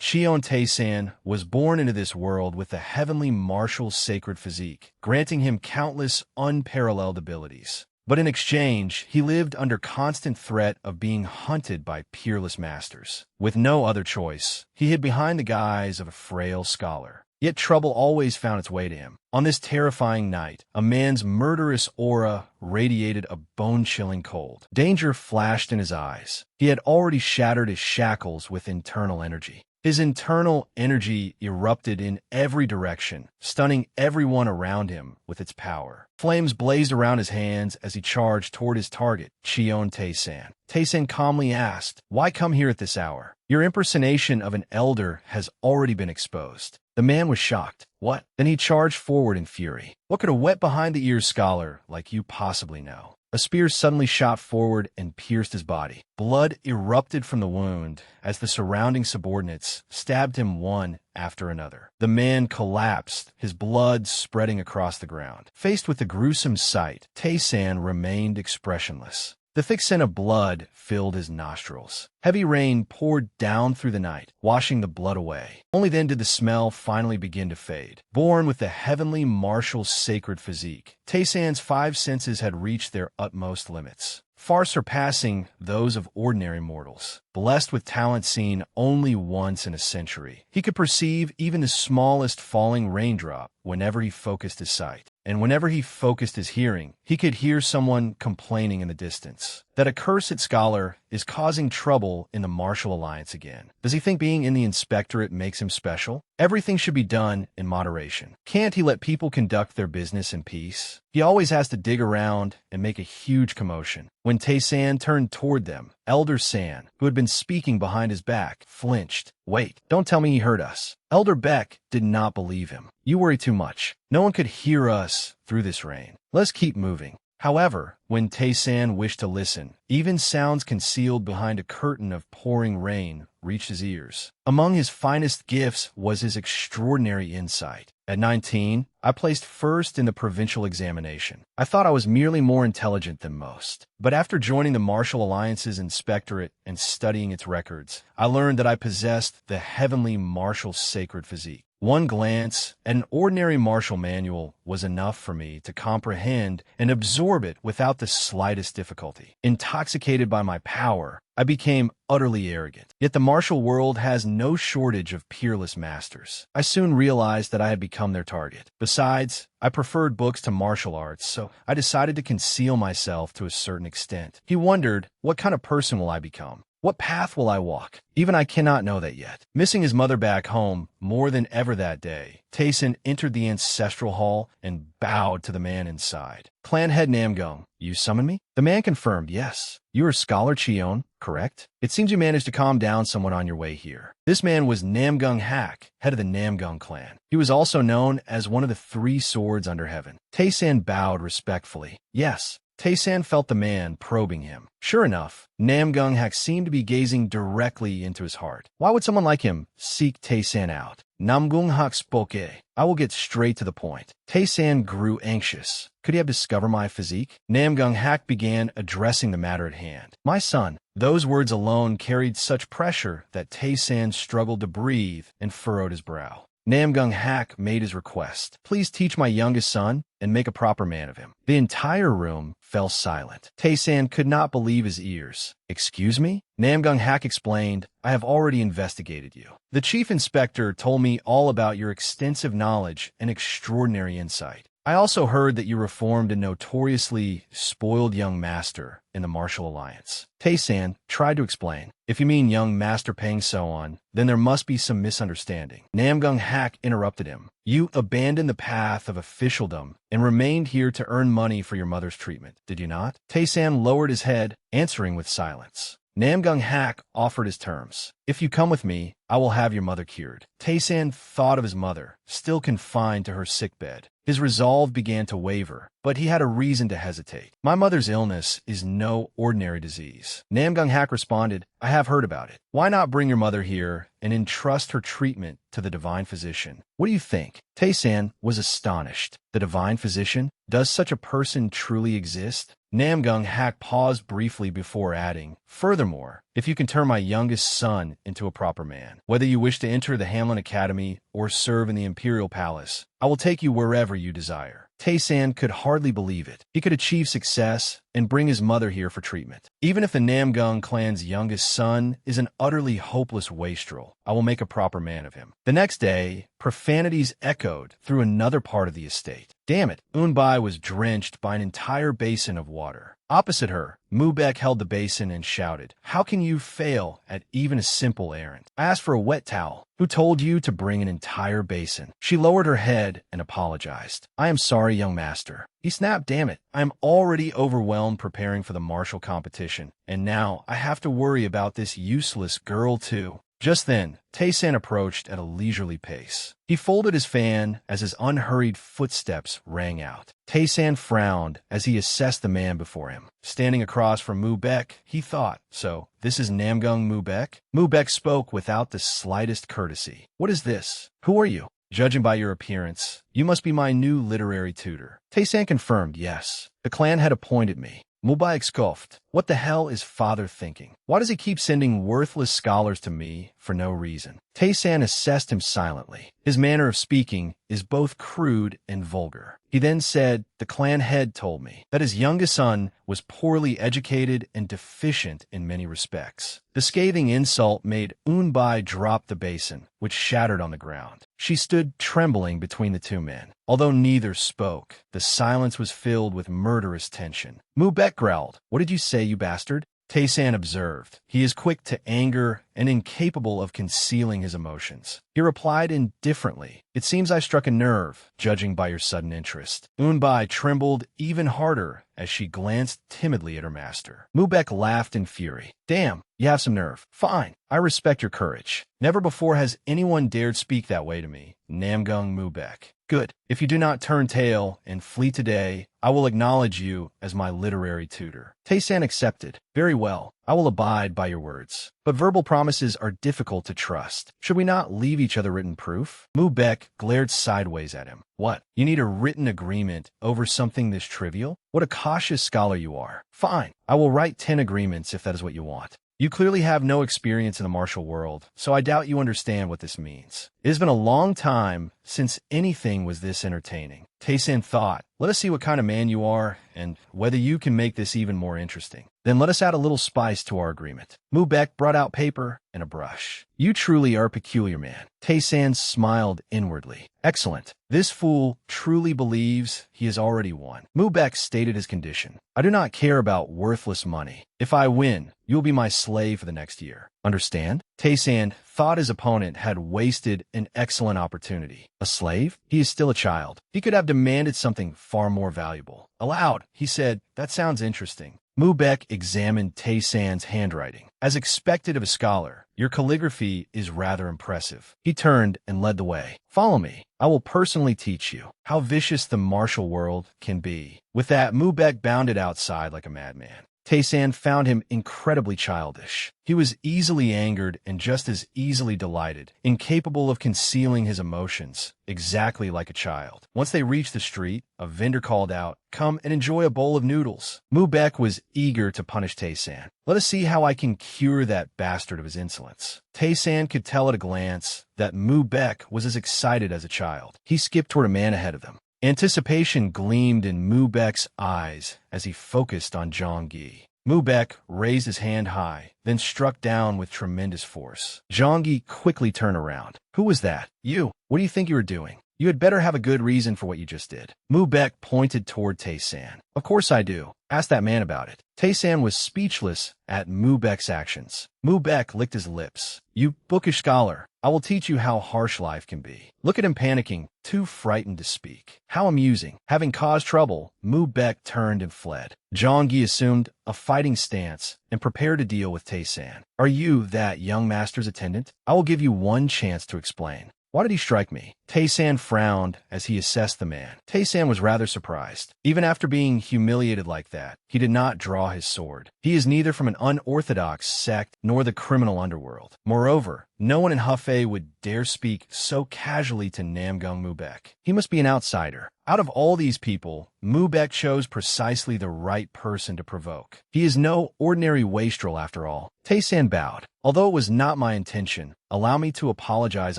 Cheon Tae-san was born into this world with the heavenly martial sacred physique, granting him countless unparalleled abilities. But in exchange, he lived under constant threat of being hunted by peerless masters. With no other choice, he hid behind the guise of a frail scholar. Yet trouble always found its way to him. On this terrifying night, a man's murderous aura radiated a bone-chilling cold. Danger flashed in his eyes. He had already shattered his shackles with internal energy. His internal energy erupted in every direction, stunning everyone around him with its power. Flames blazed around his hands as he charged toward his target, Cheon Tae-san. Tae-san calmly asked, "Why come here at this hour? Your impersonation of an elder has already been exposed." The man was shocked. "What?" Then he charged forward in fury. "What could a wet behind-the-ears scholar like you possibly know?" A spear suddenly shot forward and pierced his body. Blood erupted from the wound as the surrounding subordinates stabbed him one after another. The man collapsed, his blood spreading across the ground. Faced with the gruesome sight, Tae-san remained expressionless. The thick scent of blood filled his nostrils. Heavy rain poured down through the night, washing the blood away. Only then did the smell finally begin to fade. Born with the heavenly martial sacred physique, Tae-san's 5 senses had reached their utmost limits, far surpassing those of ordinary mortals. Blessed with talent seen only once in a century, he could perceive even the smallest falling raindrop whenever he focused his sight. And whenever he focused his hearing, he could hear someone complaining in the distance. That accursed scholar is causing trouble in the martial alliance again. Does he think being in the inspectorate makes him special? Everything should be done in moderation. Can't he let people conduct their business in peace? He always has to dig around and make a huge commotion. When Tae-san turned toward them, Elder San, who had been speaking behind his back, flinched. "Wait, don't tell me he heard us." Elder Beck did not believe him. "You worry too much. No one could hear us through this rain. Let's keep moving." However, when Tae-san wished to listen, even sounds concealed behind a curtain of pouring rain reached his ears. Among his finest gifts was his extraordinary insight. At 19, I placed first in the provincial examination. I thought I was merely more intelligent than most. But after joining the Martial Alliance's inspectorate and studying its records, I learned that I possessed the heavenly martial sacred physique. One glance at an ordinary martial manual was enough for me to comprehend and absorb it without the slightest difficulty. Intoxicated by my power, I became utterly arrogant. Yet the martial world has no shortage of peerless masters. I soon realized that I had become their target. Besides, I preferred books to martial arts, so I decided to conceal myself to a certain extent. He wondered, what kind of person will I become? What path will I walk? Even I cannot know that yet. Missing his mother back home more than ever that day, Tae-san entered the ancestral hall and bowed to the man inside. "Clan head Namgung, you summoned me?" The man confirmed, "Yes. You are Scholar Cheon, correct? It seems you managed to calm down somewhat on your way here." This man was Namgung Hak, head of the Namgung clan. He was also known as one of the 3 swords under heaven. Tae-san bowed respectfully. "Yes." Tae-san felt the man probing him. Sure enough, Namgung Hak seemed to be gazing directly into his heart. Why would someone like him seek Tae-san out? Namgung Hak spoke. "I will get straight to the point." Tae-san grew anxious. Could he have discovered my physique? Namgung Hak began addressing the matter at hand. "My son." Those words alone carried such pressure that Tae-san struggled to breathe and furrowed his brow. Namgung Hak made his request. "Please teach my youngest son and make a proper man of him." The entire room fell silent. Tae-san could not believe his ears. "Excuse me?" Namgung Hak explained, "I have already investigated you. The chief inspector told me all about your extensive knowledge and extraordinary insight. I also heard that you reformed a notoriously spoiled young master in the Martial Alliance." Tae-san tried to explain. "If you mean young Master Peng So-on, then there must be some misunderstanding." Namgung Hak interrupted him. "You abandoned the path of officialdom and remained here to earn money for your mother's treatment, did you not?" Tae-san lowered his head, answering with silence. Namgung Hak offered his terms. "If you come with me, I will have your mother cured." Tae-san thought of his mother, still confined to her sickbed. His resolve began to waver, but he had a reason to hesitate. "My mother's illness is no ordinary disease." Namgung Hak responded, "I have heard about it. Why not bring your mother here and entrust her treatment to the divine physician? What do you think?" Tae-san was astonished. The divine physician? Does such a person truly exist? Namgung Hak paused briefly before adding, "Furthermore, if you can turn my youngest son into a proper man. Whether you wish to enter the Hamlin Academy or serve in the Imperial Palace, I will take you wherever you desire. Tae-san could hardly believe it. He could achieve success and bring his mother here for treatment. Even if the Namgung clan's youngest son is an utterly hopeless wastrel, I will make a proper man of him. The next day, profanities echoed through another part of the estate. Damn it, Unbai was drenched by an entire basin of water. Opposite her, Mubek held the basin and shouted, "How can you fail at even a simple errand? I asked for a wet towel. Who told you to bring an entire basin?" She lowered her head and apologized. "I am sorry, young master." He snapped, "Damn it, I am already overwhelmed preparing for the martial competition, and now I have to worry about this useless girl too." Just then, Tae-san approached at a leisurely pace. He folded his fan as his unhurried footsteps rang out. Tae-san frowned as he assessed the man before him. Standing across from Mubek, he thought, "So, this is Namgung Mubek?" Mubek spoke without the slightest courtesy. "What is this? Who are you?" "Judging by your appearance, you must be my new literary tutor." Tae-san confirmed, "Yes. The clan had appointed me." Mubek scoffed. "What the hell is father thinking? Why does he keep sending worthless scholars to me for no reason?" Tae-san assessed him silently. His manner of speaking is both crude and vulgar. He then said, "The clan head told me that his youngest son was poorly educated and deficient in many respects." The scathing insult made Unbai drop the basin, which shattered on the ground. She stood trembling between the two men. Although neither spoke, the silence was filled with murderous tension. Mubek growled, "What did you say, you bastard?" Tae-san observed. He is quick to anger and incapable of concealing his emotions. He replied indifferently, "It seems I struck a nerve, judging by your sudden interest." Unbai trembled even harder as she glanced timidly at her master. Mubek laughed in fury. "Damn, you have some nerve. Fine, I respect your courage. Never before has anyone dared speak that way to me, Namgung Mubek. Good. If you do not turn tail and flee today, I will acknowledge you as my literary tutor." Tae-san accepted. "Very well. I will abide by your words. But verbal promises are difficult to trust. Should we not leave each other written proof?" Mubek glared sideways at him. "What? You need a written agreement over something this trivial? What a cautious scholar you are. Fine. I will write 10 agreements if that is what you want. You clearly have no experience in the martial world, so I doubt you understand what this means. It has been a long time since anything was this entertaining." Tae-san thought, "Let us see what kind of man you are, and whether you can make this even more interesting. Then let us add a little spice to our agreement." Mubek brought out paper and a brush. "You truly are a peculiar man." Tae-san smiled inwardly. "Excellent. This fool truly believes he has already won." Mubek stated his condition. "I do not care about worthless money. If I win, you will be my slave for the next year. Understand?" Tae-san thought his opponent had wasted an excellent opportunity. A slave? He is still a child. He could have demanded something far more valuable. Aloud, he said, "That sounds interesting." Mubek examined Tae-san's handwriting. "As expected of a scholar, your calligraphy is rather impressive." He turned and led the way. "Follow me. I will personally teach you how vicious the martial world can be." With that, Mubek bounded outside like a madman. Tae-san found him incredibly childish. He was easily angered and just as easily delighted, incapable of concealing his emotions, exactly like a child. Once they reached the street, a vendor called out, "Come and enjoy a bowl of noodles." Mubek was eager to punish Tae-san. "Let us see how I can cure that bastard of his insolence." Tae-san could tell at a glance that Mubek was as excited as a child. He skipped toward a man ahead of them. Anticipation gleamed in Mubek's eyes as he focused on Zhongyi. Mubek raised his hand high, then struck down with tremendous force. Zhongyi quickly turned around. "Who was that? You. What do you think you were doing? You had better have a good reason for what you just did." Mubek pointed toward Tae-san. "Of course I do. Ask that man about it." Tae-san was speechless at Mubek's actions. Mubek licked his lips. "You bookish scholar, I will teach you how harsh life can be." Look at him panicking, too frightened to speak. How amusing. Having caused trouble, Mubek turned and fled. Zhongyi assumed a fighting stance and prepared to deal with Tae-san. "Are you that young master's attendant? I will give you one chance to explain. Why did he strike me?" Tae-san frowned as he assessed the man. Tae-san was rather surprised. Even after being humiliated like that, he did not draw his sword. He is neither from an unorthodox sect nor the criminal underworld. Moreover, No one in Hefei would dare speak so casually to Namgung Mubek. He must be an outsider. Out of all these people, Mubek chose precisely the right person to provoke. He is no ordinary wastrel after all. Tae-san bowed. Although it was not my intention, allow me to apologize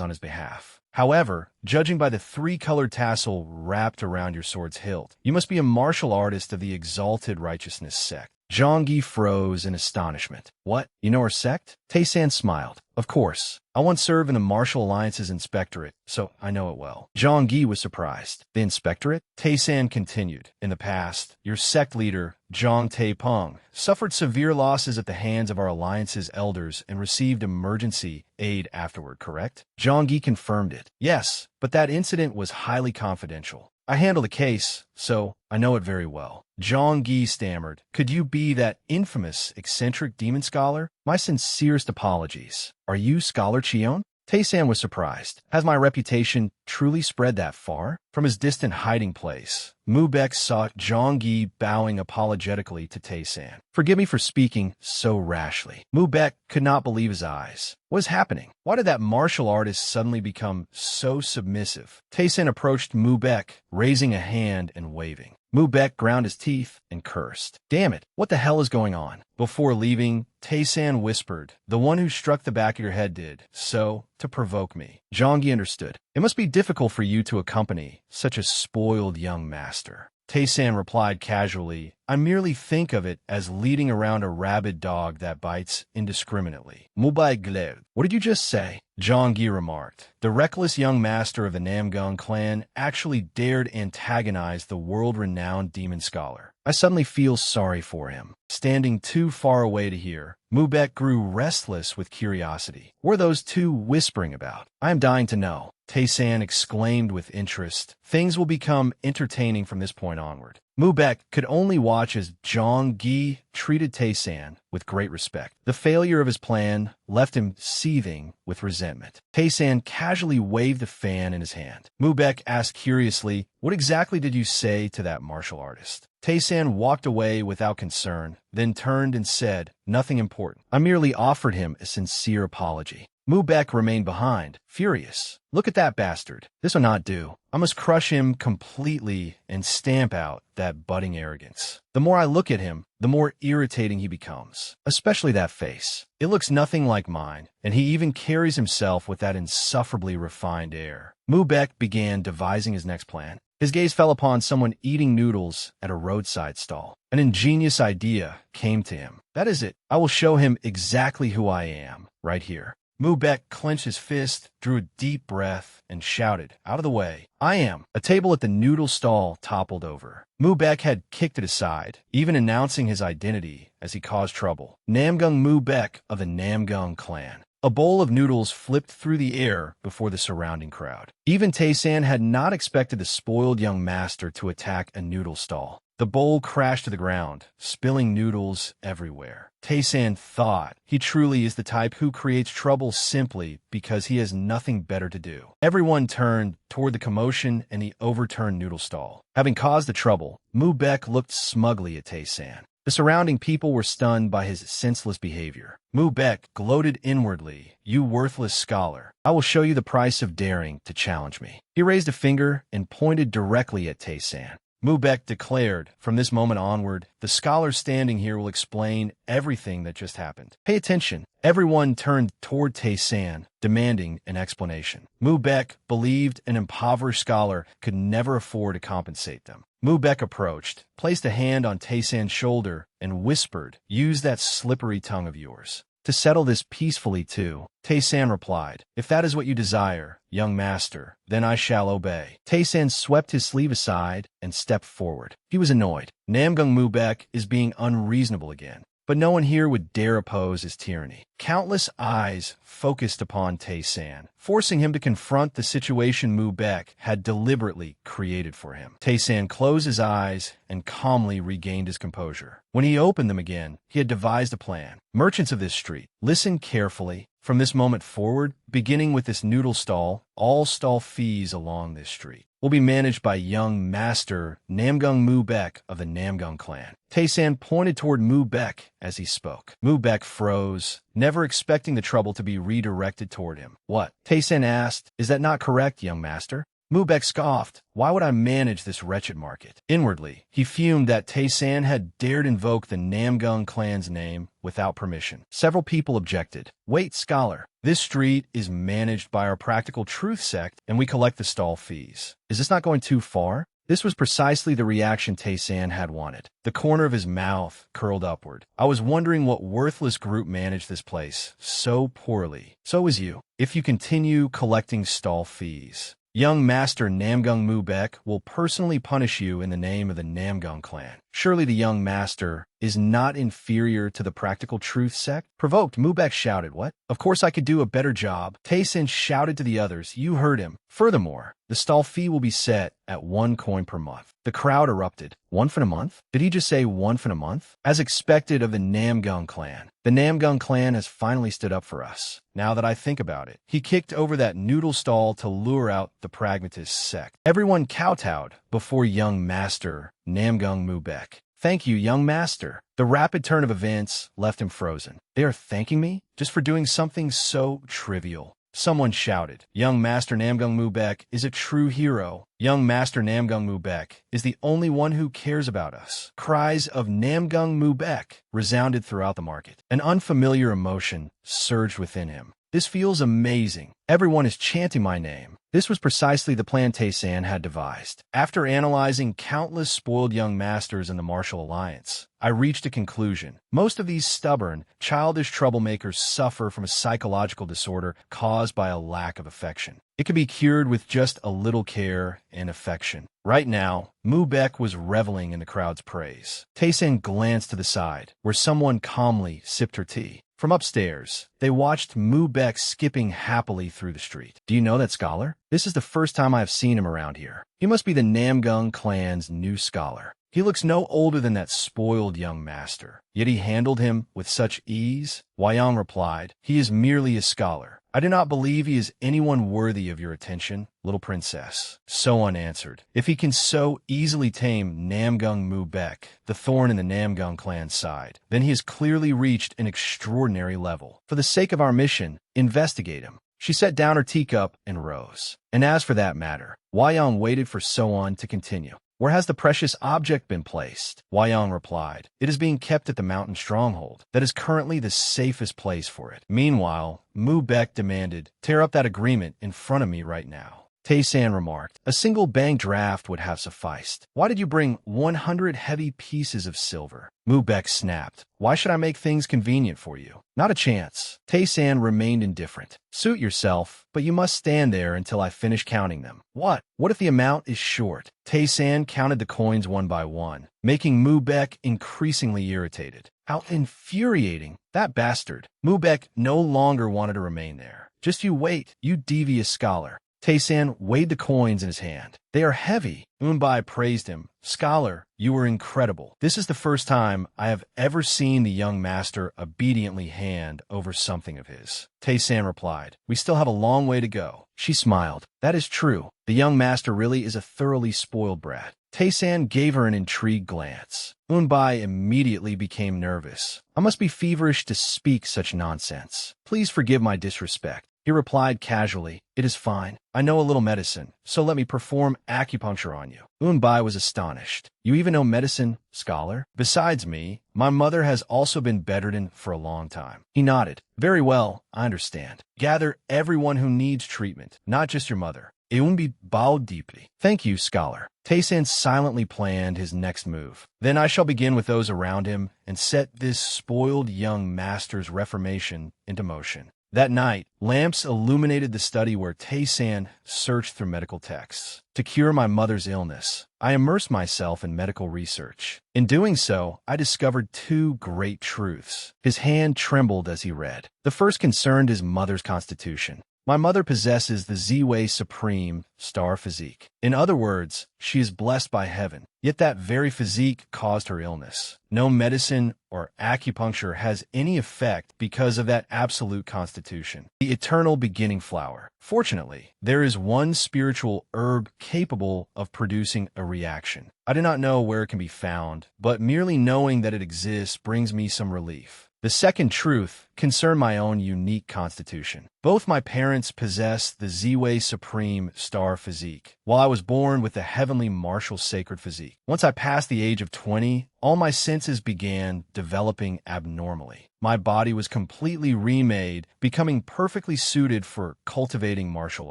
on his behalf. However, judging by the three-colored tassel wrapped around your sword's hilt, you must be a martial artist of the Exalted Righteousness sect. Zhangyi froze in astonishment. What? You know our sect? Tae-san smiled. Of course. I once served in the Martial Alliance's inspectorate, so I know it well. Zhangyi was surprised. The inspectorate? Tae-san continued. In the past, your sect leader, Zhang Taepeng, suffered severe losses at the hands of our alliance's elders and received emergency aid afterward, correct? Zhangyi confirmed it. Yes, but that incident was highly confidential. I handled the case, so I know it very well. Zhangyi stammered. Could you be that infamous, eccentric demon scholar? My sincerest apologies. Are you Scholar Chion? Tae-san was surprised. Has my reputation truly spread that far? From his distant hiding place, Mubek saw Zhangyi bowing apologetically to Tae-san. Forgive me for speaking so rashly. Mubek could not believe his eyes. What is happening? Why did that martial artist suddenly become so submissive? Tae-san approached Mubek, raising a hand and waving. Mubek ground his teeth and cursed. Damn it, what the hell is going on? Before leaving, Tae-san whispered, the one who struck the back of your head did, so, to provoke me. Zhangyi understood. It must be difficult for you to accompany such a spoiled young master. Tae-san replied casually, I merely think of it as leading around a rabid dog that bites indiscriminately. Mubek glared. What did you just say? Zhangyi remarked. The reckless young master of the Namgung clan actually dared antagonize the world-renowned demon scholar. I suddenly feel sorry for him. Standing too far away to hear, Mubek grew restless with curiosity. What are those two whispering about? I am dying to know. Tae-san exclaimed with interest. Things will become entertaining from this point onward. Mubek could only watch as Zhangyi treated Tae-san with great respect. The failure of his plan left him seething with resentment. Tae-san casually waved the fan in his hand. Mubek asked curiously, what exactly did you say to that martial artist? Tae-san walked away without concern, then turned and said, nothing important. I merely offered him a sincere apology. Mubek remained behind, furious. Look at that bastard. This will not do. I must crush him completely and stamp out that budding arrogance. The more I look at him, the more irritating he becomes, especially that face. It looks nothing like mine, and he even carries himself with that insufferably refined air. Mubek began devising his next plan. His gaze fell upon someone eating noodles at a roadside stall. An ingenious idea came to him. That is it. I will show him exactly who I am, right here. Mubek clenched his fist, drew a deep breath, and shouted, out of the way. I am. A table at the noodle stall toppled over. Mubek had kicked it aside, even announcing his identity as he caused trouble. Namgung Mubek of the Namgung clan. A bowl of noodles flipped through the air before the surrounding crowd. Even Tae-san had not expected the spoiled young master to attack a noodle stall. The bowl crashed to the ground, spilling noodles everywhere. Tae-san thought he truly is the type who creates trouble simply because he has nothing better to do. Everyone turned toward the commotion and the overturned noodle stall. Having caused the trouble, Mubek looked smugly at Tae-san. The surrounding people were stunned by his senseless behavior. Mubek gloated inwardly, you worthless scholar. I will show you the price of daring to challenge me. He raised a finger and pointed directly at Tae-san. Mubek declared, from this moment onward, the scholar standing here will explain everything that just happened. Pay attention. Everyone turned toward Tae-san, demanding an explanation. Mubek believed an impoverished scholar could never afford to compensate them. Mubek approached, placed a hand on Tae-san's shoulder, and whispered, use that slippery tongue of yours. To settle this peacefully too, Tae-san replied, if that is what you desire, young master, then I shall obey. Tae-san swept his sleeve aside and stepped forward. He was annoyed. Namgung Mubek is being unreasonable again. But no one here would dare oppose his tyranny. Countless eyes focused upon Tae-san, forcing him to confront the situation Mubek had deliberately created for him. Tae-san closed his eyes and calmly regained his composure. When he opened them again, he had devised a plan. Merchants of this street, listen carefully. From this moment forward, beginning with this noodle stall, all stall fees along this street will be managed by young Master Namgung Mu-Baek of the Namgung clan. Tae-san pointed toward Mu-Baek as he spoke. Mu-Baek froze, never expecting the trouble to be redirected toward him. What? Tae-san asked. Is that not correct, young master? Mu-Baek scoffed. Why would I manage this wretched market? Inwardly, he fumed that Tae-san had dared invoke the Namgung clan's name without permission. Several people objected. Wait, scholar. This street is managed by our Practical Truth sect, and we collect the stall fees. Is this not going too far? This was precisely the reaction Tae-san had wanted. The corner of his mouth curled upward. I was wondering what worthless group managed this place so poorly. So is you. If you continue collecting stall fees, young Master Namgung Mu-Baek will personally punish you in the name of the Namgung clan. Surely the young master is not inferior to the Practical Truth sect? Provoked, Mu-Baek shouted, What? Of course I could do a better job. Tae-san shouted to the others. You heard him. Furthermore, the stall fee will be set at 1 coin per month. The crowd erupted. 1 for a month? Did he just say 1 for a month? As expected of the Namgung clan, the Namgung clan has finally stood up for us. Now that I think about it, he kicked over that noodle stall to lure out the pragmatist sect. Everyone kowtowed before young master Namgung Mu-Baek. Thank you, young master. The rapid turn of events left him frozen. They are thanking me just for doing something so trivial. Someone shouted. Young Master Namgung Mu-Baek is a true hero. Young Master Namgung Mu-Baek is the only one who cares about us. Cries of Namgung Mu-Baek resounded throughout the market. An unfamiliar emotion surged within him. This feels amazing. Everyone is chanting my name. This was precisely the plan Tae-san had devised. After analyzing countless spoiled young masters in the martial alliance, I reached a conclusion. Most of these stubborn, childish troublemakers suffer from a psychological disorder caused by a lack of affection. It can be cured with just a little care and affection. Right now, Mu-Baek was reveling in the crowd's praise. Tae-san glanced to the side, where someone calmly sipped her tea. From upstairs, they watched Mu-Baek skipping happily through the street. Do you know that scholar? This is the first time I have seen him around here. He must be the Namgung clan's new scholar. He looks no older than that spoiled young master, yet he handled him with such ease. Wayang replied, He is merely a scholar. I do not believe he is anyone worthy of your attention, little princess. So-on answered, If he can so easily tame Namgung Mu-Baek, the thorn in the Namgung clan's side, then he has clearly reached an extraordinary level. For the sake of our mission, investigate him. She set down her teacup and rose. And as for that matter, Wayang waited for So-on to continue. Where has the precious object been placed? Wayang replied, It is being kept at the mountain stronghold. That is currently the safest place for it. Meanwhile, Mu-Baek demanded, Tear up that agreement in front of me right now. Tae-san remarked, A single bank draft would have sufficed. Why did you bring 100 heavy pieces of silver? Mu-Baek snapped, Why should I make things convenient for you? Not a chance. Tae-san remained indifferent. Suit yourself, but you must stand there until I finish counting them. What? What if the amount is short? Tae-san counted the coins one by one, making Mu-Baek increasingly irritated. How infuriating. That bastard. Mu-Baek no longer wanted to remain there. Just you wait, you devious scholar. Tae-san weighed the coins in his hand. They are heavy. Unbai praised him. Scholar, you were incredible. This is the first time I have ever seen the young master obediently hand over something of his. Tae-san replied, We still have a long way to go. She smiled. That is true. The young master really is a thoroughly spoiled brat. Tae-san gave her an intrigued glance. Unbai immediately became nervous. I must be feverish to speak such nonsense. Please forgive my disrespect. He replied casually, It is fine. I know a little medicine, so let me perform acupuncture on you. Unbai was astonished. You even know medicine, scholar? Besides me, my mother has also been bedridden for a long time. He nodded. Very well, I understand. Gather everyone who needs treatment, not just your mother. Eunbi bowed deeply. Thank you, scholar. Tae-san silently planned his next move. Then I shall begin with those around him and set this spoiled young master's reformation into motion. That night, lamps illuminated the study where Tae-san searched through medical texts. To cure my mother's illness, I immersed myself in medical research. In doing so, I discovered 2 great truths. His hand trembled as he read. The first concerned his mother's constitution. My mother possesses the Z-Way Supreme Star Physique. In other words, she is blessed by heaven. Yet that very physique caused her illness. No medicine or acupuncture has any effect because of that absolute constitution, the eternal beginning flower. Fortunately, there is one spiritual herb capable of producing a reaction. I do not know where it can be found, but merely knowing that it exists brings me some relief. The second truth concerned my own unique constitution. Both my parents possessed the Z-Way Supreme Star Physique, while I was born with the heavenly martial sacred physique. Once I passed the age of 20, all my senses began developing abnormally. My body was completely remade, becoming perfectly suited for cultivating martial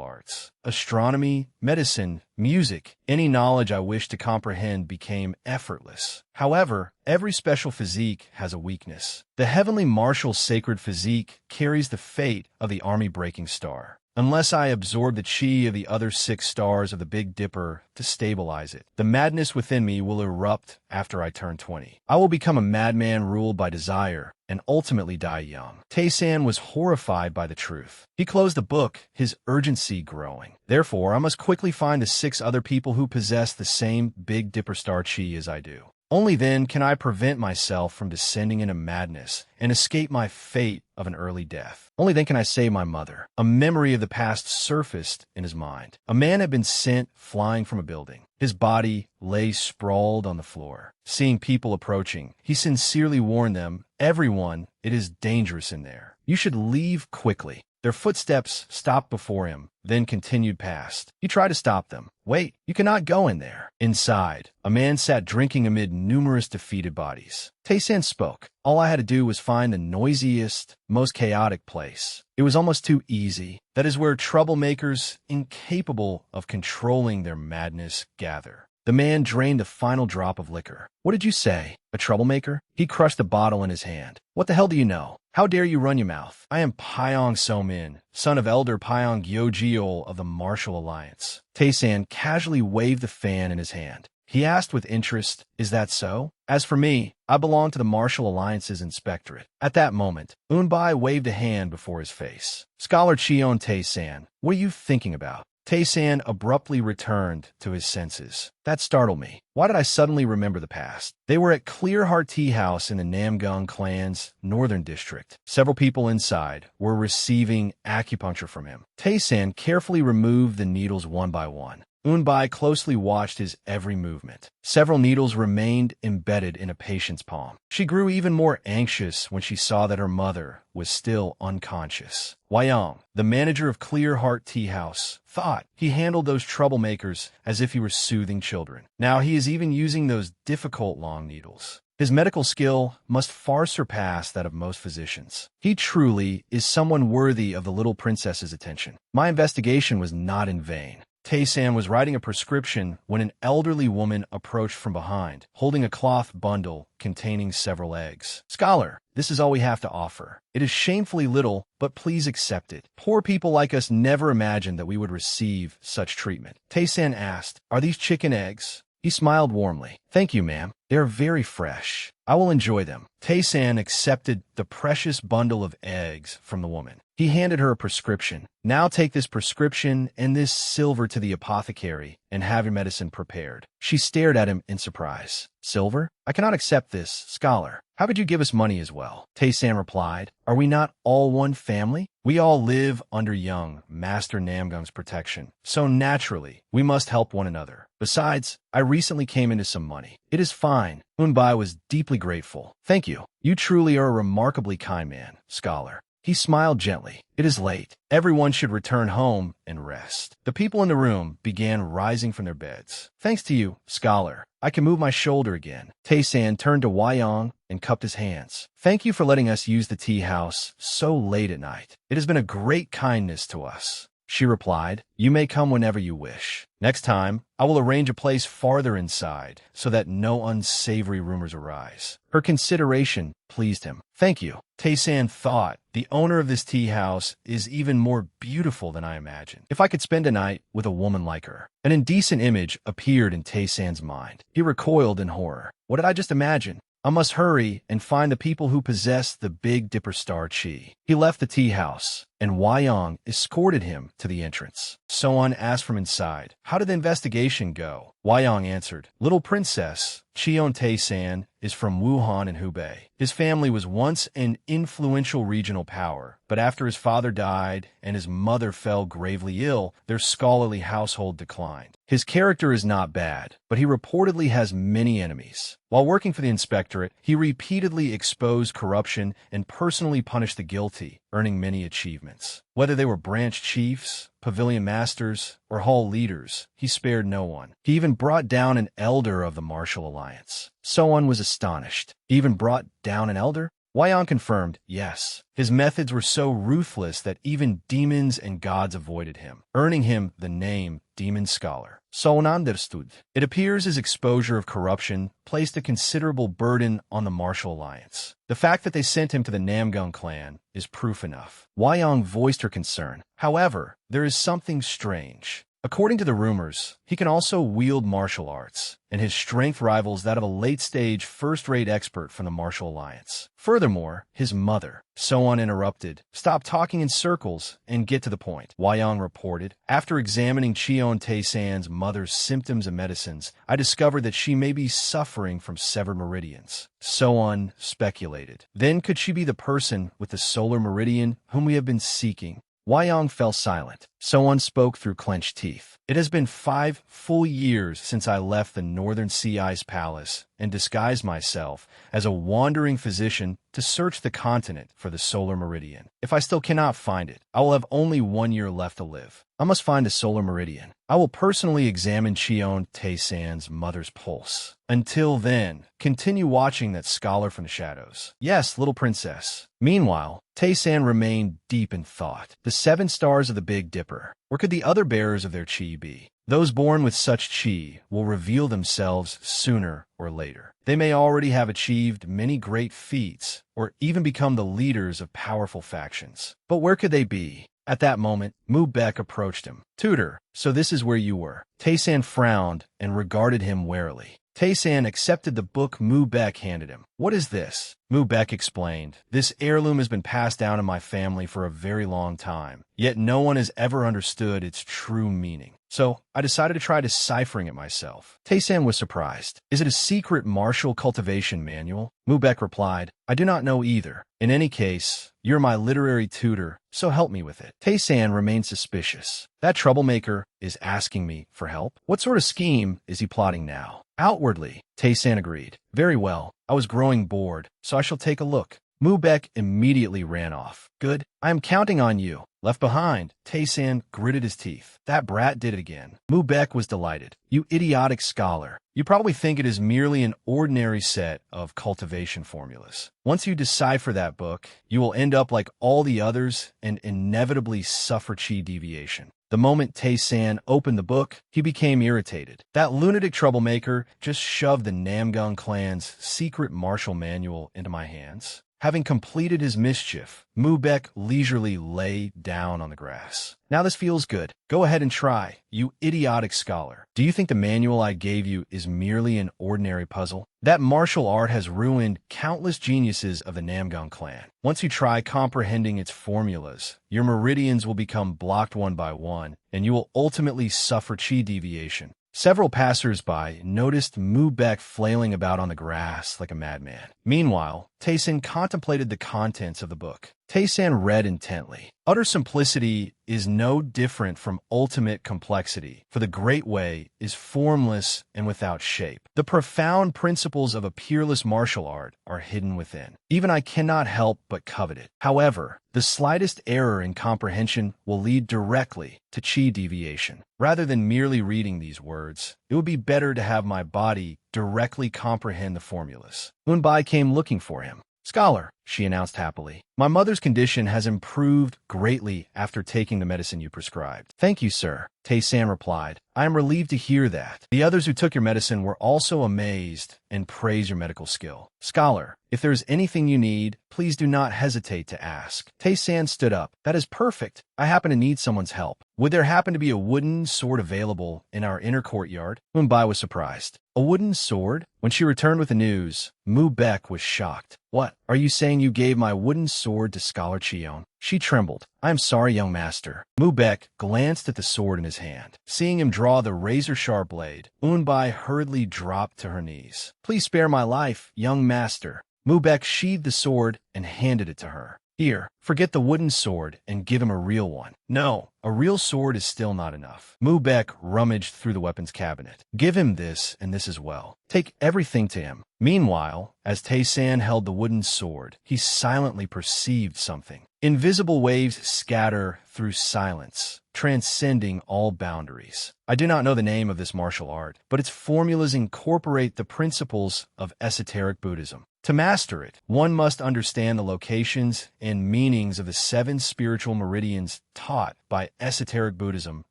arts. Astronomy, medicine, music, any knowledge I wished to comprehend became effortless. However, every special physique has a weakness. The heavenly martial sacred physique carries the fate of the army-breaking star. Unless I absorb the chi of the other 6 stars of the Big Dipper to stabilize it, the madness within me will erupt after I turn 20. I will become a madman ruled by desire and ultimately die young. Tae-san was horrified by the truth. He closed the book, his urgency growing. Therefore, I must quickly find the 6 other people who possess the same Big Dipper star chi as I do. Only then can I prevent myself from descending into madness and escape my fate of an early death. Only then can I save my mother. A memory of the past surfaced in his mind. A man had been sent flying from a building. His body lay sprawled on the floor. Seeing people approaching, he sincerely warned them, "Everyone, it is dangerous in there. You should leave quickly." Their footsteps stopped before him, then continued past. He tried to stop them. "Wait, you cannot go in there." Inside, a man sat drinking amid numerous defeated bodies. Tae-san spoke. All I had to do was find the noisiest, most chaotic place. It was almost too easy. That is where troublemakers, incapable of controlling their madness, gather. The man drained the final drop of liquor. "What did you say? A troublemaker?" He crushed the bottle in his hand. "What the hell do you know? How dare you run your mouth? I am Pyong So-min, son of Elder Pyong Gyo-jeol of the Martial Alliance." Tae-san casually waved the fan in his hand. He asked with interest, "Is that so?" "As for me, I belong to the Martial Alliance's inspectorate." At that moment, Unbai waved a hand before his face. "Scholar Cheon Tae-san, what are you thinking about?" Tae-san abruptly returned to his senses. That startled me. Why did I suddenly remember the past? They were at Clear Heart Tea House in the Namgung clan's northern district. Several people inside were receiving acupuncture from him. Tae-san carefully removed the needles one by one. Unbai closely watched his every movement. Several needles remained embedded in a patient's palm. She grew even more anxious when she saw that her mother was still unconscious. Wyong, the manager of Clear Heart Tea House, thought he handled those troublemakers as if he were soothing children. Now he is even using those difficult long needles. His medical skill must far surpass that of most physicians. He truly is someone worthy of the little princess's attention. My investigation was not in vain. Tae-san was writing a prescription when an elderly woman approached from behind, holding a cloth bundle containing several eggs. "Scholar, this is all we have to offer. It is shamefully little, but please accept it. Poor people like us never imagined that we would receive such treatment." Tae-san asked, "Are these chicken eggs?" He smiled warmly. "Thank you, ma'am. They are very fresh. I will enjoy them." Tae-san accepted the precious bundle of eggs from the woman. He handed her a prescription. "Now take this prescription and this silver to the apothecary and have your medicine prepared." She stared at him in surprise. "Silver? I cannot accept this, scholar. How could you give us money as well?" Tae-san replied, "Are we not all one family? We all live under young Master Namgung's protection, so naturally, we must help one another. Besides, I recently came into some money. It is fine." Unbai was deeply grateful. "Thank you. You truly are a remarkably kind man, scholar." He smiled gently. "It is late. Everyone should return home and rest." The people in the room began rising from their beds. "Thanks to you, scholar, I can move my shoulder again." Tae-san turned to Wyong and cupped his hands. "Thank you for letting us use the tea house so late at night. It has been a great kindness to us." She replied, "You may come whenever you wish. Next time, I will arrange a place farther inside so that no unsavory rumors arise." Her consideration pleased him. "Thank you." Tae-san thought, the owner of this tea house is even more beautiful than I imagined. If I could spend a night with a woman like her. An indecent image appeared in Tae-san's mind. He recoiled in horror. What did I just imagine? I must hurry and find the people who possess the Big Dipper Star Chi. He left the tea house. and Wyong escorted him to the entrance. So-on asked from inside, "How did the investigation go?" Wyong answered, "Little princess, Cheon Tae-san is from Wuhan in Hubei. His family was once an influential regional power, but after his father died and his mother fell gravely ill, their scholarly household declined. His character is not bad, but he reportedly has many enemies. While working for the inspectorate, he repeatedly exposed corruption and personally punished the guilty, earning many achievements. Whether they were branch chiefs, pavilion masters, or hall leaders, he spared no one. He even brought down an elder of the martial alliance." So-on was astonished. "He even brought down an elder?" Wyong confirmed, yes. His methods were so ruthless that even demons and gods avoided him, earning him the name Demon Scholar. So-on understood. It appears his exposure of corruption placed a considerable burden on the martial alliance. The fact that they sent him to the Namgung clan is proof enough. Wyong voiced her concern. However, there is something strange. According to the rumors, he can also wield martial arts, and his strength rivals that of a late-stage first-rate expert from the Martial Alliance. Furthermore, his mother, So-on interrupted, "Stop talking in circles and get to the point," Wyong reported. "After examining Cheon Tae-san's mother's symptoms and medicines, I discovered that she may be suffering from severed meridians." So-on speculated. "Then could she be the person with the solar meridian whom we have been seeking?" Wyong fell silent. So-on spoke through clenched teeth. "It has been 5 full years since I left the Northern Sea Ice Palace and disguised myself as a wandering physician to search the continent for the solar meridian. If I still cannot find it, I will have only 1 year left to live. I must find the solar meridian. I will personally examine Cheon Tae-san's mother's pulse. Until then, continue watching that scholar from the shadows." "Yes, little princess." Meanwhile, Tae-san remained deep in thought. The 7 stars of the Big Dipper. Where could the other bearers of their chi be? Those born with such chi will reveal themselves sooner or later. They may already have achieved many great feats, or even become the leaders of powerful factions. But where could they be? At that moment, Mu Baek approached him. "Tutor, so this is where you were." Tae-san frowned and regarded him warily. Tae-san accepted the book Mu Baek handed him. "What is this?" Mu Baek explained. "This heirloom has been passed down in my family for a very long time, yet no one has ever understood its true meaning. So I decided to try deciphering it myself." Tae-san was surprised. "Is it a secret martial cultivation manual?" Mu Baek replied, "I do not know either. In any case, you're my literary tutor, so help me with it." Tae-san remained suspicious. That troublemaker is asking me for help? What sort of scheme is he plotting now? Outwardly, Tae-san agreed. "Very well. I was growing bored, so I shall take a look." Mu Baek immediately ran off. "Good. I am counting on you." Left behind, Tae-san gritted his teeth. "That brat did it again." Mu Baek was delighted. "You idiotic scholar. You probably think it is merely an ordinary set of cultivation formulas. Once you decipher that book, you will end up like all the others and inevitably suffer chi deviation." The moment Tae-san opened the book, he became irritated. That lunatic troublemaker just shoved the Namgung clan's secret martial manual into my hands. Having completed his mischief, Mu Baek leisurely lay down on the grass. "Now this feels good. Go ahead and try, you idiotic scholar. Do you think the manual I gave you is merely an ordinary puzzle? That martial art has ruined countless geniuses of the Namgung clan. Once you try comprehending its formulas, your meridians will become blocked one by one, and you will ultimately suffer chi deviation." Several passers-by noticed Mu Baek flailing about on the grass like a madman. Meanwhile, Tae-san contemplated the contents of the book. Tae-san read intently. "Utter simplicity is no different from ultimate complexity, for the great way is formless and without shape. The profound principles of a peerless martial art are hidden within. Even I cannot help but covet it. However, the slightest error in comprehension will lead directly to chi deviation. Rather than merely reading these words, it would be better to have my body directly comprehend the formulas." Eunbai came looking for him. "Scholar," she announced happily, "my mother's condition has improved greatly after taking the medicine you prescribed." "Thank you, sir," Tae-san replied. "I am relieved to hear that." The others who took your medicine were also amazed and praised your medical skill. "Scholar, if there is anything you need, please do not hesitate to ask." Tae-san stood up. "That is perfect. I happen to need someone's help. Would there happen to be a wooden sword available in our inner courtyard?" Eunbai was surprised. "A wooden sword?" When she returned with the news, Mu Baek was shocked. "What? Are you saying saying you gave my wooden sword to Scholar Chion? She trembled. I am sorry, young master. Mubek glanced at the sword in his hand. Seeing him draw the razor-sharp blade, Unbai hurriedly dropped to her knees. Please spare my life, young master. Mubek sheathed the sword and handed it to her. Here, forget the wooden sword and give him a real one. No, a real sword is still not enough. Mubek rummaged through the weapons cabinet. Give him this and this as well. Take everything to him. Meanwhile, as Tae-san held the wooden sword, he silently perceived something. Invisible waves scatter through silence, transcending all boundaries. I do not know the name of this martial art, but its formulas incorporate the principles of esoteric Buddhism. To master it, one must understand the locations and meanings of the 7 spiritual meridians taught by esoteric Buddhism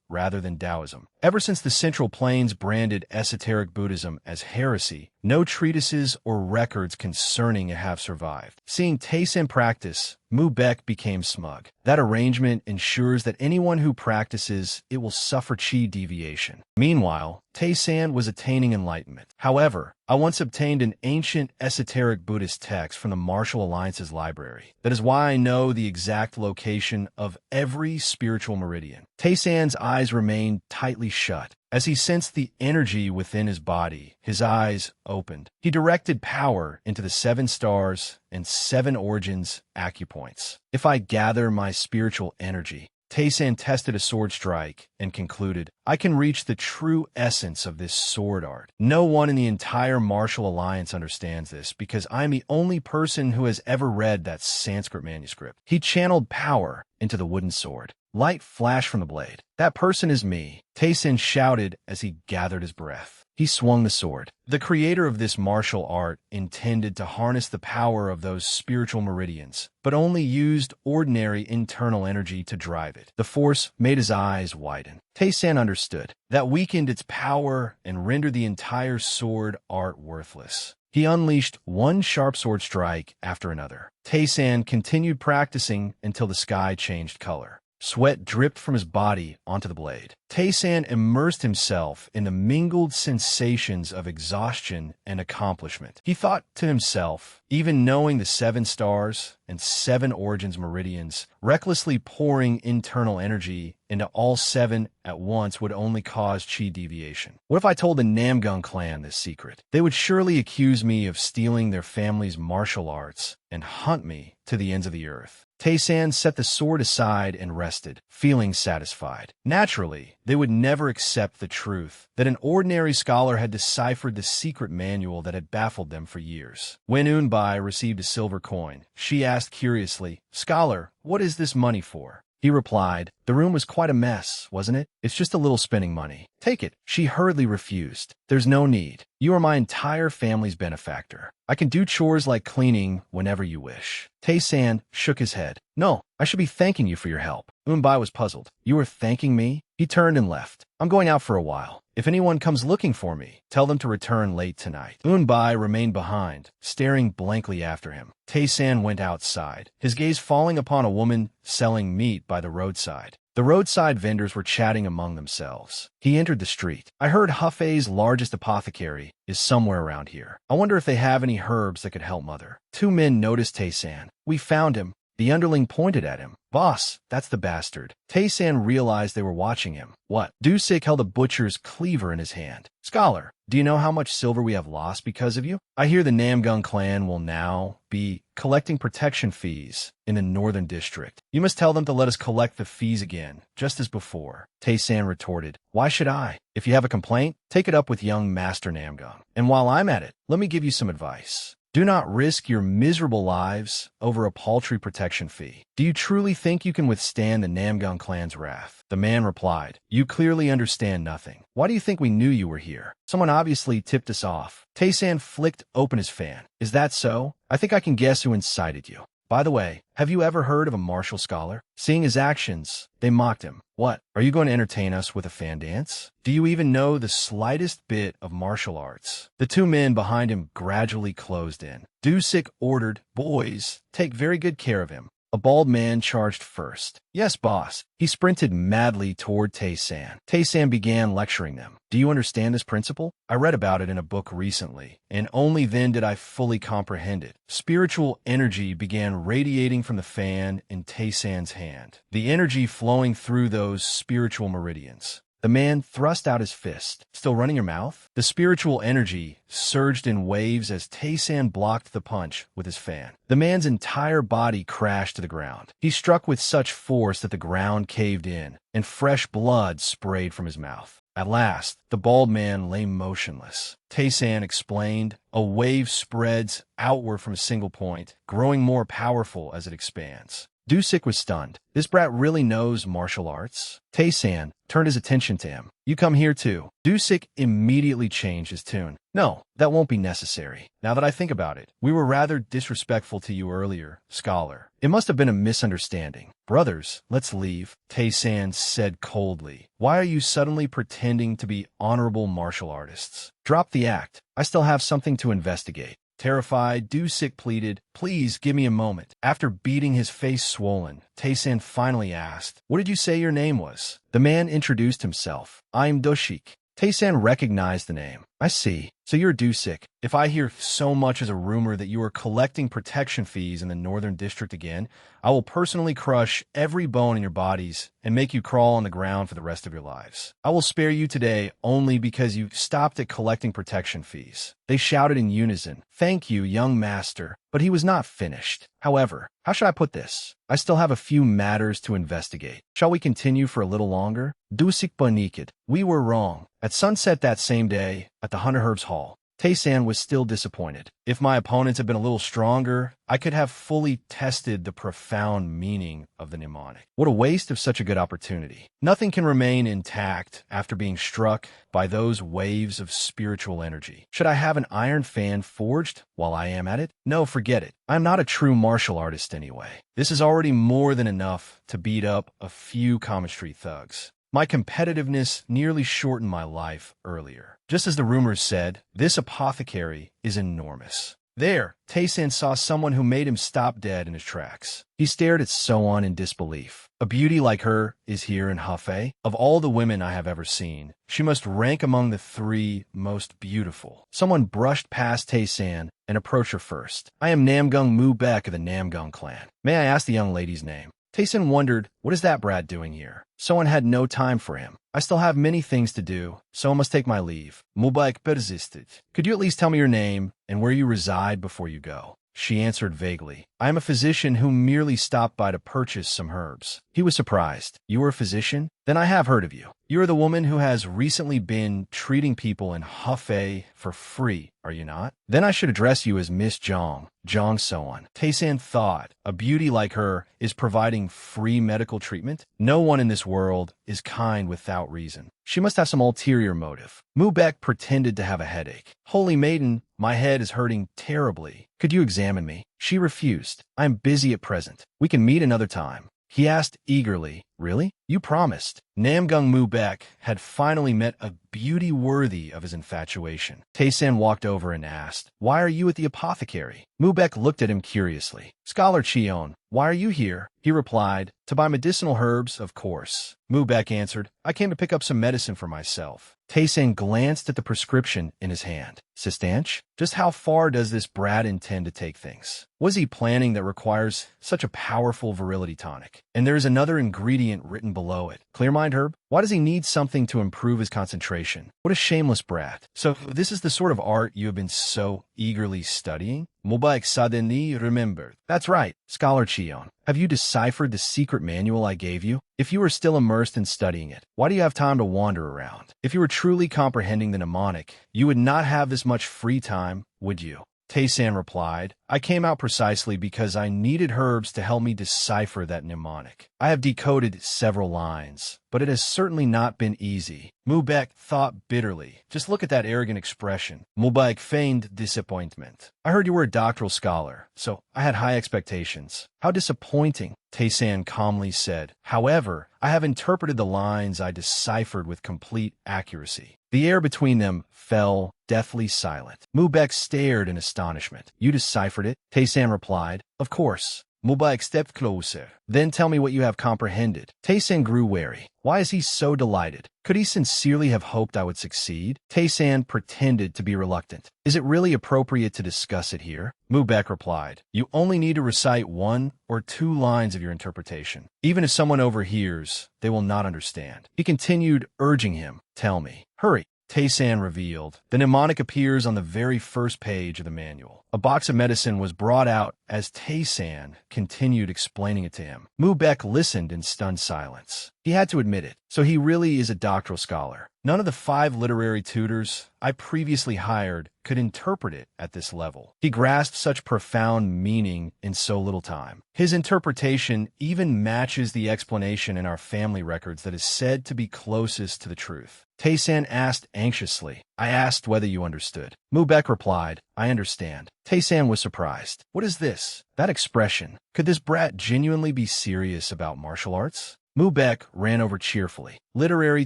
rather than Taoism. Ever since the Central Plains branded esoteric Buddhism as heresy, no treatises or records concerning it have survived. Seeing Tae-san practice, Mubek became smug. That arrangement ensures that anyone who practices it will suffer chi deviation. Meanwhile, Tae-san was attaining enlightenment. However, I once obtained an ancient esoteric Buddhist text from the Martial Alliance's library. That is why I know the exact location of every spiritual meridian. Tae-san's eyes remained tightly shut. As he sensed the energy within his body, his eyes opened. He directed power into the 7 stars and 7 origins acupoints. If I gather my spiritual energy, Tae-san tested a sword strike and concluded, I can reach the true essence of this sword art. No one in the entire Martial Alliance understands this because I'm the only person who has ever read that Sanskrit manuscript. He channeled power into the wooden sword. Light flashed from the blade. That person is me, Tae-san shouted as he gathered his breath. He swung the sword. The creator of this martial art intended to harness the power of those spiritual meridians, but only used ordinary internal energy to drive it. The force made his eyes widen. Tae-san understood. That weakened its power and rendered the entire sword art worthless. He unleashed one sharp sword strike after another. Tae-san continued practicing until the sky changed color. Sweat dripped from his body onto the blade. Tae-san immersed himself in the mingled sensations of exhaustion and accomplishment. He thought to himself, even knowing the 7 stars and 7 origins meridians, recklessly pouring internal energy into all 7 at once would only cause chi deviation. What if I told the Namgung clan this secret? They would surely accuse me of stealing their family's martial arts and hunt me to the ends of the earth. Tae-san set the sword aside and rested, feeling satisfied. Naturally, they would never accept the truth that an ordinary scholar had deciphered the secret manual that had baffled them for years. When Unbai received a silver coin, she asked curiously, Scholar, what is this money for? He replied, the room was quite a mess, wasn't it? It's just a little spending money. Take it. She hurriedly refused. There's no need. You are my entire family's benefactor. I can do chores like cleaning whenever you wish. Tae-san shook his head. No, I should be thanking you for your help. Unbai was puzzled. You are thanking me? He turned and left. I'm going out for a while. If anyone comes looking for me, tell them to return late tonight. Unbai remained behind, staring blankly after him. Tae-san went outside, his gaze falling upon a woman selling meat by the roadside. The roadside vendors were chatting among themselves. He entered the street. I heard Hefei's largest apothecary is somewhere around here. I wonder if they have any herbs that could help Mother. 2 men noticed Tae-san. We found him. The underling pointed at him. Boss, that's the bastard. Tae-san realized they were watching him. What? Dusik held a butcher's cleaver in his hand. Scholar, do you know how much silver we have lost because of you? I hear the Namgung clan will now be collecting protection fees in the northern district. You must tell them to let us collect the fees again, just as before. Tae-san retorted. Why should I? If you have a complaint, take it up with young Master Namgung. And while I'm at it, let me give you some advice. Do not risk your miserable lives over a paltry protection fee. Do you truly think you can withstand the Namgung clan's wrath? The man replied, You clearly understand nothing. Why do you think we knew you were here? Someone obviously tipped us off. Tae-san flicked open his fan. Is that so? I think I can guess who incited you. By the way, have you ever heard of a martial scholar? Seeing his actions, they mocked him. What, are you going to entertain us with a fan dance? Do you even know the slightest bit of martial arts? The 2 men behind him gradually closed in. Dusik ordered, Boys, take very good care of him. A bald man charged first. Yes, boss. He sprinted madly toward Tae-san. Tae-san began lecturing them. Do you understand this principle? I read about it in a book recently, and only then did I fully comprehend it. Spiritual energy began radiating from the fan in Tae-san's hand, the energy flowing through those spiritual meridians. The man thrust out his fist. Still running your mouth? The spiritual energy surged in waves as Tae-san blocked the punch with his fan. The man's entire body crashed to the ground. He struck with such force that the ground caved in, and fresh blood sprayed from his mouth. At last, the bald man lay motionless. Tae-san explained, a wave spreads outward from a single point, growing more powerful as it expands. Dusik was stunned. This brat really knows martial arts? Tae-san turned his attention to him. You come here too. Dusik immediately changed his tune. No, that won't be necessary. Now that I think about it, we were rather disrespectful to you earlier, scholar. It must have been a misunderstanding. Brothers, let's leave, Tae-san said coldly. Why are you suddenly pretending to be honorable martial artists? Drop the act. I still have something to investigate. Terrified, Dusik pleaded, please give me a moment. After beating his face swollen, Tae-san finally asked, what did you say your name was? The man introduced himself. I'm Doshik. Tae-san recognized the name. I see. So you're Dusik. If I hear so much as a rumor that you are collecting protection fees in the Northern District again, I will personally crush every bone in your bodies and make you crawl on the ground for the rest of your lives. I will spare you today only because you stopped at collecting protection fees. They shouted in unison, thank you, young master. But he was not finished. However, how should I put this? I still have a few matters to investigate. Shall we continue for a little longer? Dusik paniked. We were wrong. At sunset that same day, at the Hunter Herbs Hall, Tae-san was still disappointed. If my opponents had been a little stronger, I could have fully tested the profound meaning of the mnemonic. What a waste of such a good opportunity. Nothing can remain intact after being struck by those waves of spiritual energy. Should I have an iron fan forged while I am at it? No, forget it. I'm not a true martial artist anyway. This is already more than enough to beat up a few common street thugs. My competitiveness nearly shortened my life earlier. Just as the rumors said, this apothecary is enormous. There, Tae-san saw someone who made him stop dead in his tracks. He stared at So-on in disbelief. A beauty like her is here in Hefei? Of all the women I have ever seen, she must rank among the 3 most beautiful. Someone brushed past Tae-san and approached her first. I am Namgung Mu-baek of the Namgung clan. May I ask the young lady's name? Tae-san wondered, what is that brat doing here? So-on had no time for him. I still have many things to do, so I must take my leave. Mu-baek persisted. Could you at least tell me your name and where you reside before you go? She answered vaguely. I am a physician who merely stopped by to purchase some herbs. He was surprised. You are a physician? Then I have heard of you. You are the woman who has recently been treating people in Hefei for free, are you not? Then I should address you as Miss Zhang. Zhang So-on. Tae-san thought, a beauty like her is providing free medical treatment? No one in this world is kind without reason. She must have some ulterior motive. Mu-baek pretended to have a headache. Holy maiden, my head is hurting terribly. Could you examine me? She refused. I am busy at present. We can meet another time. He asked eagerly, really? You promised. Namgung Mu-baek had finally met a beauty worthy of his infatuation. Tae-san walked over and asked, why are you at the apothecary? Mu-baek looked at him curiously. Scholar Cheon, why are you here? He replied, to buy medicinal herbs, of course. Mu-baek answered, I came to pick up some medicine for myself. Tae-san glanced at the prescription in his hand. Sistanch? Just how far does this brat intend to take things? Was he planning that requires such a powerful virility tonic? And there is another ingredient written below it. Clearmind herb? Why does he need something to improve his concentration? What a shameless brat. So this is the sort of art you have been so eagerly studying? Mu-baek suddenly remembered. That's right, Scholar Cheon. Have you deciphered the secret manual I gave you? If you are still immersed in studying it, why do you have time to wander around? If you were truly comprehending the mnemonic, you would not have this much free time, would you? Tae-san replied, I came out precisely because I needed herbs to help me decipher that mnemonic. I have decoded several lines, but it has certainly not been easy. Mu-baek thought bitterly. Just look at that arrogant expression. Mu-baek feigned disappointment. I heard you were a doctoral scholar, so I had high expectations. How disappointing, Tae-san calmly said. However, I have interpreted the lines I deciphered with complete accuracy. The air between them fell deathly silent. Mu-baek stared in astonishment. You deciphered it? Tae-san replied. Of course. Mubek stepped closer. Then tell me what you have comprehended. Tae-san grew wary. Why is he so delighted? Could he sincerely have hoped I would succeed? Tae-san pretended to be reluctant. Is it really appropriate to discuss it here? Mubek replied, you only need to recite 1 or 2 lines of your interpretation. Even if someone overhears, they will not understand. He continued, urging him, tell me. Hurry. Tae-san revealed. The mnemonic appears on the very first page of the manual. A box of medicine was brought out as Tae-san continued explaining it to him. Mubek listened in stunned silence. He had to admit it, so he really is a doctoral scholar. None of the 5 literary tutors I previously hired could interpret it at this level. He grasped such profound meaning in so little time. His interpretation even matches the explanation in our family records that is said to be closest to the truth. Tae-san asked anxiously. I asked whether you understood. Mubek replied, I understand. Tae-san was surprised. What is this? That expression. Could this brat genuinely be serious about martial arts? Mubek ran over cheerfully. Literary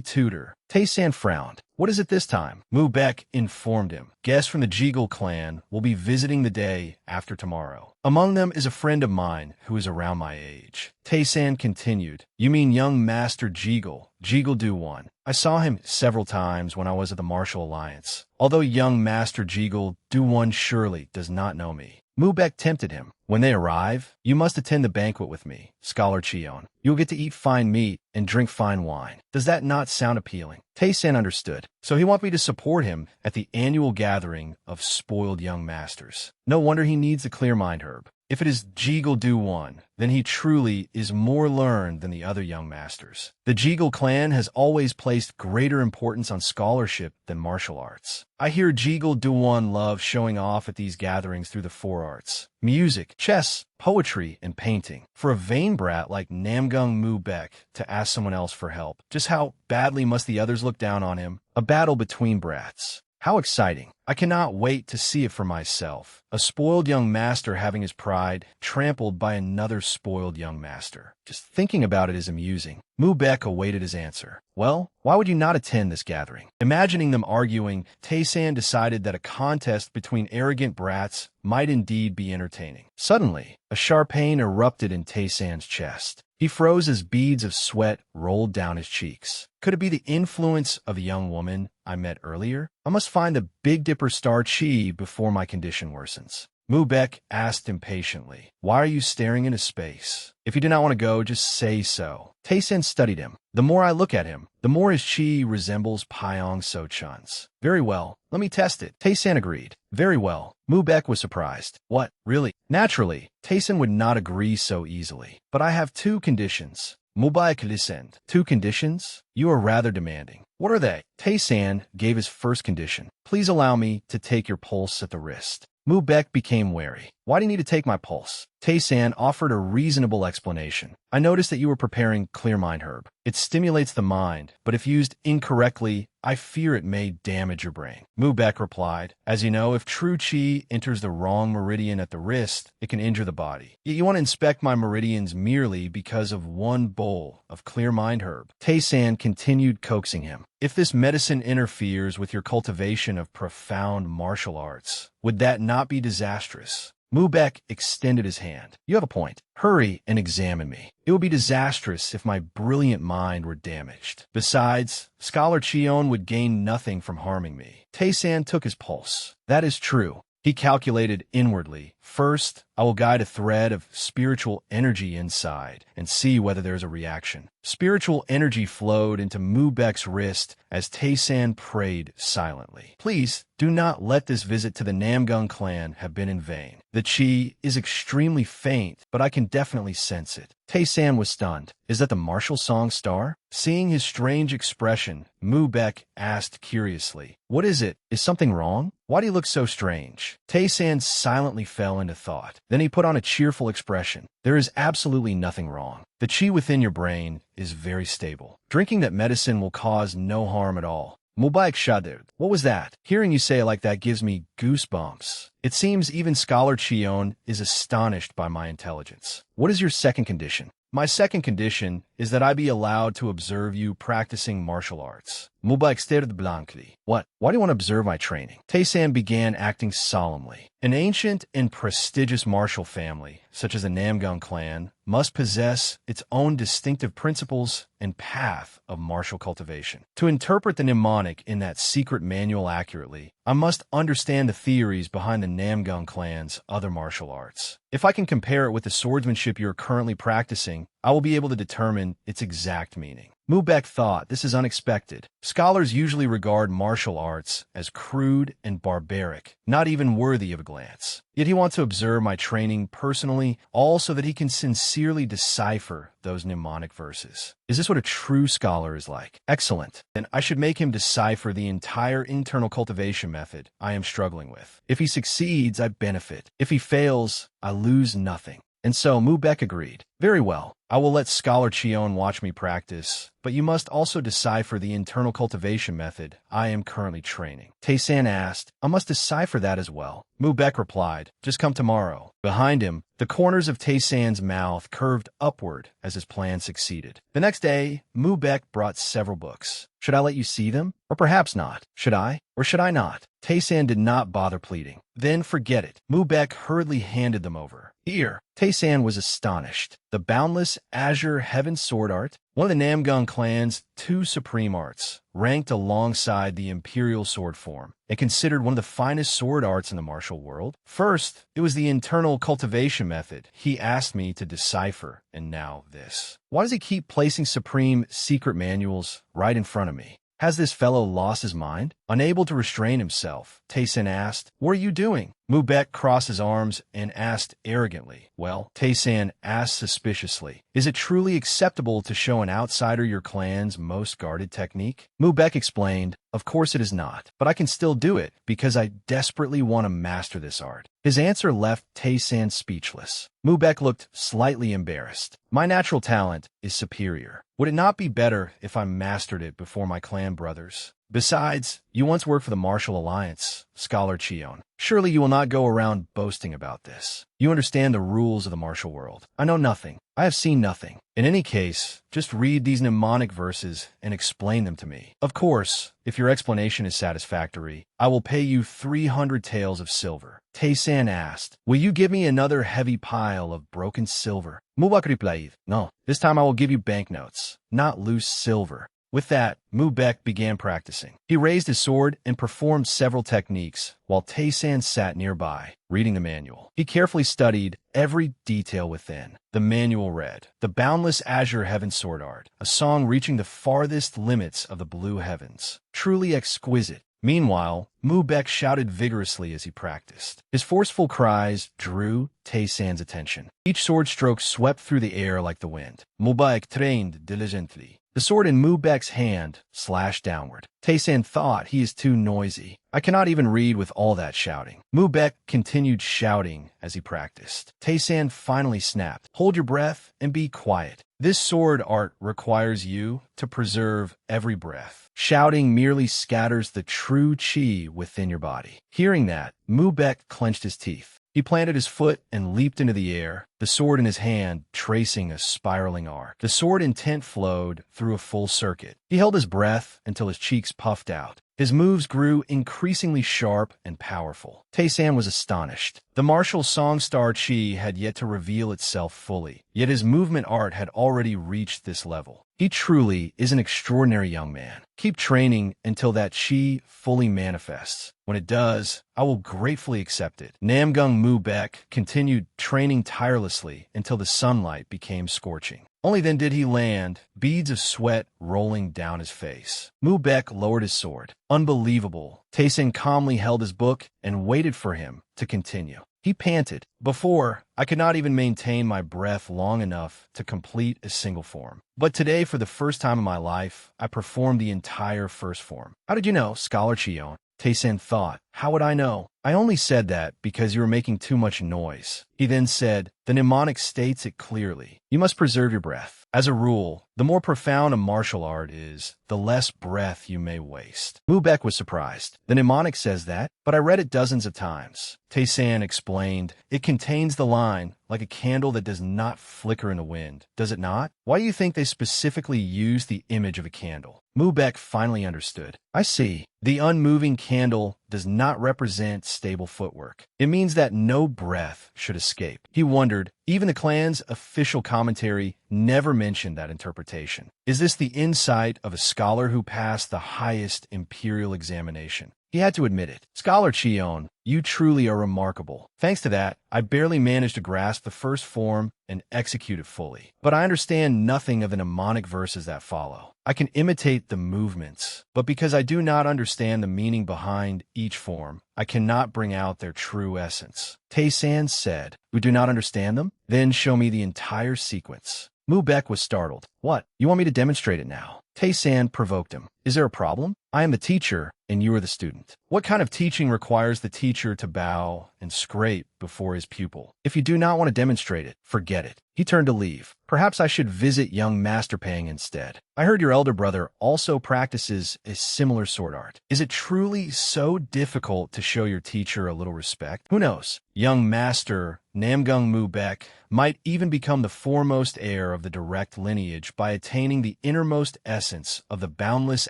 tutor. Tae-san frowned. What is it this time? Mubek informed him. Guests from the Jeagle clan will be visiting the day after tomorrow. Among them is a friend of mine who is around my age. Tae-san continued. You mean young Master Jeagle, Jeagle Do-One. I saw him several times when I was at the Martial Alliance. Although young Master Jeagle Do-One surely does not know me. Mubek tempted him. When they arrive, you must attend the banquet with me, Scholar Cheon. You'll get to eat fine meat and drink fine wine. Does that not sound appealing? Tae-san understood. So he wants me to support him at the annual gathering of spoiled young masters. No wonder he needs a clear mind herb. If it is Jeagle Do-One, then he truly is more learned than the other young masters. The Jeagle clan has always placed greater importance on scholarship than martial arts. I hear Jeagle Do-One loves showing off at these gatherings through the 4 arts. Music, chess, poetry, and painting. For a vain brat like Namgung Mubek to ask someone else for help, just how badly must the others look down on him? A battle between brats. How exciting. I cannot wait to see it for myself. A spoiled young master having his pride trampled by another spoiled young master. Just thinking about it is amusing. Mubek awaited his answer. Well, why would you not attend this gathering? Imagining them arguing, Tae-san decided that a contest between arrogant brats might indeed be entertaining. Suddenly, a sharp pain erupted in Tae-san's chest. He froze as beads of sweat rolled down his cheeks. Could it be the influence of a young woman I met earlier? I must find the Big Dipper Star Chi before my condition worsens. Mubek asked impatiently, why are you staring into space? If you do not want to go, just say so. Tae-san studied him. The more I look at him, the more his chi resembles Pyong So-chan's. Very well, let me test it. Tae-san agreed. Very well. Mubek was surprised. What? Really? Naturally, Tae-san would not agree so easily. But I have 2 conditions. Mubek listened. 2 conditions? You are rather demanding. What are they? Tae-san gave his first condition. Please allow me to take your pulse at the wrist. Mubek became wary. Why do you need to take my pulse? Tae-san offered a reasonable explanation. I noticed that you were preparing Clear Mind Herb. It stimulates the mind, but if used incorrectly, I fear it may damage your brain. Mubek replied, as you know, if true chi enters the wrong meridian at the wrist, it can injure the body. Yet you want to inspect my meridians merely because of 1 bowl of Clear Mind Herb. Tae-san continued coaxing him. If this medicine interferes with your cultivation of profound martial arts, would that not be disastrous? Mubek extended his hand. You have a point. Hurry and examine me. It would be disastrous if my brilliant mind were damaged. Besides, Scholar Cheon would gain nothing from harming me. Tae-san took his pulse. That is true. He calculated inwardly. First, I will guide a thread of spiritual energy inside and see whether there is a reaction. Spiritual energy flowed into Mubek's wrist as Tae-san prayed silently. Please, do not let this visit to the Namgung clan have been in vain. The chi is extremely faint, but I can definitely sense it. Tae-san was stunned. Is that the martial song star? Seeing his strange expression, Mubek asked curiously, what is it? Is something wrong? Why do you look so strange? Tae-san silently fell into thought. Then he put on a cheerful expression. There is absolutely nothing wrong. The chi within your brain is very stable. Drinking that medicine will cause no harm at all. Mubek shuddered. What was that? Hearing you say it like that gives me goosebumps. It seems even Scholar Cheon is astonished by my intelligence. What is your second condition? My second condition is that I be allowed to observe you practicing martial arts. Mubek stared blankly. What? Why do you want to observe my training? Tae-san began acting solemnly. An ancient and prestigious martial family, such as the Namgung clan, must possess its own distinctive principles and path of martial cultivation. To interpret the mnemonic in that secret manual accurately, I must understand the theories behind the Namgung clan's other martial arts. If I can compare it with the swordsmanship you are currently practicing, I will be able to determine its exact meaning. Mubek thought, this is unexpected. Scholars usually regard martial arts as crude and barbaric, not even worthy of a glance. Yet he wants to observe my training personally, all so that he can sincerely decipher those mnemonic verses. Is this what a true scholar is like? Excellent. Then I should make him decipher the entire internal cultivation method I am struggling with. If he succeeds, I benefit. If he fails, I lose nothing. And so Mubek agreed. Very well, I will let Scholar Chion watch me practice, but you must also decipher the internal cultivation method I am currently training. Tae-san asked, I must decipher that as well. Mubek replied, just come tomorrow. Behind him, the corners of Tae-san's mouth curved upward as his plan succeeded. The next day, Mubek brought several books. Should I let you see them? Or perhaps not. Should I? Or should I not? Tae-san did not bother pleading. Then forget it. Mubek hurriedly handed them over. Here. Tae-san was astonished. The boundless azure heaven sword art, one of the Namgung clan's two supreme arts, ranked alongside the imperial sword form, and considered one of the finest sword arts in the martial world. First, it was the internal cultivation method he asked me to decipher, and now this. Why does he keep placing supreme secret manuals right in front of me? Has this fellow lost his mind? Unable to restrain himself, Tae-san asked, what are you doing? Mubek crossed his arms and asked arrogantly. Well, Tae-san asked suspiciously, is it truly acceptable to show an outsider your clan's most guarded technique? Mubek explained, of course it is not, but I can still do it because I desperately want to master this art. His answer left Tae-san speechless. Mubek looked slightly embarrassed. My natural talent is superior. Would it not be better if I mastered it before my clan brothers? Besides, you once worked for the Martial Alliance, Scholar Chion. Surely you will not go around boasting about this. You understand the rules of the martial world. I know nothing. I have seen nothing. In any case, just read these mnemonic verses and explain them to me. Of course, if your explanation is satisfactory, I will pay you 300 taels of silver. Tae-san asked, will you give me another heavy pile of broken silver? Mubek replied, no, this time I will give you banknotes, not loose silver. With that, Mubek began practicing. He raised his sword and performed several techniques, while Tae-san sat nearby, reading the manual. He carefully studied every detail within. The manual read, The Boundless Azure Heaven Sword Art, a song reaching the farthest limits of the blue heavens. Truly exquisite. Meanwhile, Mubek shouted vigorously as he practiced. His forceful cries drew Tae-san's attention. Each sword stroke swept through the air like the wind. Mubek trained diligently. The sword in Mubek's hand slashed downward. Tae-san thought he is too noisy. I cannot even read with all that shouting. Mubek continued shouting as he practiced. Tae-san finally snapped. Hold your breath and be quiet. This sword art requires you to preserve every breath. Shouting merely scatters the true chi within your body. Hearing that, Mubek clenched his teeth. He planted his foot and leaped into the air, the sword in his hand tracing a spiraling arc. The sword intent flowed through a full circuit. He held his breath until his cheeks puffed out. His moves grew increasingly sharp and powerful. Tae-san was astonished. The martial song star chi had yet to reveal itself fully, yet his movement art had already reached this level. He truly is an extraordinary young man. Keep training until that chi fully manifests. When it does, I will gratefully accept it. Namgung Mubek continued training tirelessly until the sunlight became scorching. Only then did he land, beads of sweat rolling down his face. Mubek lowered his sword. Unbelievable. Tae-san calmly held his book and waited for him to continue. He panted. Before, I could not even maintain my breath long enough to complete a single form. But today, for the first time in my life, I performed the entire first form. How did you know, Scholar Chion? Tae-san thought. How would I know? I only said that because you were making too much noise. He then said, the mnemonic states it clearly. You must preserve your breath. As a rule, the more profound a martial art is, the less breath you may waste. Mubek was surprised. The mnemonic says that, but I read it dozens of times. Tae-san explained, it contains the line, like a candle that does not flicker in the wind. Does it not? Why do you think they specifically use the image of a candle? Mubek finally understood. I see. The unmoving candle does not represent stable footwork. It means that no breath should escape. He wondered, even the clan's official commentary never mentioned that interpretation. Is this the insight of a scholar who passed the highest imperial examination? He had to admit it. Scholar Cheon, you truly are remarkable. Thanks to that, I barely managed to grasp the first form and execute it fully. But I understand nothing of the mnemonic verses that follow. I can imitate the movements, but because I do not understand the meaning behind each form, I cannot bring out their true essence. Tae-san said, we do not understand them? Then show me the entire sequence. Mubek was startled. What? You want me to demonstrate it now? Tae-san provoked him. Is there a problem? I am the teacher, and you are the student. What kind of teaching requires the teacher to bow and scrape before his pupil? If you do not want to demonstrate it, forget it. He turned to leave. Perhaps I should visit young Master Pang instead. I heard your elder brother also practices a similar sword art. Is it truly so difficult to show your teacher a little respect? Who knows? Young Master Namgung Mubek might even become the foremost heir of the direct lineage by attaining the innermost essence of the boundless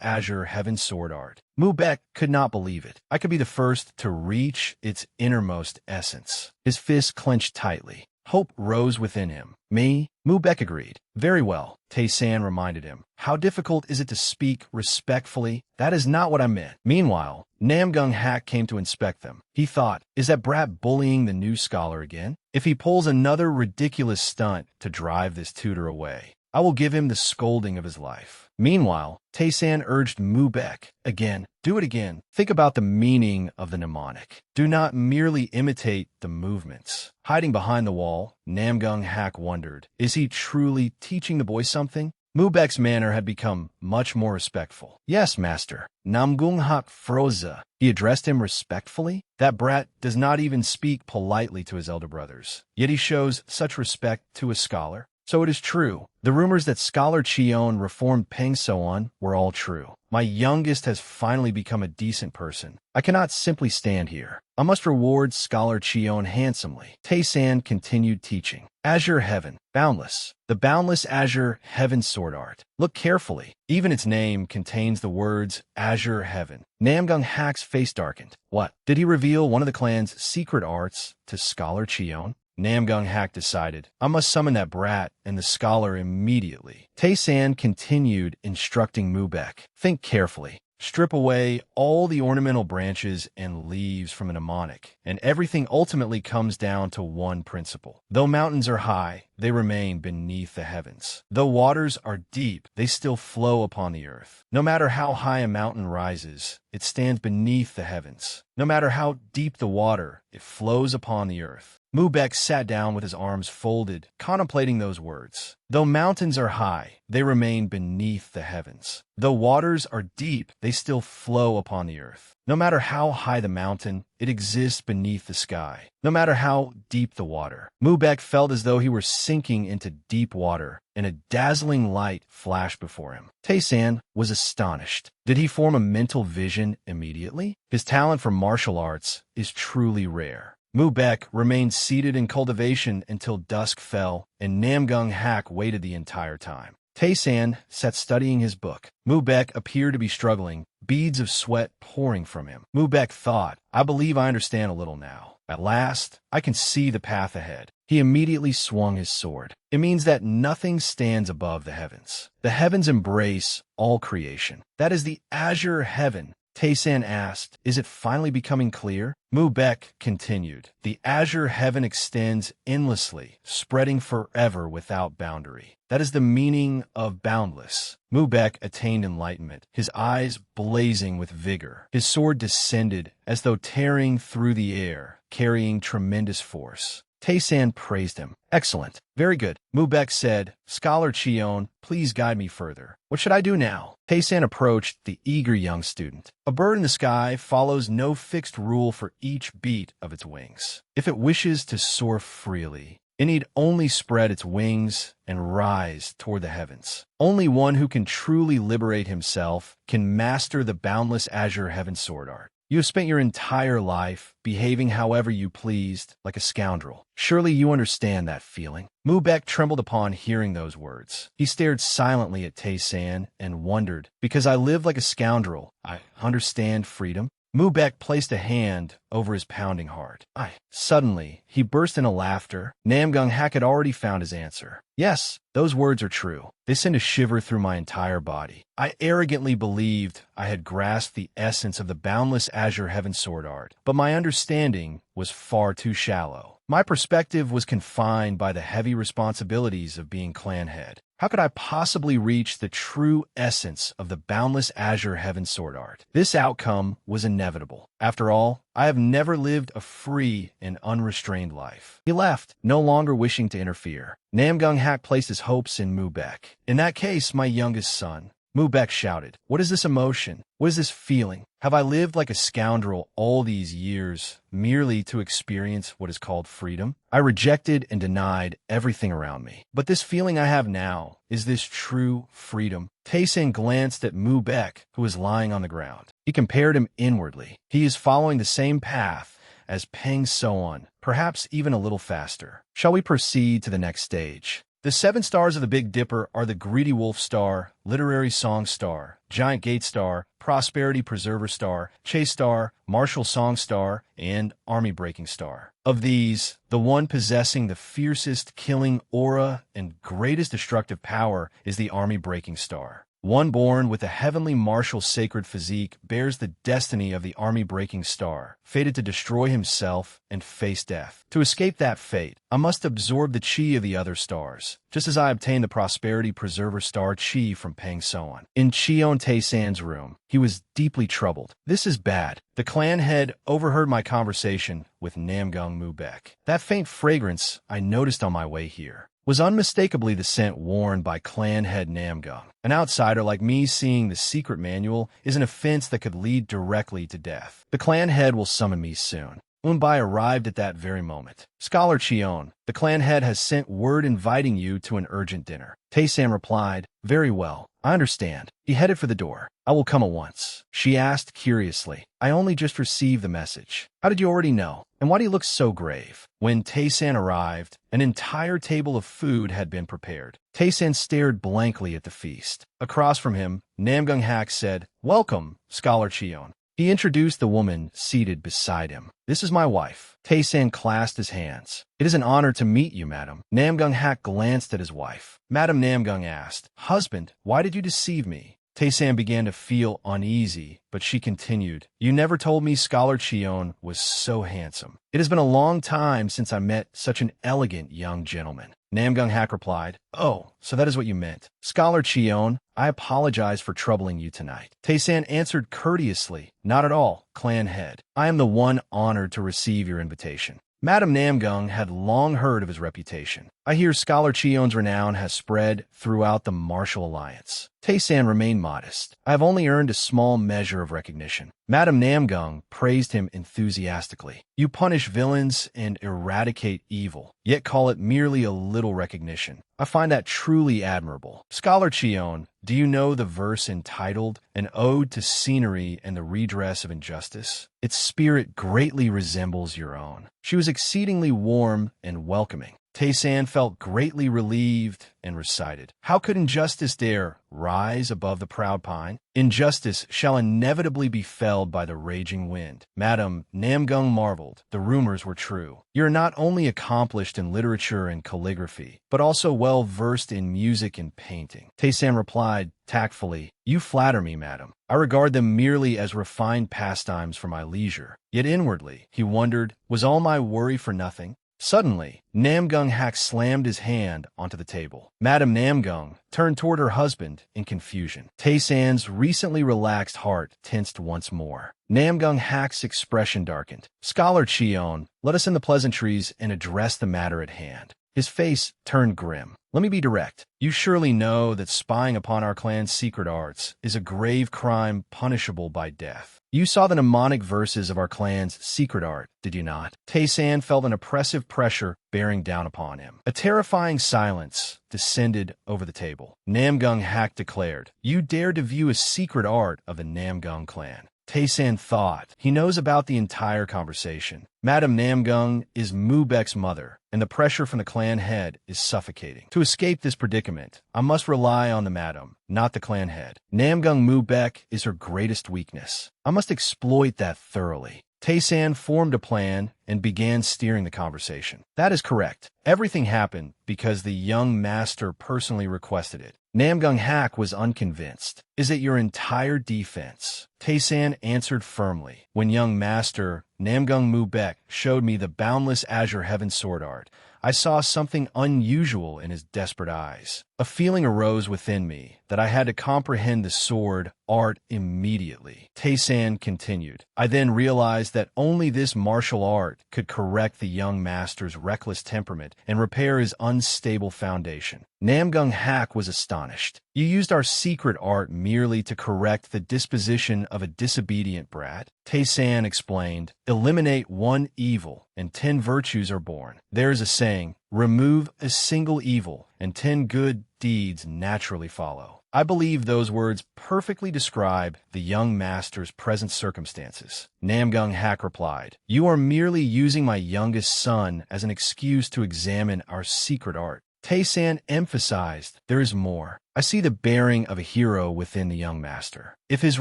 azure heaven sword art. Mubek could not believe it. I could be the first to reach its innermost essence. His fist clenched tightly. Hope rose within him. Me? Mubek agreed. Very well, Tae-san reminded him. How difficult is it to speak respectfully? That is not what I meant. Meanwhile, Namgung Hak came to inspect them. He thought, is that brat bullying the new scholar again? If he pulls another ridiculous stunt to drive this tutor away, I will give him the scolding of his life. Meanwhile, Tae-san urged Mubek, again, do it again. Think about the meaning of the mnemonic. Do not merely imitate the movements. Hiding behind the wall, Namgung Hak wondered, is he truly teaching the boy something? Mubek's manner had become much more respectful. Yes, master. Namgung Hak froze. He addressed him respectfully. That brat does not even speak politely to his elder brothers. Yet he shows such respect to a scholar. So it is true. The rumors that Scholar Cheon reformed Peng So-on were all true. My youngest has finally become a decent person. I cannot simply stand here. I must reward Scholar Cheon handsomely. Tae-san continued teaching. Azure Heaven. Boundless. The boundless Azure Heaven sword art. Look carefully. Even its name contains the words Azure Heaven. Namgung Hak's face darkened. What? Did he reveal one of the clan's secret arts to Scholar Cheon? Namgung Hak decided, I must summon that brat and the scholar immediately. Tae-san continued instructing Mubek. Think carefully. Strip away all the ornamental branches and leaves from a mnemonic, and everything ultimately comes down to one principle. Though mountains are high, they remain beneath the heavens. Though waters are deep, they still flow upon the earth. No matter how high a mountain rises, it stands beneath the heavens. No matter how deep the water, it flows upon the earth. Mubek sat down with his arms folded, contemplating those words. Though mountains are high, they remain beneath the heavens. Though waters are deep, they still flow upon the earth. No matter how high the mountain, it exists beneath the sky. No matter how deep the water. Mubek felt as though he were sinking into deep water, and a dazzling light flashed before him. Tae-san was astonished. Did he form a mental vision immediately? His talent for martial arts is truly rare. Mubek remained seated in cultivation until dusk fell, and Namgung Hak waited the entire time. Tae-san sat studying his book. Mubek appeared to be struggling, beads of sweat pouring from him. Mubek thought, I believe I understand a little now. At last, I can see the path ahead. He immediately swung his sword. It means that nothing stands above the heavens. The heavens embrace all creation. That is the azure heaven. Tae-san asked, is it finally becoming clear? Mubek continued, the azure heaven extends endlessly, spreading forever without boundary. That is the meaning of boundless. Mubek attained enlightenment, his eyes blazing with vigor. His sword descended as though tearing through the air, carrying tremendous force. Tae-san praised him. Excellent. Very good. Mubek said, Scholar Cheon, please guide me further. What should I do now? Tae-san approached the eager young student. A bird in the sky follows no fixed rule for each beat of its wings. If it wishes to soar freely, it need only spread its wings and rise toward the heavens. Only one who can truly liberate himself can master the boundless azure heaven sword art. You have spent your entire life behaving however you pleased, like a scoundrel. Surely you understand that feeling. Mubek trembled upon hearing those words. He stared silently at Tae-san and wondered, because I live like a scoundrel, I understand freedom? Mubek placed a hand over his pounding heart. Suddenly, he burst into laughter. Namgung-hak had already found his answer. Yes, those words are true. They sent a shiver through my entire body. I arrogantly believed I had grasped the essence of the boundless azure heaven sword art, but my understanding was far too shallow. My perspective was confined by the heavy responsibilities of being clan head. How could I possibly reach the true essence of the boundless azure heaven sword art? This outcome was inevitable. After all, I have never lived a free and unrestrained life. He left, no longer wishing to interfere. Namgung-hak placed his hopes in Mubek. In that case, my youngest son. Mubek shouted, What is this emotion? What is this feeling? Have I lived like a scoundrel all these years merely to experience what is called freedom? I rejected and denied everything around me. But this feeling I have now, is this true freedom? Tae-san glanced at Mubek, who was lying on the ground. He compared him inwardly. He is following the same path as Peng So-on, perhaps even a little faster. Shall we proceed to the next stage? The 7 stars of the Big Dipper are the Greedy Wolf Star, Literary Song Star, Giant Gate Star, Prosperity Preserver Star, Chase Star, Martial Song Star, and Army Breaking Star. Of these, the one possessing the fiercest killing aura and greatest destructive power is the Army Breaking Star. One born with a heavenly martial sacred physique bears the destiny of the army-breaking star, fated to destroy himself and face death. To escape that fate, I must absorb the chi of the other stars, just as I obtained the Prosperity Preserver Star chi from Peng So-on. In Cheon Tae-san's room, he was deeply troubled. This is bad. The clan head overheard my conversation with Namgung Mubek. That faint fragrance I noticed on my way here was unmistakably the scent worn by clan head Namgung. An outsider like me seeing the secret manual is an offense that could lead directly to death. The clan head will summon me soon. Unbai arrived at that very moment. Scholar Cheon, the clan head has sent word inviting you to an urgent dinner. Tae-san replied, Very well, I understand. He headed for the door. I will come at once. She asked curiously, I only just received the message. How did you already know? And why do you look so grave? When Tae-san arrived, an entire table of food had been prepared. Tae-san stared blankly at the feast. Across from him, Namgung-hak said, Welcome, Scholar Cheon. He introduced the woman seated beside him. This is my wife. Tae-san clasped his hands. It is an honor to meet you, madam. Namgung-hak glanced at his wife. Madam Namgung asked, Husband, why did you deceive me? Tae-san began to feel uneasy, but she continued, You never told me Scholar Cheon was so handsome. It has been a long time since I met such an elegant young gentleman. Namgung-hak replied, Oh, so that is what you meant. Scholar Cheon, I apologize for troubling you tonight. Tae-san answered courteously, Not at all, clan head. I am the one honored to receive your invitation. Madam Namgung had long heard of his reputation. I hear Scholar Cheon's renown has spread throughout the martial alliance. Tae-san remained modest. I have only earned a small measure of recognition. Madam Namgung praised him enthusiastically. You punish villains and eradicate evil, yet call it merely a little recognition. I find that truly admirable. Scholar Cheon, do you know the verse entitled An Ode to Scenery and the Redress of Injustice? Its spirit greatly resembles your own. She was exceedingly warm and welcoming. Tae-san felt greatly relieved and recited, How could injustice dare rise above the proud pine? Injustice shall inevitably be felled by the raging wind. Madam Namgung marveled. The rumors were true. You're not only accomplished in literature and calligraphy, but also well-versed in music and painting. Tae-san replied tactfully, You flatter me, madam. I regard them merely as refined pastimes for my leisure. Yet inwardly, he wondered, was all my worry for nothing? Suddenly, Namgung Hak slammed his hand onto the table. Madame Namgung turned toward her husband in confusion. Tae-san's recently relaxed heart tensed once more. Namgung Hak's expression darkened. Scholar Cheon, let us end the pleasantries and address the matter at hand. His face turned grim. Let me be direct. You surely know that spying upon our clan's secret arts is a grave crime punishable by death. You saw the mnemonic verses of our clan's secret art, did you not? Tae-san felt an oppressive pressure bearing down upon him. A terrifying silence descended over the table. Namgung Hak declared, "You dare to view a secret art of the Namgung clan." Tae-san thought, he knows about the entire conversation. Madame Namgung is Mubek's mother, and the pressure from the clan head is suffocating. To escape this predicament, I must rely on the madam, not the clan head. Namgung Mubek is her greatest weakness. I must exploit that thoroughly. Tae-san formed a plan and began steering the conversation. That is correct. Everything happened because the young master personally requested it. Namgung Hak was unconvinced. Is it your entire defense? Tae-san answered firmly. When young master Namgung Mubek showed me the boundless azure heaven sword art, I saw something unusual in his desperate eyes. A feeling arose within me that I had to comprehend the sword art immediately. Tae-san continued. I then realized that only this martial art could correct the young master's reckless temperament and repair his unstable foundation. Namgung Hak was astonished. You used our secret art merely to correct the disposition of a disobedient brat? Tae-san explained, eliminate one evil and 10 virtues are born. There is a saying, remove a single evil and 10 good deeds naturally follow. I believe those words perfectly describe the young master's present circumstances. Namgung Hak replied, you are merely using my youngest son as an excuse to examine our secret art. Tae-san emphasized, there is more. I see the bearing of a hero within the young master. If his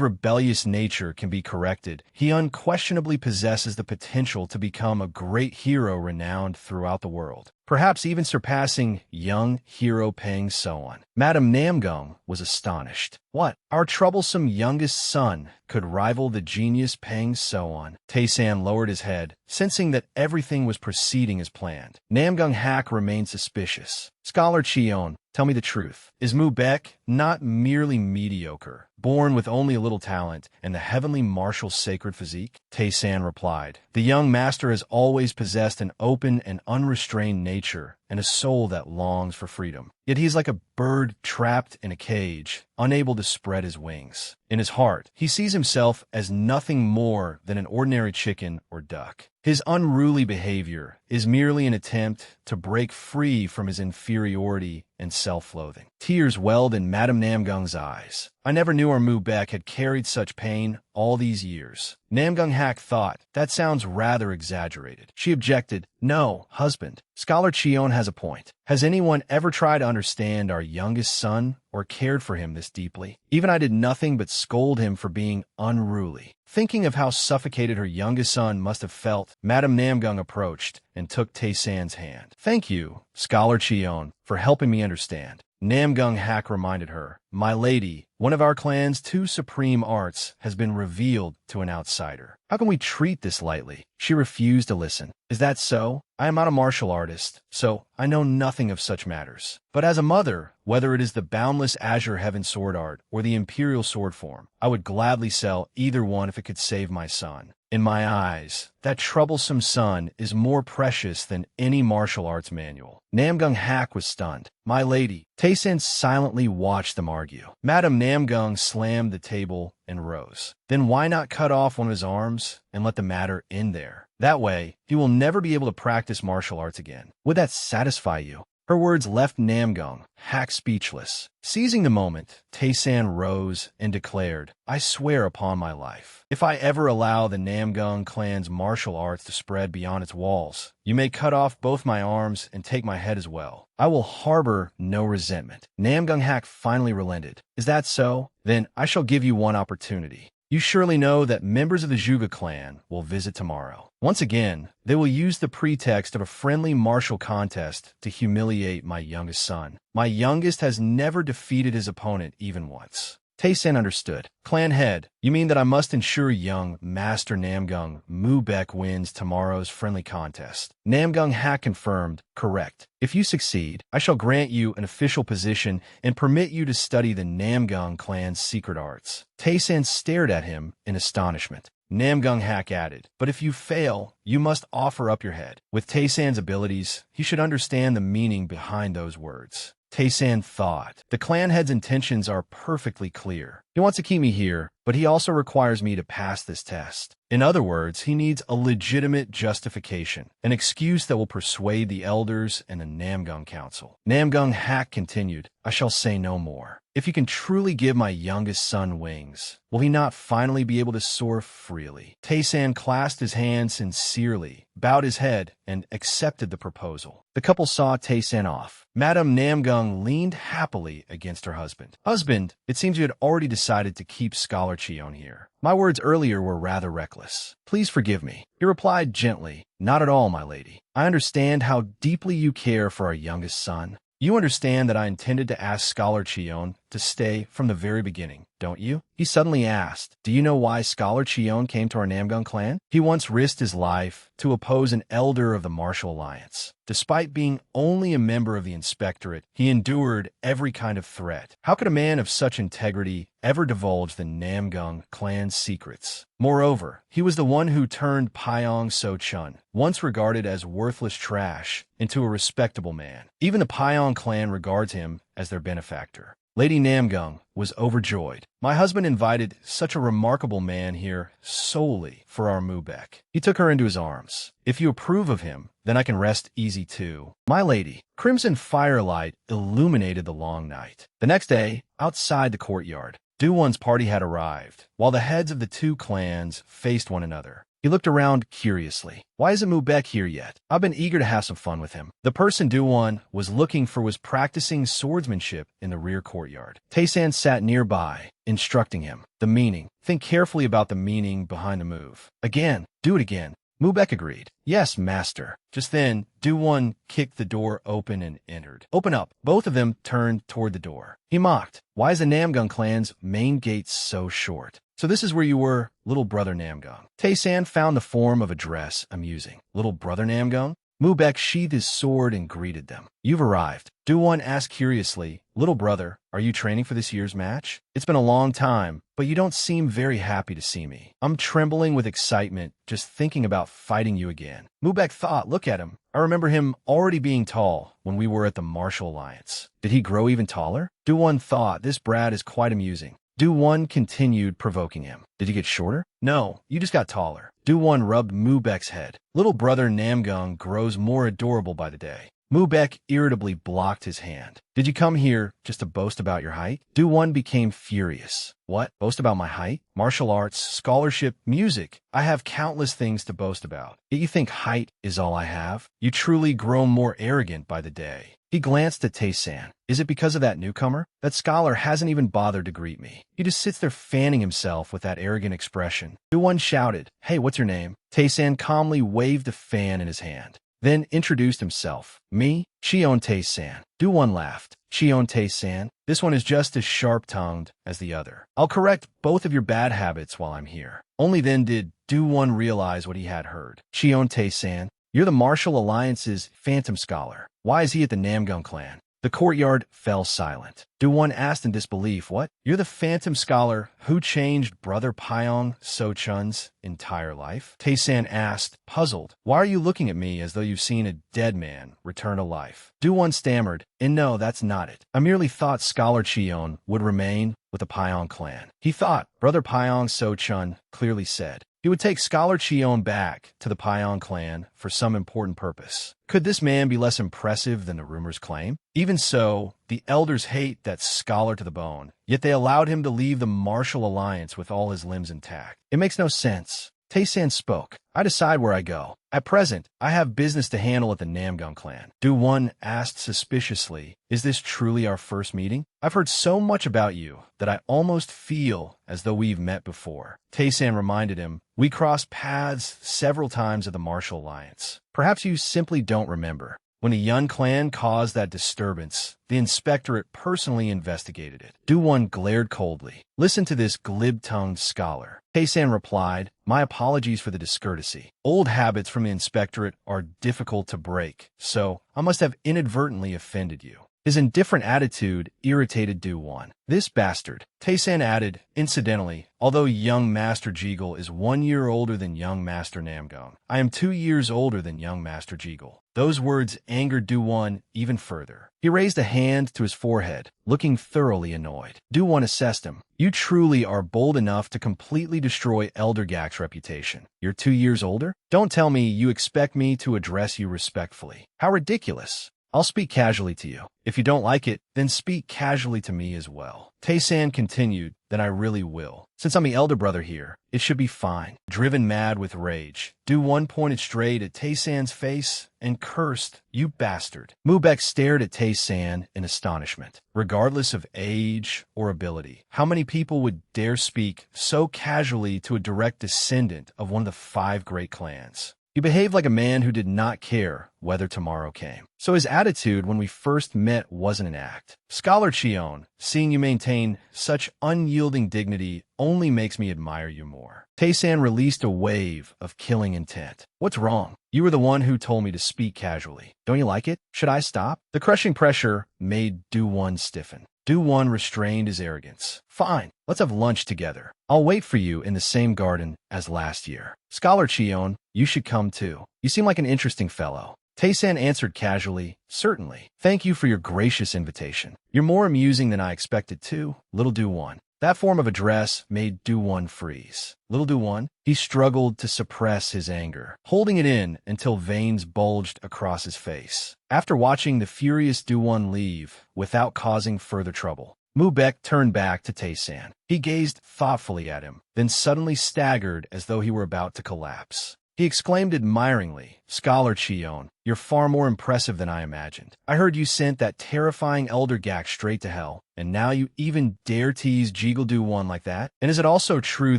rebellious nature can be corrected, he unquestionably possesses the potential to become a great hero renowned throughout the world, perhaps even surpassing young hero Peng Soon. Madame Namgung was astonished. What? Our troublesome youngest son could rival the genius Peng Soon? Tae-san lowered his head, sensing that everything was proceeding as planned. Namgung Hak remained suspicious. Scholar Cheon, tell me the truth. Is Mubek not merely mediocre, born with only a little talent and the heavenly martial sacred physique? Tae-san replied, the young master has always possessed an open and unrestrained nature and a soul that longs for freedom. Yet he is like a bird trapped in a cage, unable to spread his wings. In his heart, he sees himself as nothing more than an ordinary chicken or duck. His unruly behavior is merely an attempt to break free from his inferiority and self-loathing. Tears welled in Madame Namgung's eyes. I never knew our Mubek had carried such pain all these years. Namgung Hak thought, that sounds rather exaggerated. She objected, no, husband. Scholar Cheon has a point. Has anyone ever tried to understand our youngest son or cared for him this deeply? Even I did nothing but scold him for being unruly. Thinking of how suffocated her youngest son must have felt, Madame Namgung approached and took Tae-san's hand. Thank you, Scholar Cheon, for helping me understand. Namgung Hak reminded her, my lady, one of our clan's 2 supreme arts has been revealed to an outsider. How can we treat this lightly? She refused to listen. Is that so? I am not a martial artist, so I know nothing of such matters. But as a mother, whether it is the boundless azure heaven sword art or the imperial sword form, I would gladly sell either one if it could save my son. In my eyes, that troublesome son is more precious than any martial arts manual. Namgung Hak was stunned. My lady, Tae-san silently watched them argue. Madame Namgung slammed the table and rose. Then why not cut off one of his arms and let the matter end there? That way, he will never be able to practice martial arts again. Would that satisfy you? Her words left Namgung Hak speechless. Seizing the moment, Tae-san rose and declared, I swear upon my life, if I ever allow the Namgung clan's martial arts to spread beyond its walls, you may cut off both my arms and take my head as well. I will harbor no resentment. Namgung Hak finally relented. Is that so? Then I shall give you one opportunity. You surely know that members of the Zhuge clan will visit tomorrow. Once again, they will use the pretext of a friendly martial contest to humiliate my youngest son. My youngest has never defeated his opponent even once. Tae-san understood. Clan head, you mean that I must ensure young Master Namgung Mu-bek wins tomorrow's friendly contest. Namgung Ha confirmed, correct. If you succeed, I shall grant you an official position and permit you to study the Namgung clan's secret arts. Tae-san stared at him in astonishment. Namgung Hak added, but if you fail, you must offer up your head. With Tae-san's abilities, he should understand the meaning behind those words. Tae-san thought, the clan head's intentions are perfectly clear. He wants to keep me here, but he also requires me to pass this test. In other words, he needs a legitimate justification, an excuse that will persuade the elders and the Namgung Council. Namgung Hak continued, I shall say no more. If you can truly give my youngest son wings, will he not finally be able to soar freely? Tae-san clasped his hands sincerely, bowed his head, and accepted the proposal. The couple saw Tae-san off. Madame Namgung leaned happily against her husband. Husband, it seems you had already decided to keep Scholar Chion here. My words earlier were rather reckless. Please forgive me. He replied gently, not at all, my lady. I understand how deeply you care for our youngest son. You understand that I intended to ask Scholar Chion to stay from the very beginning, don't you? He suddenly asked, do you know why Scholar Chion came to our Namgung clan? He once risked his life to oppose an elder of the Martial Alliance. Despite being only a member of the Inspectorate, he endured every kind of threat. How could a man of such integrity ever divulge the Namgung clan's secrets? Moreover, he was the one who turned Pyong So-chun, once regarded as worthless trash, into a respectable man. Even the Pyong clan regards him as their benefactor. Lady Namgung was overjoyed. My husband invited such a remarkable man here solely for our Mu-bek. He took her into his arms. If you approve of him, then I can rest easy too. My lady, crimson firelight illuminated the long night. The next day, outside the courtyard, Do-won's party had arrived, while the heads of the two clans faced one another. He looked around curiously. Why isn't Mu-bek here yet? I've been eager to have some fun with him. The person Do-won was looking for was practicing swordsmanship in the rear courtyard. Tae-san sat nearby, instructing him. The meaning. Think carefully about the meaning behind the move. Again. Do it again. Mu-bek agreed. Yes, master. Just then, Do-won kicked the door open and entered. Open up. Both of them turned toward the door. He mocked. Why is the Namgung clan's main gate so short? So this is where you were, little brother Namgung. Tae-san found the form of address amusing. Little brother Namgung? Mu-bek sheathed his sword and greeted them. You've arrived. Do-won asked curiously, little brother, are you training for this year's match? It's been a long time, but you don't seem very happy to see me. I'm trembling with excitement just thinking about fighting you again. Mu-bek thought, look at him. I remember him already being tall when we were at the Martial Alliance. Did he grow even taller? Do-won thought, this brat is quite amusing. Do-won continued provoking him. Did you get shorter? No, you just got taller. Do-won rubbed Mu-bek's head. Little brother Namgung grows more adorable by the day. Mu-bek irritably blocked his hand. Did you come here just to boast about your height? Do-won became furious. What? Boast about my height? Martial arts, scholarship, music. I have countless things to boast about. Yet you think height is all I have? You truly grow more arrogant by the day. He glanced at Tae-san. Is it because of that newcomer? That scholar hasn't even bothered to greet me. He just sits there fanning himself with that arrogant expression. Do-won shouted, hey, what's your name? Tae-san calmly waved a fan in his hand, then introduced himself. Me? Cheon Tae-san. Do-won laughed. Cheon Tae-san, this one is just as sharp-tongued as the other. I'll correct both of your bad habits while I'm here. Only then did Do-won realize what he had heard. Cheon Tae-san, you're the Martial Alliance's Phantom Scholar. Why is he at the Namgung clan? The courtyard fell silent. Do-won asked in disbelief, what? You're the Phantom Scholar who changed Brother Pyong So-chun's entire life? Tae-san asked, puzzled. Why are you looking at me as though you've seen a dead man return to life? Do-won stammered, and no, that's not it. I merely thought Scholar Chion would remain with the Pyong clan. He thought, Brother Pyong So-chun clearly said, he would take Scholar Chion back to the Pyong clan for some important purpose. Could this man be less impressive than the rumors claim? Even so, the elders hate that scholar to the bone, yet they allowed him to leave the Martial Alliance with all his limbs intact. It makes no sense. Tae-san spoke. I decide where I go. At present, I have business to handle at the Namgung clan. Do-won asked suspiciously, is this truly our first meeting? I've heard so much about you that I almost feel as though we've met before. Tae-san reminded him, we crossed paths several times at the Martial Alliance. Perhaps you simply don't remember. When a Yun clan caused that disturbance, the inspectorate personally investigated it. Do-won glared coldly. Listen to this glib-tongued scholar. Tae-san replied, my apologies for the discourtesy. Old habits from the inspectorate are difficult to break, so I must have inadvertently offended you. His indifferent attitude irritated Do-won. This bastard. Tae-san added, incidentally, although young Master Jeagle is 1 year older than young Master Namgung, I am 2 years older than young Master Jeagle. Those words angered Do-won even further. He raised a hand to his forehead, looking thoroughly annoyed. Do-won assessed him. You truly are bold enough to completely destroy Elder Gak's reputation. You're 2 years older? Don't tell me you expect me to address you respectfully. How ridiculous. I'll speak casually to you. If you don't like it, then speak casually to me as well. Tae-san continued, then I really will. Since I'm the elder brother here, it should be fine. Driven mad with rage, Do-won pointed straight at Tae-san's face and cursed, you bastard. Mu-baek stared at Tae-san in astonishment. Regardless of age or ability, how many people would dare speak so casually to a direct descendant of one of the 5 great clans? He behaved like a man who did not care whether tomorrow came. So his attitude when we first met wasn't an act. Scholar Cheon, seeing you maintain such unyielding dignity only makes me admire you more. Tae-san released a wave of killing intent. What's wrong? You were the one who told me to speak casually. Don't you like it? Should I stop? The crushing pressure made Do-won stiffen. Do-won restrained his arrogance. Fine, let's have lunch together. I'll wait for you in the same garden as last year. Scholar Cheon, you should come too. You seem like an interesting fellow. Tae-san answered casually, certainly. Thank you for your gracious invitation. You're more amusing than I expected too, little Do-won. That form of address made Do-won freeze. Little Do-won, he struggled to suppress his anger, holding it in until veins bulged across his face. After watching the furious Do-won leave without causing further trouble, Mu-baek turned back to Tae-san. He gazed thoughtfully at him, then suddenly staggered as though he were about to collapse. He exclaimed admiringly, Scholar Cheon, you're far more impressive than I imagined. I heard you sent that terrifying Elder Gak straight to hell, and now you even dare tease Jeagle Do-won like that? And is it also true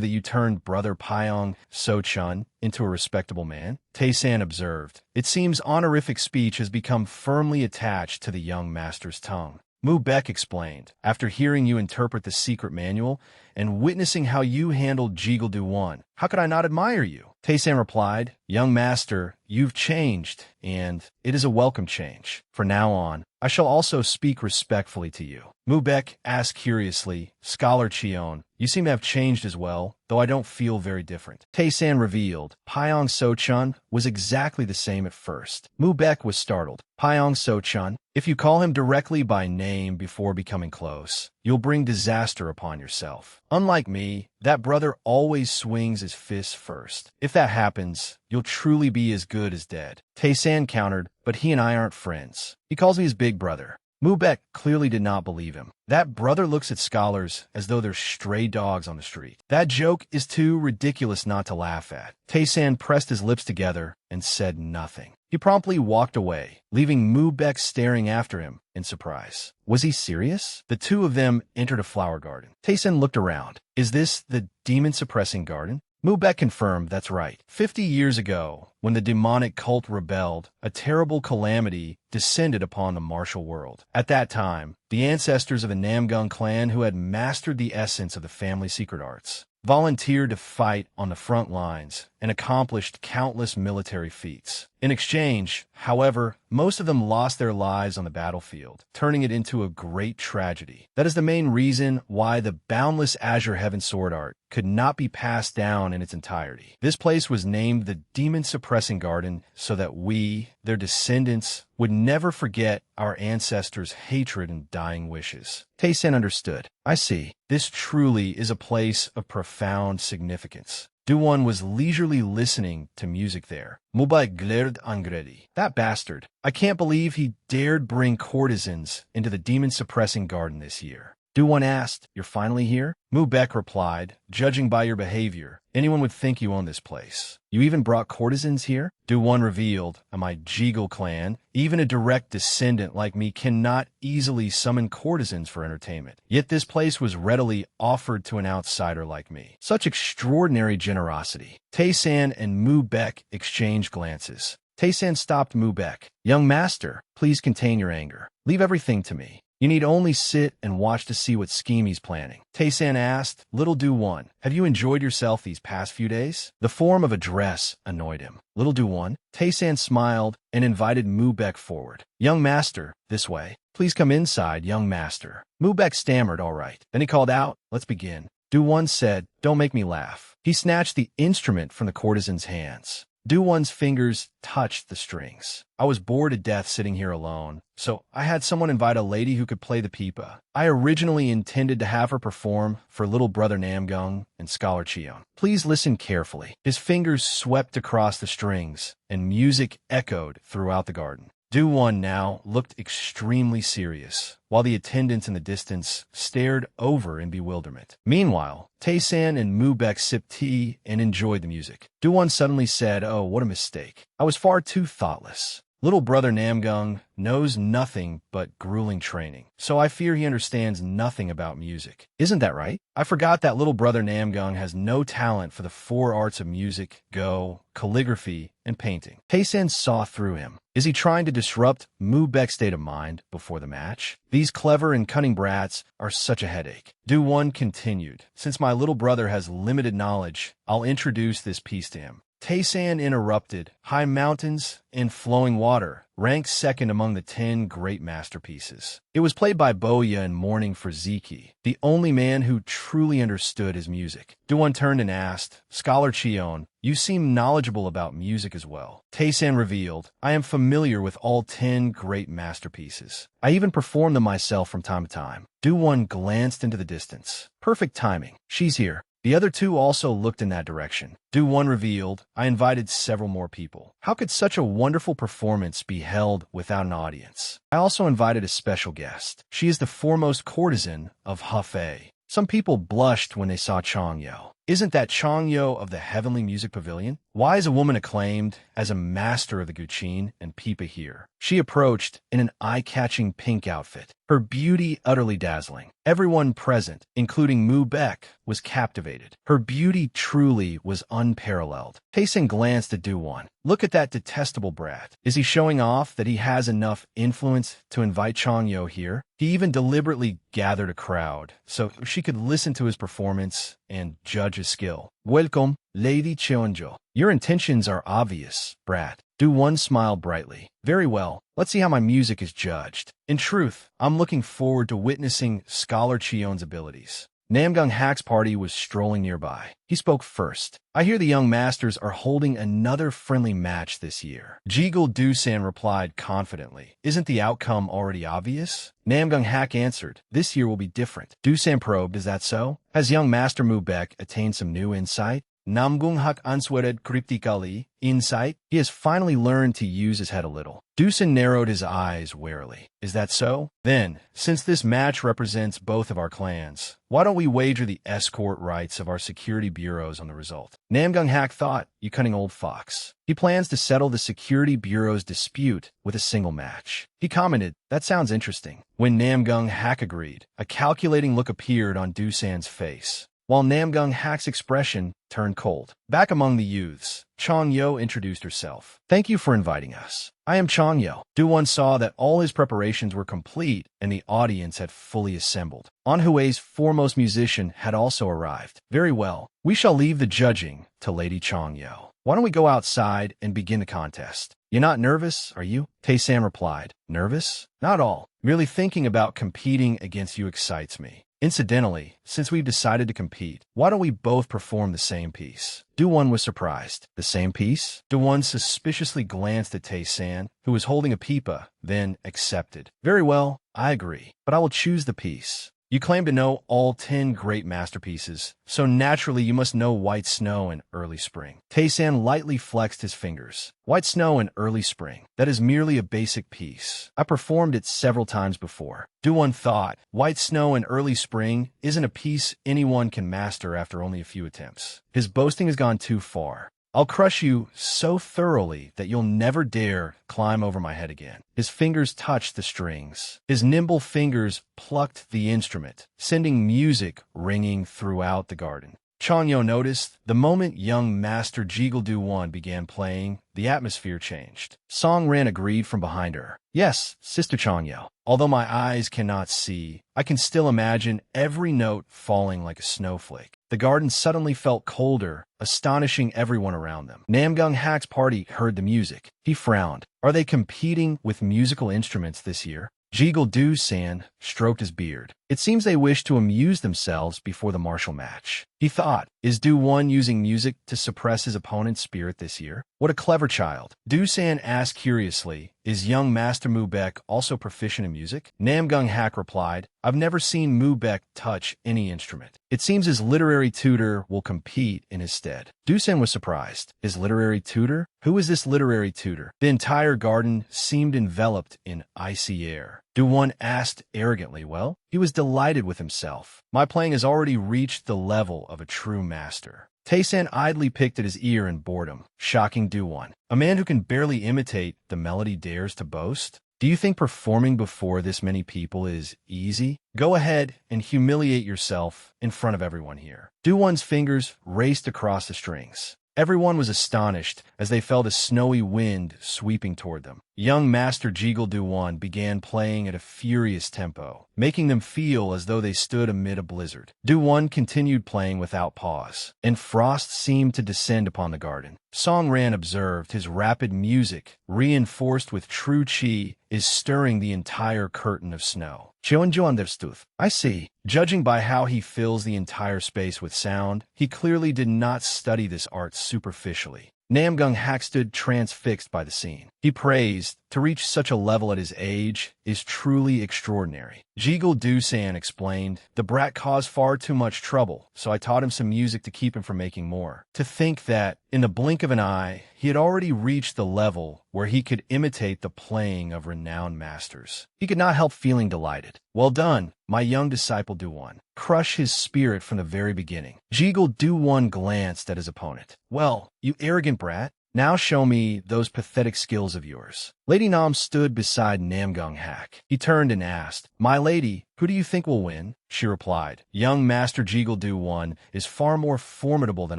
that you turned Brother Pyong So-chun into a respectable man? Tae-san observed. It seems honorific speech has become firmly attached to the young master's tongue. Mu-baek explained, after hearing you interpret the secret manual and witnessing how you handled Jeagle Do-won, how could I not admire you? Tae-san replied, young master, you've changed, and it is a welcome change. From now on, I shall also speak respectfully to you. Mu-baek asked curiously, Scholar Cheon, you seem to have changed as well, though I don't feel very different. Tae-san revealed, Pyong So-chun was exactly the same at first. Mu-baek was startled. Pyong So-chun, if you call him directly by name before becoming close, you'll bring disaster upon yourself. Unlike me, that brother always swings his fists first. If that happens, you'll truly be as good as dead. Tae-san countered, but he and I aren't friends. He calls me his big brother. Mu-baek clearly did not believe him. That brother looks at scholars as though they're stray dogs on the street. That joke is too ridiculous not to laugh at. Tae-san pressed his lips together and said nothing. He promptly walked away, leaving Mu-baek staring after him in surprise. Was he serious? The two of them entered a flower garden. Tae-san looked around. Is this the demon-suppressing garden? Mu-baek confirmed that's right. 50 years ago, when the demonic cult rebelled, a terrible calamity descended upon the martial world. At that time, the ancestors of the Namgung clan who had mastered the essence of the family secret arts volunteered to fight on the front lines and accomplished countless military feats. In exchange, however, most of them lost their lives on the battlefield, turning it into a great tragedy. That is the main reason why the boundless Azure Heaven sword art could not be passed down in its entirety. This place was named the Demon-Suppressing Garden so that we, their descendants, would never forget our ancestors' hatred and dying wishes. Tae-san understood. I see. This truly is a place of profound significance. Do-won was leisurely listening to music there. Mu-baek glared angrily. That bastard. I can't believe he dared bring courtesans into the demon-suppressing garden this year. Do-won asked, you're finally here? Mu-baek replied, judging by your behavior, anyone would think you own this place. You even brought courtesans here? Do-won revealed, my Jeagle clan, even a direct descendant like me cannot easily summon courtesans for entertainment. Yet this place was readily offered to an outsider like me. Such extraordinary generosity. Tae-san and Mu-baek exchanged glances. Tae-san stopped Mu-bek. Young master, please contain your anger. Leave everything to me. You need only sit and watch to see what scheme he's planning. Tae-san asked, Little Do-won, have you enjoyed yourself these past few days? The form of address annoyed him. Little Do-won, Tae-san smiled and invited Mu-bek forward. Young master, this way. Please come inside, young master. Mu-bek stammered, all right. Then he called out, let's begin. Do-won said, don't make me laugh. He snatched the instrument from the courtesan's hands. Do-won's fingers touched the strings. I was bored to death sitting here alone, so I had someone invite a lady who could play the pipa. I originally intended to have her perform for little brother Namgung and scholar Cheon. Please listen carefully. His fingers swept across the strings, and music echoed throughout the garden. Do-won now looked extremely serious, while the attendants in the distance stared over in bewilderment. Meanwhile, Tae-san and Mu-bek sipped tea and enjoyed the music. Do-won suddenly said, oh, what a mistake. I was far too thoughtless. Little brother Namgung knows nothing but grueling training, so I fear he understands nothing about music. Isn't that right? I forgot that little brother Namgung has no talent for the 4 arts of music, go, calligraphy, and painting. Tae-san saw through him. Is he trying to disrupt Mu-bek's state of mind before the match? These clever and cunning brats are such a headache. Do-won continued. Since my little brother has limited knowledge, I'll introduce this piece to him. Tae-san interrupted. High Mountains and Flowing Water ranked second among the 10 great masterpieces. It was played by Boya in Mourning for Ziki, the only man who truly understood his music. Do-won turned and asked, Scholar Cheon, you seem knowledgeable about music as well. Tae-san revealed, I am familiar with all 10 great masterpieces. I even perform them myself from time to time. Do-won glanced into the distance. Perfect timing. She's here. The other 2 also looked in that direction. Do-won revealed, I invited several more people. How could such a wonderful performance be held without an audience? I also invited a special guest. She is the foremost courtesan of Hefei. Some people blushed when they saw Changyo. Isn't that Changyo of the Heavenly Music Pavilion? Why is a woman acclaimed as a master of the Guqin and Pipa here? She approached in an eye-catching pink outfit, her beauty utterly dazzling. Everyone present, including Mu-bek, was captivated. Her beauty truly was unparalleled. Tae-san glanced at Do-won. Look at that detestable brat. Is he showing off that he has enough influence to invite Changyo here? He even deliberately gathered a crowd so she could listen to his performance and judge his skill. Welcome, Lady Cheonjo. Your intentions are obvious, brat. Do-won smiled brightly. Very well, let's see how my music is judged. In truth, I'm looking forward to witnessing Scholar Cheon's abilities. Namgung Hak's party was strolling nearby. He spoke first. I hear the young masters are holding another friendly match this year. Jigul Do-san replied confidently. Isn't the outcome already obvious? Namgung Hak answered. This year will be different. Do-san probed, is that so? Has young master Mu-bek attained some new insight? Namgung Hak answered cryptically. Insight? He has finally learned to use his head a little. Do-san narrowed his eyes warily. Is that so? Then, since this match represents both of our clans, why don't we wager the escort rights of our security bureaus on the result? Namgung Hak thought, you cunning old fox. He plans to settle the security bureau's dispute with a single match. He commented, that sounds interesting. When Namgung Hak agreed, a calculating look appeared on Do-san's face, while Namgung Hak's expression turned cold. Back among the youths, Changyo introduced herself. Thank you for inviting us. I am Changyo. Do-won saw that all his preparations were complete and the audience had fully assembled. Anhui's foremost musician had also arrived. Very well, we shall leave the judging to Lady Changyo. Why don't we go outside and begin the contest? You're not nervous, are you? Tae-san replied. Nervous? Not all. Merely thinking about competing against you excites me. Incidentally, since we've decided to compete, why don't we both perform the same piece? Do-won was surprised. The same piece? Do-won suspiciously glanced at Tae-san, who was holding a pipa, then accepted. Very well, I agree, but I will choose the piece. You claim to know all 10 great masterpieces, so naturally you must know White Snow and Early Spring. Tae-san lightly flexed his fingers. White Snow and Early Spring. That is merely a basic piece. I performed it several times before. Do-won thought, White Snow and Early Spring isn't a piece anyone can master after only a few attempts. His boasting has gone too far. I'll crush you so thoroughly that you'll never dare climb over my head again. His fingers touched the strings. His nimble fingers plucked the instrument, sending music ringing throughout the garden. Chanyo noticed. The moment young Master Jiggle-Do-One began playing, the atmosphere changed. Song Ran agreed from behind her. Yes, Sister Chanyo. Although my eyes cannot see, I can still imagine every note falling like a snowflake. The garden suddenly felt colder, astonishing everyone around them. Namgung Hak's party heard the music. He frowned. Are they competing with musical instruments this year? Jiggle-Do-San stroked his beard. It seems they wish to amuse themselves before the martial match. He thought, is Do-One using music to suppress his opponent's spirit this year? What a clever child. Do-San asked curiously, is young Master Mu-Bek also proficient in music? Namgung Hak replied, I've never seen Mu-Bek touch any instrument. It seems his literary tutor will compete in his stead. Do-San was surprised. His literary tutor? Who is this literary tutor? The entire garden seemed enveloped in icy air. Do-One asked arrogantly. Well, he was delighted with himself. My playing has already reached the level of a true master. Tae-san idly picked at his ear in boredom, shocking Do-One. A man who can barely imitate the melody dares to boast? Do you think performing before this many people is easy? Go ahead and humiliate yourself in front of everyone here. Do-One's fingers raced across the strings. Everyone was astonished as they felt a snowy wind sweeping toward them. Young Master Jiggle-Do-One began playing at a furious tempo, making them feel as though they stood amid a blizzard. Do-One continued playing without pause, and frost seemed to descend upon the garden. Song Ran observed his rapid music, reinforced with true chi, is stirring the entire curtain of snow. Cheonjo understood. I see. Judging by how he fills the entire space with sound, he clearly did not study this art superficially. Namgung Hak stood transfixed by the scene. He praised, to reach such a level at his age is truly extraordinary. Jiggle-Do-San explained, the brat caused far too much trouble, so I taught him some music to keep him from making more. To think that, in the blink of an eye, he had already reached the level where he could imitate the playing of renowned masters. He could not help feeling delighted. Well done, my young disciple Do-One. Crush his spirit from the very beginning. Jiggle-Do-One glanced at his opponent. Well, you arrogant brat, now show me those pathetic skills of yours. Lady Nam stood beside Namgung Hak. He turned and asked, My lady, who do you think will win? She replied, Young Master Jiggle-Do-One is far more formidable than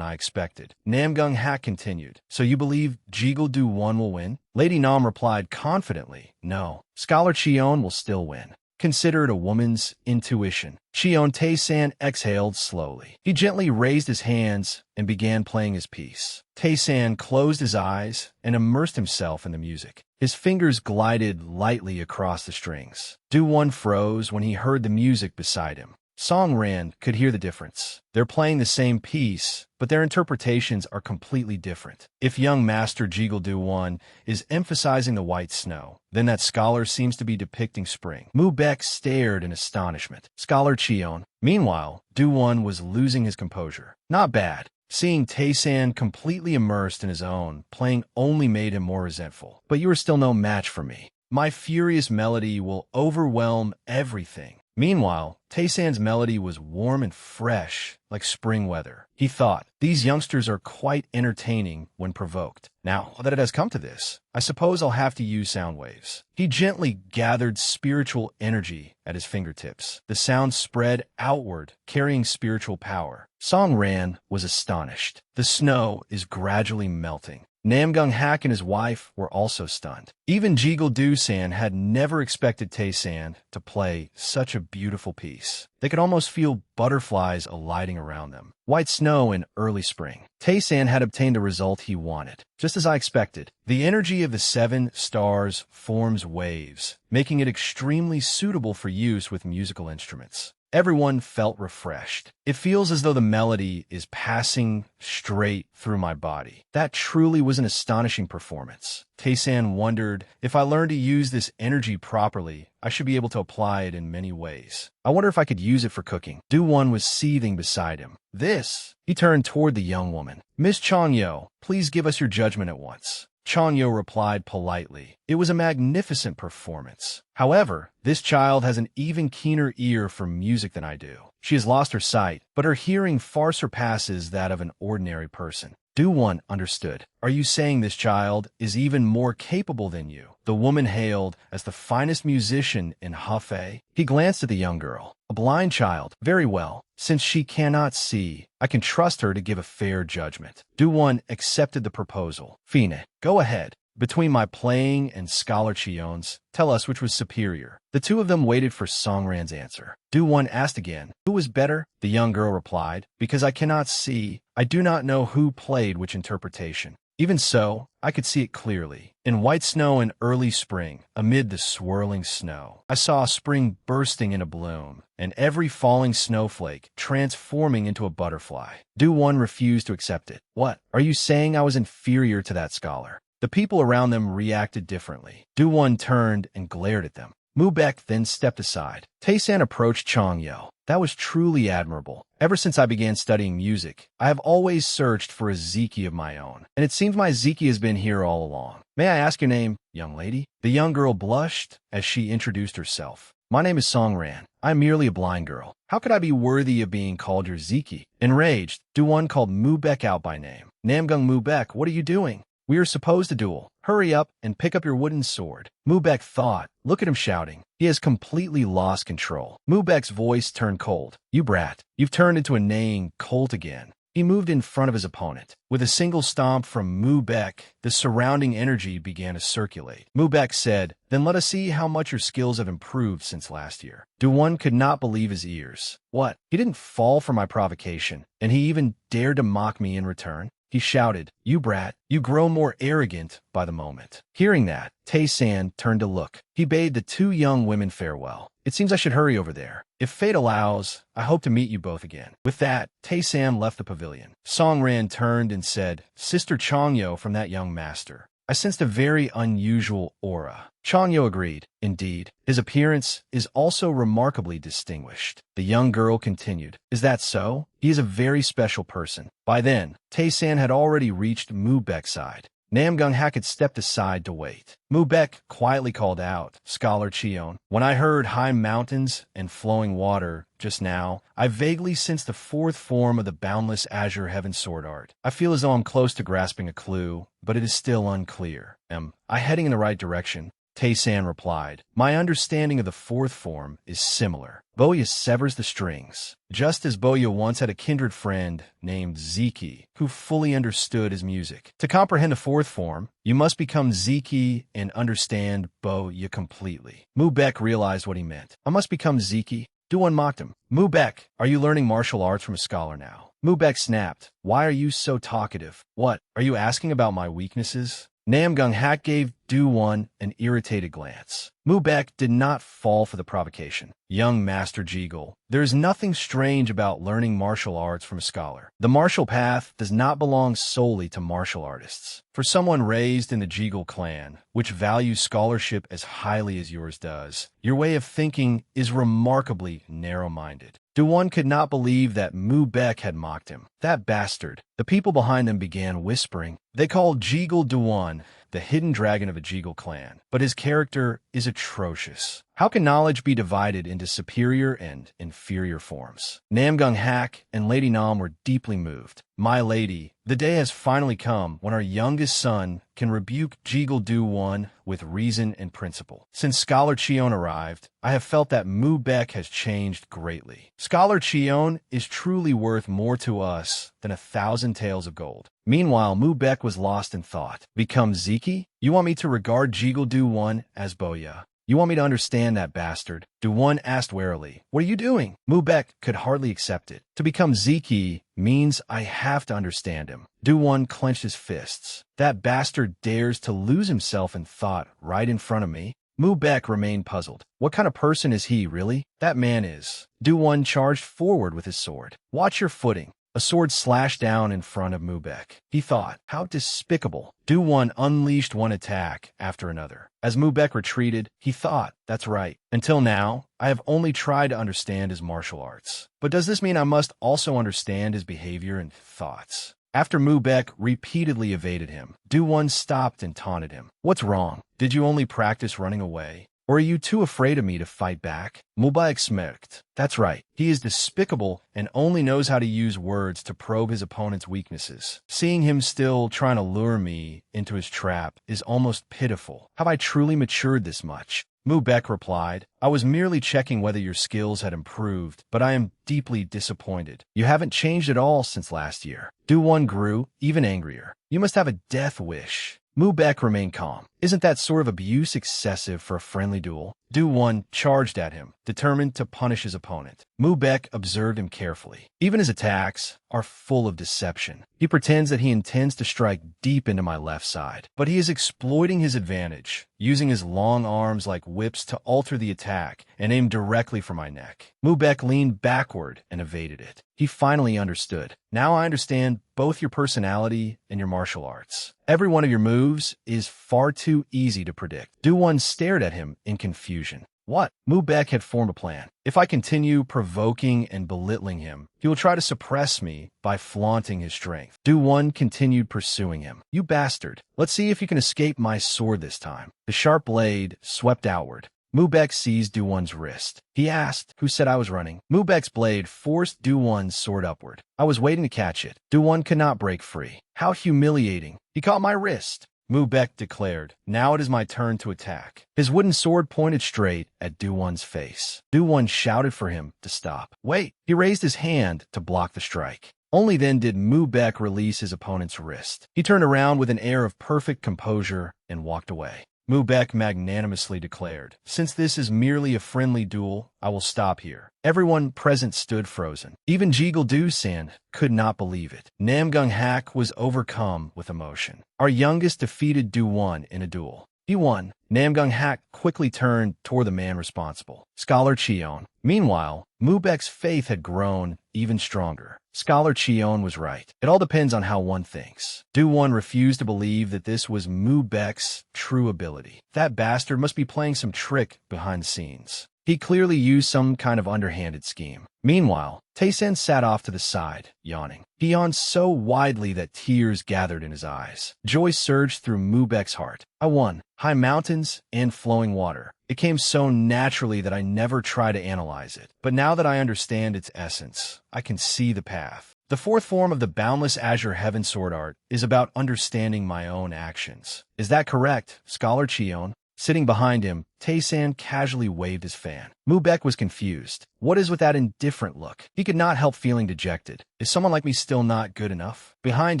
I expected. Namgung Hak continued, So you believe Jiggle-Do-One will win? Lady Nam replied confidently, No, Scholar Cheon will still win. Consider it a woman's intuition. Cheon Tae-san exhaled slowly. He gently raised his hands and began playing his piece. Tae-san closed his eyes and immersed himself in the music. His fingers glided lightly across the strings. Do-One froze when he heard the music beside him. Song Ran could hear the difference. They're playing the same piece, but their interpretations are completely different. If young Master Jiggle-Do-One is emphasizing the white snow, then that scholar seems to be depicting spring. Mu-Bek stared in astonishment. Scholar Cheon. Meanwhile, Do-One was losing his composure. Not bad. Seeing Tae-san completely immersed in his own, playing only made him more resentful. But you are still no match for me. My furious melody will overwhelm everything. Meanwhile, Tae-san's melody was warm and fresh, like spring weather. He thought, these youngsters are quite entertaining when provoked. Now that it has come to this, I suppose I'll have to use sound waves. He gently gathered spiritual energy at his fingertips. The sound spread outward, carrying spiritual power. Song Ran was astonished. The snow is gradually melting. Namgung Hak and his wife were also stunned. Even Jiggle-Do-San had never expected Tae-san to play such a beautiful piece. They could almost feel butterflies alighting around them. White snow in early spring. Tae-san had obtained the result he wanted. Just as I expected, the energy of the 7 stars forms waves, making it extremely suitable for use with musical instruments. Everyone felt refreshed. It feels as though the melody is passing straight through my body. That truly was an astonishing performance. Tae-san wondered, if I learn to use this energy properly, I should be able to apply it in many ways. I wonder if I could use it for cooking. Do-One was seething beside him. This? He turned toward the young woman. Miss Chanyo, please give us your judgment at once. Chanyo replied politely. It was a magnificent performance. However, this child has an even keener ear for music than I do. She has lost her sight, but her hearing far surpasses that of an ordinary person. Do-won understood. Are you saying this child is even more capable than you? The woman hailed as the finest musician in Hefei. He glanced at the young girl. A blind child. Very well. Since she cannot see, I can trust her to give a fair judgment. Do-won accepted the proposal. Fine, go ahead. Between my playing and Scholar Chion's, tell us which was superior. The two of them waited for Songran's answer. Do-won asked again, who was better? The young girl replied, because I cannot see, I do not know who played which interpretation. Even so, I could see it clearly. In white snow in early spring, amid the swirling snow, I saw spring bursting into bloom, and every falling snowflake transforming into a butterfly. Do-won refused to accept it. What? Are you saying I was inferior to that scholar? The people around them reacted differently. Do-won turned and glared at them. Mu-baek then stepped aside. Tae-san approached Chang-yo. That was truly admirable. Ever since I began studying music, I have always searched for a Ziki of my own, and it seems my Ziki has been here all along. May I ask your name, young lady? The young girl blushed as she introduced herself. My name is Songran. I am merely a blind girl. How could I be worthy of being called your Ziki? Enraged, Do-won called Mu-baek out by name. Namgung Mu-baek, what are you doing? We are supposed to duel. Hurry up and pick up your wooden sword. Mu-baek thought. Look at him shouting. He has completely lost control. Mu-baek's voice turned cold. You brat. You've turned into a neighing colt again. He moved in front of his opponent. With a single stomp from Mu-baek, the surrounding energy began to circulate. Mu-baek said, then let us see how much your skills have improved since last year. Do-won could not believe his ears. What? He didn't fall for my provocation, and he even dared to mock me in return? He shouted, you brat, you grow more arrogant by the moment. Hearing that, Tae-san turned to look. He bade the two young women farewell. It seems I should hurry over there. If fate allows, I hope to meet you both again. With that, Tae-san left the pavilion. Songran turned and said, Sister Chang-yo from that young master. I sensed a very unusual aura. Chang-yo agreed. Indeed, his appearance is also remarkably distinguished. The young girl continued. Is that so? He is a very special person. By then, Tae-san had already reached Mu-baek's side. Namgung Hak had stepped aside to wait. Mu-baek quietly called out, Scholar Chion, when I heard high mountains and flowing water just now, I vaguely sensed the fourth form of the boundless azure heaven sword art. I feel as though I'm close to grasping a clue, but it is still unclear. Am I heading in the right direction? Tae-san replied, my understanding of the fourth form is similar. Boya severs the strings. Just as Boya once had a kindred friend named Ziki, who fully understood his music. To comprehend the fourth form, you must become Ziki and understand Boya completely. Mu-baek realized what he meant. I must become Ziki? Do-won mocked him. Mu-baek, are you learning martial arts from a scholar now? Mu-baek snapped. Why are you so talkative? What, are you asking about my weaknesses? Namgung Hak gave Do-won an irritated glance. Mu-baek did not fall for the provocation. Young Master Jeagle, there is nothing strange about learning martial arts from a scholar. The martial path does not belong solely to martial artists. For someone raised in the Jeagle clan, which values scholarship as highly as yours does, your way of thinking is remarkably narrow-minded. Do-won could not believe that Mu-baek had mocked him. That bastard. The people behind them began whispering. They called Jeagle Do-won the hidden dragon of a Jeagle clan, but his character is atrocious. How can knowledge be divided into superior and inferior forms? Namgung Hak and Lady Nam were deeply moved. My lady, the day has finally come when our youngest son can rebuke Jeagle Do-won with reason and principle. Since Scholar Chion arrived, I have felt that Mu-baek has changed greatly. Scholar Chion is truly worth more to us than 1,000 taels of gold. Meanwhile, Mu-baek was lost in thought. Become Ziki? You want me to regard Jeagle Do-won as Boya? You want me to understand that bastard? Do-won asked warily. What are you doing? Mu-baek could hardly accept it. To become Ziki means I have to understand him. Do-won clenched his fists. That bastard dares to lose himself in thought right in front of me. Mu-baek remained puzzled. What kind of person is he, really? That man is. Do-won charged forward with his sword. Watch your footing. A sword slashed down in front of Mu-baek. He thought, how despicable. Do-won unleashed one attack after another. As Mu-baek retreated, he thought, that's right. Until now, I have only tried to understand his martial arts. But does this mean I must also understand his behavior and thoughts? After Mu-baek repeatedly evaded him, Do-won stopped and taunted him. What's wrong? Did you only practice running away? Or are you too afraid of me to fight back? Mubarak smirked. That's right. He is despicable and only knows how to use words to probe his opponent's weaknesses. Seeing him still trying to lure me into his trap is almost pitiful. Have I truly matured this much? Mubek replied, I was merely checking whether your skills had improved, but I am deeply disappointed. You haven't changed at all since last year. Do-Won grew even angrier. You must have a death wish. Mubek remained calm. Isn't that sort of abuse excessive for a friendly duel? Do-Won charged at him, determined to punish his opponent. Mubek observed him carefully. Even his attacks are full of deception. He pretends that he intends to strike deep into my left side, but he is exploiting his advantage, using his long arms like whips to alter the attack and aim directly for my neck. Mubek leaned backward and evaded it. He finally understood. Now I understand both your personality and your martial arts. Every one of your moves is far too easy to predict. Do-Won stared at him in confusion. What? Mubek had formed a plan. If I continue provoking and belittling him, he will try to suppress me by flaunting his strength. Do-Won continued pursuing him. You bastard. Let's see if you can escape my sword this time. The sharp blade swept outward. Mubek seized Do-Won's wrist. He asked, who said I was running? Mubek's blade forced Do-Won's sword upward. I was waiting to catch it. Do-Won could not break free. How humiliating. He caught my wrist. Mubek declared, now it is my turn to attack. His wooden sword pointed straight at Do-Won's face. Do-Won shouted for him to stop. Wait! He raised his hand to block the strike. Only then did Mubek release his opponent's wrist. He turned around with an air of perfect composure and walked away. Mubek magnanimously declared, since this is merely a friendly duel, I will stop here. Everyone present stood frozen. Even Jiggle-Do-San could not believe it. Namgung-Hak was overcome with emotion. Our youngest defeated Do-Won in a duel. He won. Namgung-Hak quickly turned toward the man responsible, Scholar Cheon. Meanwhile, Mubek's faith had grown even stronger. Scholar Cheon was right. It all depends on how one thinks. Do-Won refused to believe that this was Mubek's true ability. That bastard must be playing some trick behind the scenes. He clearly used some kind of underhanded scheme. Meanwhile, Taisen sat off to the side, yawning. He yawned so widely that tears gathered in his eyes. Joy surged through Mubek's heart. I won. High mountains and flowing water. It came so naturally that I never tried to analyze it. But now that I understand its essence, I can see the path. The fourth form of the Boundless Azure Heaven Sword Art is about understanding my own actions. Is that correct, Scholar Cheon? Sitting behind him, Tae-san casually waved his fan. Mubek was confused. What is with that indifferent look? He could not help feeling dejected. Is someone like me still not good enough? Behind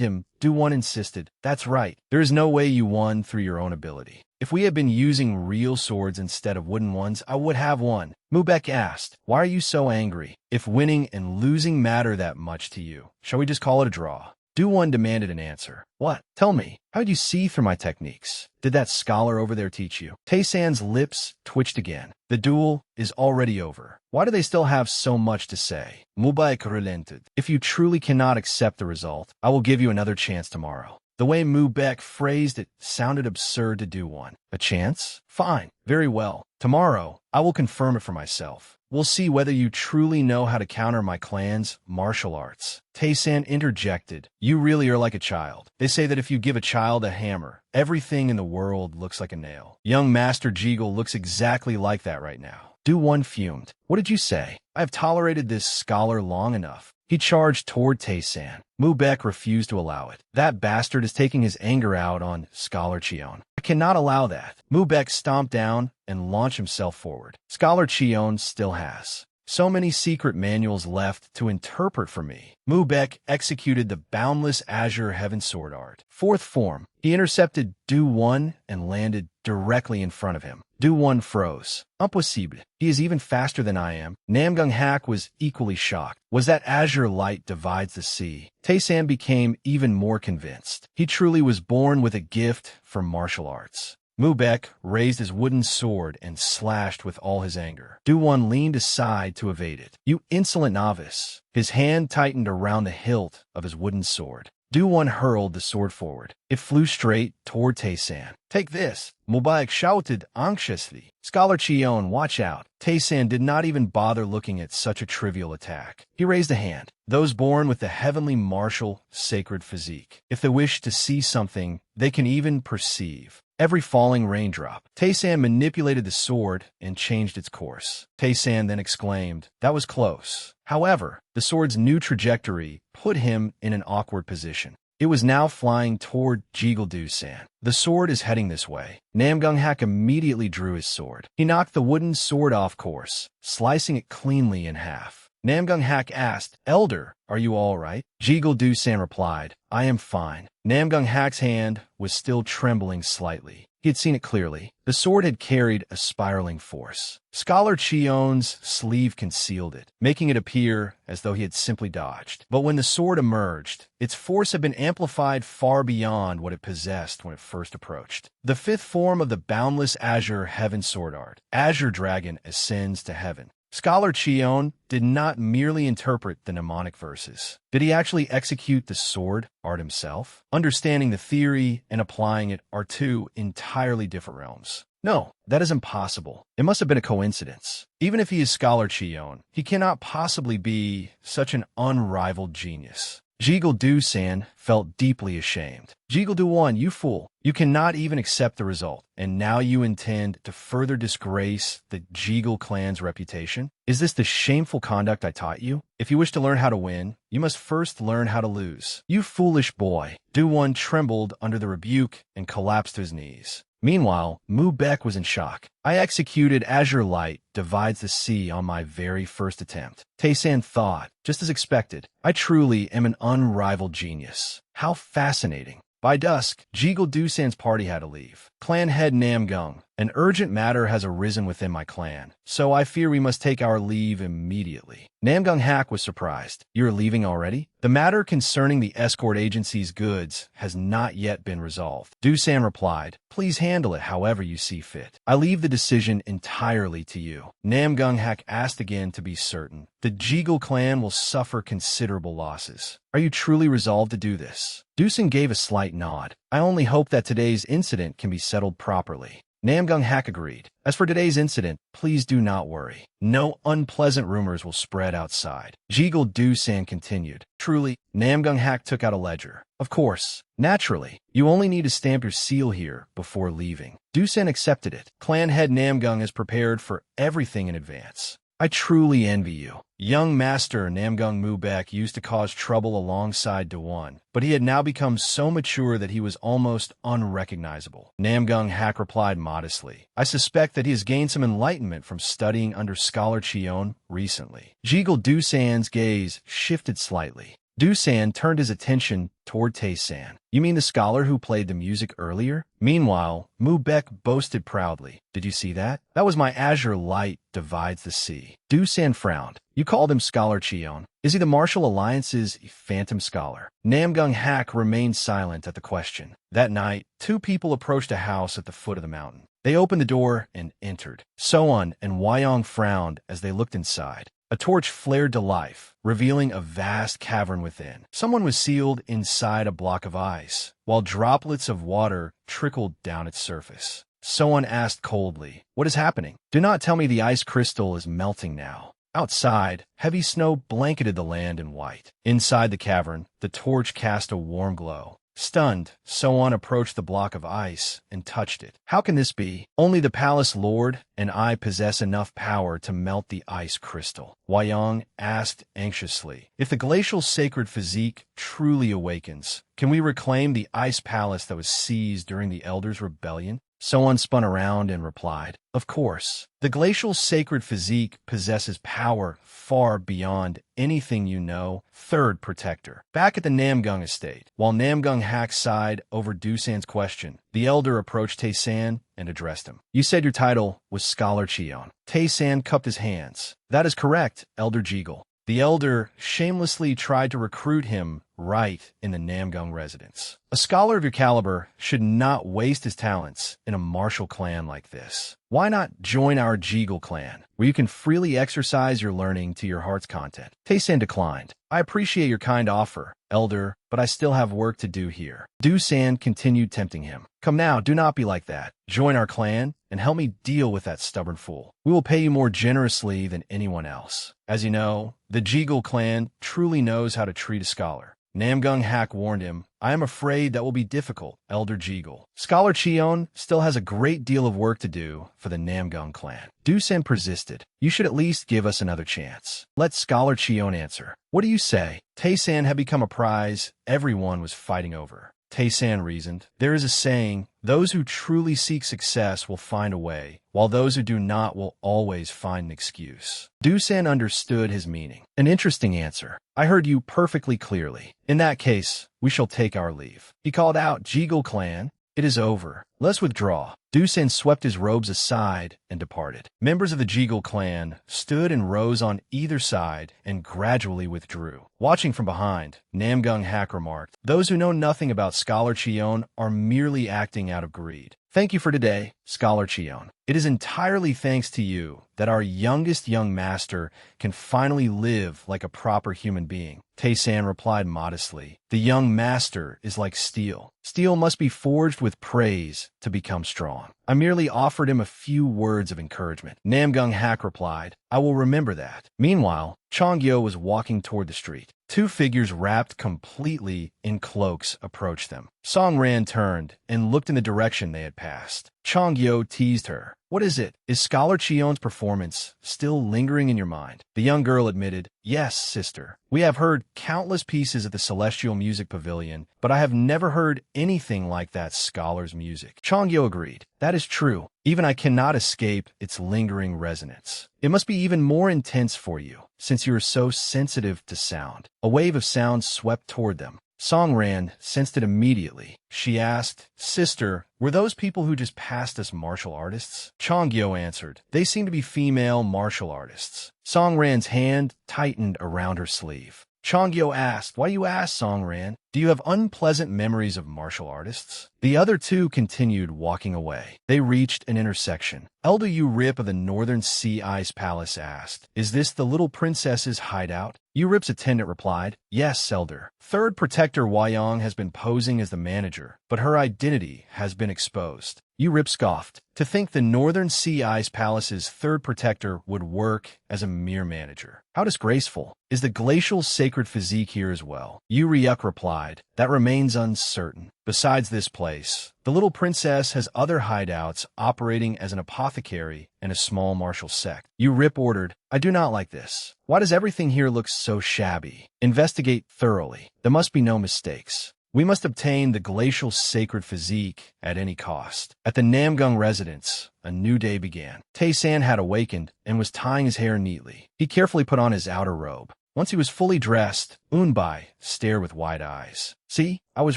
him, Do-Won insisted. That's right. There is no way you won through your own ability. If we had been using real swords instead of wooden ones, I would have won. Mubek asked, why are you so angry? If winning and losing matter that much to you, shall we just call it a draw? Do-Won demanded an answer. What? Tell me, how did you see through my techniques? Did that scholar over there teach you? Tae-san's lips twitched again. The duel is already over. Why do they still have so much to say? Mubek relented. If you truly cannot accept the result, I will give you another chance tomorrow. The way Mubek phrased it sounded absurd to Do-Won. A chance? Fine. Very well. Tomorrow, I will confirm it for myself. We'll see whether you truly know how to counter my clan's martial arts. Tae-san interjected. You really are like a child. They say that if you give a child a hammer, everything in the world looks like a nail. Young Master Jiggle looks exactly like that right now. Do-Won fumed. What did you say? I have tolerated this scholar long enough. He charged toward Tae-san. Mubek refused to allow it. That bastard is taking his anger out on Scholar Cheon. I cannot allow that. Mubek stomped down and launched himself forward. Scholar Cheon still has so many secret manuals left to interpret for me. Mubek executed the Boundless Azure Heaven Sword Art. Fourth form. He intercepted Do-Won and landed directly in front of him. Do-Won froze. Impossible. He is even faster than I am. Namgung-Hak was equally shocked. Was that azure light divides the sea? Tae-san became even more convinced. He truly was born with a gift for martial arts. Mubek raised his wooden sword and slashed with all his anger. Do-Won leaned aside to evade it. You insolent novice. His hand tightened around the hilt of his wooden sword. Do-Won hurled the sword forward. It flew straight toward Tae-san. Take this! Mubek shouted anxiously. Scholar Cheon, watch out. Tae-san did not even bother looking at such a trivial attack. He raised a hand. Those born with the heavenly martial, sacred physique. If they wish to see something, they can even perceive. every falling raindrop. Tae-san manipulated the sword and changed its course. Tae-san then exclaimed, "That was close." However, the sword's new trajectory put him in an awkward position. It was now flying toward Jiggle-do-san. The sword is heading this way. Namgung-hak immediately drew his sword. He knocked the wooden sword off course, slicing it cleanly in half. Namgung-hak asked, "Elder, are you all right?" Jiggle-do-san replied, "I am fine." Namgung-hak's hand was still trembling slightly. He had seen it clearly. The sword had carried a spiraling force. Scholar Chion's sleeve concealed it, making it appear as though he had simply dodged. But when the sword emerged, its force had been amplified far beyond what it possessed when it first approached. The fifth form of the boundless Azure Heaven Sword Art. Azure Dragon ascends to heaven. Scholar Chion did not merely interpret the mnemonic verses. Did he actually execute the sword art himself? Understanding the theory and applying it are two entirely different realms. No, that is impossible. It must have been a coincidence. Even if he is Scholar Chion, he cannot possibly be such an unrivaled genius. Jiggle-do-san felt deeply ashamed. Jiggle-do-one, you fool. You cannot even accept the result, and now you intend to further disgrace the Jiggle clan's reputation? Is this the shameful conduct I taught you? If you wish to learn how to win, you must first learn how to lose. You foolish boy. Do-one trembled under the rebuke and collapsed to his knees. Meanwhile, Mu-Baek was in shock. "I executed Azure Light Divides the Sea on my very first attempt." Tae-san thought, just as expected, "I truly am an unrivaled genius." How fascinating. By dusk, Jiggle-do-san's party had to leave. Clan head Namgung, "An urgent matter has arisen within my clan, so I fear we must take our leave immediately." Namgung-hak was surprised. "You're leaving already?" "The matter concerning the escort agency's goods has not yet been resolved." Do-san replied, "Please handle it however you see fit. I leave the decision entirely to you." Namgung-hak asked again to be certain. "The Jiggle clan will suffer considerable losses. Are you truly resolved to do this?" Do-san gave a slight nod. "I only hope that today's incident can be settled properly." Namgung-hak agreed. "As for today's incident, please do not worry. No unpleasant rumors will spread outside." Jiggle-do-san continued. "Truly." Namgung-hak took out a ledger. "Of course. Naturally. You only need to stamp your seal here before leaving." Do-san accepted it. Clan head Namgung is prepared for everything in advance. "I truly envy you." Young Master Namgung Mu-Baek used to cause trouble alongside Do-won, but he had now become so mature that he was almost unrecognizable. Namgung-hak replied modestly, "I suspect that he has gained some enlightenment from studying under Scholar Chion recently." Jiggle-do-san's gaze shifted slightly. Do-san turned his attention toward Tae-san. "You mean the scholar who played the music earlier?" Meanwhile, Mu-Baek boasted proudly, "Did you see that? That was my Azure Light Divides the Sea." Do-san frowned. "You called him Scholar Chion. Is he the Martial Alliance's phantom scholar?" Namgung-hak remained silent at the question. That night, two people approached a house at the foot of the mountain. They opened the door and entered. So-on and Wyong frowned as they looked inside. A torch flared to life, revealing a vast cavern within. Someone was sealed inside a block of ice, while droplets of water trickled down its surface. So-on asked coldly, "What is happening?" "Do not tell me the ice crystal is melting now." Outside, heavy snow blanketed the land in white. Inside the cavern, the torch cast a warm glow. Stunned, So-on approached the block of ice and touched it. "How can this be? Only the palace lord and I possess enough power to melt the ice crystal." Wyong asked anxiously, "If the glacial sacred physique truly awakens, can we reclaim the ice palace that was seized during the Elders' Rebellion?" So-on spun around and replied, "Of course. The glacial sacred physique possesses power far beyond anything you know." Third protector. Back at the Namgung estate, while Namgung-hak sighed over Do-san's question, the elder approached Tae-san and addressed him. "You said your title was Scholar Chion." Tae-san cupped his hands. "That is correct, Elder Jiggle." The elder shamelessly tried to recruit him right in the Namgung residence. A scholar of your caliber should not waste his talents in a martial clan like this. Why not join our Jiggle clan, where you can freely exercise your learning to your heart's content? Tae-san declined. "I appreciate your kind offer, Elder, but I still have work to do here." Do-san continued tempting him. "Come now, do not be like that. Join our clan and help me deal with that stubborn fool. We will pay you more generously than anyone else." As you know, the Jiggle clan truly knows how to treat a scholar. Namgung-hak warned him, I am afraid that will be difficult, Elder Jeagle. Scholar Cheon still has a great deal of work to do for the Namgung clan. Dusan persisted. You should at least give us another chance. Let Scholar Cheon answer. What do you say? Tae-san had become a prize everyone was fighting over. Tae-san reasoned. There is a saying, those who truly seek success will find a way, while those who do not will always find an excuse. Dusan understood his meaning. An interesting answer. I heard you perfectly clearly. In that case, we shall take our leave. He called out, Jeagle clan, it is over. Let's withdraw. Dusan swept his robes aside and departed. Members of the Jeagle clan stood in rows on either side and gradually withdrew. Watching from behind, Namgung Hak remarked, those who know nothing about Scholar Cheon are merely acting out of greed. Thank you for today, Scholar Cheon. It is entirely thanks to you that our youngest young master can finally live like a proper human being. Tae-san replied modestly, the young master is like steel. Steel must be forged with praise to become strong. I merely offered him a few words of encouragement. Namgung Hak replied, I will remember that. Meanwhile, Chonggyo was walking toward the street. Two figures wrapped completely in cloaks approached them. Song-ran turned and looked in the direction they had passed. Chonggyo teased her. What is it? Is Scholar Cheon's performance still lingering in your mind? The young girl admitted, yes, sister. We have heard countless pieces at the Celestial Music Pavilion, but I have never heard anything like that scholar's music. Chonggyo agreed. That is true. Even I cannot escape its lingering resonance. It must be even more intense for you, since you are so sensitive to sound. A wave of sound swept toward them. Song-ran sensed it immediately. She asked, Sister, were those people who just passed us martial artists? Chonggyo answered, they seem to be female martial artists. Song-ran's hand tightened around her sleeve. Chonggyo asked, why do you ask, Song-ran? Do you have unpleasant memories of martial artists? The other two continued walking away. They reached an intersection. Elder Yu Rip of the Northern Sea Ice Palace asked, is this the little princess's hideout? Yu Rip's attendant replied, yes, Elder. Third Protector Wyong has been posing as the manager, but her identity has been exposed. Yu Rip scoffed. To think the Northern Sea Ice Palace's third protector would work as a mere manager. How disgraceful. Is the glacial sacred physique here as well? Yu Ryuk replied, that remains uncertain. Besides this place, the little princess has other hideouts operating as an apothecary and a small martial sect. Yu Rip ordered, I do not like this. Why does everything here look so shabby? Investigate thoroughly. There must be no mistakes. We must obtain the glacial sacred physique at any cost. At the Namgung residence, a new day began. Tae-san had awakened and was tying his hair neatly. He carefully put on his outer robe. Once he was fully dressed, Eunbai stared with wide eyes. See, I was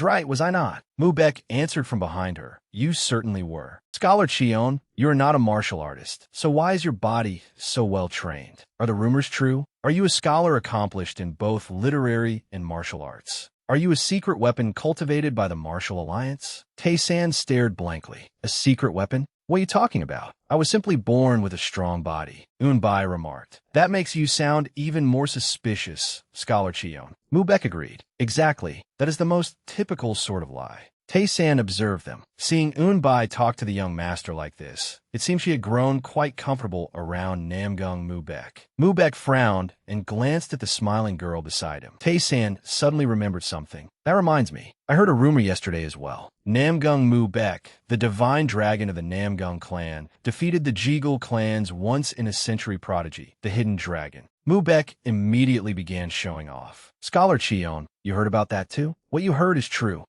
right, was I not? Mubek answered from behind her. You certainly were. Scholar Cheon, you are not a martial artist, so why is your body so well trained? Are the rumors true? Are you a scholar accomplished in both literary and martial arts? Are you a secret weapon cultivated by the Martial Alliance? Tae-san stared blankly. A secret weapon? What are you talking about? I was simply born with a strong body, Eunbai remarked. That makes you sound even more suspicious, Scholar Cheon. Mubek agreed. Exactly. That is the most typical sort of lie. Tae-san observed them. Seeing Eunbai talk to the young master like this, it seemed she had grown quite comfortable around Namgung Mubek. Mubek frowned and glanced at the smiling girl beside him. Tae-san suddenly remembered something. That reminds me, I heard a rumor yesterday as well. Namgung Mubek, the divine dragon of the Namgung clan, defeated the Jeagle clan's once-in-a-century prodigy, the Hidden Dragon. Mubek immediately began showing off. Scholar Cheon, you heard about that too? What you heard is true.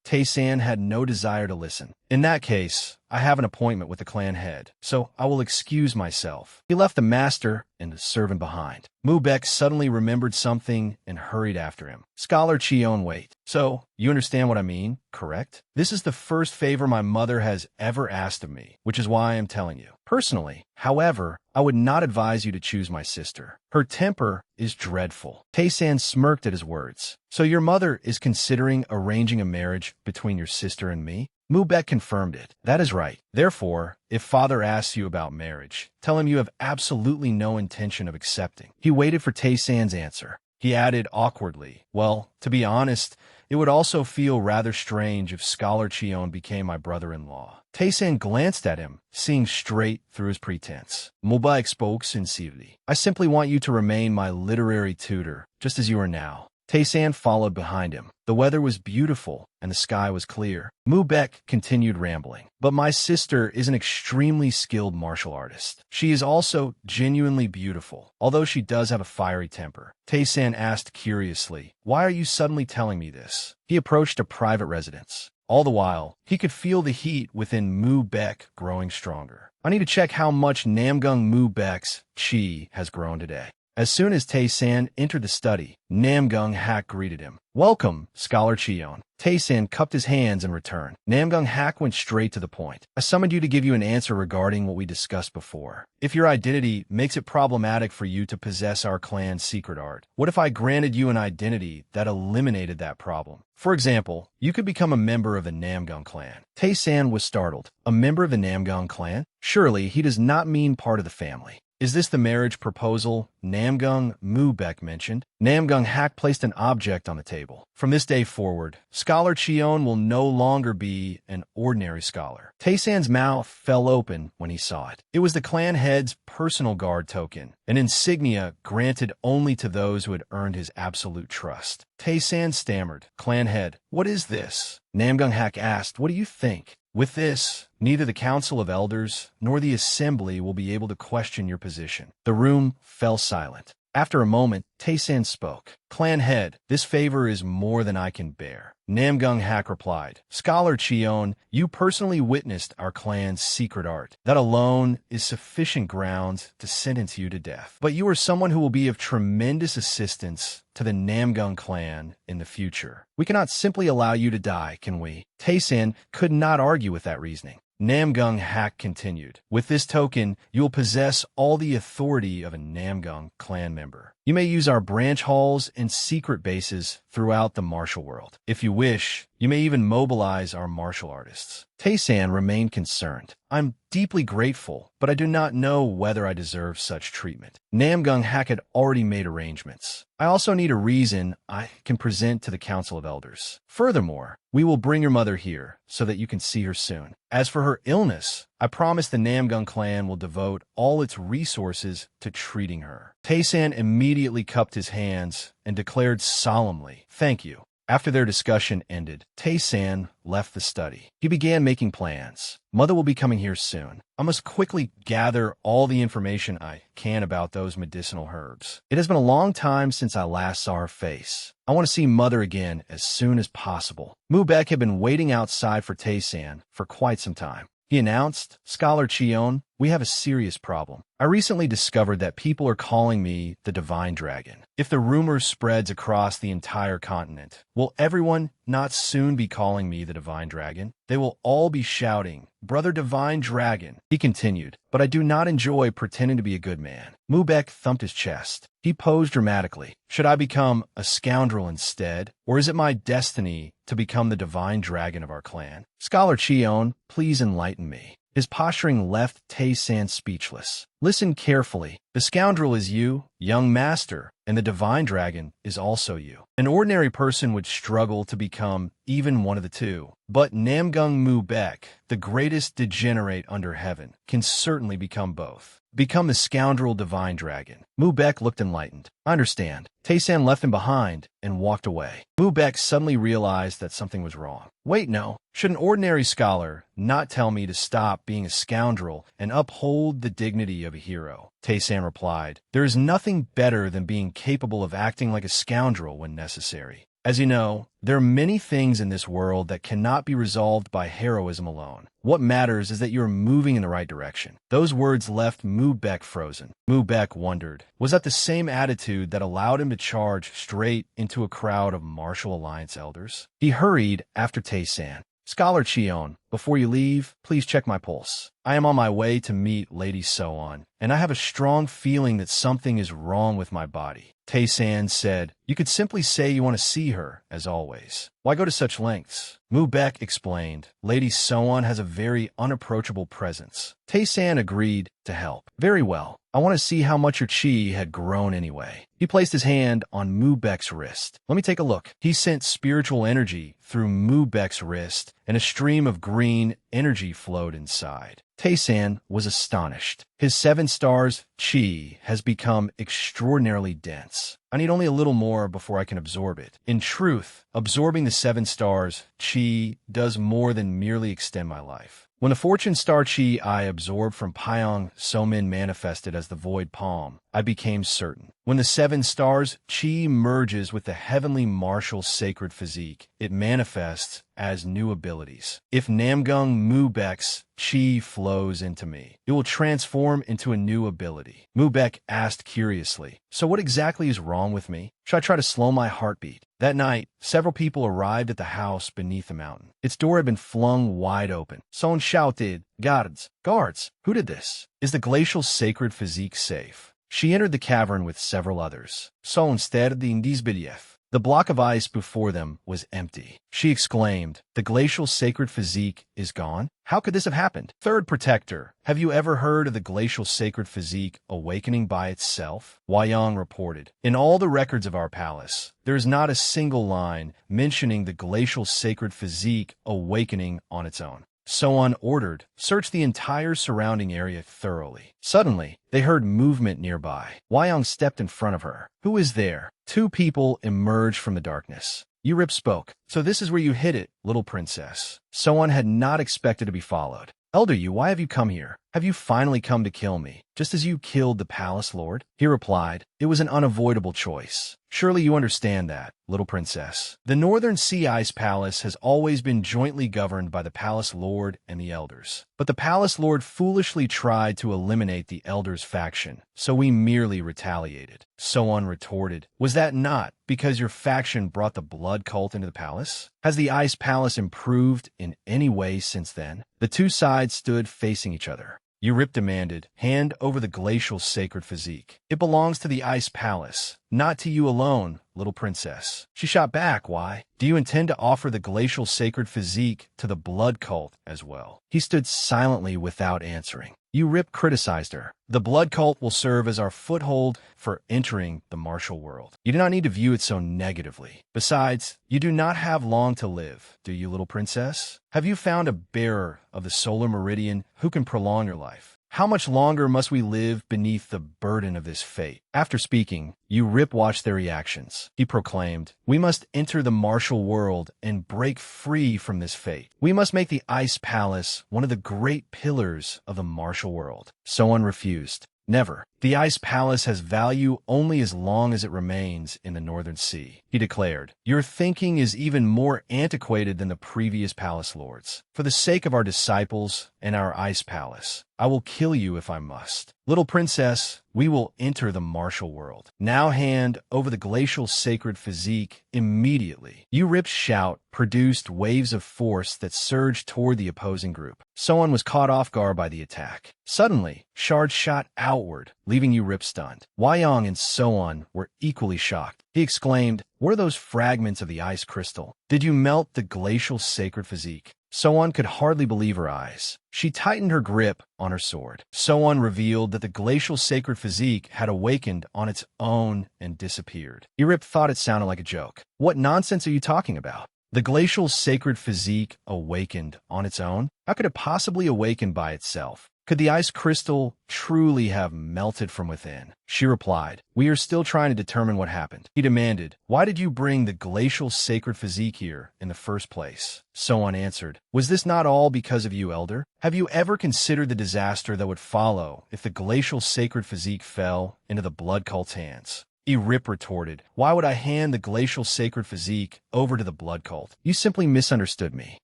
Tae-san had no desire to listen. In that case, I have an appointment with the clan head, so I will excuse myself. He left the master and the servant behind. Mubek suddenly remembered something and hurried after him. Scholar Cheon, wait. So, you understand what I mean, correct? This is the first favor my mother has ever asked of me, which is why I am telling you. Personally, however, I would not advise you to choose my sister. Her temper is dreadful. Tae-san smirked at his words. So your mother is considering arranging a marriage between your sister and me? Mubek confirmed it. That is right. Therefore, if father asks you about marriage, tell him you have absolutely no intention of accepting. He waited for Tae-san's answer. He added awkwardly, well, to be honest, it would also feel rather strange if Scholar Cheon became my brother-in-law. Tae-san glanced at him, seeing straight through his pretense. Mubek spoke sincerely. I simply want you to remain my literary tutor, just as you are now. Tae-san followed behind him. The weather was beautiful, and the sky was clear. Mu-baek continued rambling. But my sister is an extremely skilled martial artist. She is also genuinely beautiful, although she does have a fiery temper. Tae-san asked curiously, "Why are you suddenly telling me this?" He approached a private residence. All the while, he could feel the heat within Mu-baek growing stronger. I need to check how much Namgung Mu-baek's chi has grown today. As soon as Tae-san entered the study, Namgung Hak greeted him. "Welcome, Scholar Cheon." Tae-san cupped his hands in return. Namgung Hak went straight to the point. "I summoned you to give you an answer regarding what we discussed before. If your identity makes it problematic for you to possess our clan's secret art, what if I granted you an identity that eliminated that problem? For example, you could become a member of the Namgung clan." Tae-san was startled. A member of the Namgung clan? Surely he does not mean part of the family. "Is this the marriage proposal Namgung Mu-baek mentioned?" Namgung Hak placed an object on the table. "From this day forward, Scholar Cheon will no longer be an ordinary scholar." Tae-san's mouth fell open when he saw it. It was the clan head's personal guard token, an insignia granted only to those who had earned his absolute trust. Tae-san stammered, "Clan head, what is this?" Namgung Hak asked, "What do you think? With this, neither the Council of Elders nor the Assembly will be able to question your position." The room fell silent. After a moment, Tae-san spoke. "Clan head, this favor is more than I can bear." Namgung Hak replied, "Scholar Cheon, you personally witnessed our clan's secret art. That alone is sufficient grounds to sentence you to death. But you are someone who will be of tremendous assistance to the Namgung clan in the future. We cannot simply allow you to die, can we?" Tae-san could not argue with that reasoning. Namgung Hak continued, "With this token, you will possess all the authority of a Namgung clan member. You may use our branch halls and secret bases throughout the martial world. If you wish, you may even mobilize our martial artists." Tae-san remained concerned. "I'm deeply grateful, but I do not know whether I deserve such treatment." Namgung Hak had already made arrangements. "I also need a reason I can present to the Council of Elders. Furthermore, we will bring your mother here so that you can see her soon. As for her illness, I promise the Namgung clan will devote all its resources to treating her." Tae-san immediately cupped his hands and declared solemnly, "Thank you." After their discussion ended, Tae-san left the study. He began making plans. "Mother will be coming here soon. I must quickly gather all the information I can about those medicinal herbs. It has been a long time since I last saw her face. I want to see Mother again as soon as possible." Mu-baek had been waiting outside for Tae-san for quite some time. He announced, "Scholar Cheon, we have a serious problem. I recently discovered that people are calling me the Divine Dragon. If the rumor spreads across the entire continent, will everyone not soon be calling me the Divine Dragon? They will all be shouting, 'Brother Divine Dragon.'" He continued, "But I do not enjoy pretending to be a good man." Mu-baek thumped his chest. He posed dramatically. "Should I become a scoundrel instead? Or is it my destiny to become the Divine Dragon of our clan? Scholar Cheon, please enlighten me." His posturing left Tae-san speechless. "Listen carefully. The scoundrel is you, young master, and the Divine Dragon is also you. An ordinary person would struggle to become even one of the two. But Namgung Mu-baek, the greatest degenerate under heaven, can certainly become both. Become the scoundrel Divine Dragon." Mu-baek looked enlightened. "I understand." Tae-san left him behind and walked away. Mu-baek suddenly realized that something was wrong. "Wait, no. Should an ordinary scholar not tell me to stop being a scoundrel and uphold the dignity of a hero?" Tae-san replied, "There is nothing better than being capable of acting like a scoundrel when necessary. As you know, there are many things in this world that cannot be resolved by heroism alone. What matters is that you are moving in the right direction." Those words left Mu-baek frozen. Mu-baek wondered, was that the same attitude that allowed him to charge straight into a crowd of Martial Alliance elders? He hurried after Tae-san. "Scholar Cheon, before you leave, please check my pulse. I am on my way to meet Lady So-on, and I have a strong feeling that something is wrong with my body." Tae-san said, "You could simply say you want to see her, as always. Why go to such lengths?" Mu-baek explained, "Lady So-on has a very unapproachable presence." Tae-san agreed to help. "Very well. I want to see how much your chi had grown anyway." He placed his hand on Mu-baek's wrist. "Let me take a look." He sent spiritual energy through Mu-baek's wrist, and a stream of green energy flowed inside. Tae-san was astonished. His 7 stars chi has become extraordinarily dense. I need only a little more before I can absorb it. In truth, absorbing the 7 stars, chi, does more than merely extend my life. When the fortune star chi I absorbed from Pyong Somin manifested as the void palm, I became certain. When the 7 stars chi merges with the heavenly martial sacred physique, it manifests as new abilities. If Namgung Mubek's chi flows into me, it will transform into a new ability. Mubek asked curiously, "So what exactly is wrong with me? Should I try to slow my heartbeat?" That night, several people arrived at the house beneath the mountain. Its door had been flung wide open. Someone shouted, "Guards! Guards! Who did this? Is the glacial sacred physique safe?" She entered the cavern with several others. So instead of the Invincible, the block of ice before them was empty. She exclaimed, "The glacial sacred physique is gone? How could this have happened?" Third protector, have you ever heard of the glacial sacred physique awakening by itself? Wayang reported, "In all the records of our palace, there is not a single line mentioning the glacial sacred physique awakening on its own." Soan ordered, "Search the entire surrounding area thoroughly." Suddenly, they heard movement nearby. Wayang stepped in front of her. "Who is there?" 2 people emerged from the darkness. Yurip spoke. "So this is where you hid it, little princess." Soan had not expected to be followed. "Elder Yu, why have you come here? Have you finally come to kill me, just as you killed the palace lord?" He replied, "It was an unavoidable choice. Surely you understand that, little princess. The Northern Sea Ice Palace has always been jointly governed by the palace lord and the elders. But the palace lord foolishly tried to eliminate the elders faction, so we merely retaliated." Soan retorted, "Was that not because your faction brought the blood cult into the palace? Has the ice palace improved in any way since then?" The 2 sides stood facing each other. Yurip demanded, "Hand over the glacial sacred physique. It belongs to the ice palace, not to you alone, little princess." She shot back, "Why? Do you intend to offer the glacial sacred physique to the blood cult as well?" He stood silently without answering. Yurip criticized her. "The blood cult will serve as our foothold for entering the martial world. You do not need to view it so negatively. Besides, you do not have long to live, do you, little princess? Have you found a bearer of the solar meridian who can prolong your life? How much longer must we live beneath the burden of this fate?" After speaking, Yurip watched their reactions. He proclaimed, "We must enter the martial world and break free from this fate. We must make the Ice Palace one of the great pillars of the martial world." Soan refused. "Never. The Ice Palace has value only as long as it remains in the Northern Sea," he declared. "Your thinking is even more antiquated than the previous palace lords. For the sake of our disciples and our Ice Palace, I will kill you if I must. Little princess, we will enter the martial world. Now hand over the glacial sacred physique immediately." Yurip's shout produced waves of force that surged toward the opposing group. Soan was caught off guard by the attack. Suddenly, shards shot outward, leaving Yurip stunned. Wayang and Soan were equally shocked. He exclaimed, "What are those fragments of the ice crystal? Did you melt the glacial sacred physique?" Soan could hardly believe her eyes. She tightened her grip on her sword. Soan revealed that the glacial sacred physique had awakened on its own and disappeared. Yurip thought it sounded like a joke. "What nonsense are you talking about? The glacial sacred physique awakened on its own? How could it possibly awaken by itself? Could the ice crystal truly have melted from within?" She replied, "We are still trying to determine what happened." He demanded, "Why did you bring the glacial sacred physique here in the first place?" Soan answered, "Was this not all because of you, elder? Have you ever considered the disaster that would follow if the glacial sacred physique fell into the blood cult's hands?" Yurip retorted, "Why would I hand the glacial sacred physique over to the blood cult? You simply misunderstood me.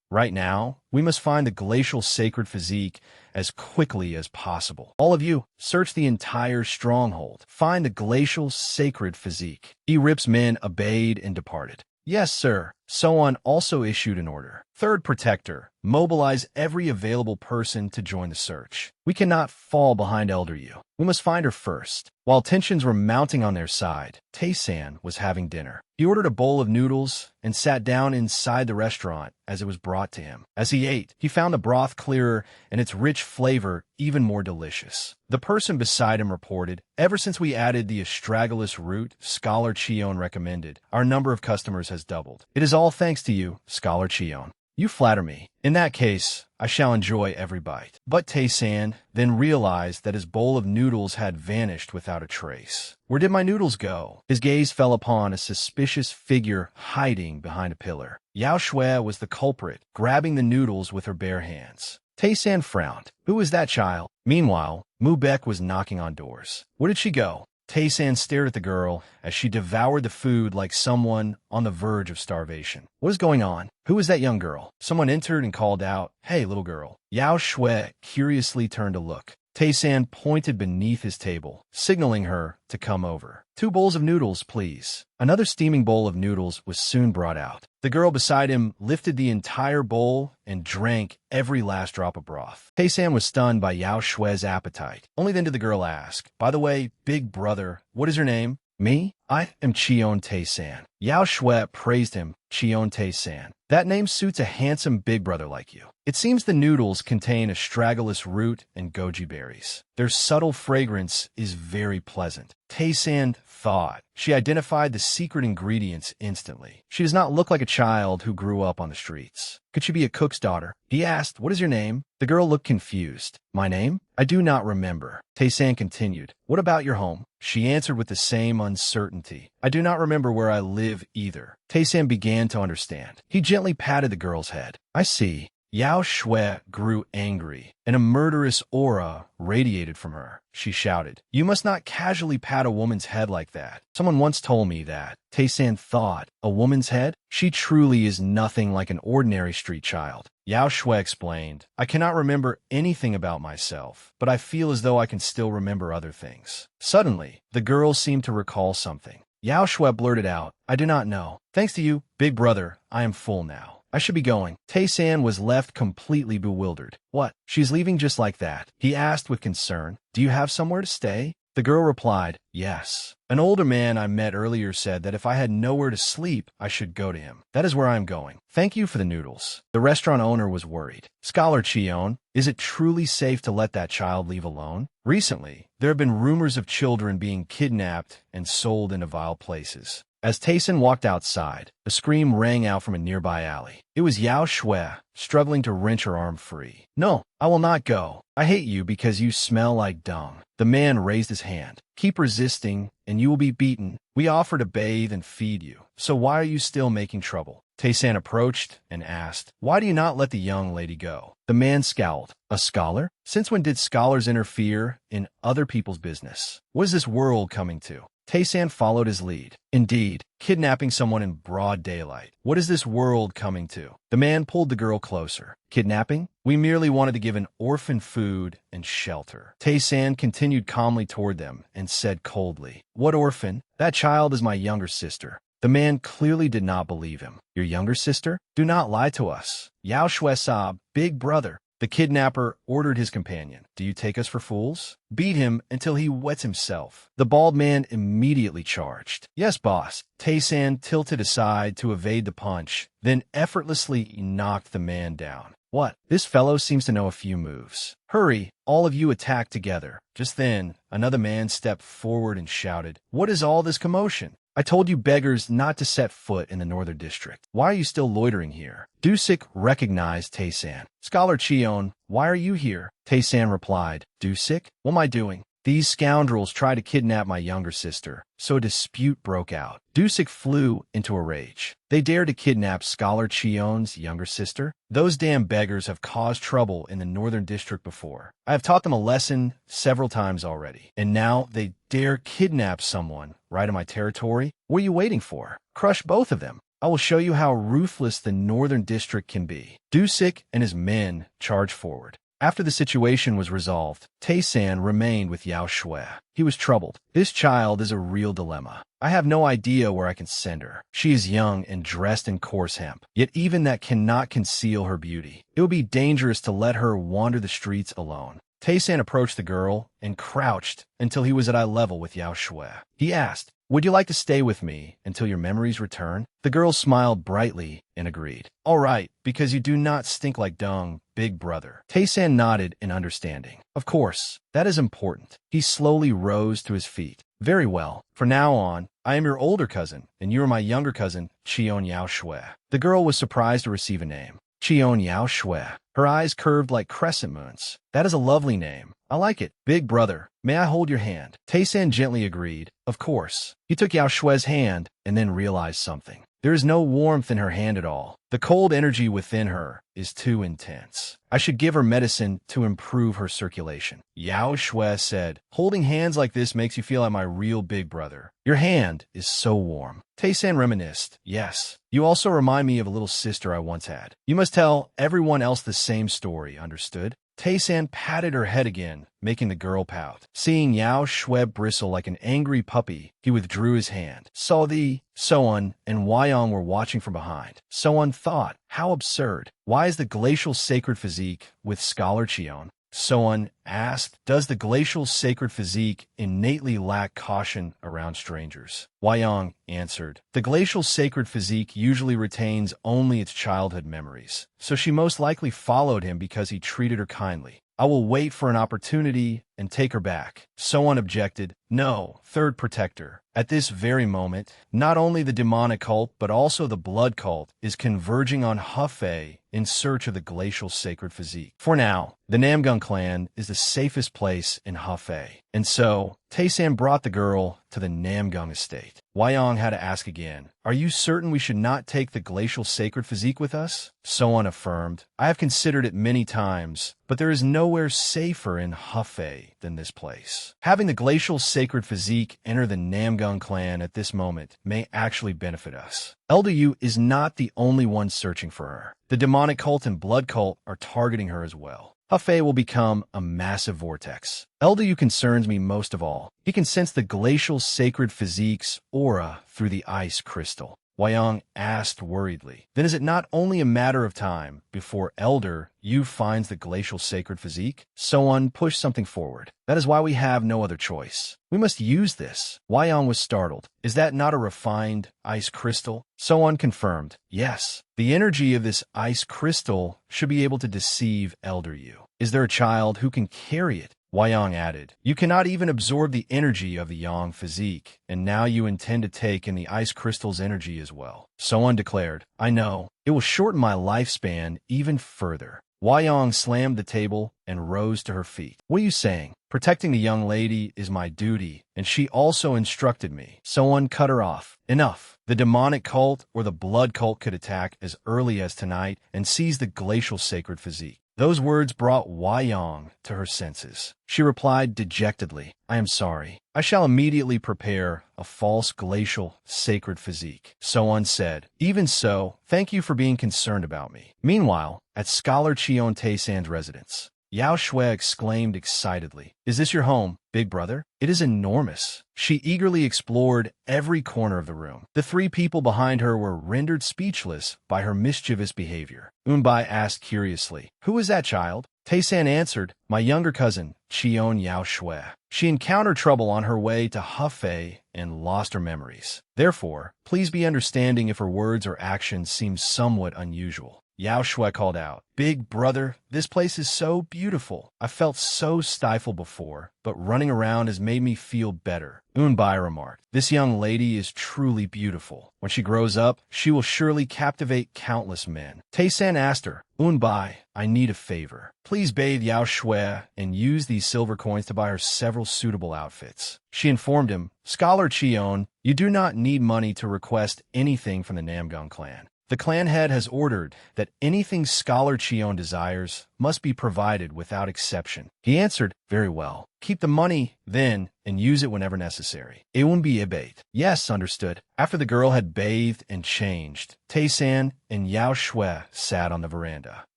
Right now, we must find the glacial sacred physique as quickly as possible. All of you, search the entire stronghold. Find the glacial sacred physique." Yurip's men obeyed and departed. "Yes, sir." Soan also issued an order. "Third protector, mobilize every available person to join the search. We cannot fall behind Elder Yu. We must find her first." While tensions were mounting on their side, Tae-san was having dinner. He ordered a bowl of noodles and sat down inside the restaurant as it was brought to him. As he ate, he found the broth clearer and its rich flavor even more delicious. The person beside him reported, "Ever since we added the astragalus root Scholar Chion recommended, our number of customers has doubled. It is all thanks to you, Scholar Chion. You flatter me. In that case, I shall enjoy every bite. But Tae-san then realized that his bowl of noodles had vanished without a trace. Where did my noodles go? His gaze fell upon a suspicious figure hiding behind a pillar. Yao Shui was the culprit, grabbing the noodles with her bare hands. Tae-san frowned. Who is that child? Meanwhile, Mu Baek was knocking on doors. Where did she go? Tae-san stared at the girl as she devoured the food like someone on the verge of starvation. What is going on? Who is that young girl? Someone entered and called out, "Hey, little girl." Yao Shui curiously turned to look. Tae-san pointed beneath his table, signaling her to come over. 2 bowls of noodles, please. Another steaming bowl of noodles was soon brought out. The girl beside him lifted the entire bowl and drank every last drop of broth. Tae-san was stunned by Yao Shui's appetite. Only then did the girl ask, "By the way, big brother, what is your name?" "Me? I am Cheon Tae-san." Yao Shui praised him. "Cheon Tae-san. That name suits a handsome big brother like you." It seems the noodles contain astragalus root and goji berries. Their subtle fragrance is very pleasant. Tae-san thought. She identified the secret ingredients instantly. She does not look like a child who grew up on the streets. Could she be a cook's daughter? He asked, "What is your name?" The girl looked confused. "My name? I do not remember." Tae-san continued, "What about your home?" She answered with the same uncertainty. "I do not remember where I live either." Tae-san began to understand. He gently patted the girl's head. "I see." Yao Shui grew angry, and a murderous aura radiated from her. She shouted, "You must not casually pat a woman's head like that. Someone once told me that." Tae-san thought, "A woman's head? She truly is nothing like an ordinary street child." Yao Shui explained, "I cannot remember anything about myself, but I feel as though I can still remember other things." Suddenly, the girl seemed to recall something. Yao Shui blurted out, "I do not know. Thanks to you, big brother, I am full now. I should be going." Tae-san was left completely bewildered. "What? She's leaving just like that?" He asked with concern. "Do you have somewhere to stay?" The girl replied, "Yes. An older man I met earlier said that if I had nowhere to sleep, I should go to him. That is where I am going. Thank you for the noodles." The restaurant owner was worried. "Scholar Cheon, is it truly safe to let that child leave alone? Recently, there have been rumors of children being kidnapped and sold into vile places." As Tae-san walked outside, a scream rang out from a nearby alley. It was Yao Shui, struggling to wrench her arm free. "No, I will not go. I hate you because you smell like dung." The man raised his hand. "Keep resisting, and you will be beaten. We offer to bathe and feed you. So why are you still making trouble?" Tae-san approached and asked, "Why do you not let the young lady go?" The man scowled. "A scholar? Since when did scholars interfere in other people's business? What is this world coming to?" Tae-san followed his lead. "Indeed, kidnapping someone in broad daylight. What is this world coming to?" The man pulled the girl closer. "Kidnapping? We merely wanted to give an orphan food and shelter." Tae-san continued calmly toward them and said coldly, "What orphan? That child is my younger sister." The man clearly did not believe him. "Your younger sister? Do not lie to us." Yao Shui sobbed, "Big brother." The kidnapper ordered his companion, "Do you take us for fools? Beat him until he wets himself." The bald man immediately charged. "Yes, boss." Tae-san tilted aside to evade the punch, then effortlessly knocked the man down. "What? This fellow seems to know a few moves. Hurry, all of you attack together." Just then, another man stepped forward and shouted, "What is all this commotion? I told you beggars not to set foot in the Northern District. Why are you still loitering here?" Dusik recognized Tae-san. "Scholar Cheon, why are you here?" Tae-san replied, "Dusik? What am I doing? These scoundrels tried to kidnap my younger sister, so a dispute broke out." Dusik flew into a rage. "They dared to kidnap Scholar Cheon's younger sister? Those damn beggars have caused trouble in the Northern District before. I have taught them a lesson several times already, and now they dare kidnap someone right in my territory? What are you waiting for? Crush both of them. I will show you how ruthless the Northern District can be." Dusik and his men charged forward. After the situation was resolved, Tae-san remained with Yao Shui. He was troubled. "This child is a real dilemma. I have no idea where I can send her. She is young and dressed in coarse hemp, yet even that cannot conceal her beauty. It would be dangerous to let her wander the streets alone." Tae-san approached the girl and crouched until he was at eye level with Yao Shui. He asked, "Would you like to stay with me until your memories return?" The girl smiled brightly and agreed. "All right, because you do not stink like dung, big brother." Tae-san nodded in understanding. "Of course, that is important." He slowly rose to his feet. "Very well. From now on, I am your older cousin, and you are my younger cousin, Cheon Yao Shui." The girl was surprised to receive a name. Qion Yao Shui. Her eyes curved like crescent moons. That is a lovely name. I like it. Big brother, may I hold your hand? Taysan gently agreed. Of course. He took Yao Shui's hand and then realized something. There is no warmth in her hand at all. The cold energy within her is too intense. I should give her medicine to improve her circulation. Yao Shui said, holding hands like this makes you feel like my real big brother. Your hand is so warm. Taysan reminisced. Yes. You also remind me of a little sister I once had. You must tell everyone else the same story, understood? Taysan patted her head again, making the girl pout. Seeing Yao Shui bristle like an angry puppy, he withdrew his hand. Soan and Wyong were watching from behind. Soan thought, how absurd. Why is the glacial sacred physique with Scholar Qion? Soan asked, does the glacial sacred physique innately lack caution around strangers? Wyong answered, the glacial sacred physique usually retains only its childhood memories, so she most likely followed him because he treated her kindly. I will wait for an opportunity and take her back. Soan objected. No, third protector. At this very moment, not only the demonic cult, but also the blood cult is converging on Hefei in search of the glacial sacred physique. For now, the Namgung clan is the safest place in Hefei. And so, Taysan brought the girl to the Namgung estate. Wyong had to ask again, are you certain we should not take the glacial sacred physique with us? Soan affirmed, I have considered it many times, but there is nowhere safer in Hefei than this place. Having the glacial sacred physique enter the Namgung clan at this moment may actually benefit us. Elder Yu is not the only one searching for her. The demonic cult and blood cult are targeting her as well. Hefei will become a massive vortex. Elder Yu concerns me most of all. He can sense the glacial sacred physique's aura through the ice crystal. Wyong asked worriedly. Then is it not only a matter of time before Elder Yu finds the glacial sacred physique? Soan pushed something forward. That is why we have no other choice. We must use this. Wyong was startled. Is that not a refined ice crystal? Soan confirmed. Yes. The energy of this ice crystal should be able to deceive Elder Yu. Is there a child who can carry it? Wyong added, you cannot even absorb the energy of the Yang physique, and now you intend to take in the ice crystal's energy as well. Soan declared, I know. It will shorten my lifespan even further. Wyong slammed the table and rose to her feet. What are you saying? Protecting the young lady is my duty, and she also instructed me. Soan cut her off. Enough. The demonic cult or the blood cult could attack as early as tonight and seize the glacial sacred physique. Those words brought Wyong to her senses. She replied dejectedly, I am sorry. I shall immediately prepare a false glacial sacred physique. Soan said, even so, thank you for being concerned about me. Meanwhile, at Scholar Qion Taysan's residence, Yao Shui exclaimed excitedly, is this your home, big brother? It is enormous. She eagerly explored every corner of the room. The three people behind her were rendered speechless by her mischievous behavior. Unbai asked curiously, who is that child? Taysan answered, my younger cousin, Qion Yao Shui. She encountered trouble on her way to Hefei and lost her memories. Therefore, please be understanding if her words or actions seem somewhat unusual. Yao Shui called out, big brother, this place is so beautiful. I felt so stifled before, but running around has made me feel better. Unbai remarked, this young lady is truly beautiful. When she grows up, she will surely captivate countless men. Taysan asked her, Unbai, I need a favor. Please bathe Yao Shui and use these silver coins to buy her several suitable outfits. She informed him, Scholar Qion, you do not need money to request anything from the Namgung clan. The clan head has ordered that anything Scholar Qion desires must be provided without exception. He answered, very well. Keep the money, then, and use it whenever necessary. It won't be abate. Yes, understood. After the girl had bathed and changed, Taysan and Yao Shui sat on the veranda.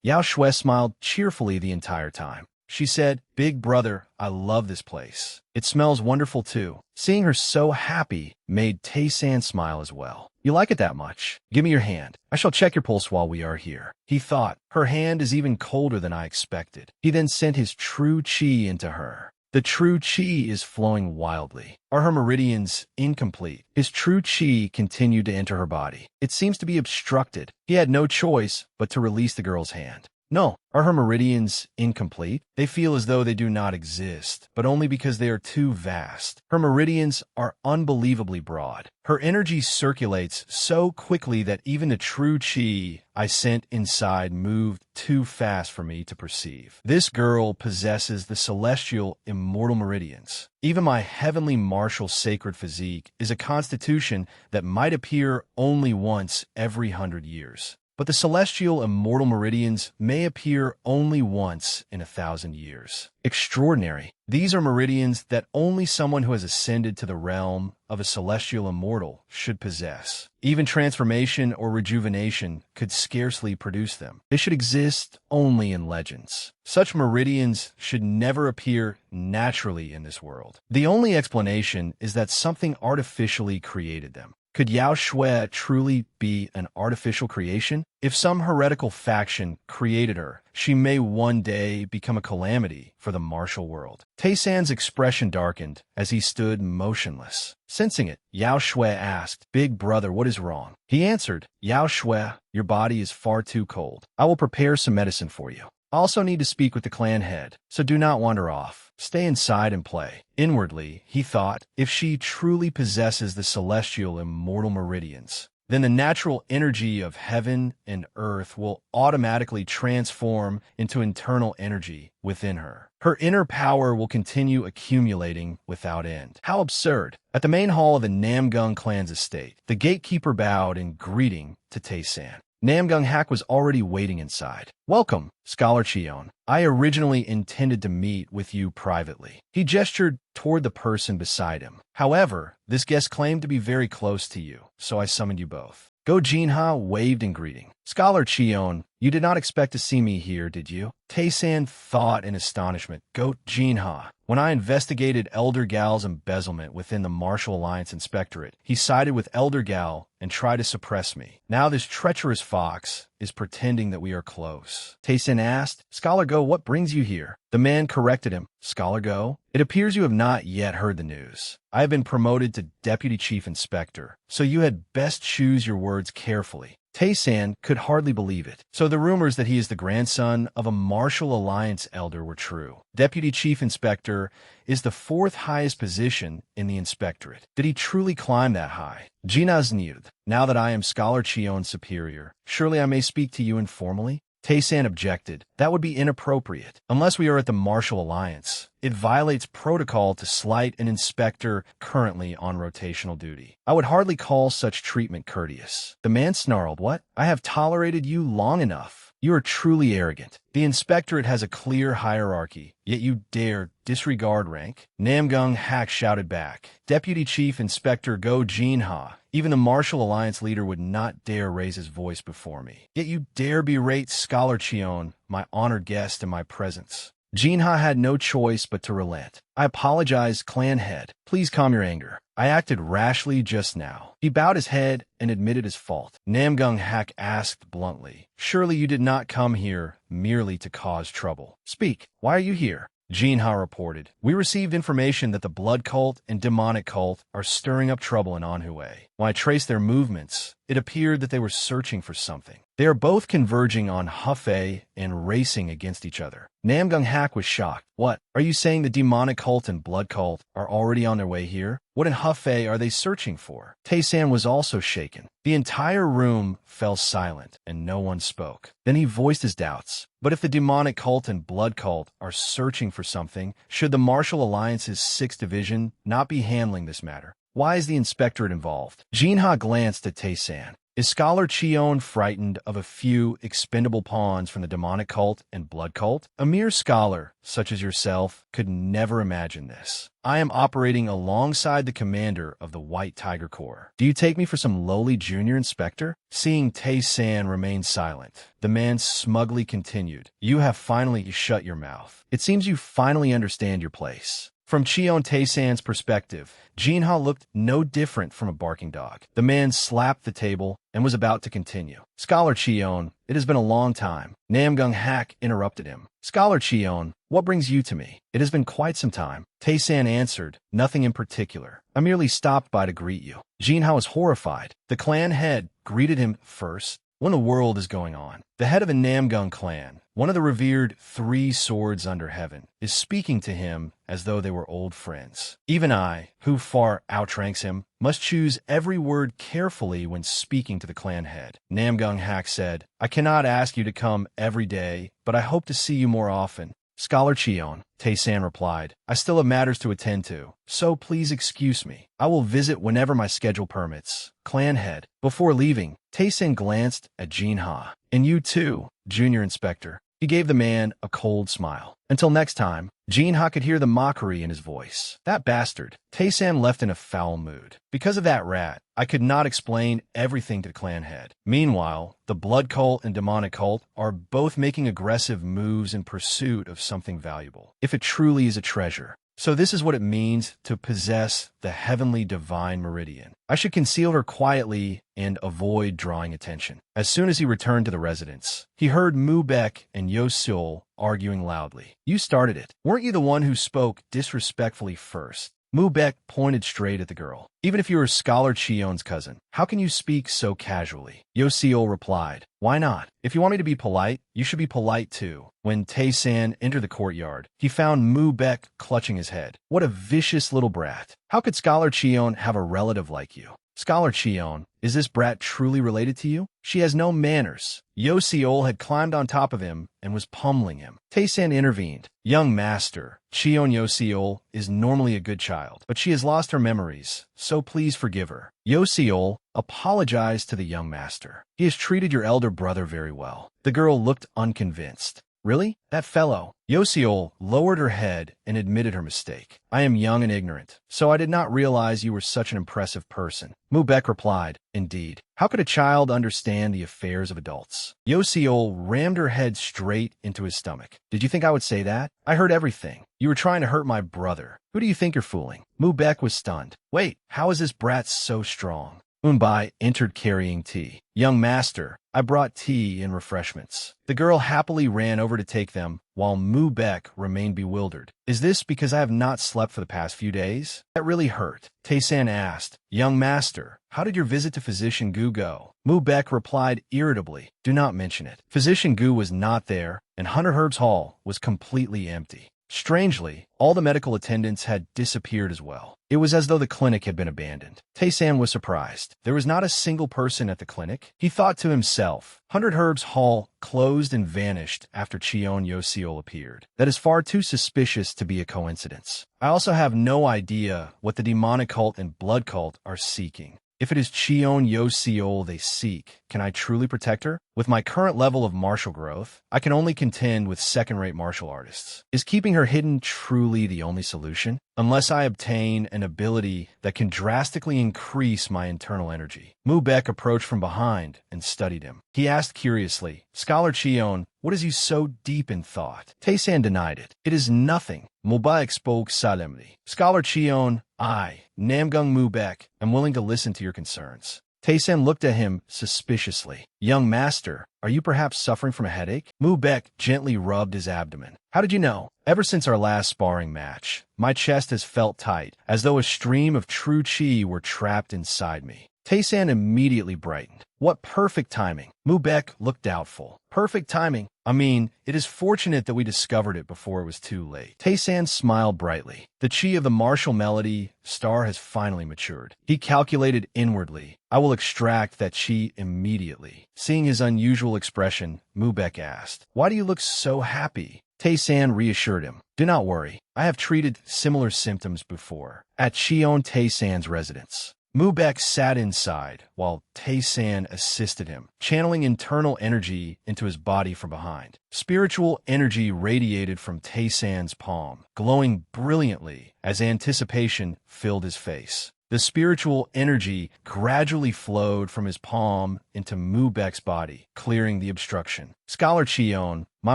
Yao Shui smiled cheerfully the entire time. She said, big brother, I love this place. It smells wonderful too. Seeing her so happy made Taysan smile as well. You like it that much? Give me your hand. I shall check your pulse while we are here. He thought, her hand is even colder than I expected. He then sent his true qi into her. The true qi is flowing wildly. Are her meridians incomplete? His true qi continued to enter her body. It seems to be obstructed. He had no choice but to release the girl's hand. No. Are her meridians incomplete? They feel as though they do not exist, but only because they are too vast. Her meridians are unbelievably broad. Her energy circulates so quickly that even the true chi I sent inside moved too fast for me to perceive. This girl possesses the celestial immortal meridians. Even my heavenly martial sacred physique is a constitution that might appear only once every 100 years. But the celestial immortal meridians may appear only once in 1,000 years. Extraordinary. These are meridians that only someone who has ascended to the realm of a celestial immortal should possess. Even transformation or rejuvenation could scarcely produce them. They should exist only in legends. Such meridians should never appear naturally in this world. The only explanation is that something artificially created them. Could Yao Shui truly be an artificial creation? If some heretical faction created her, she may one day become a calamity for the martial world. Taysan's expression darkened as he stood motionless. Sensing it, Yao Shui asked, "Big brother, what is wrong?" He answered, "Yao Shui, your body is far too cold. I will prepare some medicine for you. I also need to speak with the clan head, so do not wander off. Stay inside and play." Inwardly, he thought, if she truly possesses the celestial immortal meridians, then the natural energy of heaven and earth will automatically transform into internal energy within her. Her inner power will continue accumulating without end. How absurd! At the main hall of the Namgung clan's estate, the gatekeeper bowed in greeting to Taysan. Namgung Hak was already waiting inside. "Welcome, Scholar Cheon. I originally intended to meet with you privately." He gestured toward the person beside him. "However, this guest claimed to be very close to you, so I summoned you both." Go Jinha waved in greeting. "Scholar Cheon, you did not expect to see me here, did you?" Taysan thought in astonishment. Go Jinha. When I investigated Elder Gal's embezzlement within the Martial Alliance Inspectorate, he sided with Elder Gal and tried to suppress me. Now this treacherous fox is pretending that we are close. Taysan asked, "Scholar Go, what brings you here?" The man corrected him. "Scholar Go, it appears you have not yet heard the news. I have been promoted to Deputy Chief Inspector, so you had best choose your words carefully." Taysan could hardly believe it. So the rumors that he is the grandson of a Martial Alliance elder were true. Deputy Chief Inspector is the fourth highest position in the inspectorate. Did he truly climb that high? Jinaz Nird, now that I am Scholar Cheon's superior, surely I may speak to you informally? Taysan objected. That would be inappropriate. Unless we are at the Martial Alliance, it violates protocol to slight an inspector currently on rotational duty. I would hardly call such treatment courteous. The man snarled, "What? I have tolerated you long enough. You are truly arrogant. The inspectorate has a clear hierarchy, yet you dare disregard rank." Namgung Hak shouted back. "Deputy Chief Inspector Go Jinha, even the Martial Alliance leader would not dare raise his voice before me. Yet you dare berate Scholar Cheon, my honored guest, in my presence." Jinha had no choice but to relent. "I apologize, clan head. Please calm your anger. I acted rashly just now." He bowed his head and admitted his fault. Namgung Hak asked bluntly, "Surely you did not come here merely to cause trouble. Speak, why are you here?" Jinha reported, "We received information that the blood cult and demonic cult are stirring up trouble in Anhui. When I traced their movements, it appeared that they were searching for something. They are both converging on Hefei and racing against each other." Namgung Hak was shocked. "What? Are you saying the demonic cult and blood cult are already on their way here? What in Hefei are they searching for?" Taysan was also shaken. The entire room fell silent, and no one spoke. Then he voiced his doubts. "But if the demonic cult and blood cult are searching for something, should the Martial Alliance's 6th Division not be handling this matter? Why is the inspectorate involved?" Jinha glanced at Taysan. Is Scholar Cheon frightened of a few expendable pawns from the demonic cult and blood cult? A mere scholar, such as yourself, could never imagine this. I am operating alongside the commander of the White Tiger Corps. Do you take me for some lowly junior inspector? Seeing Taysan remain silent, the man smugly continued, "You have finally shut your mouth. It seems you finally understand your place." From Cheon Taysan's perspective, Jinha looked no different from a barking dog. The man slapped the table and was about to continue. "Scholar Cheon, it has been a long time." Namgung Hak interrupted him. "Scholar Cheon, what brings you to me?" "It has been quite some time." Taysan answered, "Nothing in particular. I merely stopped by to greet you." Jinha was horrified. The clan head greeted him first. What in the world is going on? The head of a Namgung clan, one of the revered three swords under heaven, is speaking to him as though they were old friends. Even I, who far outranks him, must choose every word carefully when speaking to the clan head. Namgung Hak said, I cannot ask you to come every day, but I hope to see you more often. Scholar Cheon, Tae-san replied, I still have matters to attend to, so please excuse me. I will visit whenever my schedule permits. Clan head. Before leaving, Tae-san glanced at Jin-ha. And you too, Junior Inspector. He gave the man a cold smile. Until next time, Jin-ha could hear the mockery in his voice. That bastard. Tae-san left in a foul mood. Because of that rat, I could not explain everything to the clan head. Meanwhile, the blood cult and demonic cult are both making aggressive moves in pursuit of something valuable, if it truly is a treasure. So this is what it means to possess the heavenly divine meridian. I should conceal her quietly and avoid drawing attention. As soon as he returned to the residence, he heard Mu-baek and Yo-seol arguing loudly. You started it. Weren't you the one who spoke disrespectfully first? Mu-baek pointed straight at the girl. Even if you were Scholar Cheon's cousin, how can you speak so casually? Yo-seol replied, why not? If you want me to be polite, you should be polite too. When Tae-san entered the courtyard, he found Mu-baek clutching his head. What a vicious little brat. How could Scholar Cheon have a relative like you? Scholar Cheon, is this brat truly related to you? She has no manners. Yo-seol had climbed on top of him and was pummeling him. Tae-san intervened. Young master, Cheon Yo-seol is normally a good child, but she has lost her memories, so please forgive her. Yo-seol apologized to the young master. He has treated your elder brother very well. The girl looked unconvinced. Really? That fellow? Yo-seol lowered her head and admitted her mistake. I am young and ignorant, so I did not realize you were such an impressive person. Mu-baek replied, indeed. How could a child understand the affairs of adults? Yo-seol rammed her head straight into his stomach. Did you think I would say that? I heard everything. You were trying to hurt my brother. Who do you think you're fooling? Mu-baek was stunned. Wait, how is this brat so strong? Unbai entered carrying tea. Young master, I brought tea and refreshments. The girl happily ran over to take them, while Mu-baek remained bewildered. Is this because I have not slept for the past few days? That really hurt. Tae-san asked, young master, how did your visit to Physician Gu go? Mu-baek replied irritably, do not mention it. Physician Gu was not there, and Hunter Herb's hall was completely empty. Strangely, all the medical attendants had disappeared as well. It was as though the clinic had been abandoned. Tae-san was surprised. There was not a single person at the clinic. He thought to himself, 100 Herb's hall closed and vanished after Cheon Yo-seol appeared. That is far too suspicious to be a coincidence. I also have no idea what the demonic cult and blood cult are seeking. If it is Cheon Yo-seol they seek, can I truly protect her? With my current level of martial growth, I can only contend with second-rate martial artists. Is keeping her hidden truly the only solution? Unless I obtain an ability that can drastically increase my internal energy. Mu-baek approached from behind and studied him. He asked curiously, Scholar Cheon, what is you so deep in thought? Tae-san denied it. It is nothing. Mu-baek spoke solemnly. Scholar Cheon, I, Namgung Mu-baek, am willing to listen to your concerns. Tae-san looked at him suspiciously. Young master, are you perhaps suffering from a headache? Mu-baek gently rubbed his abdomen. How did you know? Ever since our last sparring match, my chest has felt tight, as though a stream of true chi were trapped inside me. Tae-san immediately brightened. What perfect timing. Mu-baek looked doubtful. Perfect timing? I mean, it is fortunate that we discovered it before it was too late. Tae-san smiled brightly. The chi of the martial melody star has finally matured. He calculated inwardly. I will extract that chi immediately. Seeing his unusual expression, Mu-baek asked, why do you look so happy? Tae-san reassured him. Do not worry. I have treated similar symptoms before. At Cheon Tae-san's residence. Mu-baek sat inside, while Tae-san assisted him, channeling internal energy into his body from behind. Spiritual energy radiated from Tae-san's palm, glowing brilliantly as anticipation filled his face. The spiritual energy gradually flowed from his palm into Mu-baek's body, clearing the obstruction. Scholar Cheon, my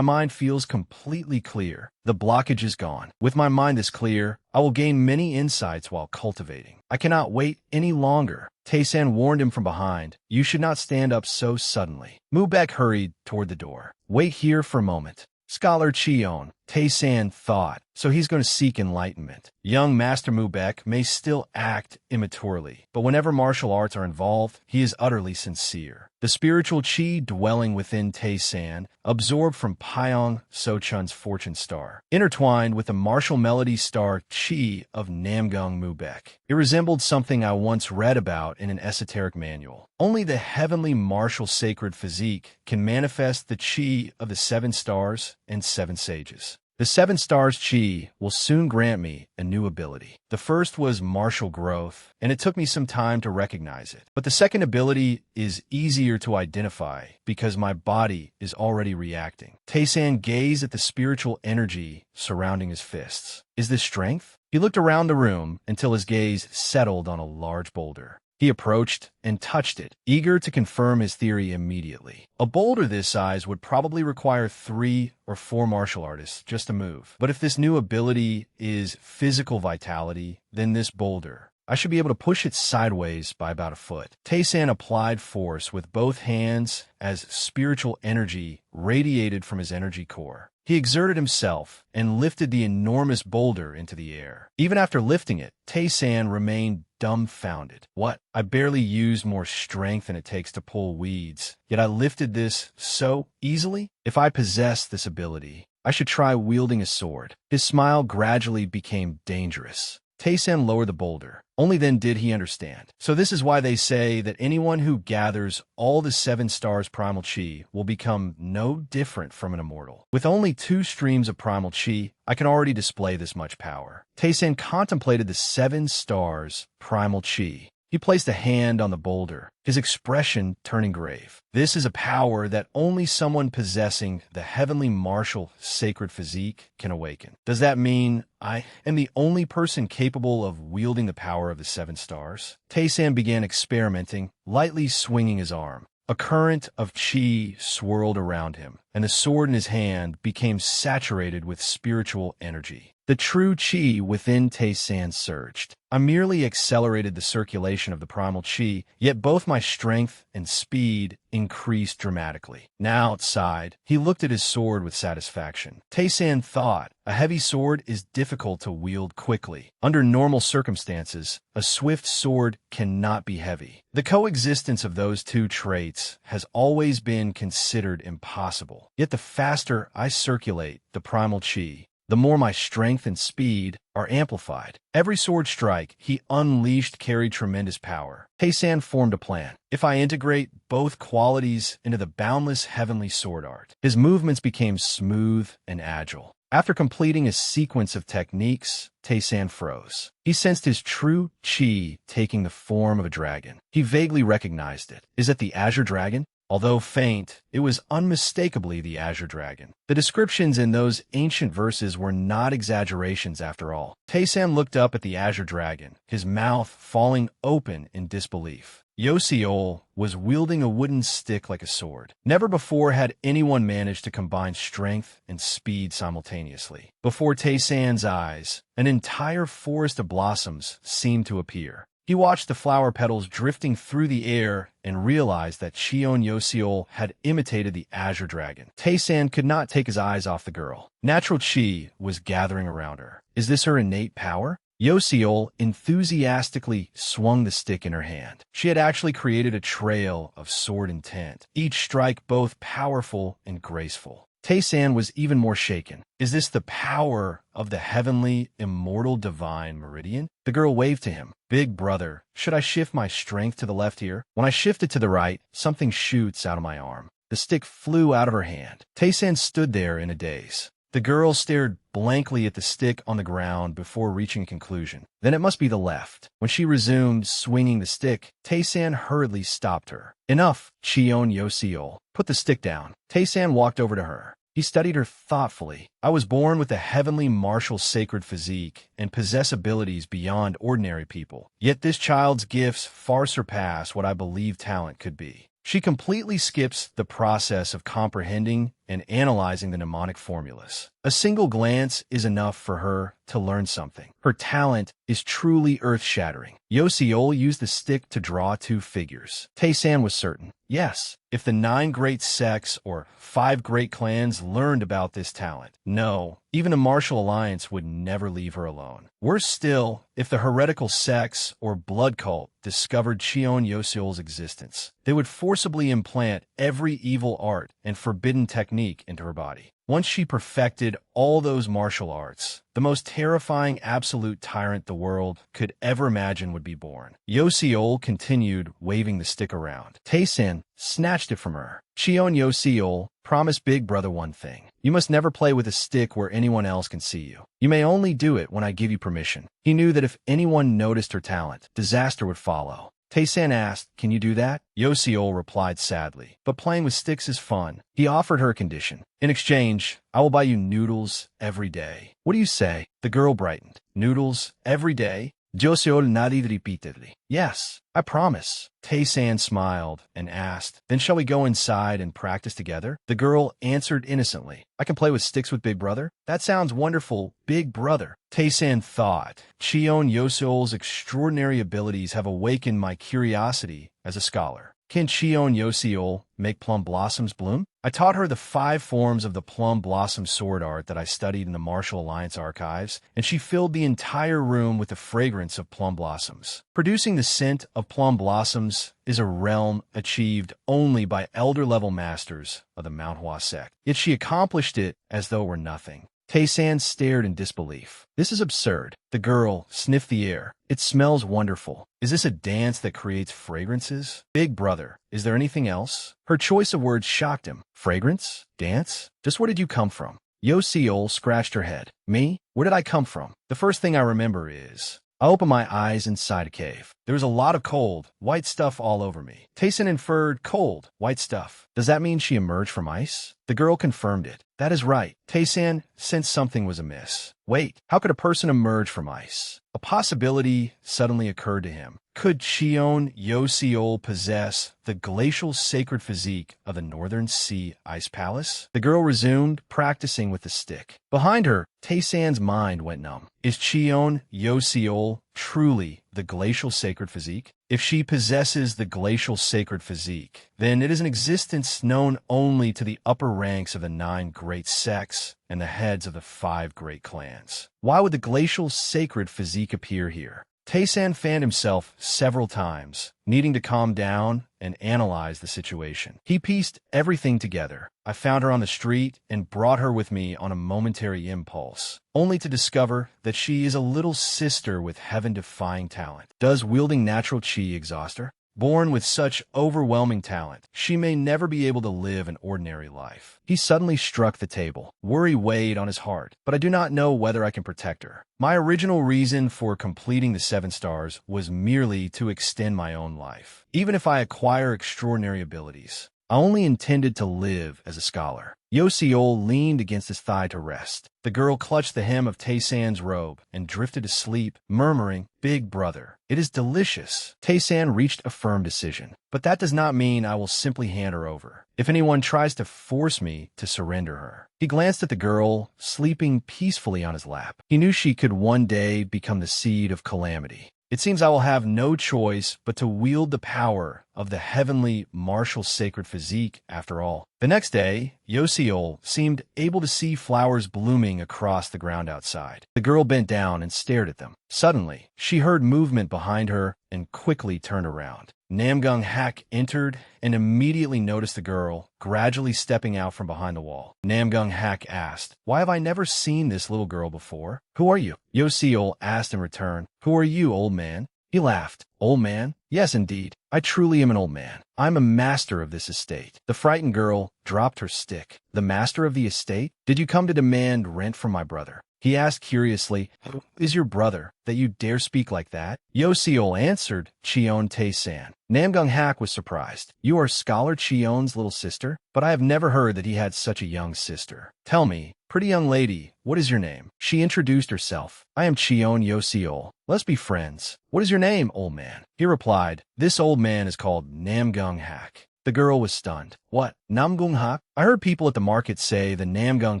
mind feels completely clear. The blockage is gone. With my mind this clear, I will gain many insights while cultivating. I cannot wait any longer. Tae-san warned him from behind. You should not stand up so suddenly. Mu-baek hurried toward the door. Wait here for a moment. Scholar Cheon, Tae-san thought, so he's going to seek enlightenment. Young Master Mubek may still act immaturely, but whenever martial arts are involved, he is utterly sincere. The spiritual chi dwelling within Tae-san, absorbed from Pyong Sochun's fortune star, intertwined with the martial melody star chi of Namgung Mubek. It resembled something I once read about in an esoteric manual. Only the heavenly martial sacred physique can manifest the chi of the 7 stars and 7 sages. The 7 stars chi will soon grant me a new ability. The first was martial growth, and it took me some time to recognize it. But the second ability is easier to identify because my body is already reacting. Tae-san gazed at the spiritual energy surrounding his fists. Is this strength? He looked around the room until his gaze settled on a large boulder. He approached and touched it, eager to confirm his theory immediately. A boulder this size would probably require 3 or 4 martial artists just to move. But if this new ability is physical vitality, then this boulder, I should be able to push it sideways by about a foot. Tae-san applied force with both hands as spiritual energy radiated from his energy core. He exerted himself and lifted the enormous boulder into the air. Even after lifting it, Tae-san remained dumbfounded. What? I barely used more strength than it takes to pull weeds, yet I lifted this so easily? If I possess this ability, I should try wielding a sword. His smile gradually became dangerous. Tae-san lowered the boulder. Only then did he understand. So this is why they say that anyone who gathers all the 7 stars primal chi will become no different from an immortal. With only 2 streams of primal chi, I can already display this much power. Tae-san contemplated the 7 stars primal chi. He placed a hand on the boulder, his expression turning grave. This is a power that only someone possessing the heavenly martial sacred physique can awaken. Does that mean I am the only person capable of wielding the power of the 7 stars? Tae-san began experimenting, lightly swinging his arm. A current of chi swirled around him, and the sword in his hand became saturated with spiritual energy. The true chi within Tae-san surged. I merely accelerated the circulation of the primal chi, yet both my strength and speed increased dramatically. Now outside, he looked at his sword with satisfaction. Tae-san thought, a heavy sword is difficult to wield quickly. Under normal circumstances, a swift sword cannot be heavy. The coexistence of those 2 traits has always been considered impossible. Yet the faster I circulate the primal chi, the more my strength and speed are amplified. Every sword strike he unleashed carried tremendous power. Tae-san formed a plan. If I integrate both qualities into the boundless heavenly sword art, his movements became smooth and agile. After completing a sequence of techniques, Tae-san froze. He sensed his true chi taking the form of a dragon. He vaguely recognized it. Is it the Azure Dragon? Although faint, it was unmistakably the Azure Dragon. The descriptions in those ancient verses were not exaggerations after all. Tae-san looked up at the Azure Dragon, his mouth falling open in disbelief. Yoseol was wielding a wooden stick like a sword. Never before had anyone managed to combine strength and speed simultaneously. Before Tae-san's eyes, an entire forest of blossoms seemed to appear. He watched the flower petals drifting through the air and realized that Shion Yoseol had imitated the Azure Dragon. Tae-san could not take his eyes off the girl. Natural chi was gathering around her. Is this her innate power? Yoseol enthusiastically swung the stick in her hand. She had actually created a trail of sword intent, each strike both powerful and graceful. Tae-san was even more shaken. Is this the power of the heavenly, immortal, divine meridian? The girl waved to him. Big brother, should I shift my strength to the left here? When I shifted to the right, something shoots out of my arm. The stick flew out of her hand. Tae-san stood there in a daze. The girl stared blankly at the stick on the ground before reaching a conclusion. Then it must be the left. When she resumed swinging the stick, Tae-san hurriedly stopped her. Enough, Chion Yoseol. Put the stick down. Tae-san walked over to her. He studied her thoughtfully. I was born with a heavenly martial sacred physique and possess abilities beyond ordinary people. Yet this child's gifts far surpass what I believe talent could be. She completely skips the process of comprehending and analyzing the mnemonic formulas. A single glance is enough for her to learn something. Her talent is truly earth-shattering. Yoseol used the stick to draw two figures. Tae-san was certain. Yes, if the 9 great sects or 5 great clans learned about this talent, no, even a martial alliance would never leave her alone. Worse still, if the heretical sects or blood cult discovered Cheon Yoseol's existence, they would forcibly implant every evil art and forbidden technique into her body. Once she perfected all those martial arts, the most terrifying absolute tyrant the world could ever imagine would be born. Yoseol continued waving the stick around. Tae-san snatched it from her. Cheon Yoseol, promise Big Brother one thing. You must never play with a stick where anyone else can see you. You may only do it when I give you permission. He knew that if anyone noticed her talent, disaster would follow. Tae-san asked, can you do that? Yoseol replied sadly, but playing with sticks is fun. He offered her a condition. In exchange, I will buy you noodles every day. What do you say? The girl brightened. Noodles every day? Yoseol nodded repeatedly. Yes, I promise. Tae-san smiled and asked, then shall we go inside and practice together? The girl answered innocently, I can play with sticks with Big Brother? That sounds wonderful, Big Brother. Tae-san thought, Cheon Yoseol's extraordinary abilities have awakened my curiosity as a scholar. Can Cheon Yoseol make plum blossoms bloom? I taught her the 5 forms of the plum blossom sword art that I studied in the Martial Alliance archives, and she filled the entire room with the fragrance of plum blossoms. Producing the scent of plum blossoms is a realm achieved only by elder-level masters of the Manhwa sect. Yet she accomplished it as though it were nothing. Tae-san stared in disbelief. This is absurd. The girl sniffed the air. It smells wonderful. Is this a dance that creates fragrances? Big Brother, is there anything else? Her choice of words shocked him. Fragrance? Dance? Just where did you come from? Yoseol scratched her head. Me? Where did I come from? The first thing I remember is I opened my eyes inside a cave. There was a lot of cold, white stuff all over me. Tae-san inferred cold, white stuff. Does that mean she emerged from ice? The girl confirmed it. That is right. Tae-san sensed something was amiss. Wait, how could a person emerge from ice? A possibility suddenly occurred to him. Could Cheon Yoseol possess the glacial sacred physique of the Northern Sea Ice Palace? The girl resumed practicing with the stick. Behind her, Tae-san's mind went numb. Is Cheon Yoseol truly the glacial sacred physique? If she possesses the glacial sacred physique, then it is an existence known only to the upper ranks of the 9 great sects and the heads of the 5 great clans. Why would the glacial sacred physique appear here? Tae-san fanned himself several times, needing to calm down and analyze the situation. He pieced everything together. I found her on the street and brought her with me on a momentary impulse, only to discover that she is a little sister with heaven-defying talent. Does wielding natural chi exhaust her? Born with such overwhelming talent, she may never be able to live an ordinary life. He suddenly struck the table. Worry weighed on his heart, but I do not know whether I can protect her. My original reason for completing the 7 stars was merely to extend my own life. Even if I acquire extraordinary abilities, I only intended to live as a scholar. Yoseol leaned against his thigh to rest. The girl clutched the hem of Tae-san's robe and drifted to sleep, murmuring, Big Brother, it is delicious. Tae-san reached a firm decision. But that does not mean I will simply hand her over. If anyone tries to force me to surrender her. He glanced at the girl, sleeping peacefully on his lap. He knew she could one day become the seed of calamity. It seems I will have no choice but to wield the power of the heavenly martial sacred physique after all. The next day, Yoseol seemed able to see flowers blooming across the ground outside. The girl bent down and stared at them. Suddenly, she heard movement behind her and quickly turned around. Namgung-hak entered and immediately noticed the girl gradually stepping out from behind the wall. Namgung-hak asked, Why have I never seen this little girl before? Who are you? Yoseol asked in return, Who are you, old man? He laughed. Old man? Yes, indeed. I truly am an old man. I'm a master of this estate. The frightened girl dropped her stick. The master of the estate? Did you come to demand rent from my brother? He asked curiously, Who is your brother, that you dare speak like that? Yoseol answered, Cheon Tae-san. Namgung-hak was surprised. You are Scholar Cheon's little sister? But I have never heard that he had such a young sister. Tell me, pretty young lady, what is your name? She introduced herself. I am Cheon Yoseol. Let's be friends. What is your name, old man? He replied, This old man is called Namgung-hak. The girl was stunned. What? Namgunghak? I heard people at the market say the Namgung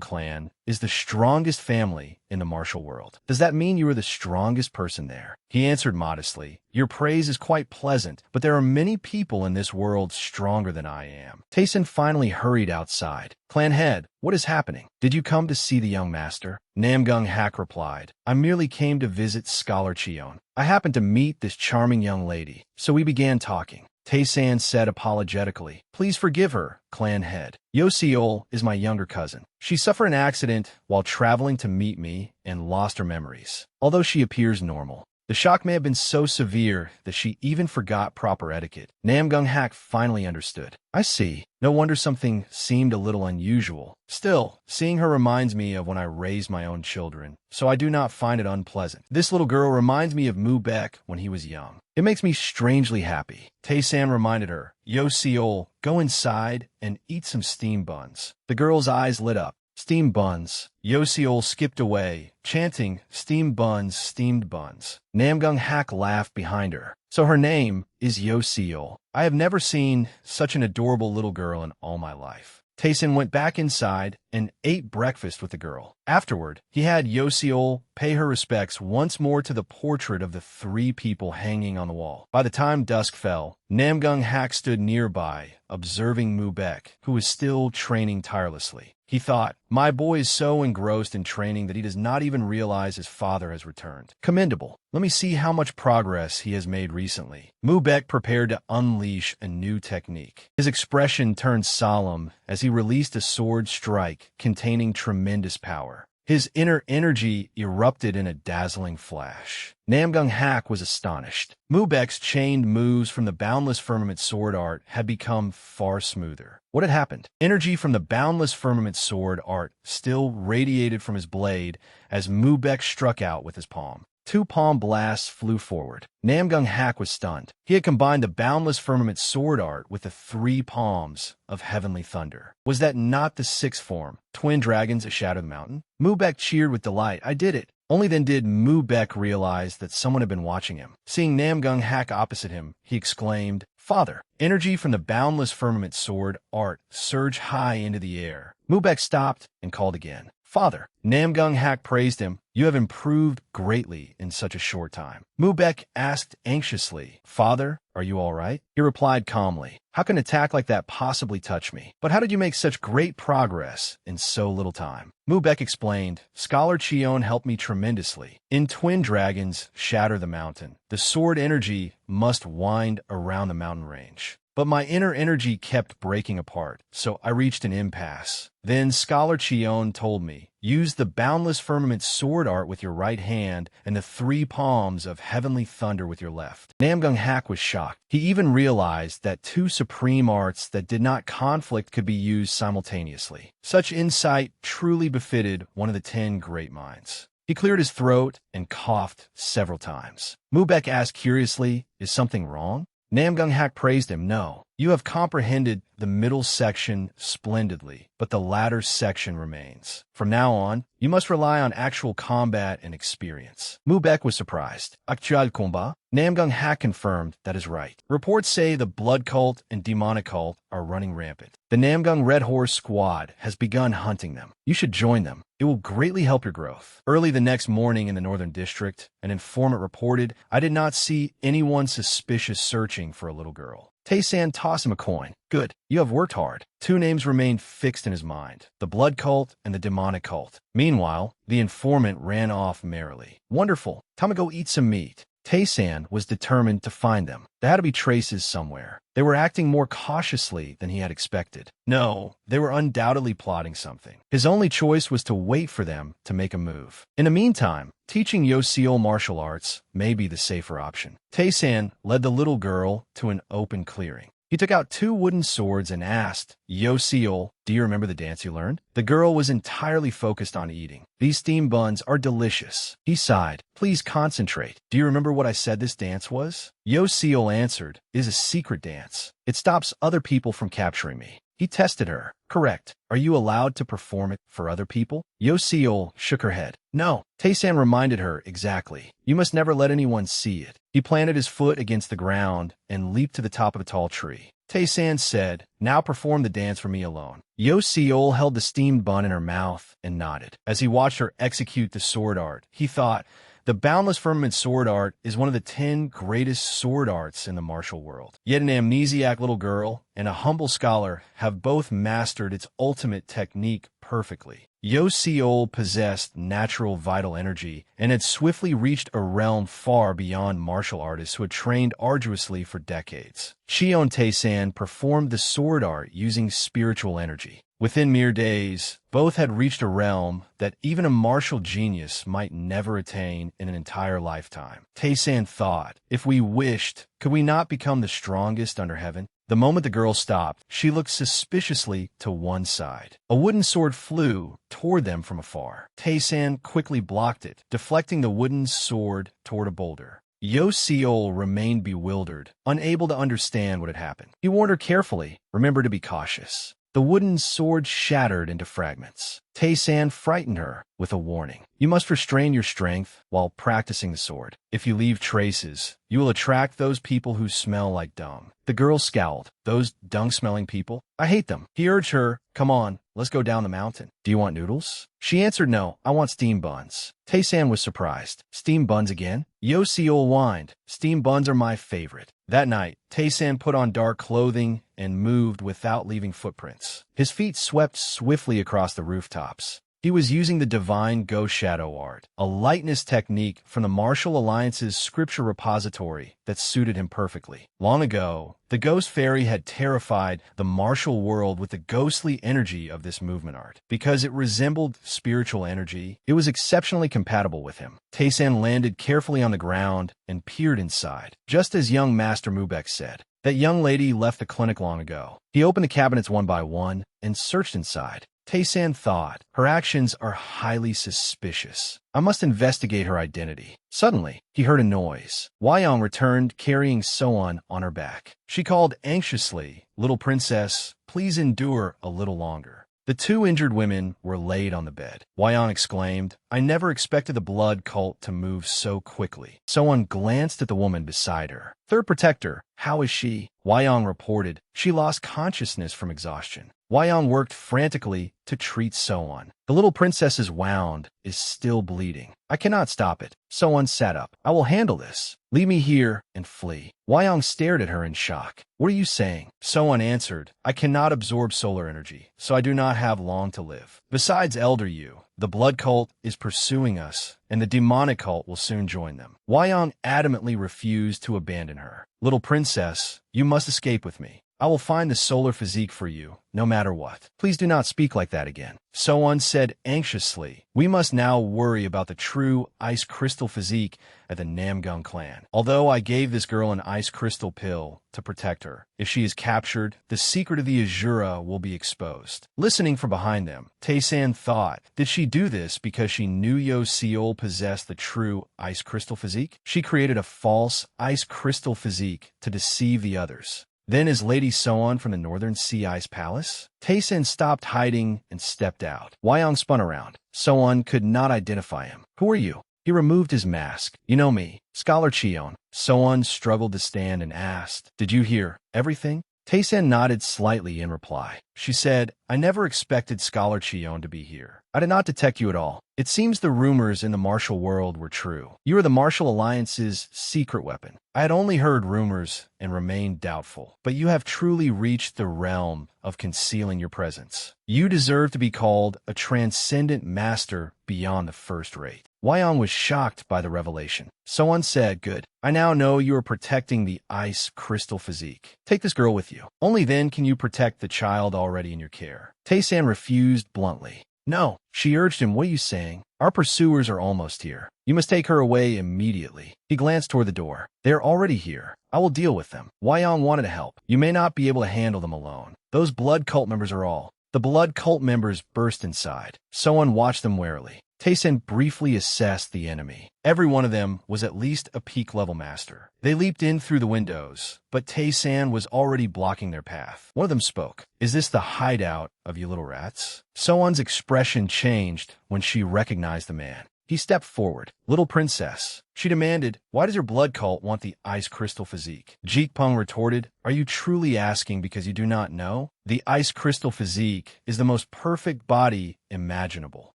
clan is the strongest family in the martial world. Does that mean you are the strongest person there? He answered modestly, your praise is quite pleasant, but there are many people in this world stronger than I am. Tayson finally hurried outside. Clan head, what is happening? Did you come to see the young master? Namgung Hak replied, I merely came to visit Scholar Cheon. I happened to meet this charming young lady, so we began talking. Taysan said apologetically, please forgive her, clan head. Yoseol is my younger cousin. She suffered an accident while traveling to meet me and lost her memories, although she appears normal. The shock may have been so severe that she even forgot proper etiquette. Namgung Hak finally understood. I see. No wonder something seemed a little unusual. Still, seeing her reminds me of when I raised my own children, so I do not find it unpleasant. This little girl reminds me of Mu Beck when he was young. It makes me strangely happy. Taysan reminded her, Yoseol, go inside and eat some steamed buns. The girl's eyes lit up. Steamed buns. Yoseol skipped away, chanting, steamed buns, steamed buns. Namgung Hak laughed behind her. So her name is Yoseol. I have never seen such an adorable little girl in all my life. Tayson went back inside and ate breakfast with the girl. Afterward, he had Yoseol pay her respects once more to the portrait of the three people hanging on the wall. By the time dusk fell, Namgung Hak stood nearby, observing Mu Beck, who was still training tirelessly. He thought, my boy is so engrossed in training that he does not even realize his father has returned. Commendable. Let me see how much progress he has made recently. Mu Beck prepared to unleash a new technique. His expression turned solemn as he released a sword strike containing tremendous power. His inner energy erupted in a dazzling flash. Namgung Hak was astonished. Mu Beck's chained moves from the Boundless Firmament sword art had become far smoother. What had happened? Energy from the Boundless Firmament sword art still radiated from his blade as Mu Beck struck out with his palm. Two palm blasts flew forward. Namgung Hak was stunned. He had combined the Boundless Firmament sword art with the three palms of Heavenly Thunder. Was that not the sixth form? Twin dragons a shadow of the mountain? Mu Beck cheered with delight. I did it. Only then did Mu Beck realize that someone had been watching him. Seeing Namgung Hak opposite him, he exclaimed, Father! Energy from the Boundless Firmament sword art surged high into the air. Mu Beck stopped and called again. Father! Namgung Hak praised him. You have improved greatly in such a short time. Mu Beck asked anxiously, Father, are you all right? He replied calmly, how can an attack like that possibly touch me? But how did you make such great progress in so little time? Mu Beck explained, Scholar Cheon helped me tremendously. In Twin Dragons Shatter the Mountain, the sword energy must wind around the mountain range. But my inner energy kept breaking apart, so I reached an impasse. Then Scholar Cheon told me, use the Boundless Firmament sword art with your right hand and the three palms of Heavenly Thunder with your left. Namgung Hak was shocked. He even realized that two supreme arts that did not conflict could be used simultaneously. Such insight truly befitted one of the 10 great minds. He cleared his throat and coughed several times. Mu Beck asked curiously, is something wrong? Namgung Hak praised him. No, you have comprehended the middle section splendidly, but the latter section remains. From now on, you must rely on actual combat and experience. Mu Beck was surprised. Actual combat? Namgung Hak confirmed that is right. Reports say the blood cult and demonic cult are running rampant. The Namgung Red Horse Squad has begun hunting them. You should join them. It will greatly help your growth. Early the next morning in the Northern District, an informant reported, I did not see anyone suspicious searching for a little girl. Taysan tossed him a coin. Good, you have worked hard. Two names remained fixed in his mind, the blood cult and the demonic cult. Meanwhile, the informant ran off merrily. Wonderful, time to go eat some meat. Taysan was determined to find them. There had to be traces somewhere. They were acting more cautiously than he had expected. No, they were undoubtedly plotting something. His only choice was to wait for them to make a move. In the meantime, teaching Yoseol martial arts may be the safer option. Taysan led the little girl to an open clearing. He took out two wooden swords and asked, Yoseol, do you remember the dance you learned? The girl was entirely focused on eating. These steamed buns are delicious. He sighed. Please concentrate. Do you remember what I said this dance was? Yoseol answered, it is a secret dance. It stops other people from capturing me. He tested her. Correct. Are you allowed to perform it for other people? Yoseol shook her head. No. Taysan reminded her exactly. You must never let anyone see it. He planted his foot against the ground and leaped to the top of a tall tree. Tae-san said, "Now perform the dance for me alone." Yo Seol held the steamed bun in her mouth and nodded. As he watched her execute the sword art, he thought, the boundless firmament sword art is one of the 10 greatest sword arts in the martial world. Yet an amnesiac little girl and a humble scholar have both mastered its ultimate technique perfectly. Yo Seol possessed natural vital energy and had swiftly reached a realm far beyond martial artists who had trained arduously for decades. Cheon Tae-san performed the sword art using spiritual energy. Within mere days, both had reached a realm that even a martial genius might never attain in an entire lifetime. Tae-san thought, if we wished, could we not become the strongest under heaven? The moment the girl stopped, she looked suspiciously to one side. A wooden sword flew toward them from afar. Tae-san quickly blocked it, deflecting the wooden sword toward a boulder. Yo Seol remained bewildered, unable to understand what had happened. He warned her carefully, "Remember to be cautious." The wooden sword shattered into fragments. Tae-san frightened her with a warning. "You must restrain your strength while practicing the sword. If you leave traces, you will attract those people who smell like dung." The girl scowled. "Those dung-smelling people? I hate them." He urged her, "Come on, let's go down the mountain." "Do you want noodles?" She answered, "No, I want steamed buns." Tae-san was surprised. "Steamed buns again?" Yo Seol whined, "Steamed buns are my favorite." That night, Tae-san put on dark clothing and moved without leaving footprints. His feet swept swiftly across the rooftops. He was using the divine ghost shadow art, a lightness technique from the Martial Alliance's scripture repository that suited him perfectly. Long ago, the ghost fairy had terrified the martial world with the ghostly energy of this movement art. Because it resembled spiritual energy, it was exceptionally compatible with him. Tae-san landed carefully on the ground and peered inside, just as young Master Mubek said. That young lady left the clinic long ago. He opened the cabinets one by one and searched inside. Tae-san thought, her actions are highly suspicious. I must investigate her identity. Suddenly, he heard a noise. Hwayong returned carrying Soan on her back. She called anxiously, "Little princess, please endure a little longer." The two injured women were laid on the bed. Hwayong exclaimed, "I never expected the blood cult to move so quickly." Soan glanced at the woman beside her. "Third protector, how is she?" Hwayong reported, "She lost consciousness from exhaustion." Hwayong worked frantically to treat Soan. "The little princess's wound is still bleeding. I cannot stop it." Soan sat up. "I will handle this. Leave me here and flee." Hwayong stared at her in shock. "What are you saying?" Soan answered, "I cannot absorb solar energy, so I do not have long to live. Besides Elder Yu, the blood cult is pursuing us, and the demonic cult will soon join them." Hwayong adamantly refused to abandon her. "Little princess, you must escape with me. I will find the solar physique for you, no matter what. Please do not speak like that again." Soan said anxiously, "We must now worry about the true ice crystal physique at the Namgung clan. Although I gave this girl an ice crystal pill to protect her, if she is captured, the secret of the Azura will be exposed." Listening from behind them, Tae-san thought, did she do this because she knew Yo Seol possessed the true ice crystal physique? She created a false ice crystal physique to deceive the others. Then is Lady Soan from the Northern Sea Ice Palace? Tae-san stopped hiding and stepped out. Hwayong spun around. Soan could not identify him. "Who are you?" He removed his mask. "You know me, Scholar Cheon." Soan struggled to stand and asked, "Did you hear everything?" Tae-san nodded slightly in reply. She said, "I never expected Scholar Cheon to be here. I did not detect you at all. It seems the rumors in the martial world were true. You are the Martial Alliance's secret weapon. I had only heard rumors and remained doubtful, but you have truly reached the realm of concealing your presence. You deserve to be called a transcendent master beyond the first rate." Hwayong was shocked by the revelation. Soan said, "Good. I now know you are protecting the ice crystal physique. Take this girl with you. Only then can you protect the child already in your care." Tae-san refused bluntly. "No," she urged him. "What are you saying? Our pursuers are almost here. You must take her away immediately." He glanced toward the door. "They are already here. I will deal with them." Hwayong wanted to help. "You may not be able to handle them alone. Those blood cult members are all." The blood cult members burst inside. Soan watched them warily. Tae-san briefly assessed the enemy. Every one of them was at least a peak-level master. They leaped in through the windows, but Tae-san was already blocking their path. One of them spoke. "Is this the hideout of you little rats?" Soan's expression changed when she recognized the man. He stepped forward. "Little princess," she demanded, "why does your blood cult want the ice crystal physique?" Jeekpung retorted, "Are you truly asking because you do not know? The ice crystal physique is the most perfect body imaginable.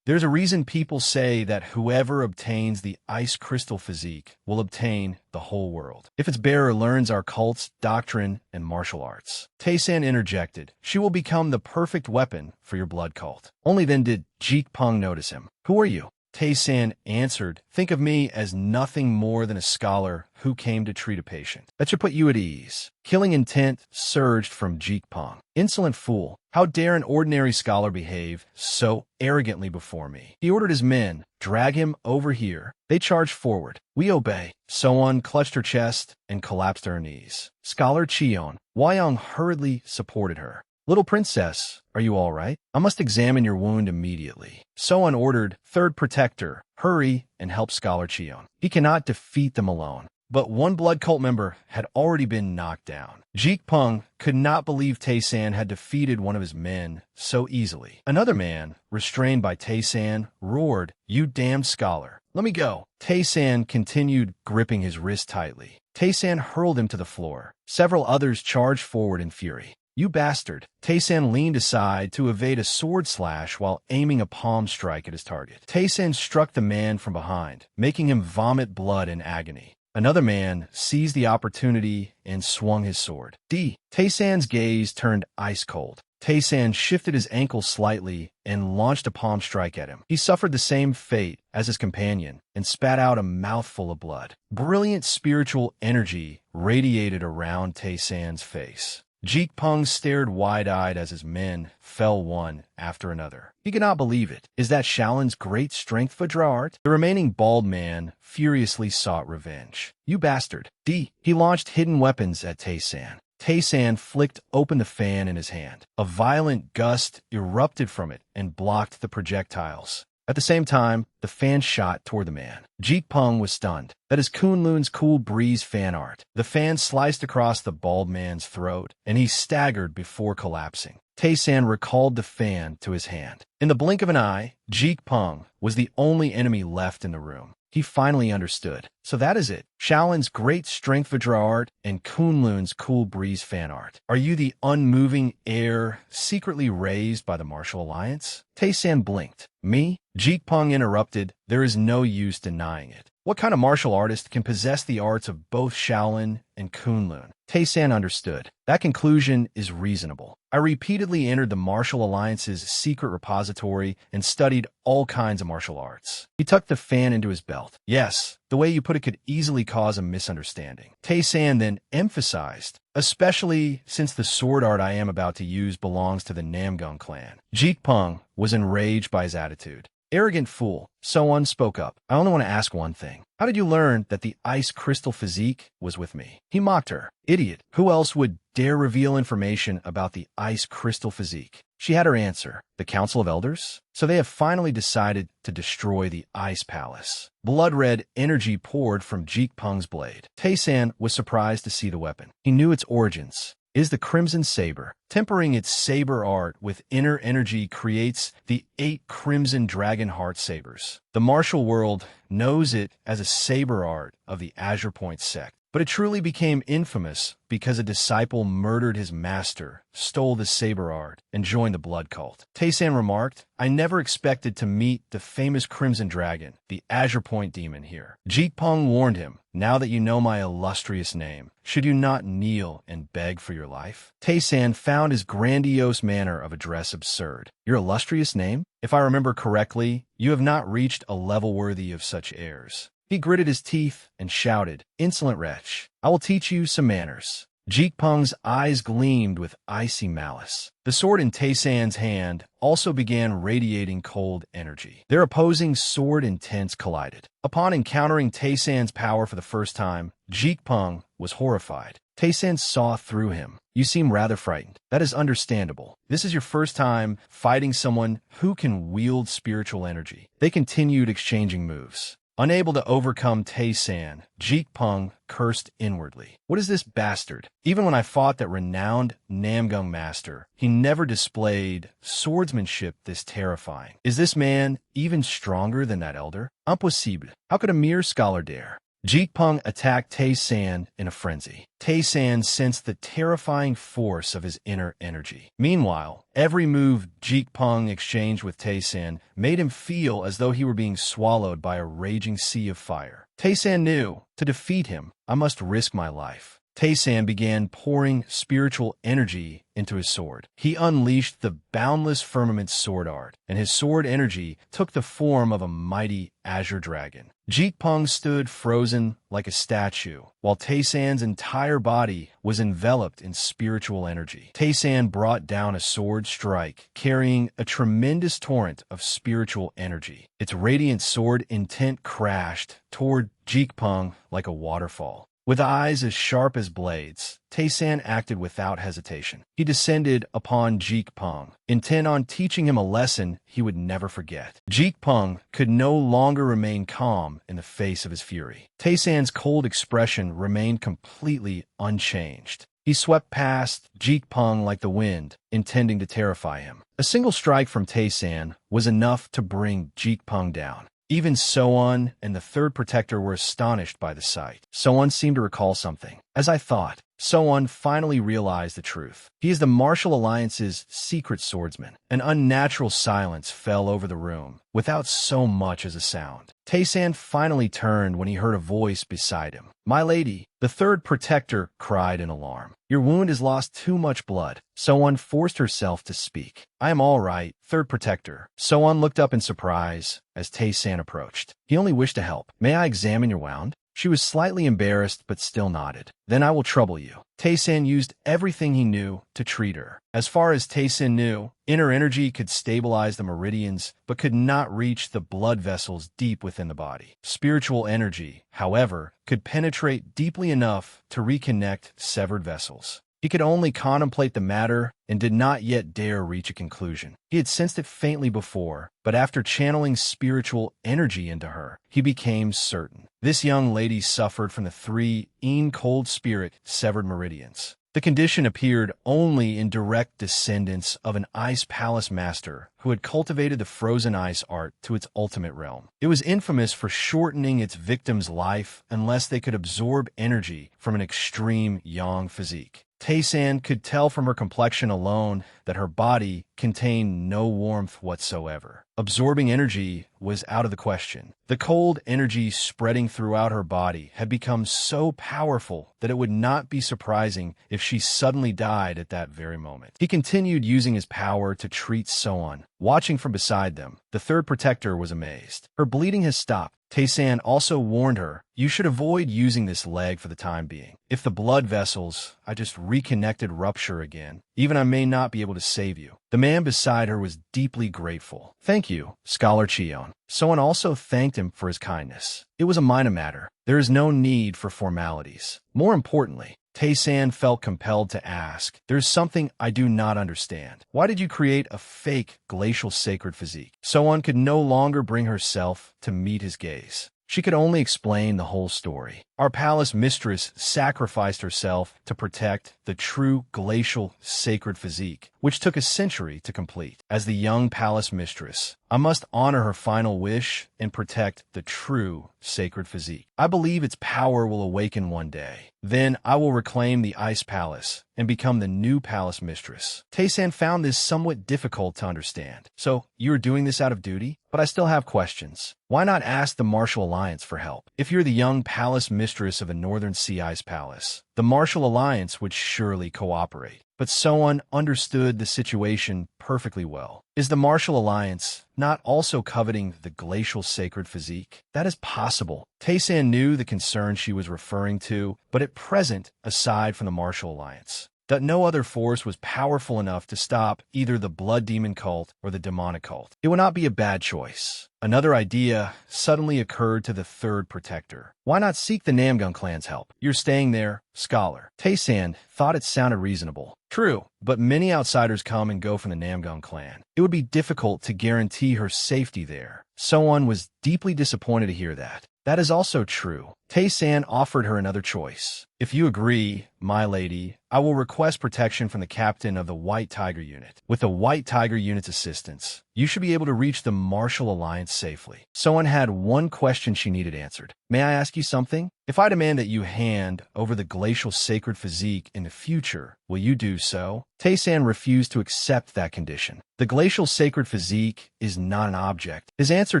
There's a reason people say that whoever obtains the ice crystal physique will obtain the whole world. If its bearer learns our cult's doctrine and martial arts." Tae-san interjected, "She will become the perfect weapon for your blood cult." Only then did Jeekpung notice him. "Who are you?" Tae-san answered, "Think of me as nothing more than a scholar who came to treat a patient. That should put you at ease." Killing intent surged from Jeekpung. "Insolent fool! How dare an ordinary scholar behave so arrogantly before me?" He ordered his men, "Drag him over here." They charged forward. "We obey." So-on clutched her chest and collapsed at her knees. Scholar Cheon, Wayang hurriedly supported her. "Little princess, are you all right? I must examine your wound immediately." So-on ordered, "Third protector, hurry and help Scholar Cheon. He cannot defeat them alone." But one blood cult member had already been knocked down. Jeekpung could not believe Tae-san had defeated one of his men so easily. Another man, restrained by Tae-san, roared, "You damned scholar! Let me go!" Tae-san continued gripping his wrist tightly. Tae-san hurled him to the floor. Several others charged forward in fury. "You bastard!" Tae-san leaned aside to evade a sword slash while aiming a palm strike at his target. Tae-san struck the man from behind, making him vomit blood in agony. Another man seized the opportunity and swung his sword. Tae-san's gaze turned ice cold. Tae-san shifted his ankle slightly and launched a palm strike at him. He suffered the same fate as his companion and spat out a mouthful of blood. Brilliant spiritual energy radiated around Tae-san's face. Jeekpung stared wide-eyed as his men fell one after another. He could not believe it. Is that Shaolin's great strength Vajra art? The remaining bald man furiously sought revenge. "You bastard!" He launched hidden weapons at Tae-san. Tae-san flicked open the fan in his hand. A violent gust erupted from it and blocked the projectiles. At the same time, the fan shot toward the man. Jeekpung was stunned. That is Kunlun's cool breeze fan art. The fan sliced across the bald man's throat, and he staggered before collapsing. Tae-san recalled the fan to his hand. In the blink of an eye, Jeekpung was the only enemy left in the room. He finally understood. So that is it. Shaolin's great strength Vajra art and Kunlun's cool breeze fan art. Are you the unmoving heir secretly raised by the Martial Alliance? Tae-san blinked. Me? Jeekpung interrupted. There is no use denying it. What kind of martial artist can possess the arts of both Shaolin and Kunlun? Tae-san understood. That conclusion is reasonable. I repeatedly entered the Martial Alliance's secret repository and studied all kinds of martial arts. He tucked the fan into his belt. Yes, the way you put it could easily cause a misunderstanding. Tae-san then emphasized, especially since the sword art I am about to use belongs to the Namgung clan. Jeekpung was enraged by his attitude. Arrogant fool, So-on spoke up. I only want to ask one thing. How did you learn that the ice crystal physique was with me? He mocked her. Idiot. Who else would dare reveal information about the ice crystal physique? She had her answer. The Council of Elders? So they have finally decided to destroy the Ice Palace. Blood-red energy poured from Jeekpung's blade. Tae-san was surprised to see the weapon. He knew its origins. Is the Crimson Saber. Tempering its saber art with inner energy creates the 8 Crimson Dragon Heart Sabers. The martial world knows it as a saber art of the Azure Point sect. But it truly became infamous because a disciple murdered his master, stole the saber art, and joined the blood cult. Tae-san remarked, I never expected to meet the famous Crimson Dragon, the Azure Point demon here. Jeekpung warned him, now that you know my illustrious name, should you not kneel and beg for your life? Tae-san found his grandiose manner of address absurd. Your illustrious name? If I remember correctly, you have not reached a level worthy of such airs. He gritted his teeth and shouted, Insolent wretch, I will teach you some manners. Jeekpung's eyes gleamed with icy malice. The sword in Tae-san's hand also began radiating cold energy. Their opposing sword intents collided. Upon encountering Tae-san's power for the first time, Jeekpung was horrified. Tae-san saw through him. You seem rather frightened. That is understandable. This is your first time fighting someone who can wield spiritual energy. They continued exchanging moves. Unable to overcome Tae-san, Jeek-pung cursed inwardly. What is this bastard? Even when I fought that renowned Namgung master, he never displayed swordsmanship this terrifying. Is this man even stronger than that elder? Impossible. How could a mere scholar dare? Jeek-pung attacked Tae-san in a frenzy. Tae-san sensed the terrifying force of his inner energy. Meanwhile, every move Jeek-pung exchanged with Tae-san made him feel as though he were being swallowed by a raging sea of fire. Tae-san knew, to defeat him, I must risk my life. Tae-san began pouring spiritual energy into his sword. He unleashed the boundless firmament sword art, and his sword energy took the form of a mighty azure dragon. Jeek-pung stood frozen like a statue, while Tae-san's entire body was enveloped in spiritual energy. Tae-san brought down a sword strike, carrying a tremendous torrent of spiritual energy. Its radiant sword intent crashed toward Jeek-pung like a waterfall. With eyes as sharp as blades, Tae-san acted without hesitation. He descended upon Jeek-pung, intent on teaching him a lesson he would never forget. Jeek-pung could no longer remain calm in the face of his fury. Tae-san's cold expression remained completely unchanged. He swept past Jeek-pung like the wind, intending to terrify him. A single strike from Tae-san was enough to bring Jeek-pung down. Even So-un and the third protector were astonished by the sight. So-un seemed to recall something. As I thought, So-un finally realized the truth. He is the Martial Alliance's secret swordsman. An unnatural silence fell over the room, without so much as a sound. Tae-san finally turned when he heard a voice beside him. "My lady," the third protector cried in alarm. "Your wound has lost too much blood." So-un forced herself to speak. "I am all right, third protector." So-un looked up in surprise as Tae-san approached. He only wished to help. "May I examine your wound?" She was slightly embarrassed but still nodded. "Then I will trouble you." Tae-san used everything he knew to treat her. As far as Tae-san knew, inner energy could stabilize the meridians but could not reach the blood vessels deep within the body. Spiritual energy, however, could penetrate deeply enough to reconnect severed vessels. He could only contemplate the matter and did not yet dare reach a conclusion. He had sensed it faintly before, but after channeling spiritual energy into her, he became certain. This young lady suffered from the three cold spirit severed meridians. The condition appeared only in direct descendants of an ice palace master who had cultivated the frozen ice art to its ultimate realm. It was infamous for shortening its victim's life unless they could absorb energy from an extreme yang physique. Tae-san could tell from her complexion alone that her body contained no warmth whatsoever. Absorbing energy was out of the question. The cold energy spreading throughout her body had become so powerful that it would not be surprising if she suddenly died at that very moment. He continued using his power to treat So-un. Watching from beside them, the third protector was amazed. "Her bleeding has stopped." Tae-san also warned her, "You should avoid using this leg for the time being. If the blood vessels I just reconnected rupture again, even I may not be able to save you." The man beside her was deeply grateful. "Thank you, Scholar Cheon." So-un also thanked him for his kindness. It was a minor matter. There is no need for formalities. More importantly, Tae-san felt compelled to ask, "There's something I do not understand. Why did you create a fake glacial sacred physique?" So-un could no longer bring herself to meet his gaze. She could only explain the whole story. "Our palace mistress sacrificed herself to protect the true glacial sacred physique, which took a century to complete. As the young palace mistress, I must honor her final wish and protect the true sacred physique. I believe its power will awaken one day. Then I will reclaim the ice palace and become the new palace mistress." Tae-san found this somewhat difficult to understand. "So, you are doing this out of duty? But I still have questions. Why not ask the Martial Alliance for help? If you're the young palace mistress of a Northern Sea Ice Palace, the Martial Alliance would surely cooperate." But So-un understood the situation perfectly well. Is the Martial Alliance not also coveting the glacial sacred physique? That is possible. Tae-san knew the concern she was referring to, but at present, aside from the Martial Alliance, that no other force was powerful enough to stop either the Blood Demon cult or the Demonic cult. It would not be a bad choice. Another idea suddenly occurred to the third protector. "Why not seek the Namgung clan's help? You're staying there, Scholar." Tae-san thought it sounded reasonable. True, but many outsiders come and go from the Namgung clan. It would be difficult to guarantee her safety there. Someone was deeply disappointed to hear that. That is also true. Tae-san offered her another choice. If you agree, my lady, I will request protection from the captain of the White Tiger Unit. With the White Tiger Unit's assistance, you should be able to reach the Martial Alliance safely. Someone had one question she needed answered. May I ask you something? If I demand that you hand over the glacial sacred physique in the future, will you do so? Tae-san refused to accept that condition. The glacial sacred physique is not an object. His answer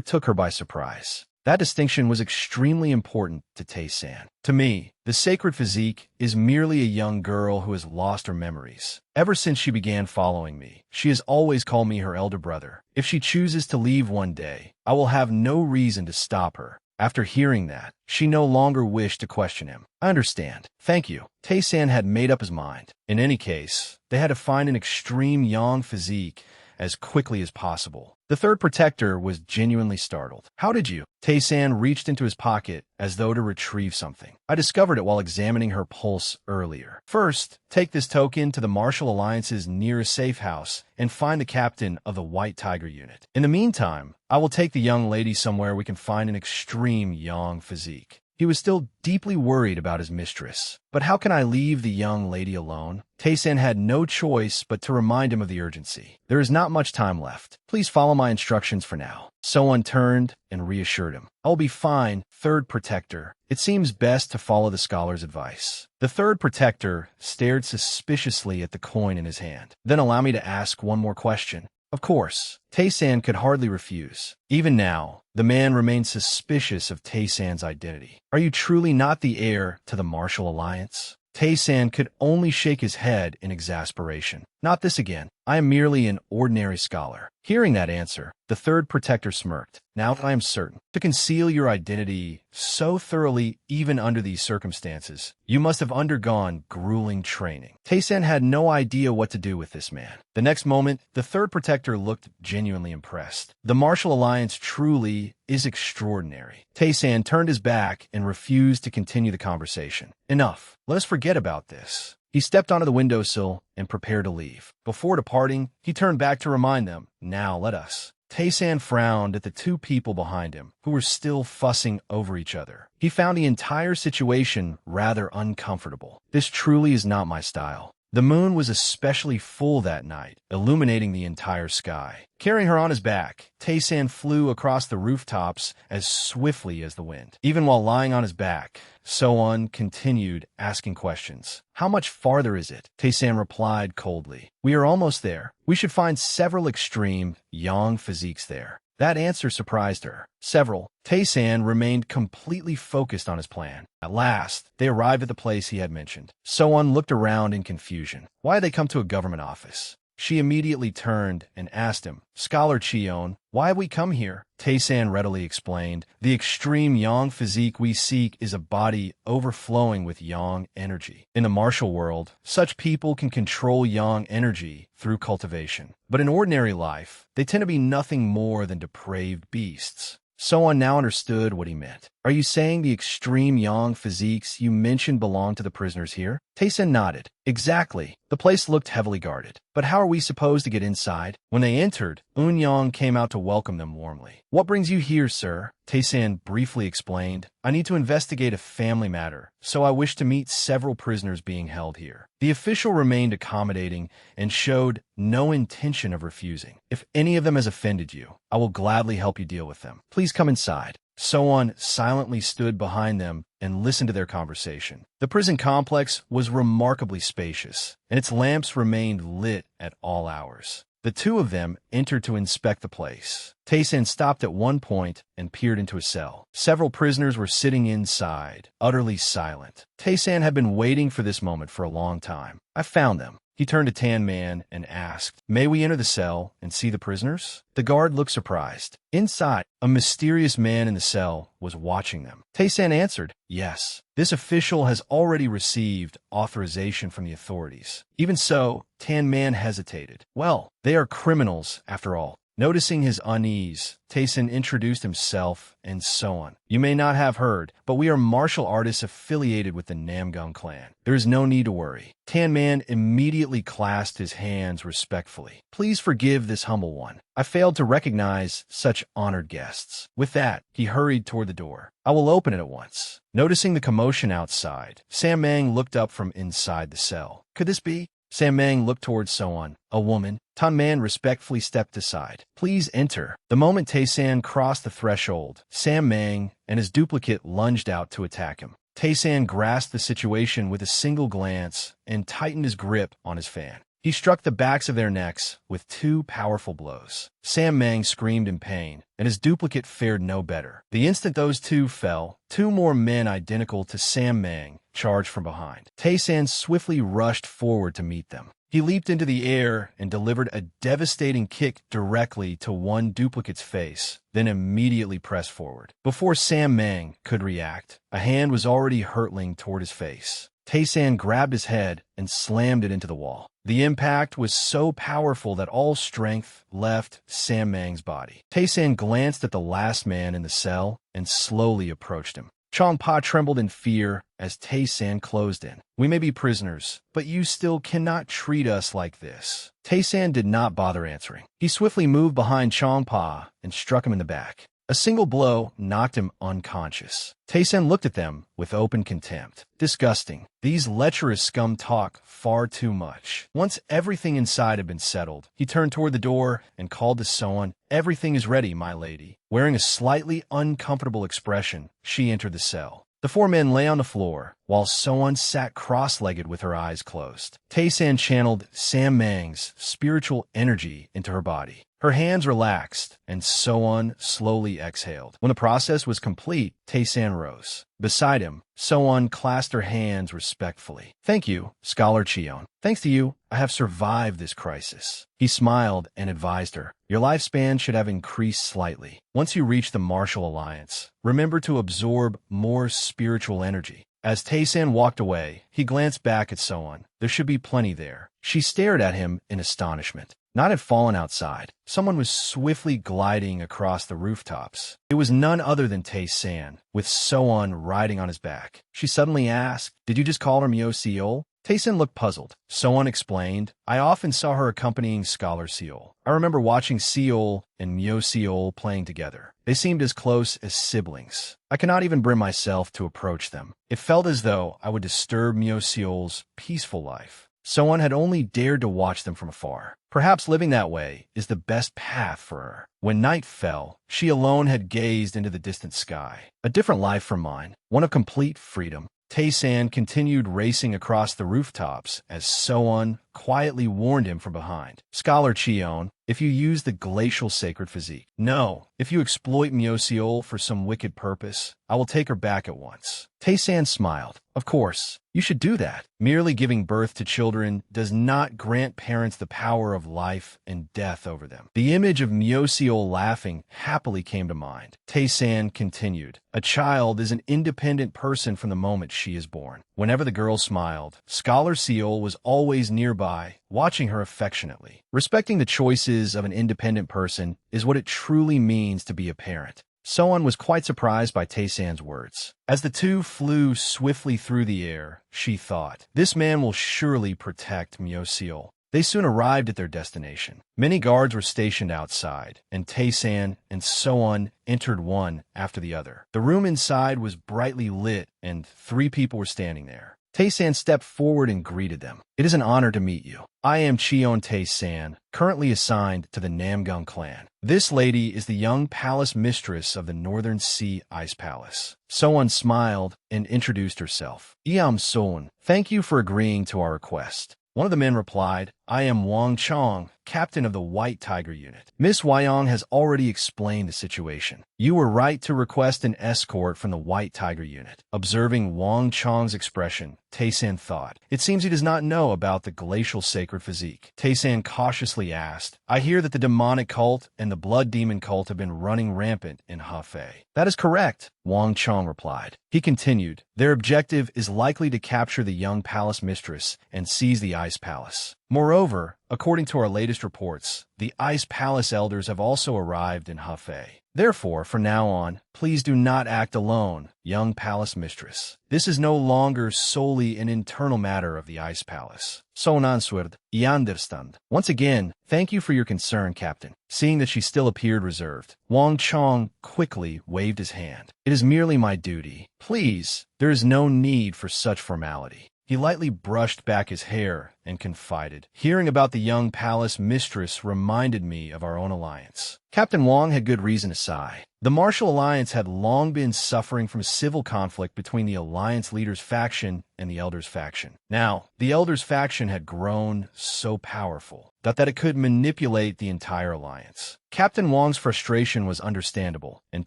took her by surprise. That distinction was extremely important to Tae-san. To me, the sacred physique is merely a young girl who has lost her memories. Ever since she began following me, she has always called me her elder brother. If she chooses to leave one day, I will have no reason to stop her. After hearing that, she no longer wished to question him. I understand. Thank you. Tae-san had made up his mind. In any case, they had to find an extreme yang physique as quickly as possible. The third protector was genuinely startled. How did you? Tae-san reached into his pocket as though to retrieve something. I discovered it while examining her pulse earlier. First, take this token to the Martial Alliance's nearest safe house and find the captain of the White Tiger Unit. In the meantime, I will take the young lady somewhere we can find an extreme yang physique. He was still deeply worried about his mistress. But how can I leave the young lady alone? Tae-san had no choice but to remind him of the urgency. There is not much time left. Please follow my instructions for now. Someone turned and reassured him. I'll be fine, third protector. It seems best to follow the scholar's advice. The third protector stared suspiciously at the coin in his hand. Then allow me to ask one more question. Of course, Tae-san could hardly refuse. Even now, the man remained suspicious of Tae-san's identity. Are you truly not the heir to the Martial Alliance? Tae-san could only shake his head in exasperation. Not this again. I am merely an ordinary scholar. Hearing that answer, the third protector smirked. Now I am certain. To conceal your identity so thoroughly, even under these circumstances, you must have undergone grueling training. Tae-san had no idea what to do with this man. The next moment, the third protector looked genuinely impressed. The Martial Alliance truly is extraordinary. Tae-san turned his back and refused to continue the conversation. Enough. Let us forget about this. He stepped onto the windowsill and prepared to leave. Before departing, he turned back to remind them, now let us. Tae-san frowned at the two people behind him, who were still fussing over each other. He found the entire situation rather uncomfortable. This truly is not my style. The moon was especially full that night, illuminating the entire sky. Carrying her on his back, Tae-san flew across the rooftops as swiftly as the wind. Even while lying on his back, So-un continued asking questions. How much farther is it? Tae-san replied coldly. We are almost there. We should find several extreme yang physiques there. That answer surprised her. Several. Tae-san remained completely focused on his plan. At last, they arrived at the place he had mentioned. So-un looked around in confusion. Why had they come to a government office? She immediately turned and asked him, Scholar Cheon, why have we come here? Tae-san readily explained, the extreme yang physique we seek is a body overflowing with yang energy. In the martial world, such people can control yang energy through cultivation. But in ordinary life, they tend to be nothing more than depraved beasts. So-un now understood what he meant. Are you saying the extreme yang physiques you mentioned belong to the prisoners here? Tae-san nodded. Exactly. The place looked heavily guarded. But how are we supposed to get inside? When they entered, Eun-young came out to welcome them warmly. What brings you here, sir? Tae-san briefly explained. I need to investigate a family matter, so I wish to meet several prisoners being held here. The official remained accommodating and showed no intention of refusing. If any of them has offended you, I will gladly help you deal with them. Please come inside. So-un silently stood behind them and listened to their conversation. The prison complex was remarkably spacious, and its lamps remained lit at all hours. The two of them entered to inspect the place. Tae-san stopped at one point and peered into a cell. Several prisoners were sitting inside, utterly silent. Tae-san had been waiting for this moment for a long time. I found them. He turned to Tan Man and asked, May we enter the cell and see the prisoners? The guard looked surprised. Inside, a mysterious man in the cell was watching them. Tae-san answered, Yes. This official has already received authorization from the authorities. Even so, Tan Man hesitated. Well, they are criminals, after all. Noticing his unease, Tayson introduced himself and so on. You may not have heard, but we are martial artists affiliated with the Namgung clan. There is no need to worry. Tan Man immediately clasped his hands respectfully. Please forgive this humble one. I failed to recognize such honored guests. With that, he hurried toward the door. I will open it at once. Noticing the commotion outside, Sam Mang looked up from inside the cell. Could this be? Sam Mang looked towards So-on, a woman. Tan Man respectfully stepped aside. Please enter. The moment Tae-san crossed the threshold, Sam Mang and his duplicate lunged out to attack him. Tae-san grasped the situation with a single glance and tightened his grip on his fan. He struck the backs of their necks with 2 powerful blows. Sam Mang screamed in pain, and his duplicate fared no better. The instant those two fell, 2 more men identical to Sam Mang charged from behind. Tae-san swiftly rushed forward to meet them. He leaped into the air and delivered a devastating kick directly to one duplicate's face, then immediately pressed forward. Before Sam Mang could react, a hand was already hurtling toward his face. Tae-san grabbed his head and slammed it into the wall. The impact was so powerful that all strength left Sam Mang's body. Tae-san glanced at the last man in the cell and slowly approached him. Chong-pa trembled in fear as Tae-san closed in. We may be prisoners, but you still cannot treat us like this. Tae-san did not bother answering. He swiftly moved behind Chong-pa and struck him in the back. A single blow knocked him unconscious. Tae-san looked at them with open contempt. Disgusting. These lecherous scum talk far too much. Once everything inside had been settled, he turned toward the door and called to So-on. Everything is ready, my lady. Wearing a slightly uncomfortable expression, she entered the cell. The 4 men lay on the floor, while So-on sat cross-legged with her eyes closed. Tae-san channeled Sam Mang's spiritual energy into her body. Her hands relaxed, and So-on slowly exhaled. When the process was complete, Tae-san rose. Beside him, So-on clasped her hands respectfully. Thank you, Scholar Cheon. Thanks to you, I have survived this crisis. He smiled and advised her. Your lifespan should have increased slightly. Once you reach the Martial Alliance, remember to absorb more spiritual energy. As Tae-san walked away, he glanced back at So-on. There should be plenty there. She stared at him in astonishment. Night had fallen outside. Someone was swiftly gliding across the rooftops. It was none other than Tae-san, with So-on riding on his back. She suddenly asked, Did you just call her Myo Seol? Tae-san looked puzzled. So-on explained, I often saw her accompanying Scholar Seol. I remember watching Seol and Myo Seol playing together. They seemed as close as siblings. I cannot even bring myself to approach them. It felt as though I would disturb Myo Seol's peaceful life. So-on had only dared to watch them from afar. Perhaps living that way is the best path for her. When night fell, she alone had gazed into the distant sky. A different life from mine, one of complete freedom. Tae-san continued racing across the rooftops as So-on quietly warned him from behind. Scholar Cheon, if you use the glacial sacred physique. No, if you exploit Myo Seol for some wicked purpose, I will take her back at once. Tae-san smiled. Of course, you should do that. Merely giving birth to children does not grant parents the power of life and death over them. The image of Myo Seol laughing happily came to mind. Tae-san continued. A child is an independent person from the moment she is born. Whenever the girl smiled, Scholar Seol was always nearby, watching her affectionately. Respecting the choices of an independent person is what it truly means to be a parent. So-on was quite surprised by Tae-san's words. As the two flew swiftly through the air, she thought, this man will surely protect Myo Seol. They soon arrived at their destination. Many guards were stationed outside, and Tae-san and So-on entered one after the other. The room inside was brightly lit, and 3 people were standing there. Tae-san stepped forward and greeted them. It is an honor to meet you. I am Cheon Tae-san, currently assigned to the Namgung clan. This lady is the young palace mistress of the Northern Sea Ice Palace. So-on smiled and introduced herself. Iam So-on, thank you for agreeing to our request. One of the men replied, I am Wang Chong, captain of the White Tiger Unit. Miss Wyong has already explained the situation. You were right to request an escort from the White Tiger Unit. Observing Wang Chong's expression, Tae-san thought, it seems he does not know about the glacial sacred physique. Tae-san cautiously asked, I hear that the demonic cult and the blood demon cult have been running rampant in Hefei. That is correct, Wang Chong replied. He continued, their objective is likely to capture the young palace mistress and seize the ice palace. Moreover, Moreover, according to our latest reports, the Ice Palace elders have also arrived in Hefei. Therefore, from now on, please do not act alone, young palace mistress. This is no longer solely an internal matter of the Ice Palace. So answered, I understand. Once again, thank you for your concern, Captain. Seeing that she still appeared reserved, Wang Chong quickly waved his hand. It is merely my duty. Please, there is no need for such formality. He lightly brushed back his hair and confided, hearing about the young palace mistress reminded me of our own alliance. Captain Wang had good reason to sigh. The martial alliance had long been suffering from civil conflict between the alliance leader's faction and the elders' faction. Now, the elders' faction had grown so powerful that it could manipulate the entire alliance. Captain Wang's frustration was understandable, and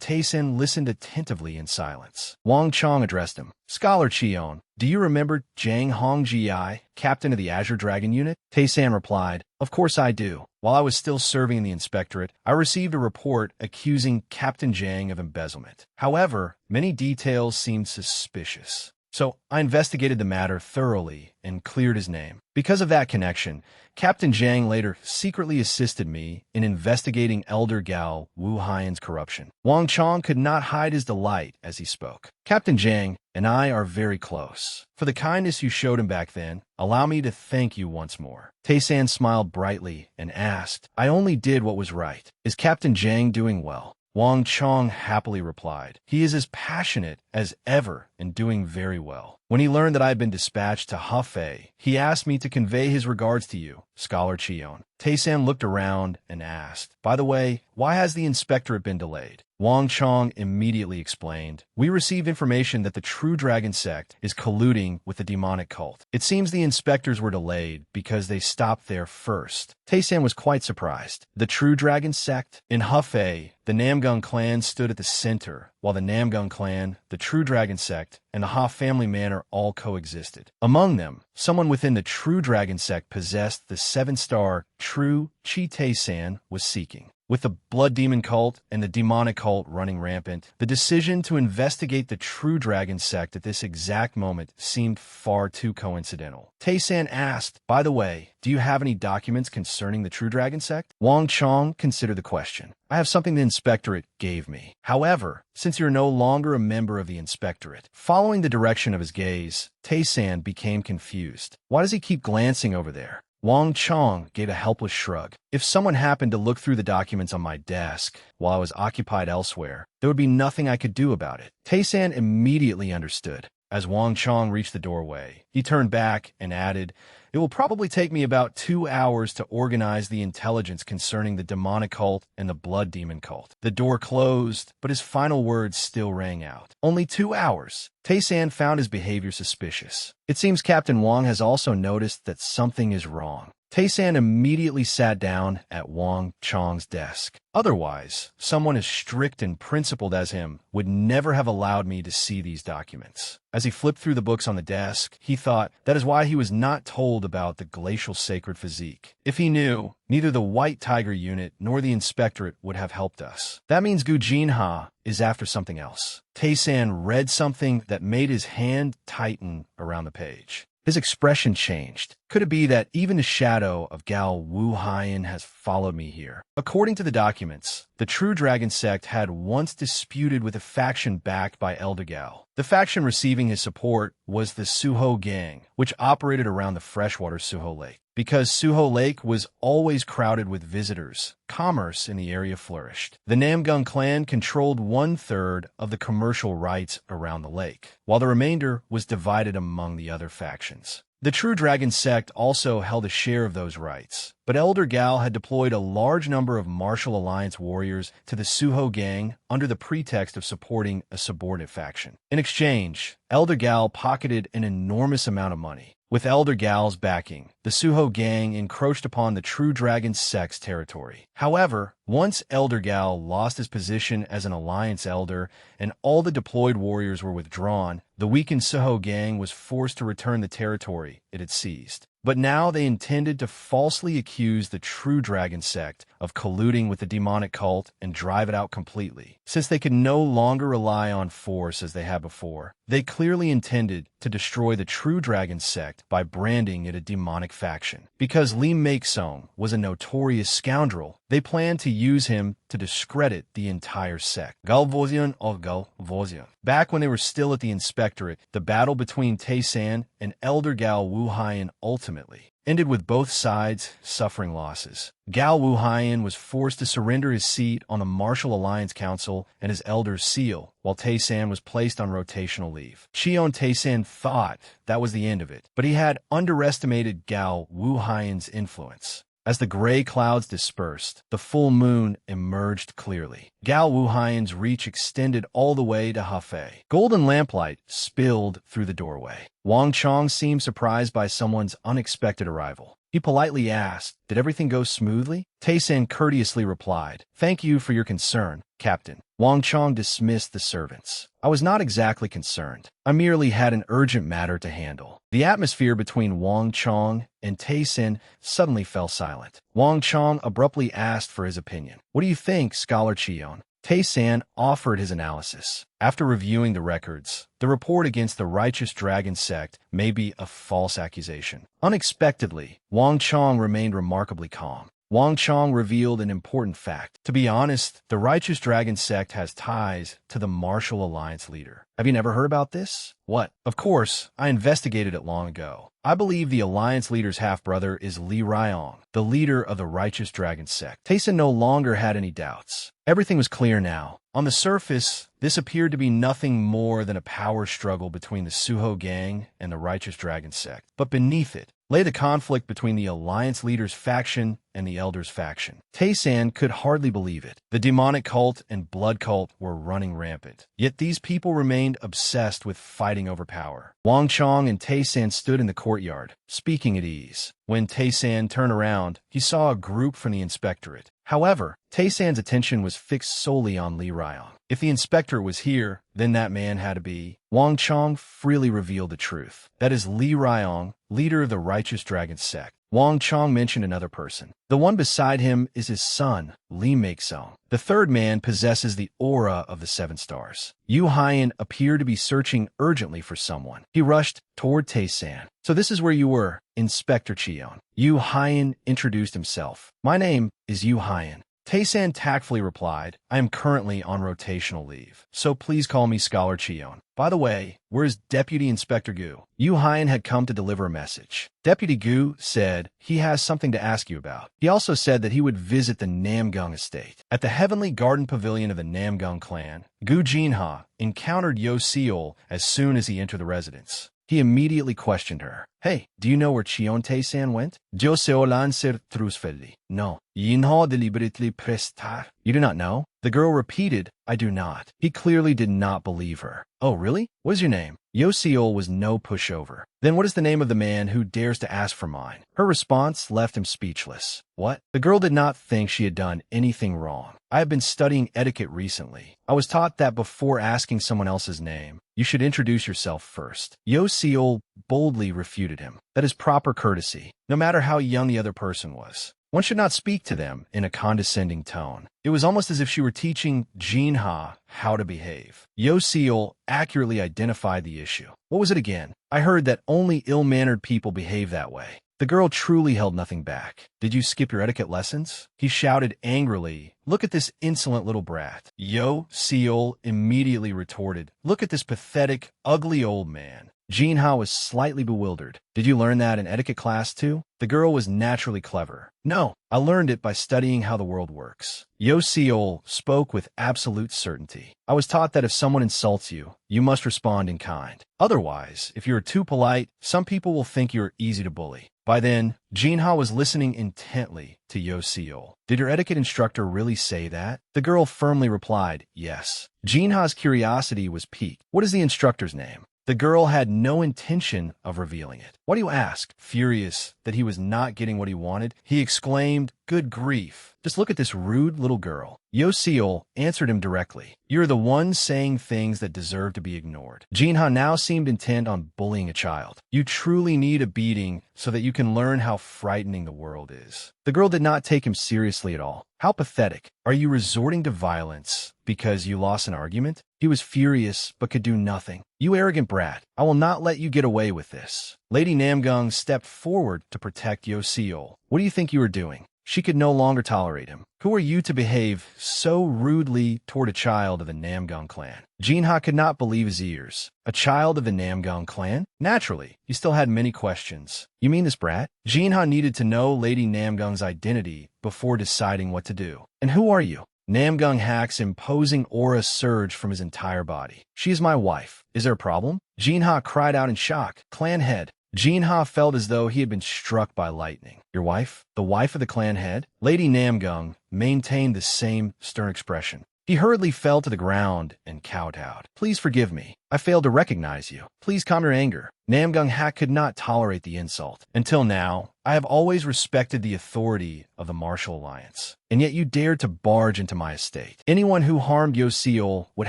Taisen listened attentively in silence. Wang Chong addressed him. Scholar Chion, do you remember Zhang Hongji, captain of the Azure Dragon unit? Taisen replied, Of course I do. While I was still serving in the inspectorate, I received a report accusing Captain Zhang of embezzlement. However, many details seemed suspicious. So I investigated the matter thoroughly and cleared his name. Because of that connection, Captain Zhang later secretly assisted me in investigating Elder Gao Wu Haiyan's corruption. Wang Chong could not hide his delight as he spoke. Captain Zhang and I are very close. For the kindness you showed him back then, allow me to thank you once more. Taysan smiled brightly and asked, I only did what was right. Is Captain Zhang doing well? Wang Chong happily replied, He is as passionate as ever and doing very well. When he learned that I had been dispatched to Hefei, he asked me to convey his regards to you, Scholar Chion. Taysan looked around and asked, By the way, why has the inspectorate been delayed? Wang Chong immediately explained, We received information that the True Dragon sect is colluding with the demonic cult. It seems the inspectors were delayed because they stopped there first. Taysan was quite surprised. The True Dragon sect? In Hefei, the Namgung clan stood at the center, while the Namgung clan, the True Dragon sect, and the Ha family manor all coexisted. Among them, someone within the True Dragon sect possessed the 7-star True Chi Taysan was seeking. With the Blood Demon cult and the demonic cult running rampant, the decision to investigate the True Dragon sect at this exact moment seemed far too coincidental. Taysan asked, By the way, do you have any documents concerning the True Dragon sect? Wang Chong considered the question. I have something the inspectorate gave me. However, since you're no longer a member of the inspectorate, following the direction of his gaze, Taysan became confused. Why does he keep glancing over there? Wang Chong gave a helpless shrug. If someone happened to look through the documents on my desk while I was occupied elsewhere, there would be nothing I could do about it. Taysan immediately understood. As Wang Chong reached the doorway, he turned back and added, It will probably take me about 2 hours to organize the intelligence concerning the demonic cult and the blood demon cult. The door closed, but his final words still rang out. Only 2 hours. Taysan found his behavior suspicious. It seems Captain Wang has also noticed that something is wrong. Taysan immediately sat down at Wang Chong's desk. Otherwise, someone as strict and principled as him would never have allowed me to see these documents. As he flipped through the books on the desk, he thought that is why he was not told about the glacial sacred physique. If he knew, neither the White Tiger unit nor the inspectorate would have helped us. That means Gu Jinha is after something else. Taysan read something that made his hand tighten around the page. His expression changed. Could it be that even the shadow of Gao Wu Haiyan has followed me here? According to the documents, the True Dragon sect had once disputed with a faction backed by Elder Gao. The faction receiving his support was the Suho Gang, which operated around the freshwater Suho Lake. Because Suho Lake was always crowded with visitors, commerce in the area flourished. The Namgung clan controlled 1/3 of the commercial rights around the lake, while the remainder was divided among the other factions. The True Dragon sect also held a share of those rights, but Elder Gao had deployed a large number of martial alliance warriors to the Suho Gang under the pretext of supporting a subordinate faction. In exchange, Elder Gao pocketed an enormous amount of money. With Elder Gao's backing, the Suho Gang encroached upon the True Dragon sect's territory. However, once Elder Gao lost his position as an alliance elder and all the deployed warriors were withdrawn, the weakened Suho Gang was forced to return the territory it had seized. But now they intended to falsely accuse the True Dragon sect of colluding with the demonic cult and drive it out completely. Since they could no longer rely on force as they had before, they clearly intended to destroy the True Dragon sect by branding it a demonic demonic faction. Because Lee Make-song was a notorious scoundrel, they planned to use him to discredit the entire sect. Galvozion or Galvozion. Back when they were still at the inspectorate, the battle between Tae-san and Elder Gal Wu-hyen ultimately ended with both sides suffering losses. Gal Wu-hyen was forced to surrender his seat on the Martial Alliance Council and his elder's seal, while Tae-san was placed on rotational leave. Cheon Tae-san thought that was the end of it, but he had underestimated Gal Wu-hyen's influence. As the gray clouds dispersed, the full moon emerged clearly. Gal Wu-hyen's reach extended all the way to Hefei. Golden lamplight spilled through the doorway. Wang Chong seemed surprised by someone's unexpected arrival. He politely asked, "Did everything go smoothly?" Tae-san courteously replied, "Thank you for your concern, Captain." Wang Chong dismissed the servants. "I was not exactly concerned. I merely had an urgent matter to handle." The atmosphere between Wang Chong and Tae-san suddenly fell silent. Wang Chong abruptly asked for his opinion. "What do you think, Scholar Cheon?" Tae-san offered his analysis. After reviewing the records, the report against the Righteous Dragon sect may be a false accusation. Unexpectedly, Wang Chong remained remarkably calm. Wang Chong revealed an important fact. To be honest, the Righteous Dragon sect has ties to the Martial Alliance leader. Have you never heard about this? What? Of course, I investigated it long ago. I believe the Alliance leader's half-brother is Lee Ryong, the leader of the Righteous Dragon sect. Tae-san no longer had any doubts. Everything was clear now. On the surface, this appeared to be nothing more than a power struggle between the Suho gang and the Righteous Dragon sect. But beneath it lay the conflict between the Alliance leader's faction and the Elder's faction. Tae-san could hardly believe it. The demonic cult and blood cult were running rampant. Yet these people remained obsessed with fighting over power. Wang Chong and Tae-san stood in the courtyard, speaking at ease. When Tae-san turned around, he saw a group from the inspectorate. However, Tae-san's attention was fixed solely on Lee Ryong. If the inspector was here, then that man had to be. Wang Chong freely revealed the truth. That is Lee Ryong, leader of the Righteous Dragon sect. Wang Chong mentioned another person. The one beside him is his son, Lee Make-song. The third man possesses the aura of the 7 stars. Yu Hyen appeared to be searching urgently for someone. He rushed toward Tae-san. "So this is where you were, Inspector Cheon." Yu Hyen introduced himself. "My name is Yu Hyen." Tae-san tactfully replied, "I am currently on rotational leave, so please call me Scholar Cheon. By the way, where's Deputy Inspector Gu?" Yu Hyen had come to deliver a message. Deputy Gu said he has something to ask you about. He also said that he would visit the Namgung estate. At the Heavenly Garden Pavilion of the Namgung clan, Gu Jinha encountered Yo Seol as soon as he entered the residence. He immediately questioned her. "Hey, do you know where Cheon Tae-san went?" "Yo Seolan ser trusfelli." "No." "Yinha deliberately prestar." "You do not know?" The girl repeated, "I do not." He clearly did not believe her. "Oh, really? What is your name?" Yo Seol was no pushover. "Then what is the name of the man who dares to ask for mine?" Her response left him speechless. What? The girl did not think she had done anything wrong. "I have been studying etiquette recently. I was taught that before asking someone else's name, you should introduce yourself first." Yo Seol boldly refuted him. That is proper courtesy, no matter how young the other person was. One should not speak to them in a condescending tone. It was almost as if she were teaching Jinha how to behave. Yo Seol accurately identified the issue. What was it again? "I heard that only ill-mannered people behave that way." The girl truly held nothing back. "Did you skip your etiquette lessons?" He shouted angrily, "Look at this insolent little brat." Yo Seol immediately retorted, "Look at this pathetic, ugly old man." Jinha was slightly bewildered. "Did you learn that in etiquette class too?" The girl was naturally clever. "No, I learned it by studying how the world works." Yo Seol spoke with absolute certainty. "I was taught that if someone insults you, you must respond in kind. Otherwise, if you are too polite, some people will think you are easy to bully." By then, Jinha was listening intently to Yo Seol. "Did your etiquette instructor really say that?" The girl firmly replied, "Yes." Jinha's curiosity was piqued. "What is the instructor's name?" The girl had no intention of revealing it. "Why do you ask?" Furious that he was not getting what he wanted, he exclaimed, Good grief. Just look at this rude little girl. Yo-seol answered him directly. You're the one saying things that deserve to be ignored. Jinha now seemed intent on bullying a child. You truly need a beating so that you can learn how frightening the world is. The girl did not take him seriously at all. How pathetic. Are you resorting to violence because you lost an argument? He was furious, but could do nothing. You arrogant brat. I will not let you get away with this. Lady Namgung stepped forward to protect Yo-seol. What do you think you are doing? She could no longer tolerate him. Who are you to behave so rudely toward a child of the Namgung clan? Jinha could not believe his ears. A child of the Namgung clan? Naturally, he still had many questions. You mean this brat? Jinha needed to know Lady Namgung's identity before deciding what to do. And who are you? Namgung Hak's imposing aura surged from his entire body. She is my wife. Is there a problem? Jinha cried out in shock. Clan head. Jinha felt as though he had been struck by lightning. Your wife? The wife of the clan head? Lady Namgung maintained the same stern expression. He hurriedly fell to the ground and kowtowed. Please forgive me. I failed to recognize you. Please calm your anger. Namgung Hak could not tolerate the insult. Until now, I have always respected the authority of the Martial Alliance, and yet you dared to barge into my estate. Anyone who harmed Yo-seol would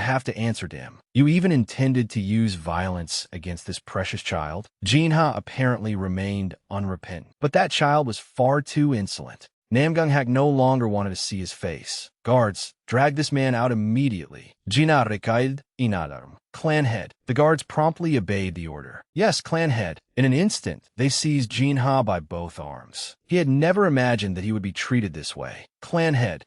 have to answer to him. You even intended to use violence against this precious child? Jinha apparently remained unrepentant, but that child was far too insolent. Namgung Hak no longer wanted to see his face. Guards, drag this man out immediately. Jinha rekaid inadarum. Clan head. The guards promptly obeyed the order. Yes, clan head. In an instant, they seized Jinha by both arms. He had never imagined that he would be treated this way. Clan head,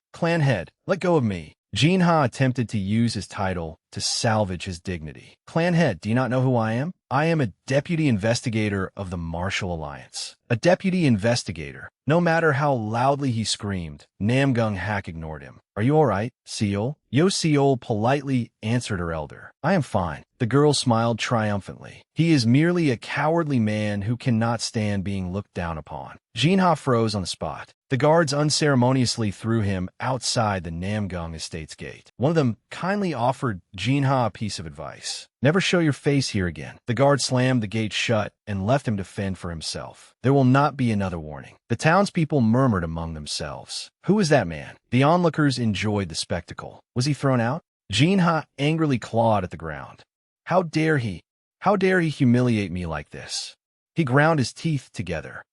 let go of me. Jinha attempted to use his title to salvage his dignity. Clan head, do you not know who I am? I am a deputy investigator of the Martial Alliance. A deputy investigator. No matter how loudly he screamed, Namgung Hak ignored him. Are you all right, Seol? Yo-seol politely answered her elder. I am fine. The girl smiled triumphantly. He is merely a cowardly man who cannot stand being looked down upon. Jinha froze on the spot. The guards unceremoniously threw him outside the Namgung estate's gate. One of them kindly offered Jinha a piece of advice. Never show your face here again. The guard slammed the gate shut and left him to fend for himself. There will not be another warning. The townspeople murmured among themselves. Who is that man? The onlookers enjoyed the spectacle. Was he thrown out? Jinha angrily clawed at the ground. How dare he? How dare he humiliate me like this? He ground his teeth together.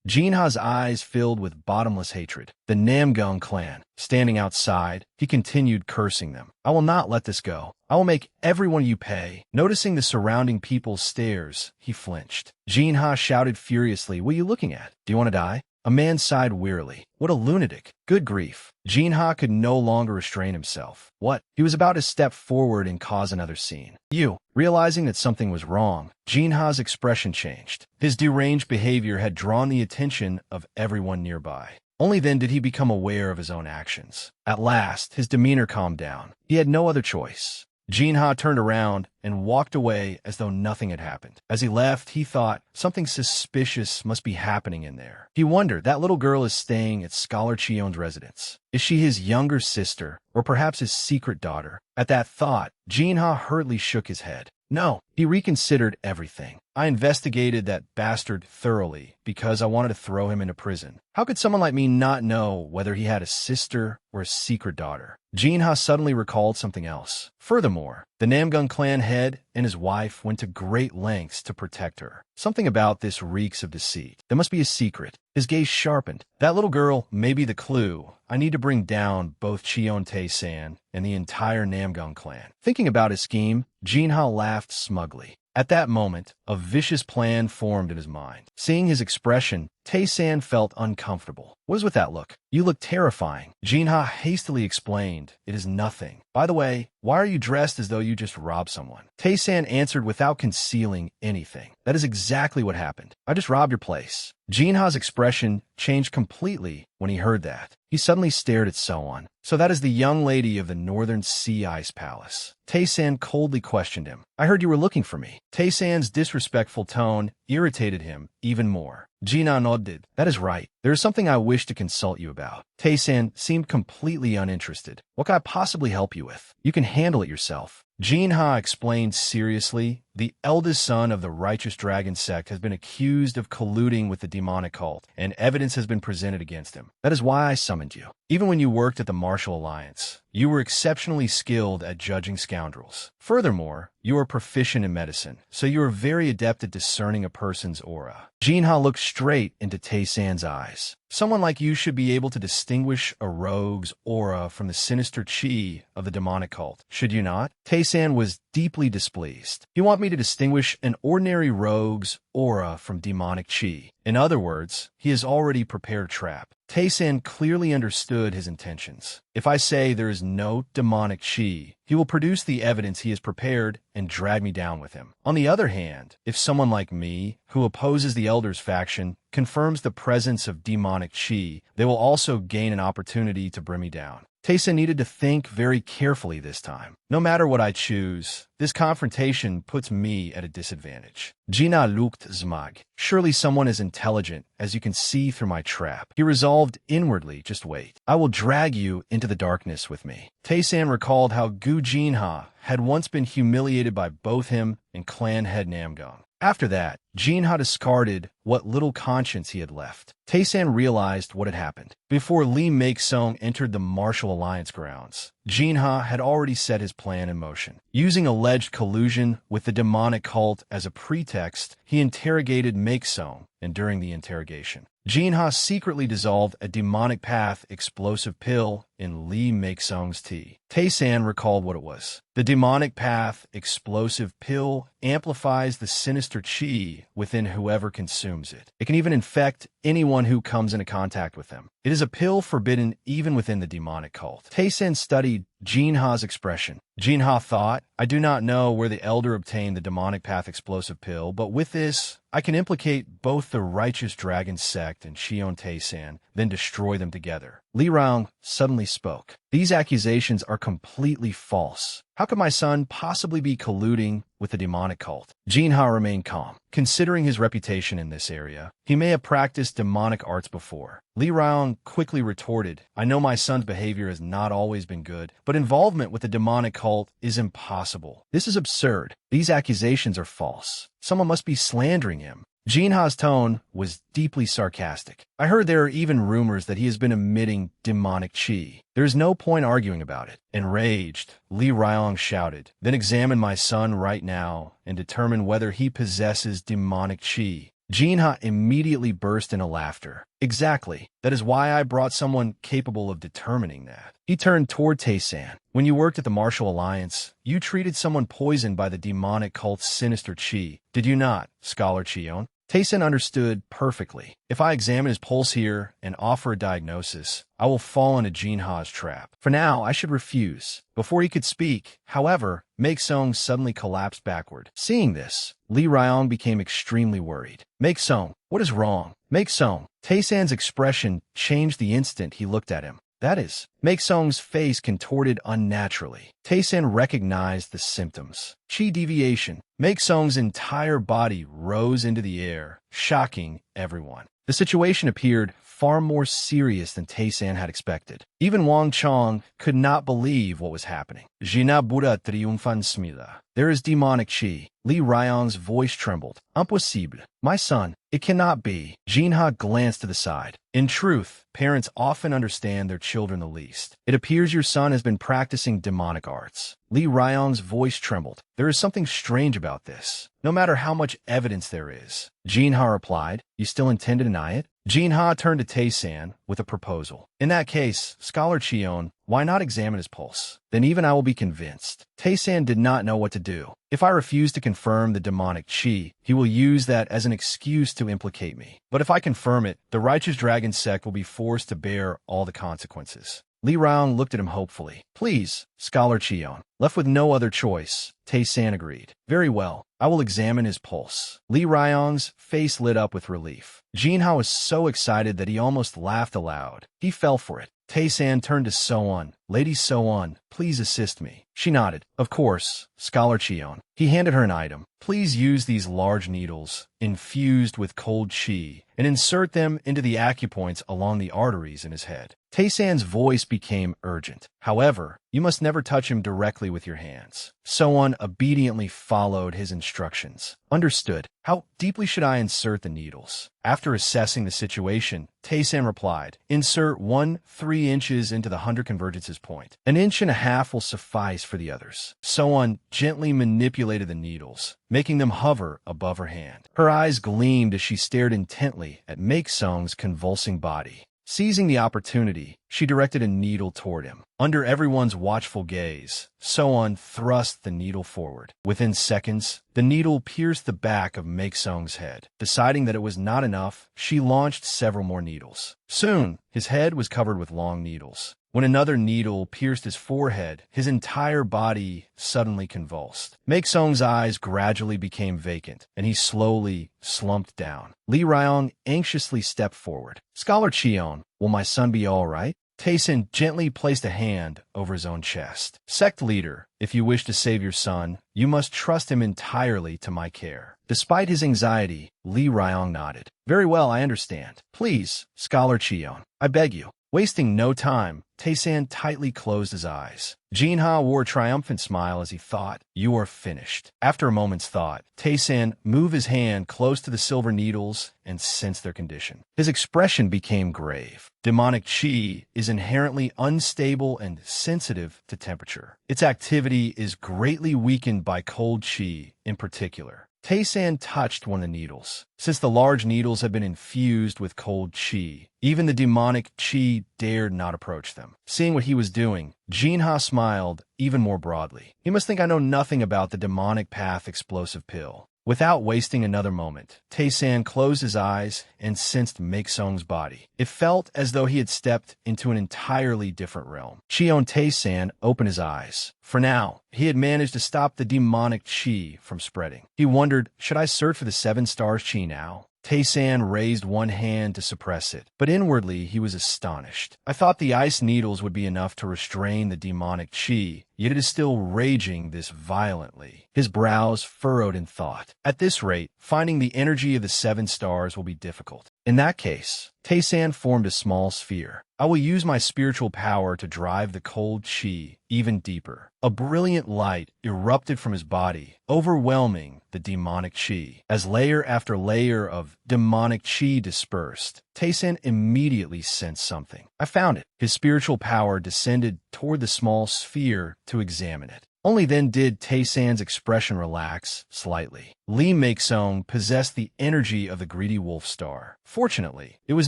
Jinha's eyes filled with bottomless hatred. The Namgung clan. Standing outside, he continued cursing them. I will not let this go. I will make every one of you pay. Noticing the surrounding people's stares, he flinched. Jinha shouted furiously, what are you looking at? Do you want to die? A man sighed wearily. What a lunatic. Good grief. Jinha could no longer restrain himself. What? He was about to step forward and cause another scene. You. Realizing that something was wrong, Jinha's expression changed. His deranged behavior had drawn the attention of everyone nearby. Only then did he become aware of his own actions. At last, his demeanor calmed down. He had no other choice. Jinha turned around and walked away as though nothing had happened. As he left, he thought, something suspicious must be happening in there. He wondered, that little girl is staying at Scholar Chion's residence. Is she his younger sister, or perhaps his secret daughter? At that thought, Jinha hurriedly shook his head. No, he reconsidered everything. I investigated that bastard thoroughly because I wanted to throw him into prison. How could someone like me not know whether he had a sister or a secret daughter? Jinha suddenly recalled something else. Furthermore, the Namgung clan head and his wife went to great lengths to protect her. Something about this reeks of deceit. There must be a secret. His gaze sharpened. That little girl may be the clue. I need to bring down both Cheon Tae-san and the entire Namgung clan. Thinking about his scheme, Jinha laughed smugly. At that moment, a vicious plan formed in his mind. Seeing his expression, Tae-san felt uncomfortable. What is with that look? You look terrifying. Jinha hastily explained, it is nothing. By the way, why are you dressed as though you just robbed someone? Tae-san answered without concealing anything. That is exactly what happened. I just robbed your place. Jinha's expression changed completely when he heard that. He suddenly stared at Soan. So that is the young lady of the Northern Sea Ice Palace. Tae-san coldly questioned him. I heard you were looking for me. Tae-san's disrespectful tone irritated him even more. Jinan nodded. That is right. There is something I wish to consult you about. Tae-san seemed completely uninterested. What can I possibly help you with? You can handle it yourself. Jinha explained seriously. The eldest son of the righteous dragon sect has been accused of colluding with the demonic cult, and evidence has been presented against him. That is why I summoned you. Even when you worked at the Martial Alliance, you were exceptionally skilled at judging scoundrels. Furthermore, you are proficient in medicine, so you are very adept at discerning a person's aura. Jinha looked straight into Tae-san's eyes. Someone like you should be able to distinguish a rogue's aura from the sinister chi of the demonic cult, should you not? Tae-san was deeply displeased. You want me to distinguish an ordinary rogue's aura from demonic chi? In other words, he has already prepared a trap. Tae-san clearly understood his intentions. If I say there is no demonic chi, he will produce the evidence he has prepared and drag me down with him. On the other hand, if someone like me, who opposes the Elders faction, confirms the presence of demonic chi, they will also gain an opportunity to bring me down. Tae-san needed to think very carefully this time. No matter what I choose, this confrontation puts me at a disadvantage. Jina looked Zmag. Surely someone as intelligent as you can see through my trap. He resolved inwardly, just wait. I will drag you into the darkness with me. Tae-san recalled how Gu Jinha had once been humiliated by both him and clan head Namgong. After that, Jinha discarded what little conscience he had left. Tae-san realized what had happened. Before Lee Make-song entered the Martial Alliance grounds, Jinha had already set his plan in motion. Using alleged collusion with the demonic cult as a pretext, he interrogated Make-song, and during the interrogation, Jinha secretly dissolved a demonic path explosive pill in Lee Make-song's tea. Tae-san recalled what it was. The demonic path explosive pill amplifies the sinister chi within whoever consumes it. It can even infect anyone who comes into contact with them. It is a pill forbidden even within the demonic cult. Tae-san studied Jinha's expression. Jinha thought, I do not know where the elder obtained the demonic path explosive pill, but with this, I can implicate both the righteous dragon sect and Shion Tae-san, then destroy them together. Li Rong suddenly spoke. These accusations are completely false. How could my son possibly be colluding with the demonic cult? Jinha remained calm. Considering his reputation in this area, he may have practiced demonic arts before. Li Rong quickly retorted, I know my son's behavior has not always been good, but involvement with the demonic cult is impossible. This is absurd. These accusations are false. Someone must be slandering him. Jinha's tone was deeply sarcastic. I heard there are even rumors that he has been emitting demonic chi. There is no point arguing about it. Enraged, Li Ryong shouted, then examine my son right now and determine whether he possesses demonic chi. Jinha immediately burst into laughter. Exactly. That is why I brought someone capable of determining that. He turned toward Tae-san. When you worked at the Martial Alliance, you treated someone poisoned by the demonic cult's sinister chi. Did you not, Scholar Chion? Tae-san understood perfectly. If I examine his pulse here and offer a diagnosis, I will fall into Jinha's trap. For now, I should refuse. Before he could speak, however, Make-song suddenly collapsed backward. Seeing this, Li Ryong became extremely worried. Make-song, what is wrong? Make-song. Tae-san's expression changed the instant he looked at him. That is, Make-song's face contorted unnaturally. Tae-san recognized the symptoms. Chi deviation. Make-song's entire body rose into the air, shocking everyone. The situation appeared far more serious than Tae-san had expected. Even Wang Chong could not believe what was happening. Jina Buddha triunfansmida. There is demonic chi. Li Ryong's voice trembled. Impossible. My son, it cannot be. Jinha glanced to the side. In truth, parents often understand their children the least. It appears your son has been practicing demonic arts. Li Ryong's voice trembled. There is something strange about this. No matter how much evidence there is. Jinha replied, you still intend to deny it? Jinha turned to Tae-san with a proposal. In that case, Scholar Chion, why not examine his pulse? Then even I will be convinced. Tae-san did not know what to do. If I refuse to confirm the demonic chi, he will use that as an excuse to implicate me. But if I confirm it, the righteous dragon sect will be forced to bear all the consequences. Li Rong looked at him hopefully. Please, Scholar Chion. Left with no other choice, Tae-san agreed. Very well, I will examine his pulse. Li Ryong's face lit up with relief. Jinha was so excited that he almost laughed aloud. He fell for it. Tae-san turned to So-on. Lady So-on, please assist me. She nodded. Of course, Scholar Cheon. He handed her an item. Please use these large needles, infused with cold chi, and insert them into the acupoints along the arteries in his head. Tae-san's voice became urgent. However, you must never touch him directly with your hands. So-on obediently followed his instructions. Understood. How deeply should I insert the needles? After assessing the situation, Tae-san replied, insert 1-3 inches into the 100 convergences point. 1.5 inches will suffice for the others. So-on gently manipulated the needles, making them hover above her hand. Her eyes gleamed as she stared intently at Make-sung's convulsing body. Seizing the opportunity, she directed a needle toward him. Under everyone's watchful gaze, So-on thrust the needle forward. Within seconds, the needle pierced the back of Make-sung's head. Deciding that it was not enough, she launched several more needles. Soon, his head was covered with long needles. When another needle pierced his forehead, his entire body suddenly convulsed. Make-sung's eyes gradually became vacant, and he slowly slumped down. Lee Ryong anxiously stepped forward. Scholar Cheon, will my son be all right? Tae-san gently placed a hand over his own chest. Sect leader, if you wish to save your son, you must trust him entirely to my care. Despite his anxiety, Lee Ryong nodded. Very well, I understand. Please, Scholar Cheon, I beg you. Wasting no time, Tae-san tightly closed his eyes. Jinha wore a triumphant smile as he thought, you are finished. After a moment's thought, Tae-san moved his hand close to the silver needles and sensed their condition. His expression became grave. Demonic chi is inherently unstable and sensitive to temperature. Its activity is greatly weakened by cold chi in particular. Tae-san touched one of the needles. Since the large needles had been infused with cold chi, even the demonic chi dared not approach them. Seeing what he was doing, Jinha smiled even more broadly. He must think I know nothing about the demonic path explosive pill. Without wasting another moment, Tae-san closed his eyes and sensed Make-sung's body. It felt as though he had stepped into an entirely different realm. Cheon Tae-san opened his eyes. For now, he had managed to stop the demonic chi from spreading. He wondered, should I search for the 7 stars chi now? Tae-san raised one hand to suppress it, but inwardly he was astonished. I thought the ice needles would be enough to restrain the demonic chi, yet it is still raging this violently. His brows furrowed in thought. At this rate, finding the energy of the 7 stars will be difficult. In that case, Tae-san formed a small sphere. I will use my spiritual power to drive the cold chi even deeper. A brilliant light erupted from his body, overwhelming the demonic chi. As layer after layer of demonic chi dispersed, Tae-san immediately sensed something. I found it. His spiritual power descended toward the small sphere to examine it. Only then did Tae-san's expression relax slightly. Lee Make-sung possessed the energy of the greedy wolf star. Fortunately, it was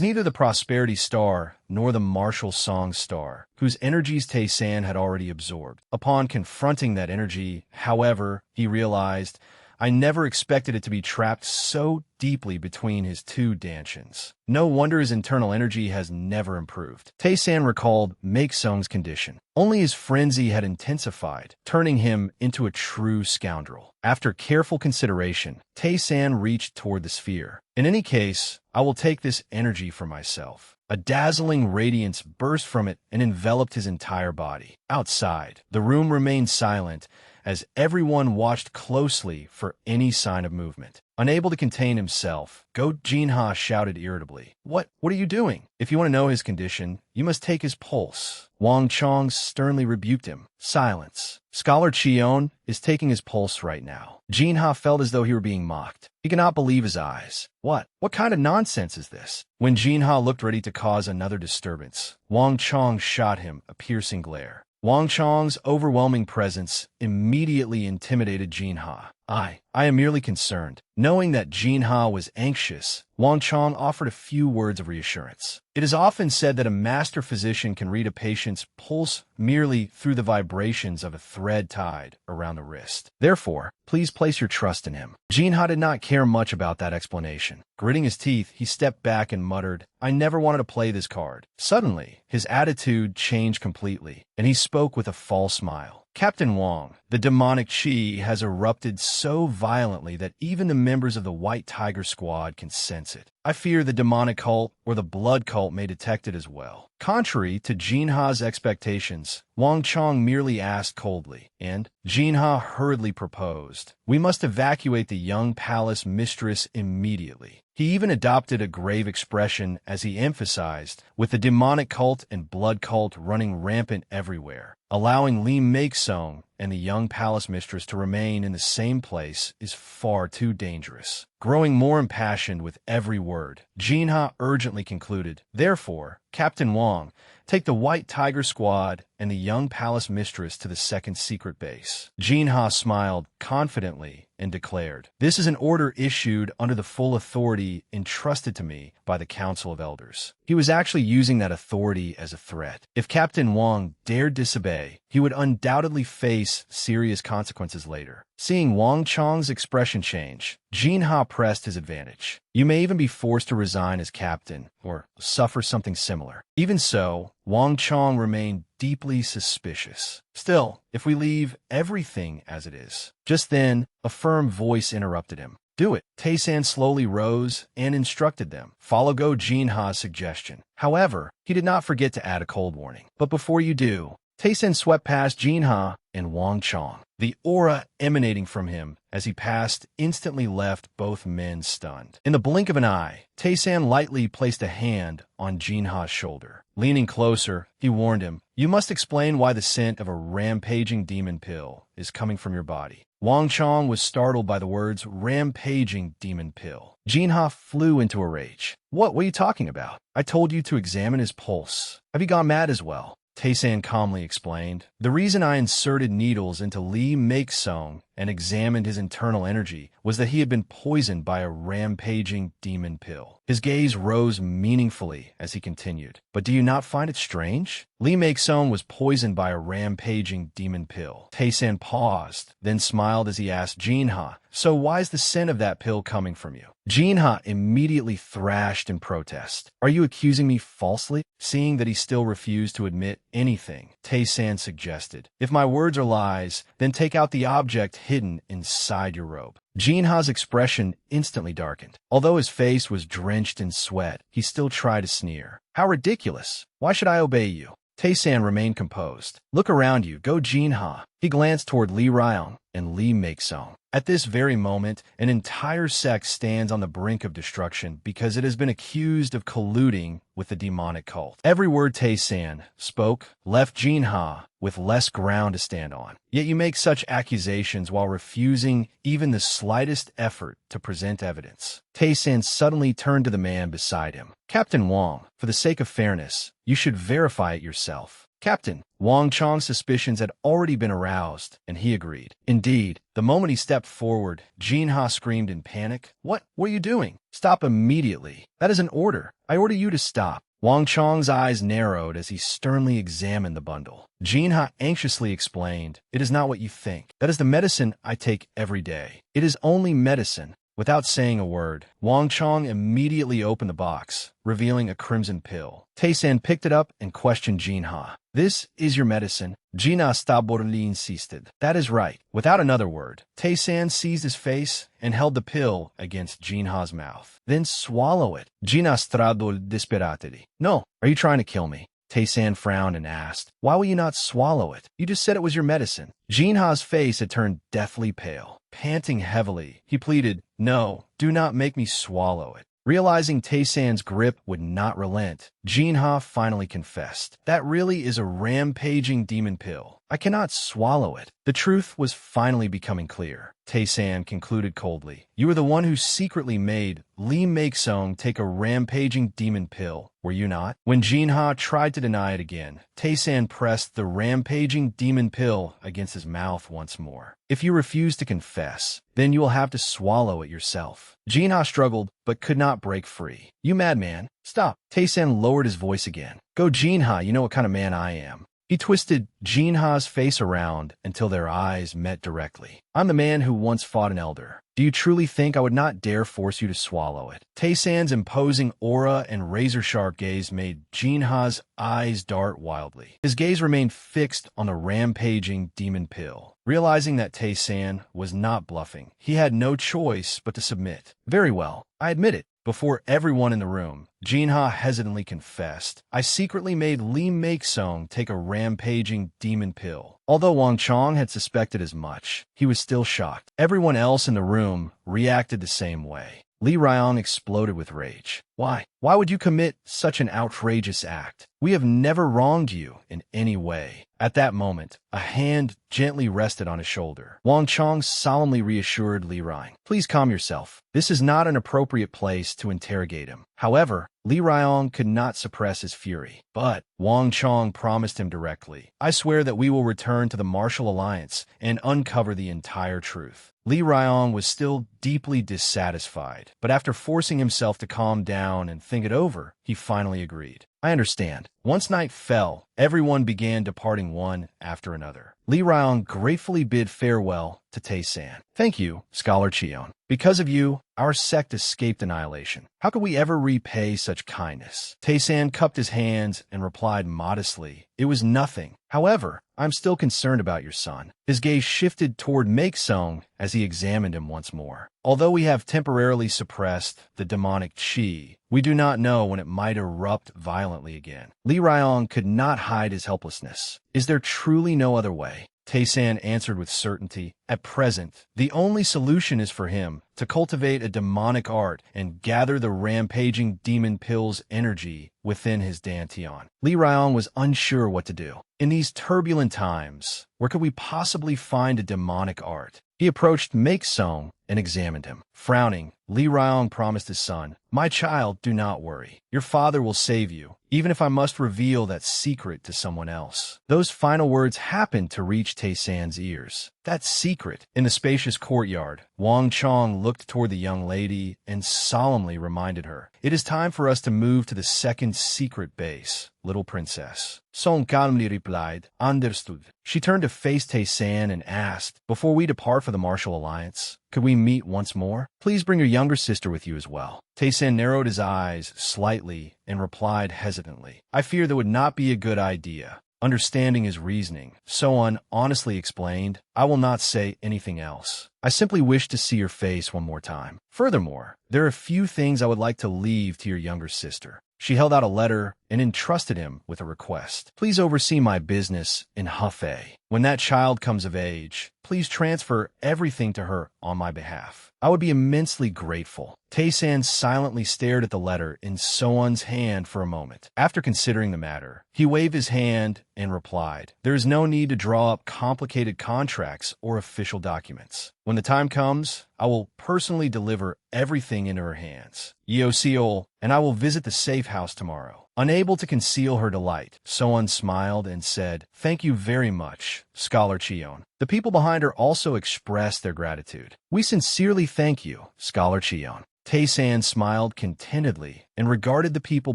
neither the prosperity star nor the martial song star, whose energies Tae-san had already absorbed. Upon confronting that energy, however, he realized, I never expected it to be trapped so deeply between his 2 dantians. No wonder his internal energy has never improved. Tae-san recalled Make-sung's condition. Only his frenzy had intensified, turning him into a true scoundrel. After careful consideration, Tae-san reached toward the sphere. In any case, I will take this energy for myself. A dazzling radiance burst from it and enveloped his entire body. Outside, the room remained silent as everyone watched closely for any sign of movement. Unable to contain himself, Go Jinha shouted irritably. What are you doing? If you want to know his condition, you must take his pulse. Wang Chong sternly rebuked him. Silence. Scholar Cheon is taking his pulse right now. Jinha felt as though he were being mocked. He could not believe his eyes. What kind of nonsense is this? When Jinha looked ready to cause another disturbance, Wang Chong shot him a piercing glare. Wang Chong's overwhelming presence immediately intimidated Jinha. I am merely concerned. Knowing that Jinha was anxious, Wang Chong offered a few words of reassurance. It is often said that a master physician can read a patient's pulse merely through the vibrations of a thread tied around the wrist. Therefore, please place your trust in him. Jinha did not care much about that explanation. Gritting his teeth, he stepped back and muttered, I never wanted to play this card. Suddenly, his attitude changed completely, and he spoke with a false smile. Captain Wong, the demonic chi has erupted so violently that even the members of the White Tiger Squad can sense it. I fear the demonic cult or the blood cult may detect it as well. Contrary to Jinha's expectations, Wang Chong merely asked coldly, and Jinha hurriedly proposed. We must evacuate the young palace mistress immediately. He even adopted a grave expression as he emphasized, with the demonic cult and blood cult running rampant everywhere. Allowing Li Meiksong and the young palace mistress to remain in the same place is far too dangerous. Growing more impassioned with every word, Jinha urgently concluded, therefore, Captain Wong, take the White Tiger Squad and the young palace mistress to the second secret base. Jinha smiled confidently and declared, this is an order issued under the full authority entrusted to me by the Council of Elders. He was actually using that authority as a threat. If Captain Wong dared disobey, he would undoubtedly face serious consequences later. Seeing Wang Chong's expression change, Jinha pressed his advantage. You may even be forced to resign as captain, or suffer something similar. Even so, Wang Chong remained deeply suspicious. Still, if we leave everything as it is. Just then, a firm voice interrupted him. Do it. Tae-san slowly rose and instructed them. Follow Go Jinha's suggestion. However, he did not forget to add a cold warning. But before you do, Tae-san swept past Jinha and Wang Chong. The aura emanating from him as he passed instantly left both men stunned. In the blink of an eye, Tae-san lightly placed a hand on Jinha's shoulder. Leaning closer, he warned him, you must explain why the scent of a rampaging demon pill is coming from your body. Wang Chong was startled by the words rampaging demon pill. Jinha flew into a rage. What are you talking about? I told you to examine his pulse. Have you gone mad as well? Tae-san calmly explained, the reason I inserted needles into Li Meiksong and examined his internal energy was that he had been poisoned by a rampaging demon pill. His gaze rose meaningfully as he continued. But do you not find it strange? Li Meiksong was poisoned by a rampaging demon pill. Tae-san paused, then smiled as he asked Jinha, so why is the scent of that pill coming from you? Jinha immediately thrashed in protest. Are you accusing me falsely? Seeing that he still refused to admit anything, Tae-san suggested, if my words are lies, then take out the object hidden inside your robe. Jinha's expression instantly darkened. Although his face was drenched in sweat, he still tried to sneer. How ridiculous! Why should I obey you? Tae-san remained composed. Look around you, Go Jinha. He glanced toward Li Ryong and Li Meiksong. At this very moment, an entire sect stands on the brink of destruction because it has been accused of colluding with the demonic cult. Every word Tae-san spoke left Jinha with less ground to stand on. Yet you make such accusations while refusing even the slightest effort to present evidence. Tae-san suddenly turned to the man beside him. Captain Wong, for the sake of fairness, you should verify it yourself. Captain, Wang Chong's suspicions had already been aroused, and he agreed. Indeed, the moment he stepped forward, Jinha screamed in panic. What are you doing? Stop immediately. That is an order. I order you to stop. Wang Chong's eyes narrowed as he sternly examined the bundle. Jinha anxiously explained, it is not what you think. That is the medicine I take every day. It is only medicine. Without saying a word, Wang Chong immediately opened the box, revealing a crimson pill. Tae-san picked it up and questioned Jinha. This is your medicine? Jinha stubbornly insisted. That is right. Without another word, Tae-san seized his face and held the pill against Jinha's mouth. Then swallow it. Jinha stradol disperately. No, are you trying to kill me? Tae-san frowned and asked, why will you not swallow it? You just said it was your medicine. Jinha's face had turned deathly pale. Panting heavily, he pleaded, no, do not make me swallow it. Realizing Tae-san's grip would not relent, Jinha finally confessed. That really is a rampaging demon pill. I cannot swallow it. The truth was finally becoming clear. Tae-san concluded coldly. You were the one who secretly made Li Meiksong take a rampaging demon pill, were you not? When Jinha tried to deny it again, Tae-san pressed the rampaging demon pill against his mouth once more. If you refuse to confess, then you will have to swallow it yourself. Jinha struggled, but could not break free. You madman, stop. Tae-san lowered his voice again. Go Jinha, you know what kind of man I am. He twisted Jinha's face around until their eyes met directly. I'm the man who once fought an elder. Do you truly think I would not dare force you to swallow it? Tae-san's imposing aura and razor-sharp gaze made Jinha's eyes dart wildly. His gaze remained fixed on the rampaging demon pill. Realizing that Tae-san was not bluffing, he had no choice but to submit. Very well, I admit it. Before everyone in the room, Jinha hesitantly confessed, I secretly made Lee Make-song take a rampaging demon pill. Although Wang Chong had suspected as much, he was still shocked. Everyone else in the room reacted the same way. Li Ryong exploded with rage. Why? Why would you commit such an outrageous act? We have never wronged you in any way. At that moment, a hand gently rested on his shoulder. Wang Chong solemnly reassured Li Ryong. Please calm yourself. This is not an appropriate place to interrogate him. However, Li Ryong could not suppress his fury. But Wang Chong promised him directly, I swear that we will return to the Martial Alliance and uncover the entire truth. Li Ryong was still deeply dissatisfied, but after forcing himself to calm down and think it over, he finally agreed. I understand. Once night fell, everyone began departing one after another. Li Ryong gratefully bid farewell to Tae-san. Thank you, Scholar Cheon. Because of you, our sect escaped annihilation. How could we ever repay such kindness? Tae-san cupped his hands and replied modestly, It was nothing. However, I'm still concerned about your son. His gaze shifted toward Make-song as he examined him once more. Although we have temporarily suppressed the demonic chi, we do not know when it might erupt violently again. Li Ryong could not hide his helplessness. Is there truly no other way? Tae-san answered with certainty. At present, the only solution is for him to cultivate a demonic art and gather the rampaging demon pill's energy within his dantian. Li Ryong was unsure what to do. In these turbulent times, where could we possibly find a demonic art? He approached Make-song and examined him. Frowning, Li Ryong promised his son, My child, do not worry. Your father will save you, even if I must reveal that secret to someone else. Those final words happened to reach Tae-san's ears. That secret. In the spacious courtyard, Wang Chong looked toward the young lady and solemnly reminded her, It is time for us to move to the second secret base, little princess. Song calmly replied, Understood. She turned to face Tae-san and asked, Before we depart for the Martial Alliance, could we meet once more? Please bring your younger sister with you as well. Tae-san narrowed his eyes slightly and replied hesitantly, I fear that would not be a good idea. Understanding his reasoning, So-un honestly explained, I will not say anything else. I simply wish to see your face one more time. Furthermore, there are a few things I would like to leave to your younger sister. She held out a letter and entrusted him with a request. Please oversee my business in Hefei. When that child comes of age, please transfer everything to her on my behalf. I would be immensely grateful. Tae-san silently stared at the letter in So-un's hand for a moment. After considering the matter, he waved his hand and replied, There is no need to draw up complicated contracts or official documents. When the time comes, I will personally deliver everything into her hands. Yeo-seol, and I will visit the safe house tomorrow. Unable to conceal her delight, So-un smiled and said, Thank you very much, Scholar Cheon. The people behind her also expressed their gratitude. We sincerely thank you, Scholar Cheon. Tae-san smiled contentedly and regarded the people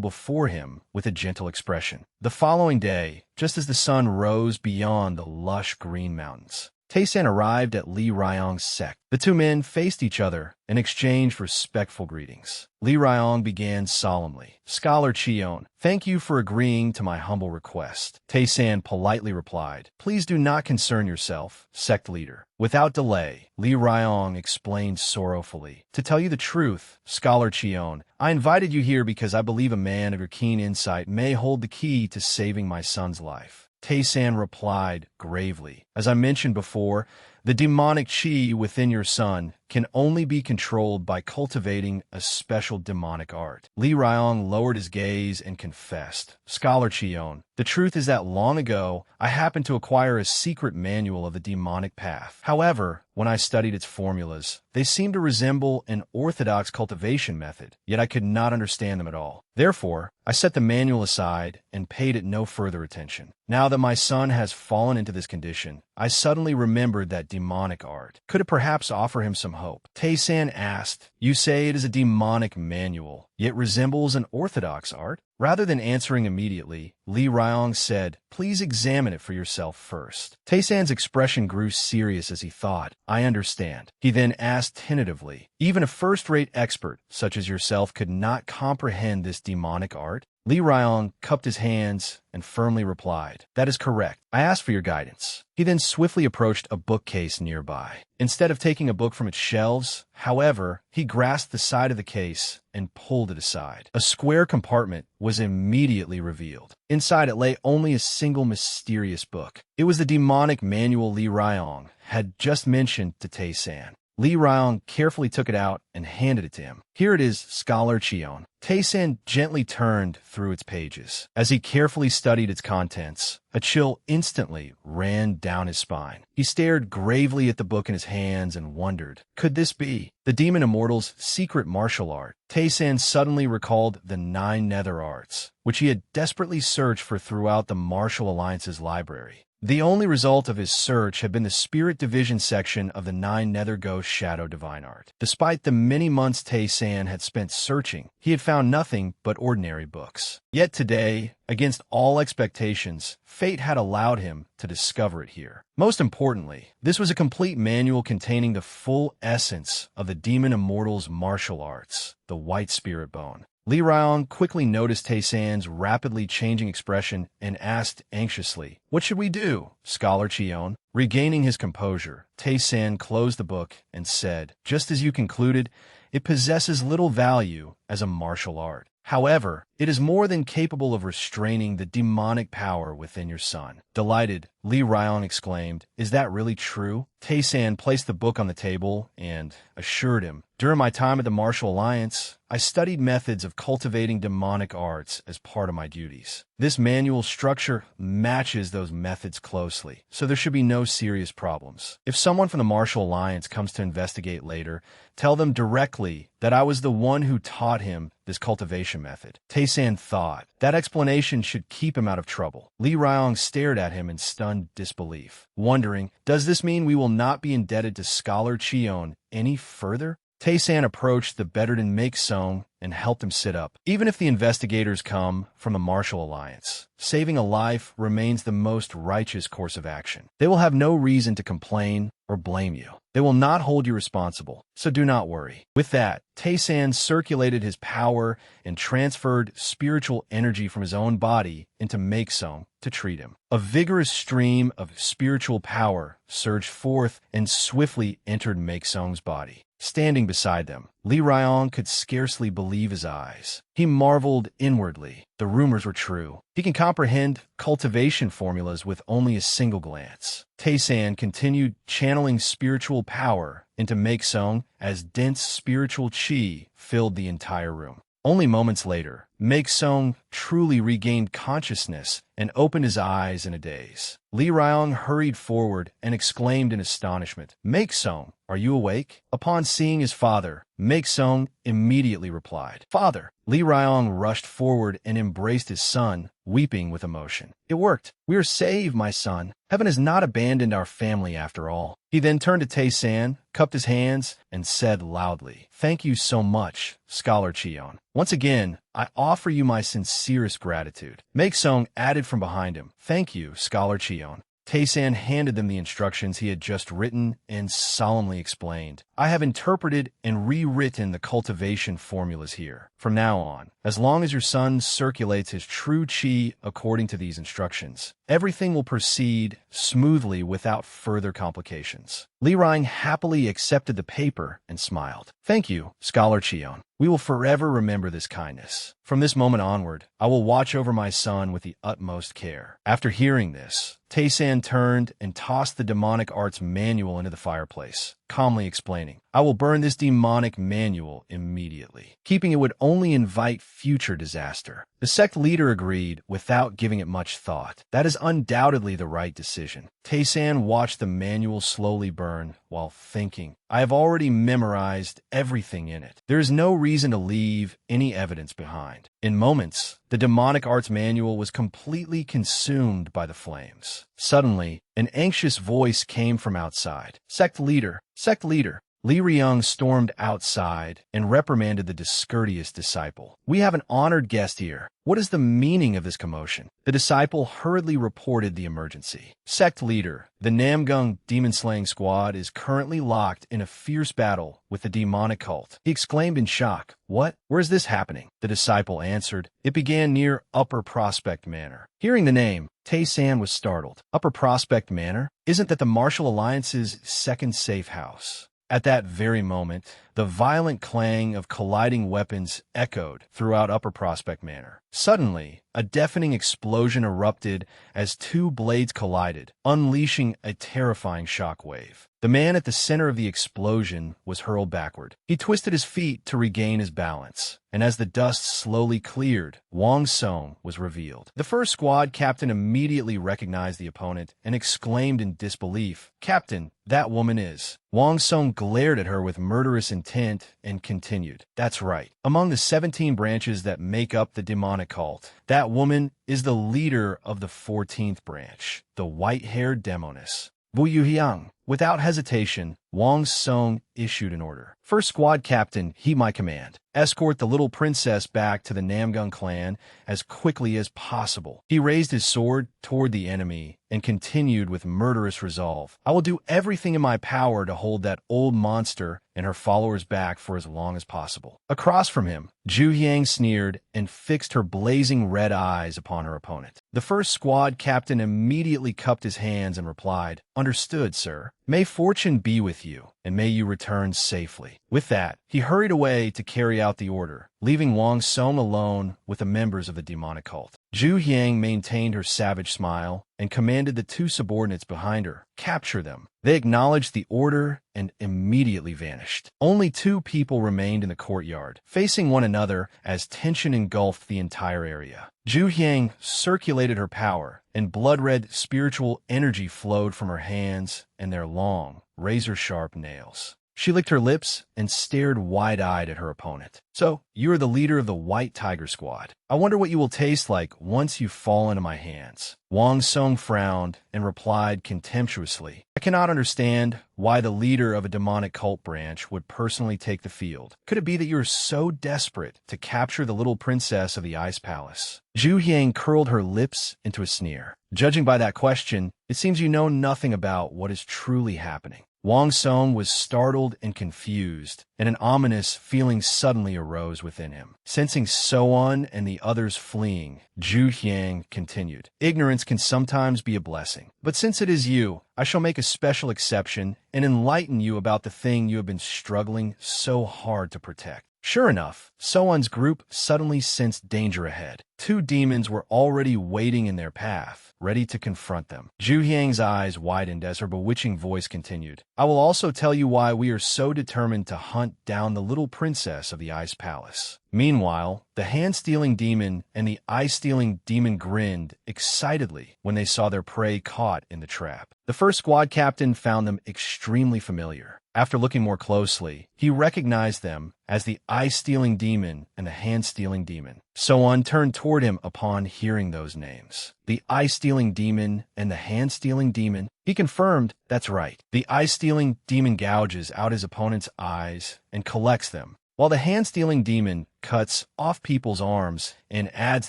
before him with a gentle expression. The following day, just as the sun rose beyond the lush green mountains, Tae-san arrived at Li Ryong's sect. The two men faced each other and exchanged respectful greetings. Li Ryong began solemnly, Scholar Cheon, thank you for agreeing to my humble request. Tae-san politely replied, Please do not concern yourself, sect leader. Without delay, Li Ryong explained sorrowfully, To tell you the truth, Scholar Cheon, I invited you here because I believe a man of your keen insight may hold the key to saving my son's life. Tae-san replied gravely, As I mentioned before, the demonic chi within your son can only be controlled by cultivating a special demonic art. Li Ryong lowered his gaze and confessed, Scholar Cheon, the truth is that long ago, I happened to acquire a secret manual of the demonic path. However, when I studied its formulas, they seemed to resemble an orthodox cultivation method, yet I could not understand them at all. Therefore, I set the manual aside and paid it no further attention. Now that my son has fallen into this condition, I suddenly remembered that demonic art. Could it perhaps offer him some hope? Tae-san asked, "You say it is a demonic manual, yet resembles an orthodox art?" Rather than answering immediately, Lee Ryong said, "Please examine it for yourself first." Tae-san's expression grew serious as he thought, "I understand." He then asked tentatively, "Even a first-rate expert such as yourself could not comprehend this demonic art?" Lee Ryong cupped his hands and firmly replied, "That is correct. I asked for your guidance." He then swiftly approached a bookcase nearby. Instead of taking a book from its shelves, however, he grasped the side of the case and pulled it aside. A square compartment was immediately revealed. Inside it lay only a single mysterious book. It was the demonic manual Lee Ryong had just mentioned to Tae-san. Lee Ryong carefully took it out and handed it to him. "Here it is, Scholar Cheon." Tae-san gently turned through its pages. As he carefully studied its contents, a chill instantly ran down his spine. He stared gravely at the book in his hands and wondered, could this be the Demon Immortal's secret martial art? Tae-san suddenly recalled the 9 nether arts, which he had desperately searched for throughout the Martial Alliance's library. The only result of his search had been the Spirit Division section of the 9 Nether Ghost Shadow Divine Art. Despite the many months Tae-san had spent searching, he had found nothing but ordinary books. Yet today, against all expectations, fate had allowed him to discover it here. Most importantly, this was a complete manual containing the full essence of the Demon Immortal's martial arts, the White Spirit Bone. Lee Ryong quickly noticed Tae-san's rapidly changing expression and asked anxiously, "What should we do, Scholar Cheon?" Regaining his composure, Tae-san closed the book and said, "Just as you concluded, it possesses little value as a martial art. However, it is more than capable of restraining the demonic power within your son." Delighted, Lee Ryong exclaimed, "Is that really true?" Tae-san placed the book on the table and assured him, "During my time at the Martial Alliance, I studied methods of cultivating demonic arts as part of my duties. This manual structure matches those methods closely, so there should be no serious problems. If someone from the Martial Alliance comes to investigate later, tell them directly that I was the one who taught him this cultivation method." Tae-san thought that explanation should keep him out of trouble. Lee Ryong stared at him in stunned disbelief, wondering, does this mean we will not be indebted to Scholar Cheon any further? Tae-san approached the bedridden Make-song and helped him sit up. Even if the investigators come from the Martial Alliance, saving a life remains the most righteous course of action. They will have no reason to complain or blame you. They will not hold you responsible, so do not worry. With that, Tae-san circulated his power and transferred spiritual energy from his own body into Make-song to treat him. A vigorous stream of spiritual power surged forth and swiftly entered Make-song's body. Standing beside them, Lee Ryong could scarcely believe his eyes. He marveled inwardly. The rumors were true. He can comprehend cultivation formulas with only a single glance. Tae-san continued channeling spiritual power into Make-song as dense spiritual chi filled the entire room. Only moments later, Make-song truly regained consciousness and opened his eyes in a daze. Lee Ryong hurried forward and exclaimed in astonishment, "Make-song, are you awake?" Upon seeing his father, Make-song immediately replied, "Father." Lee Ryong rushed forward and embraced his son, weeping with emotion. "It worked. We are saved, my son. Heaven has not abandoned our family after all." He then turned to Tae-san, cupped his hands, and said loudly, "Thank you so much, Scholar Cheon. Once again, I offer you my sincerest gratitude." Make-song added from behind him, "Thank you, Scholar Cheon." Tae-san handed them the instructions he had just written and solemnly explained, "I have interpreted and rewritten the cultivation formulas here. From now on, as long as your son circulates his true chi according to these instructions, everything will proceed smoothly without further complications." Lee Ryong happily accepted the paper and smiled. "Thank you, Scholar Cheon. We will forever remember this kindness. From this moment onward, I will watch over my son with the utmost care." After hearing this, Tae-san turned and tossed the demonic arts manual into the fireplace, calmly explaining, "I will burn this demonic manual immediately. Keeping it would only invite future disaster." The sect leader agreed without giving it much thought. That is undoubtedly the right decision. Tae-san watched the manual slowly burn while thinking, I have already memorized everything in it. There is no reason to leave any evidence behind. In moments, the demonic arts manual was completely consumed by the flames. Suddenly, an anxious voice came from outside. Sect leader, sect leader. Li Ryung stormed outside and reprimanded the discourteous disciple. We have an honored guest here. What is the meaning of this commotion? The disciple hurriedly reported the emergency. Sect leader, the Namgung demon-slaying squad is currently locked in a fierce battle with the demonic cult. He exclaimed in shock. What? Where is this happening? The disciple answered. It began near Upper Prospect Manor. Hearing the name, Tae-san was startled. Upper Prospect Manor? Isn't that the Martial Alliance's second safe house? At that very moment, the violent clang of colliding weapons echoed throughout Upper Prospect Manor. Suddenly, a deafening explosion erupted as two blades collided, unleashing a terrifying shockwave. The man at the center of the explosion was hurled backward. He twisted his feet to regain his balance, and as the dust slowly cleared, Wang Song was revealed. The first squad captain immediately recognized the opponent and exclaimed in disbelief, Captain, that woman is. Wang Song glared at her with murderous intent and continued, That's right. Among the 17 branches that make up the demonic cult, that woman is the leader of the 14th branch, the white-haired demoness. Wu Yuhyang. Without hesitation, Wang Song issued an order. First squad captain, heed my command. Escort the little princess back to the Namgung clan as quickly as possible. He raised his sword toward the enemy and continued with murderous resolve. I will do everything in my power to hold that old monster and her followers back for as long as possible. Across from him, Ju Yang sneered and fixed her blazing red eyes upon her opponent. The first squad captain immediately cupped his hands and replied, Understood, sir. May fortune be with you, and may you return safely. With that, he hurried away to carry out the order, leaving Wang Song alone with the members of the demonic cult. Ju Yang maintained her savage smile and commanded the two subordinates behind her, Capture them. They acknowledged the order and immediately vanished. Only two people remained in the courtyard, facing one another as tension engulfed the entire area. Ju Yang circulated her power, and blood-red spiritual energy flowed from her hands and their long, razor-sharp nails. She licked her lips and stared wide-eyed at her opponent. So, you are the leader of the White Tiger Squad. I wonder what you will taste like once you fall into my hands. Wang Song frowned and replied contemptuously, I cannot understand why the leader of a demonic cult branch would personally take the field. Could it be that you are so desperate to capture the little princess of the Ice Palace? Ju Yang curled her lips into a sneer. Judging by that question, it seems you know nothing about what is truly happening. Wang Song was startled and confused, and an ominous feeling suddenly arose within him. Sensing So-on and the others fleeing, Ju Yang continued, Ignorance can sometimes be a blessing. But since it is you, I shall make a special exception and enlighten you about the thing you have been struggling so hard to protect. Sure enough, So-on's group suddenly sensed danger ahead. Two demons were already waiting in their path, ready to confront them. Ju Yang's eyes widened as her bewitching voice continued. I will also tell you why we are so determined to hunt down the little princess of the Ice Palace. Meanwhile, the hand-stealing demon and the eye-stealing demon grinned excitedly when they saw their prey caught in the trap. The first squad captain found them extremely familiar. After looking more closely, he recognized them as the eye-stealing demon and the hand-stealing demon. So-on turned toward him upon hearing those names. The eye-stealing demon and the hand-stealing demon. He confirmed, that's right. The eye-stealing demon gouges out his opponent's eyes and collects them, while the hand-stealing demon cuts off people's arms and adds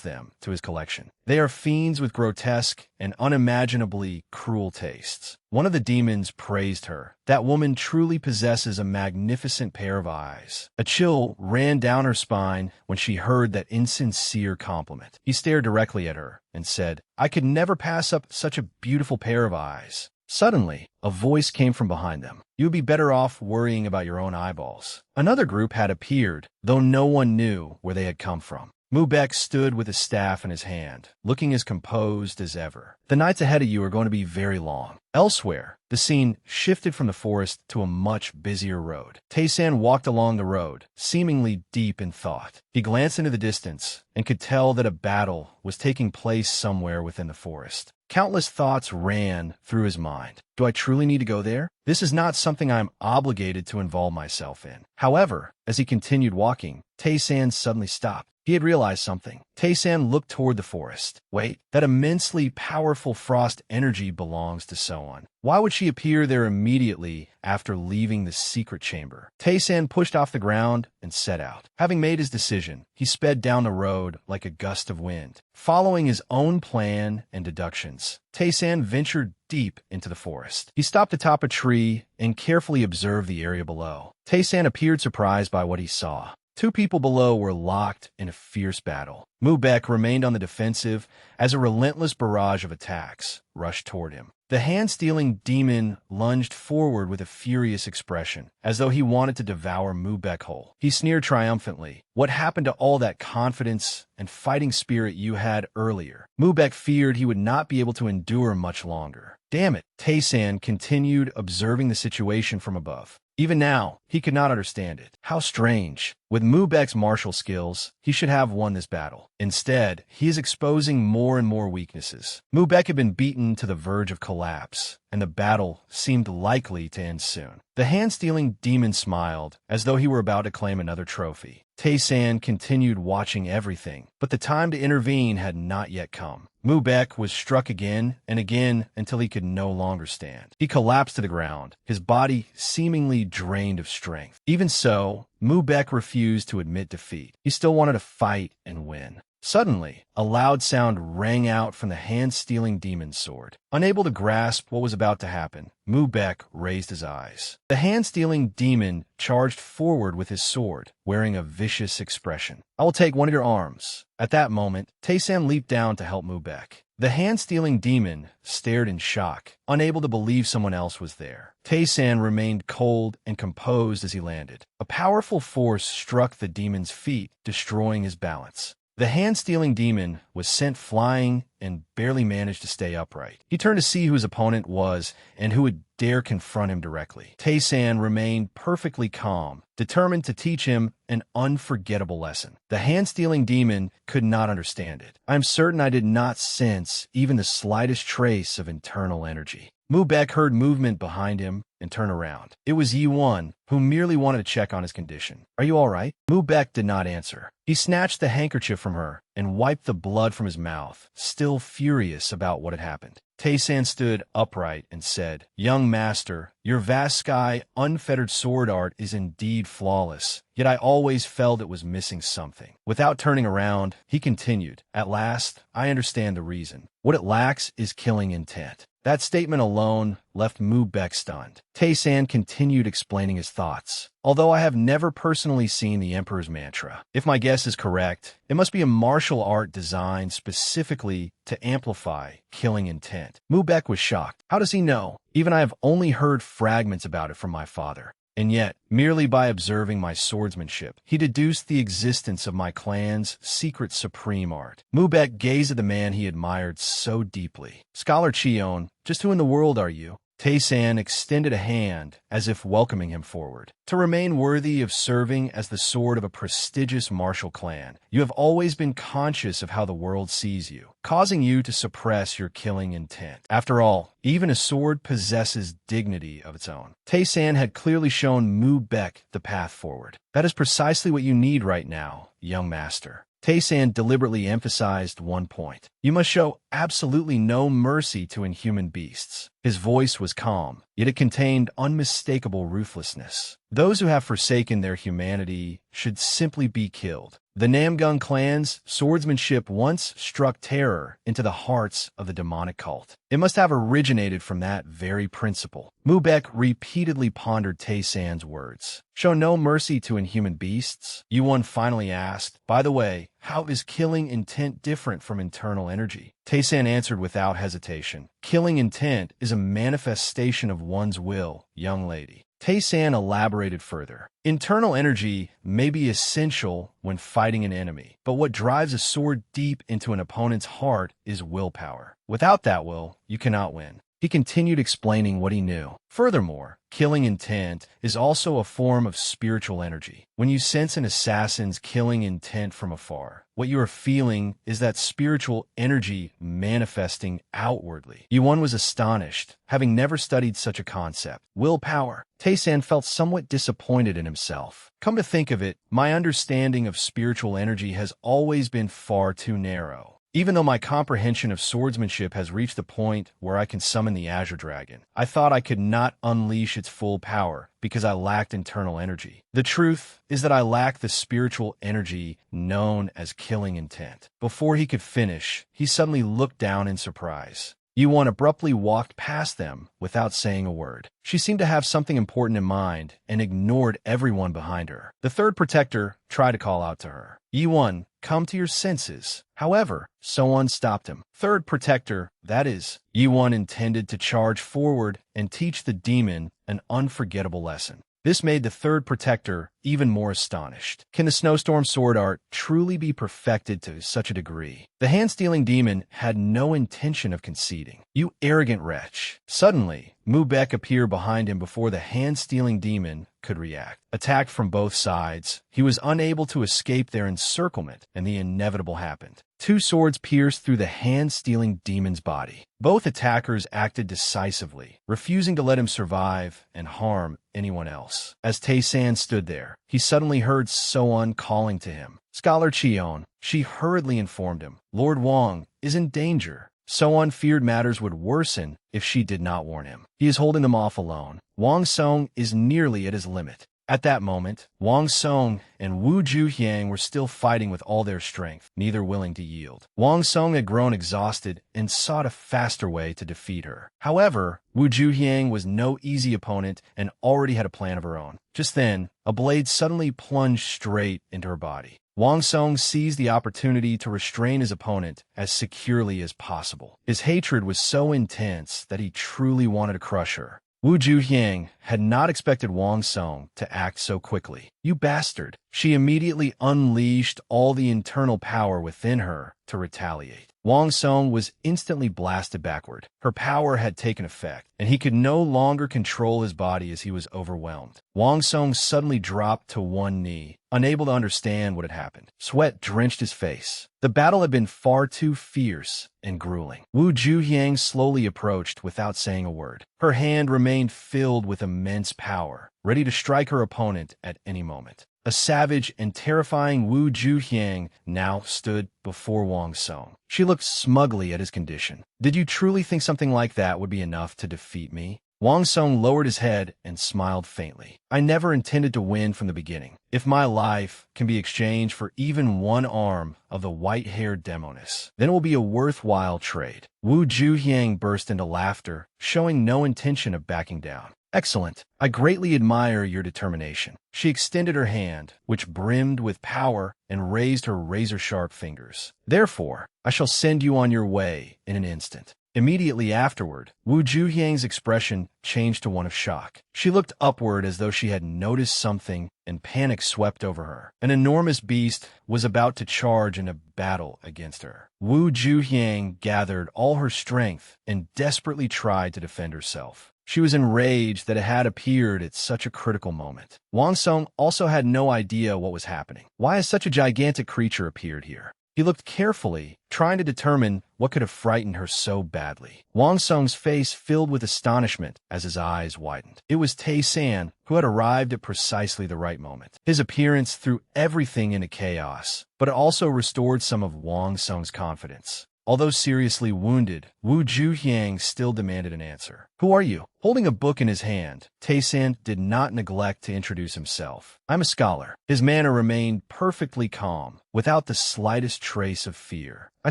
them to his collection. They are fiends with grotesque and unimaginably cruel tastes. One of the demons praised her. That woman truly possesses a magnificent pair of eyes. A chill ran down her spine when she heard that insincere compliment. He stared directly at her and said, I could never pass up such a beautiful pair of eyes. Suddenly, a voice came from behind them. You would be better off worrying about your own eyeballs. Another group had appeared, though no one knew where they had come from. Mubek stood with a staff in his hand, looking as composed as ever. The nights ahead of you are going to be very long. Elsewhere, the scene shifted from the forest to a much busier road. Tae-san walked along the road, seemingly deep in thought. He glanced into the distance and could tell that a battle was taking place somewhere within the forest. Countless thoughts ran through his mind. Do I truly need to go there? This is not something I'm obligated to involve myself in. However, as he continued walking, Tae-san suddenly stopped. He had realized something. Tae-san looked toward the forest. Wait, that immensely powerful frost energy belongs to Soan. Why would she appear there immediately after leaving the secret chamber? Tae-san pushed off the ground and set out. Having made his decision, he sped down the road like a gust of wind. Following his own plan and deductions, Tae-san ventured deep into the forest. He stopped atop a tree and carefully observed the area below. Tae-san appeared surprised by what he saw. Two people below were locked in a fierce battle. Mu-baek remained on the defensive as a relentless barrage of attacks rushed toward him. The hand-stealing demon lunged forward with a furious expression, as though he wanted to devour Mu-baek whole. He sneered triumphantly. What happened to all that confidence and fighting spirit you had earlier? Mu-baek feared he would not be able to endure much longer. Damn it! Tae-san continued observing the situation from above. Even now, he could not understand it. How strange. With Mu-baek's martial skills, he should have won this battle. Instead, he is exposing more and more weaknesses. Mu-baek had been beaten to the verge of collapse, and the battle seemed likely to end soon. The hand-stealing demon smiled, as though he were about to claim another trophy. Tae-san continued watching everything, but the time to intervene had not yet come. Mu-baek was struck again and again until he could no longer stand. He collapsed to the ground, his body seemingly drained of strength. Even so, Mu-baek refused to admit defeat. He still wanted to fight and win. Suddenly, a loud sound rang out from the hand-stealing demon's sword. Unable to grasp what was about to happen, Mu-baek raised his eyes. The hand-stealing demon charged forward with his sword, wearing a vicious expression. I will take one of your arms. At that moment, Tae-san leaped down to help Mu-baek. The hand-stealing demon stared in shock, unable to believe someone else was there. Tae-san remained cold and composed as he landed. A powerful force struck the demon's feet, destroying his balance. The hand-stealing demon was sent flying and barely managed to stay upright. He turned to see who his opponent was and who would dare confront him directly. Tae-san remained perfectly calm, determined to teach him an unforgettable lesson. The hand-stealing demon could not understand it. I am certain I did not sense even the slightest trace of internal energy. Mu-baek heard movement behind him and turned around. It was Yi-won, who merely wanted to check on his condition. Are you all right? Mu-baek did not answer. He snatched the handkerchief from her and wiped the blood from his mouth, still furious about what had happened. Tae-san stood upright and said, Young master, your vast sky, unfettered sword art is indeed flawless, yet I always felt it was missing something. Without turning around, he continued, At last, I understand the reason. What it lacks is killing intent. That statement alone left Mu-baek stunned. Tae-san continued explaining his thoughts. Although I have never personally seen the Emperor's Mantra, if my guess is correct, it must be a martial art designed specifically to amplify killing intent. Mu-baek was shocked. How does he know? Even I have only heard fragments about it from my father. And yet, merely by observing my swordsmanship, he deduced the existence of my clan's secret supreme art. Mu-baek gazed at the man he admired so deeply. Scholar Cheon, just who in the world are you? Tae-san extended a hand as if welcoming him forward. To remain worthy of serving as the sword of a prestigious martial clan, you have always been conscious of how the world sees you, causing you to suppress your killing intent. After all, even a sword possesses dignity of its own. Tae-san had clearly shown Mu-baek the path forward. That is precisely what you need right now, young master. Tae-san deliberately emphasized one point. You must show absolutely no mercy to inhuman beasts. His voice was calm, yet it contained unmistakable ruthlessness. Those who have forsaken their humanity should simply be killed. The Namgung clan's swordsmanship once struck terror into the hearts of the demonic cult. It must have originated from that very principle. Mu-baek repeatedly pondered Tae-san's words. Show no mercy to inhuman beasts? Yi-won finally asked, By the way, how is killing intent different from internal energy? Tae-san answered without hesitation. Killing intent is a manifestation of one's will, young lady. Tae-san elaborated further. Internal energy may be essential when fighting an enemy, but what drives a sword deep into an opponent's heart is willpower. Without that will, you cannot win. He continued explaining what he knew. Furthermore, killing intent is also a form of spiritual energy. When you sense an assassin's killing intent from afar, what you are feeling is that spiritual energy manifesting outwardly. Yuan was astonished, having never studied such a concept. Willpower. Tae-san felt somewhat disappointed in himself. Come to think of it, my understanding of spiritual energy has always been far too narrow. Even though my comprehension of swordsmanship has reached the point where I can summon the Azure Dragon, I thought I could not unleash its full power because I lacked internal energy. The truth is that I lack the spiritual energy known as killing intent. Before he could finish, he suddenly looked down in surprise. Yuan abruptly walked past them without saying a word. She seemed to have something important in mind and ignored everyone behind her. The third protector tried to call out to her. Yuan, come to your senses. However, Soan stopped him. Third protector, that is, Yuan intended to charge forward and teach the demon an unforgettable lesson. This made the third protector even more astonished. Can the snowstorm sword art truly be perfected to such a degree? The hand-stealing demon had no intention of conceding. You arrogant wretch. Suddenly, Mubek appeared behind him before the hand-stealing demon could react. Attacked from both sides, he was unable to escape their encirclement, and the inevitable happened. Two swords pierced through the hand-stealing demon's body. Both attackers acted decisively, refusing to let him survive and harm anyone else. As Tae-san stood there, he suddenly heard Soan calling to him. Scholar Cheon. She hurriedly informed him. Lord Wang is in danger. Soan feared matters would worsen if she did not warn him. He is holding them off alone. Wang Song is nearly at his limit. At that moment, Wang Song and Wu Juhyang were still fighting with all their strength, neither willing to yield. Wang Song had grown exhausted and sought a faster way to defeat her. However, Wu Juhyang was no easy opponent and already had a plan of her own. Just then, a blade suddenly plunged straight into her body. Wang Song seized the opportunity to restrain his opponent as securely as possible. His hatred was so intense that he truly wanted to crush her. Wu Juhyang had not expected Wang Song to act so quickly. You bastard! She immediately unleashed all the internal power within her to retaliate. Wang Song was instantly blasted backward. Her power had taken effect, and he could no longer control his body as he was overwhelmed. Wang Song suddenly dropped to one knee, unable to understand what had happened. Sweat drenched his face. The battle had been far too fierce and grueling. Wu Juhyang slowly approached without saying a word. Her hand remained filled with immense power, ready to strike her opponent at any moment. A savage and terrifying Wu Juhyang now stood before Wang Song. She looked smugly at his condition. Did you truly think something like that would be enough to defeat me? Wang Song lowered his head and smiled faintly. I never intended to win from the beginning. If my life can be exchanged for even one arm of the white-haired demoness, then it will be a worthwhile trade. Wu Juhyang burst into laughter, showing no intention of backing down. Excellent. I greatly admire your determination. She extended her hand, which brimmed with power, and raised her razor-sharp fingers. Therefore, I shall send you on your way in an instant. Immediately afterward, Wu Juhyang's expression changed to one of shock. She looked upward as though she had noticed something, and panic swept over her. An enormous beast was about to charge in a battle against her. Wu Juhyang gathered all her strength and desperately tried to defend herself. She was enraged that it had appeared at such a critical moment. Wang Song also had no idea what was happening. Why has such a gigantic creature appeared here? He looked carefully, trying to determine what could have frightened her so badly. Wang Song's face filled with astonishment as his eyes widened. It was Tae-san, who had arrived at precisely the right moment. His appearance threw everything into chaos, but it also restored some of Wang Song's confidence. Although seriously wounded, Wu Juhyang still demanded an answer. Who are you? Holding a book in his hand, Tae-san did not neglect to introduce himself. I'm a scholar. His manner remained perfectly calm, without the slightest trace of fear. I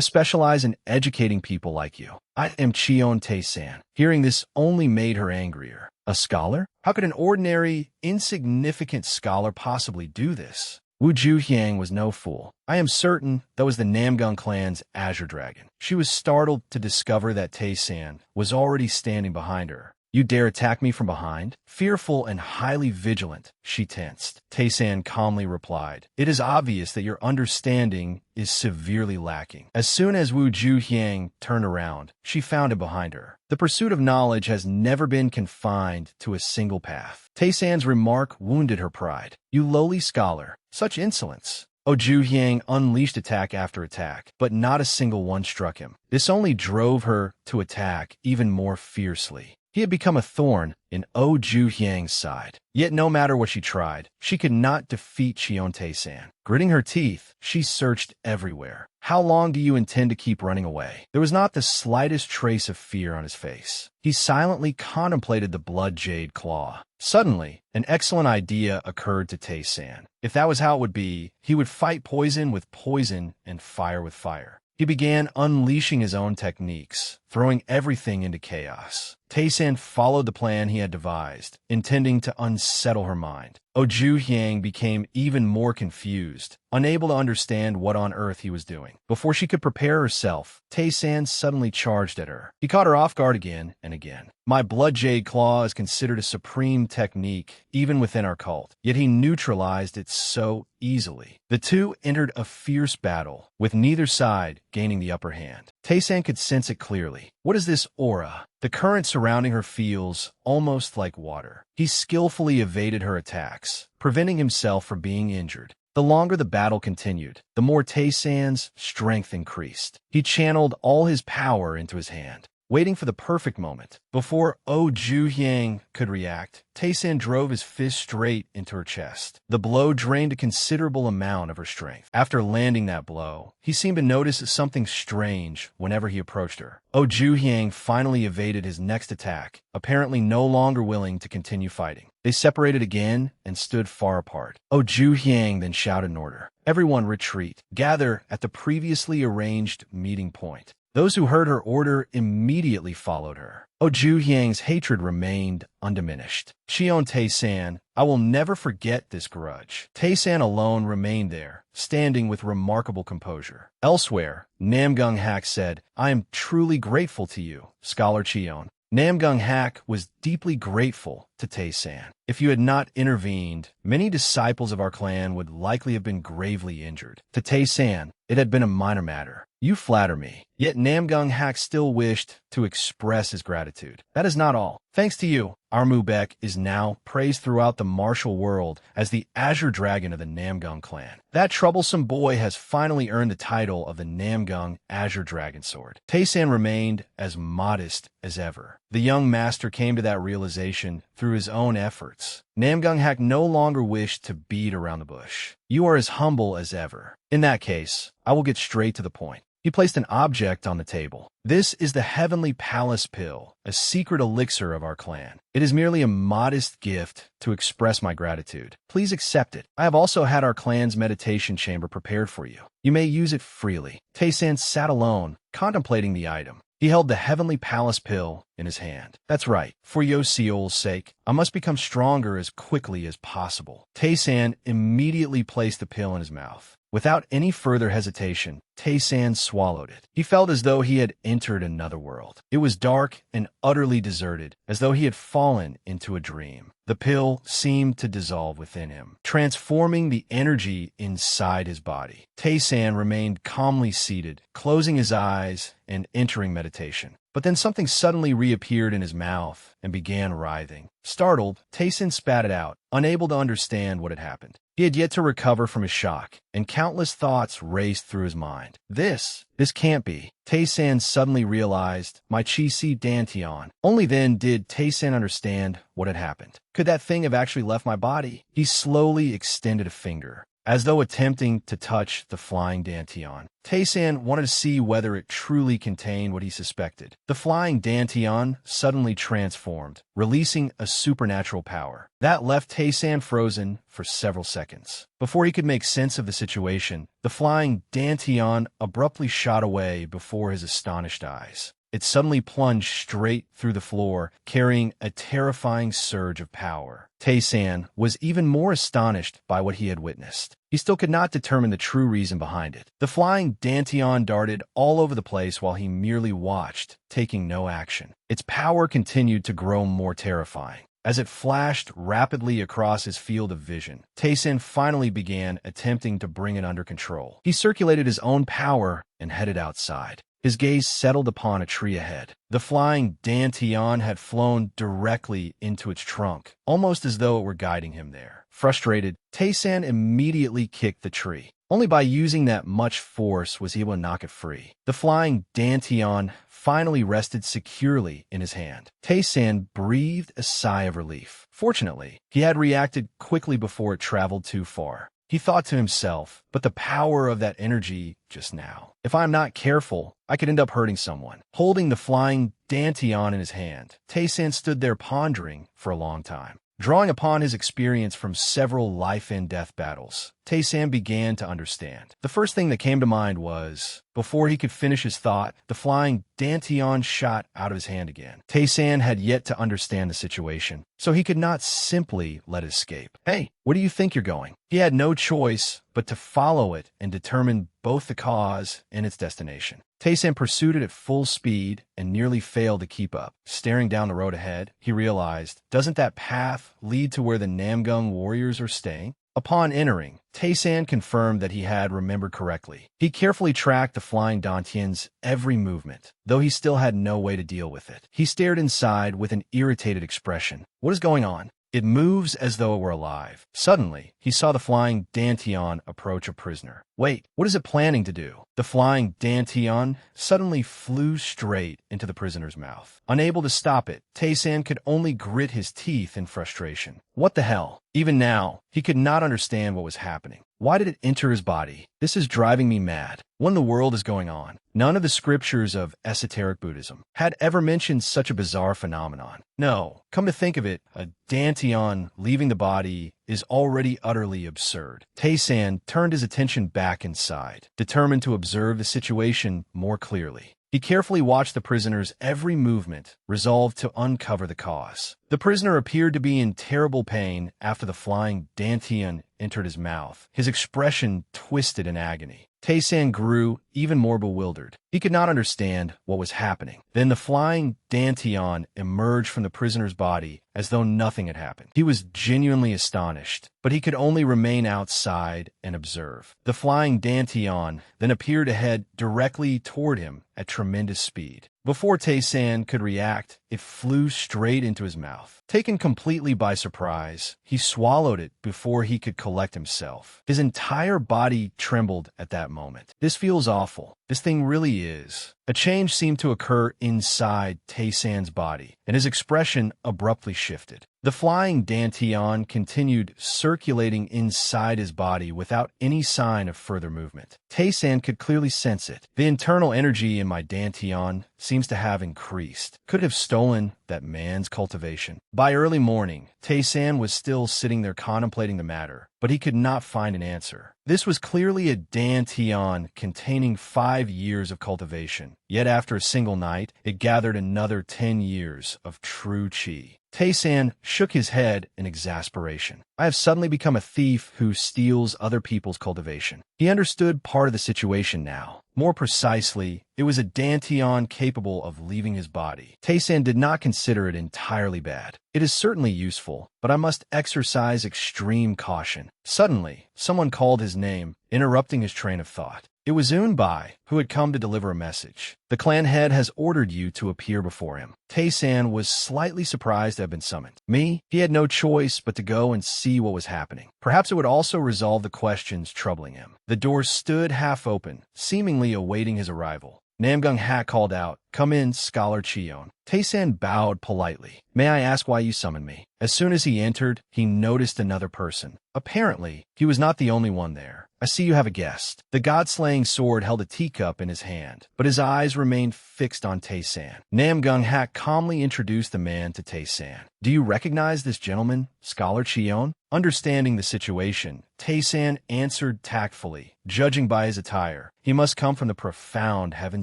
specialize in educating people like you. I am Cheon Tae-san. Hearing this only made her angrier. A scholar? How could an ordinary, insignificant scholar possibly do this? Wu Juhyang was no fool. I am certain that was the Namgung clan's Azure Dragon. She was startled to discover that Tae-san was already standing behind her. You dare attack me from behind? Fearful and highly vigilant, she tensed. Taysan calmly replied, "It is obvious that your understanding is severely lacking." As soon as Wu Juhyang turned around, she found him behind her. The pursuit of knowledge has never been confined to a single path. Taysan's remark wounded her pride. "You lowly scholar, such insolence." Juhyang unleashed attack after attack, but not a single one struck him. This only drove her to attack even more fiercely. He had become a thorn in Juhyang's side. Yet no matter what she tried, she could not defeat Cheon Taysan. Gritting her teeth, she searched everywhere. "How long do you intend to keep running away?" There was not the slightest trace of fear on his face. He silently contemplated the blood jade claw. Suddenly, an excellent idea occurred to Taysan. If that was how it would be, he would fight poison with poison and fire with fire. He began unleashing his own techniques, throwing everything into chaos. Taysan followed the plan he had devised, intending to unsettle her mind. Juhyang became even more confused, unable to understand what on earth he was doing. Before she could prepare herself, Taysan suddenly charged at her. He caught her off guard again and again. My blood jade claw is considered a supreme technique, even within our cult, yet he neutralized it so easily. The two entered a fierce battle, with neither side gaining the upper hand. Taysan could sense it clearly. What is this aura? The current surrounding her feels almost like water. He skillfully evaded her attacks, preventing himself from being injured. The longer the battle continued, the more Taysan's strength increased. He channeled all his power into his hand, waiting for the perfect moment. Before Juhyang could react, Taysan drove his fist straight into her chest. The blow drained a considerable amount of her strength. After landing that blow, he seemed to notice something strange whenever he approached her. Juhyang finally evaded his next attack, apparently no longer willing to continue fighting. They separated again and stood far apart. Juhyang then shouted an order. "Everyone retreat. Gather at the previously arranged meeting point." Those who heard her order immediately followed her. Juhyang's hatred remained undiminished. Cheon Taysan, I will never forget this grudge. Taysan alone remained there, standing with remarkable composure. Elsewhere, Namgung Hak said, "I am truly grateful to you, Scholar Cheon." Namgung Hak was deeply grateful to Taysan. If you had not intervened, many disciples of our clan would likely have been gravely injured. To Taysan, it had been a minor matter. You flatter me. Yet Namgung Hak still wished to express his gratitude. That is not all. Thanks to you, our Mubek is now praised throughout the martial world as the Azure Dragon of the Namgung clan. That troublesome boy has finally earned the title of the Namgung Azure Dragon Sword. Taysan remained as modest as ever. The young master came to that realization through his own efforts. Namgung Hak no longer wished to beat around the bush. You are as humble as ever. In that case, I will get straight to the point. He placed an object on the table. This is the Heavenly Palace Pill, a secret elixir of our clan. It is merely a modest gift to express my gratitude. Please accept it. I have also had our clan's meditation chamber prepared for you. You may use it freely. Taysan sat alone, contemplating the item. He held the Heavenly Palace Pill in his hand. That's right. For Yoseol's sake, I must become stronger as quickly as possible. Taysan immediately placed the pill in his mouth. Without any further hesitation, Taysan swallowed it. He felt as though he had entered another world. It was dark and utterly deserted, as though he had fallen into a dream. The pill seemed to dissolve within him, transforming the energy inside his body. Taysan remained calmly seated, closing his eyes and entering meditation. But then something suddenly reappeared in his mouth and began writhing. Startled, Taysan spat it out, unable to understand what had happened. He had yet to recover from his shock, and countless thoughts raced through his mind. This can't be. Taysan suddenly realized, my Chi-Si Dantian. Only then did Taysan understand what had happened. Could that thing have actually left my body? He slowly extended a finger, as though attempting to touch the flying Dantian. Taysan wanted to see whether it truly contained what he suspected. The flying Dantian suddenly transformed, releasing a supernatural power. That left Taysan frozen for several seconds. Before he could make sense of the situation, the flying Dantian abruptly shot away before his astonished eyes. It suddenly plunged straight through the floor, carrying a terrifying surge of power. Tae-san was even more astonished by what he had witnessed. He still could not determine the true reason behind it. The flying Dantian darted all over the place while he merely watched, taking no action. Its power continued to grow more terrifying. As it flashed rapidly across his field of vision, Tae-san finally began attempting to bring it under control. He circulated his own power and headed outside. His gaze settled upon a tree ahead. The flying Dantian had flown directly into its trunk, almost as though it were guiding him there. Frustrated, Tae-san immediately kicked the tree. Only by using that much force was he able to knock it free. The flying Dantian finally rested securely in his hand. Tae-san breathed a sigh of relief. Fortunately, he had reacted quickly before it traveled too far. He thought to himself, but the power of that energy just now. If I'm not careful, I could end up hurting someone. Holding the flying Dantian in his hand, Tae-san stood there pondering for a long time. Drawing upon his experience from several life-and-death battles, Tae-san began to understand. The first thing that came to mind was, before he could finish his thought, the flying Dantian shot out of his hand again. Tae-san had yet to understand the situation, so he could not simply let it escape. Hey, where do you think you're going? He had no choice but to follow it and determine both the cause and its destination. Tae-san pursued it at full speed and nearly failed to keep up. Staring down the road ahead, he realized, doesn't that path lead to where the Namgung warriors are staying? Upon entering, Tae-san confirmed that he had remembered correctly. He carefully tracked the flying Dantian's every movement, though he still had no way to deal with it. He stared inside with an irritated expression. What is going on? It moves as though it were alive. Suddenly, he saw the flying Dantian approach a prisoner. Wait, what is it planning to do? The flying Dantian suddenly flew straight into the prisoner's mouth. Unable to stop it, Tae-san could only grit his teeth in frustration. What the hell? Even now, he could not understand what was happening. Why did it enter his body? This is driving me mad. What in the world is going on? None of the scriptures of esoteric Buddhism had ever mentioned such a bizarre phenomenon. No, come to think of it, a Dantian leaving the body is already utterly absurd. Tae-san turned his attention back inside, determined to observe the situation more clearly. He carefully watched the prisoner's every movement, resolved to uncover the cause. The prisoner appeared to be in terrible pain after the flying Dantian entered his mouth, his expression twisted in agony. Tae-san grew even more bewildered. He could not understand what was happening. Then the flying Dantian emerged from the prisoner's body as though nothing had happened. He was genuinely astonished, but he could only remain outside and observe. The flying Dantian then appeared to head directly toward him at tremendous speed. Before Tae-san could react, it flew straight into his mouth. Taken completely by surprise, he swallowed it before he could collect himself. His entire body trembled at that moment. This feels awful. This thing really is. A change seemed to occur inside Tae-san's body, and his expression abruptly shifted. The flying Dantian continued circulating inside his body without any sign of further movement. Tae-san could clearly sense it. The internal energy in my Dantian seems to have increased. Could have stolen that man's cultivation. By early morning, Tae-san was still sitting there contemplating the matter, but he could not find an answer. This was clearly a Dantian containing 5 years of cultivation, yet after a single night, it gathered another 10 years of true chi. Tae-san shook his head in exasperation. I have suddenly become a thief who steals other people's cultivation. He understood part of the situation now. More precisely, it was a Dantian capable of leaving his body. Tae-san did not consider it entirely bad. It is certainly useful, but I must exercise extreme caution. Suddenly, someone called his name, interrupting his train of thought. It was Unbai, who had come to deliver a message. The clan head has ordered you to appear before him. Tae-san was slightly surprised to have been summoned. Me? He had no choice but to go and see what was happening. Perhaps it would also resolve the questions troubling him. The door stood half open, seemingly awaiting his arrival. Namgung Ha called out, "Come in, Scholar Cheon." Tae-san bowed politely. "May I ask why you summoned me?" As soon as he entered, he noticed another person. Apparently, he was not the only one there. "I see you have a guest." The god-slaying sword held a teacup in his hand, but his eyes remained fixed on Tae-san. Namgung Ha calmly introduced the man to Tae-san. "Do you recognize this gentleman, Scholar Cheon?" Understanding the situation, Tae-san answered tactfully. Judging by his attire, he must come from the profound heaven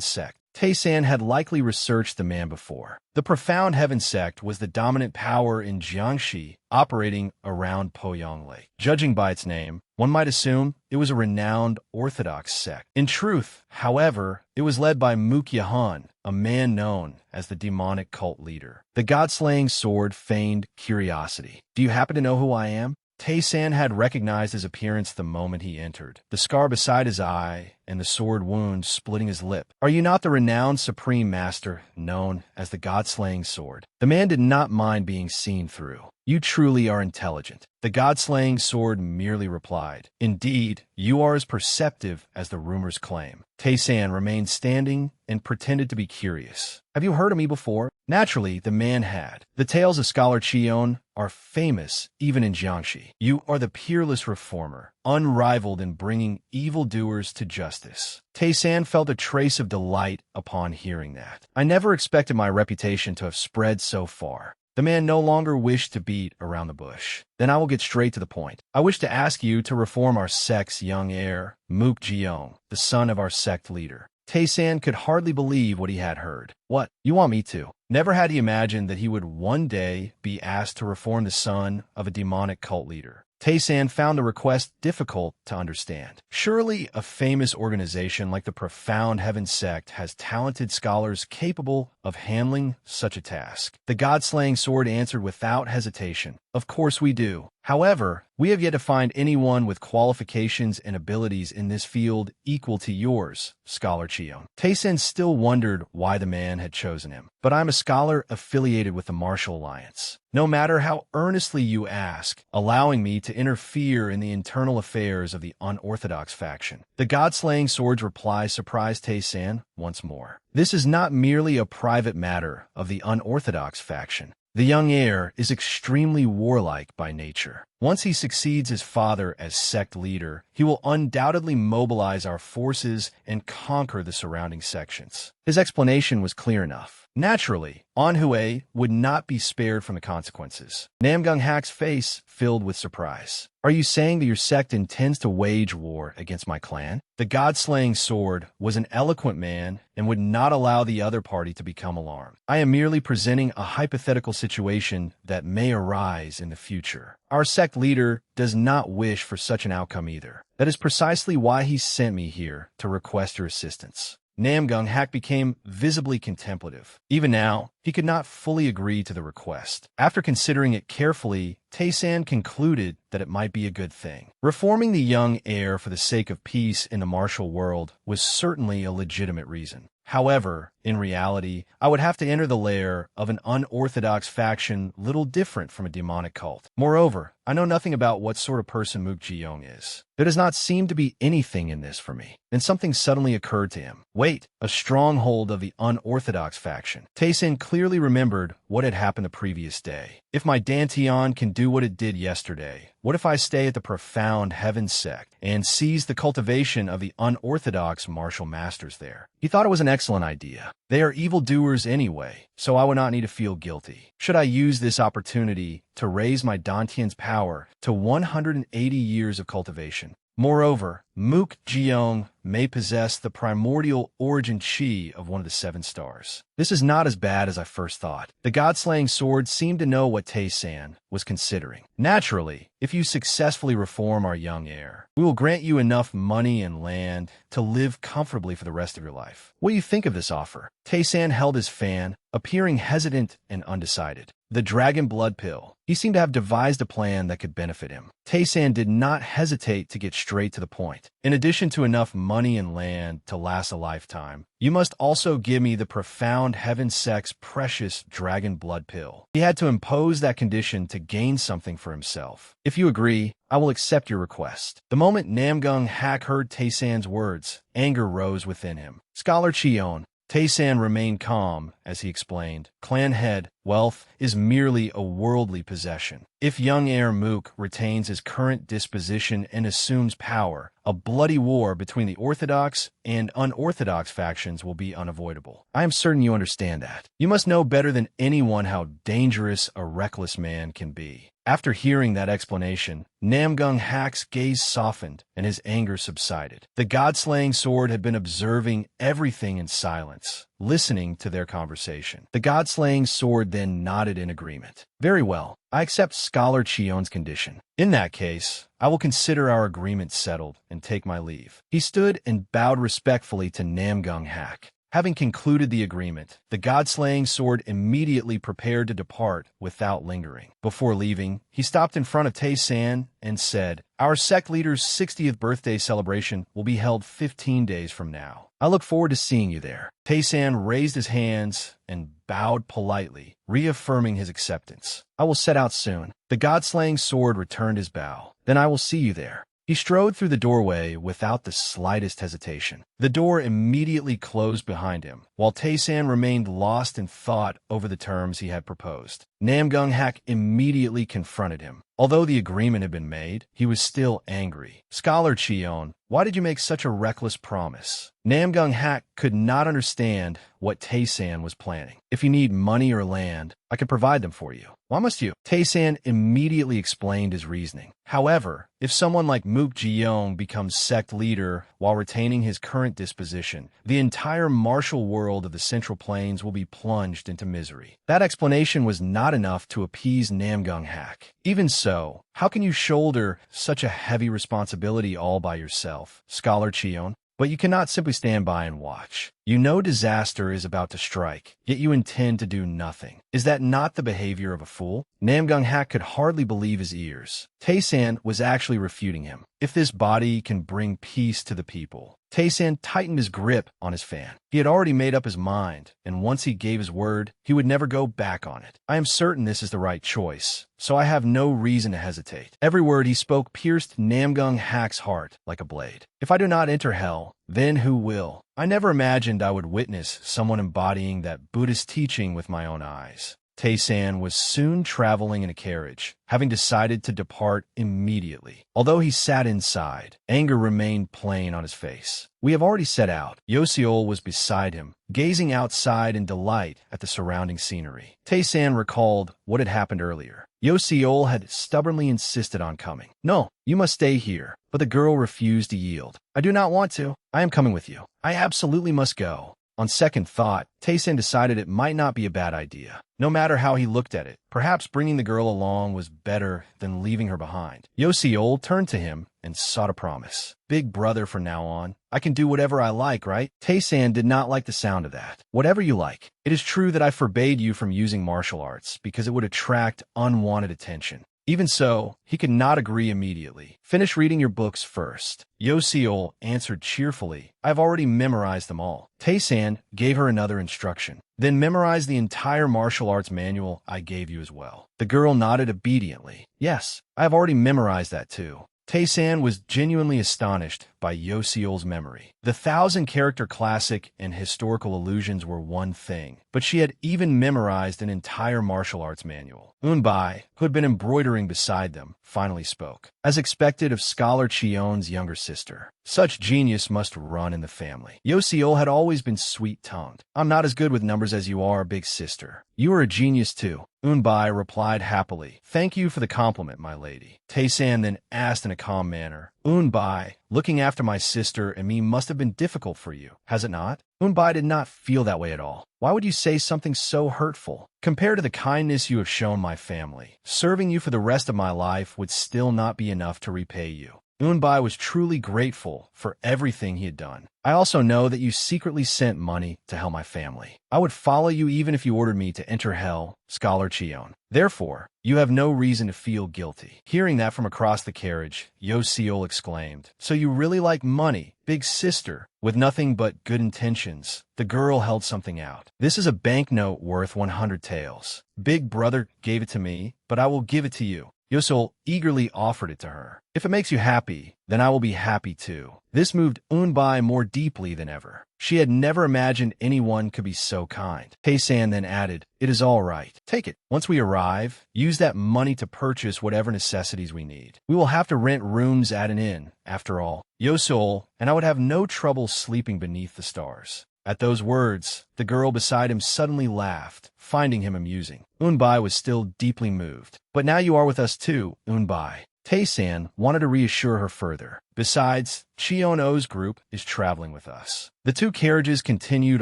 sect. Tae-san had likely researched the man before. The Profound Heaven sect was the dominant power in Jiangxi, operating around Poyang Lake. Judging by its name, one might assume it was a renowned Orthodox sect. In truth, however, it was led by Mukya-han, a man known as the demonic cult leader. The god-slaying sword feigned curiosity. "Do you happen to know who I am?" Tae-san had recognized his appearance the moment he entered, the scar beside his eye and the sword wound splitting his lip. "Are you not the renowned supreme master known as the god-slaying sword?" The man did not mind being seen through. "You truly are intelligent." The god-slaying sword merely replied, "Indeed, you are as perceptive as the rumors claim." Tae-san remained standing and pretended to be curious. "Have you heard of me before?" Naturally, the man had. "The tales of Scholar Cheon are famous even in Jiangxi. You are the peerless reformer, unrivaled in bringing evildoers to justice." Tae-san felt a trace of delight upon hearing that. "I never expected my reputation to have spread so far." The man no longer wished to beat around the bush. "Then I will get straight to the point. I wish to ask you to reform our sect's young heir, Mook Jeong, the son of our sect leader." Tae-san could hardly believe what he had heard. "What? You want me to?" Never had he imagined that he would one day be asked to reform the son of a demonic cult leader. Tae-san found the request difficult to understand. Surely a famous organization like the Profound Heaven sect has talented scholars capable of handling such a task. The god-slaying sword answered without hesitation, "Of course we do. However, we have yet to find anyone with qualifications and abilities in this field equal to yours, Scholar Cheon." Tae-san still wondered why the man had chosen him. "But I'm a scholar affiliated with the Martial Alliance. No matter how earnestly you ask, allowing me to interfere in the internal affairs of the unorthodox faction." The god-slaying sword's reply surprised Tae-san once more. "This is not merely a private matter of the unorthodox faction. The young heir is extremely warlike by nature. Once he succeeds his father as sect leader, he will undoubtedly mobilize our forces and conquer the surrounding sections." His explanation was clear enough. Naturally, Anhui would not be spared from the consequences. Namgung Hak's face filled with surprise. "Are you saying that your sect intends to wage war against my clan?" The god-slaying sword was an eloquent man and would not allow the other party to become alarmed. "I am merely presenting a hypothetical situation that may arise in the future. Our sect leader does not wish for such an outcome either. That is precisely why he sent me here to request your assistance." Namgung Hak became visibly contemplative. Even now, he could not fully agree to the request. After considering it carefully, Tae-san concluded that it might be a good thing. Reforming the young heir for the sake of peace in the martial world was certainly a legitimate reason. However, in reality, I would have to enter the lair of an unorthodox faction little different from a demonic cult. Moreover, I know nothing about what sort of person Mook Jeong is. There does not seem to be anything in this for me. Then something suddenly occurred to him. Wait, a stronghold of the unorthodox faction. Tae-san clearly remembered what had happened the previous day. If my Dantian can do what it did yesterday, what if I stay at the Profound Heaven sect and seize the cultivation of the unorthodox martial masters there? He thought it was an excellent idea. They are evildoers anyway, so I would not need to feel guilty. Should I use this opportunity to raise my Dantian's power to 180 years of cultivation? Moreover, Mook Jeong may possess the primordial origin chi of one of the 7 stars. This is not as bad as I first thought. The god-slaying sword seemed to know what Tae-san was considering. Naturally, if you successfully reform our young heir, we will grant you enough money and land to live comfortably for the rest of your life. What do you think of this offer? Tae-san held his fan, appearing hesitant and undecided. The dragon blood pill. He seemed to have devised a plan that could benefit him. Tae-san did not hesitate to get straight to the point. In addition to enough money and land to last a lifetime, you must also give me the Profound Heaven sect's precious dragon blood pill. He had to impose that condition to gain something for himself. If you agree, I will accept your request. The moment Namgung Hak heard Tae-san's words, anger rose within him. Scholar Cheon, Tae-san remained calm as he explained, "Clan head, wealth is merely a worldly possession. If young heir Mook retains his current disposition and assumes power, a bloody war between the orthodox and unorthodox factions will be unavoidable. I am certain you understand that. You must know better than anyone how dangerous a reckless man can be." After hearing that explanation, Namgung Hak's gaze softened and his anger subsided. The god-slaying sword had been observing everything in silence, listening to their conversation. The god-slaying sword then nodded in agreement. Very well, I accept Scholar Chion's condition. In that case, I will consider our agreement settled and take my leave. He stood and bowed respectfully to Namgung Hak. Having concluded the agreement, the god-slaying sword immediately prepared to depart without lingering. Before leaving, he stopped in front of Tae-san and said, "Our sect leader's 60th birthday celebration will be held 15 days from now. I look forward to seeing you there." Tae-san raised his hands and bowed politely, reaffirming his acceptance. "I will set out soon." The god-slaying sword returned his bow. "Then I will see you there." He strode through the doorway without the slightest hesitation. The door immediately closed behind him, while Tae-san remained lost in thought over the terms he had proposed. Namgung Hak immediately confronted him. Although the agreement had been made, he was still angry. "Scholar Chion, why did you make such a reckless promise?" Namgung Hak could not understand what Tae-san was planning. "If you need money or land, I can provide them for you. Why must you?" Tae-san immediately explained his reasoning. However, if someone like Mook Ji-young becomes sect leader while retaining his current disposition, the entire martial world of the Central Plains will be plunged into misery. That explanation was not enough to appease Namgung Hak. Even so, how can you shoulder such a heavy responsibility all by yourself, Scholar Chion? But you cannot simply stand by and watch. You know disaster is about to strike, yet you intend to do nothing. Is that not the behavior of a fool? Namgung Hak could hardly believe his ears. Tae-san was actually refuting him. If this body can bring peace to the people. Tae-san tightened his grip on his fan. He had already made up his mind, and once he gave his word, he would never go back on it. I am certain this is the right choice, so I have no reason to hesitate. Every word he spoke pierced Namgung Hak's heart like a blade. If I do not enter hell, then who will? I never imagined I would witness someone embodying that Buddhist teaching with my own eyes. Tae-san was soon traveling in a carriage, having decided to depart immediately. Although he sat inside, anger remained plain on his face. "We have already set out." Yoseol was beside him, gazing outside in delight at the surrounding scenery. Tae-san recalled what had happened earlier. Yoseol had stubbornly insisted on coming. "No, you must stay here." But the girl refused to yield. "I do not want to. I am coming with you. I absolutely must go." On second thought, Tae-san decided it might not be a bad idea. No matter how he looked at it, perhaps bringing the girl along was better than leaving her behind. Yoseol turned to him and sought a promise. "Big brother from now on. I can do whatever I like, right?" Tae-san did not like the sound of that. "Whatever you like. It is true that I forbade you from using martial arts because it would attract unwanted attention. Even so, he could not agree immediately. "Finish reading your books first." Yoseol answered cheerfully, "I have already memorized them all." Tae-san gave her another instruction. "Then memorize the entire martial arts manual I gave you as well." The girl nodded obediently. "Yes, I have already memorized that too." Tae-san was genuinely astonished by Yoseol's memory. The 1,000-character classic and historical allusions were one thing, but she had even memorized an entire martial arts manual. Unbai, who had been embroidering beside them, finally spoke. As expected of Scholar Chion's younger sister, such genius must run in the family. Yoseol had always been sweet-tongued. "I'm not as good with numbers as you are, big sister. You are a genius too." Unbai replied happily. "Thank you for the compliment, my lady." Tae-san then asked in a calm manner, "Unbai, looking after my sister and me must have been difficult for you, has it not?" Unbai did not feel that way at all. "Why would you say something so hurtful? Compared to the kindness you have shown my family, serving you for the rest of my life would still not be enough to repay you." Unbai was truly grateful for everything he had done. "I also know that you secretly sent money to help my family. I would follow you even if you ordered me to enter hell, Scholar Chion. Therefore, you have no reason to feel guilty." Hearing that from across the carriage, Yoseol exclaimed, "So you really like money, big sister?" With nothing but good intentions, the girl held something out. "This is a banknote worth 100 taels. Big brother gave it to me, but I will give it to you." Yoseol eagerly offered it to her. "If it makes you happy, then I will be happy too." This moved Unbai more deeply than ever. She had never imagined anyone could be so kind. Tae-san then added, "It is all right. Take it. Once we arrive, use that money to purchase whatever necessities we need. We will have to rent rooms at an inn, after all. Yoseol and I would have no trouble sleeping beneath the stars." At those words, the girl beside him suddenly laughed, finding him amusing. Unbai was still deeply moved. But now you are with us too, Unbai. Tae-san wanted to reassure her further. Besides, Cheon-O's group is traveling with us. The two carriages continued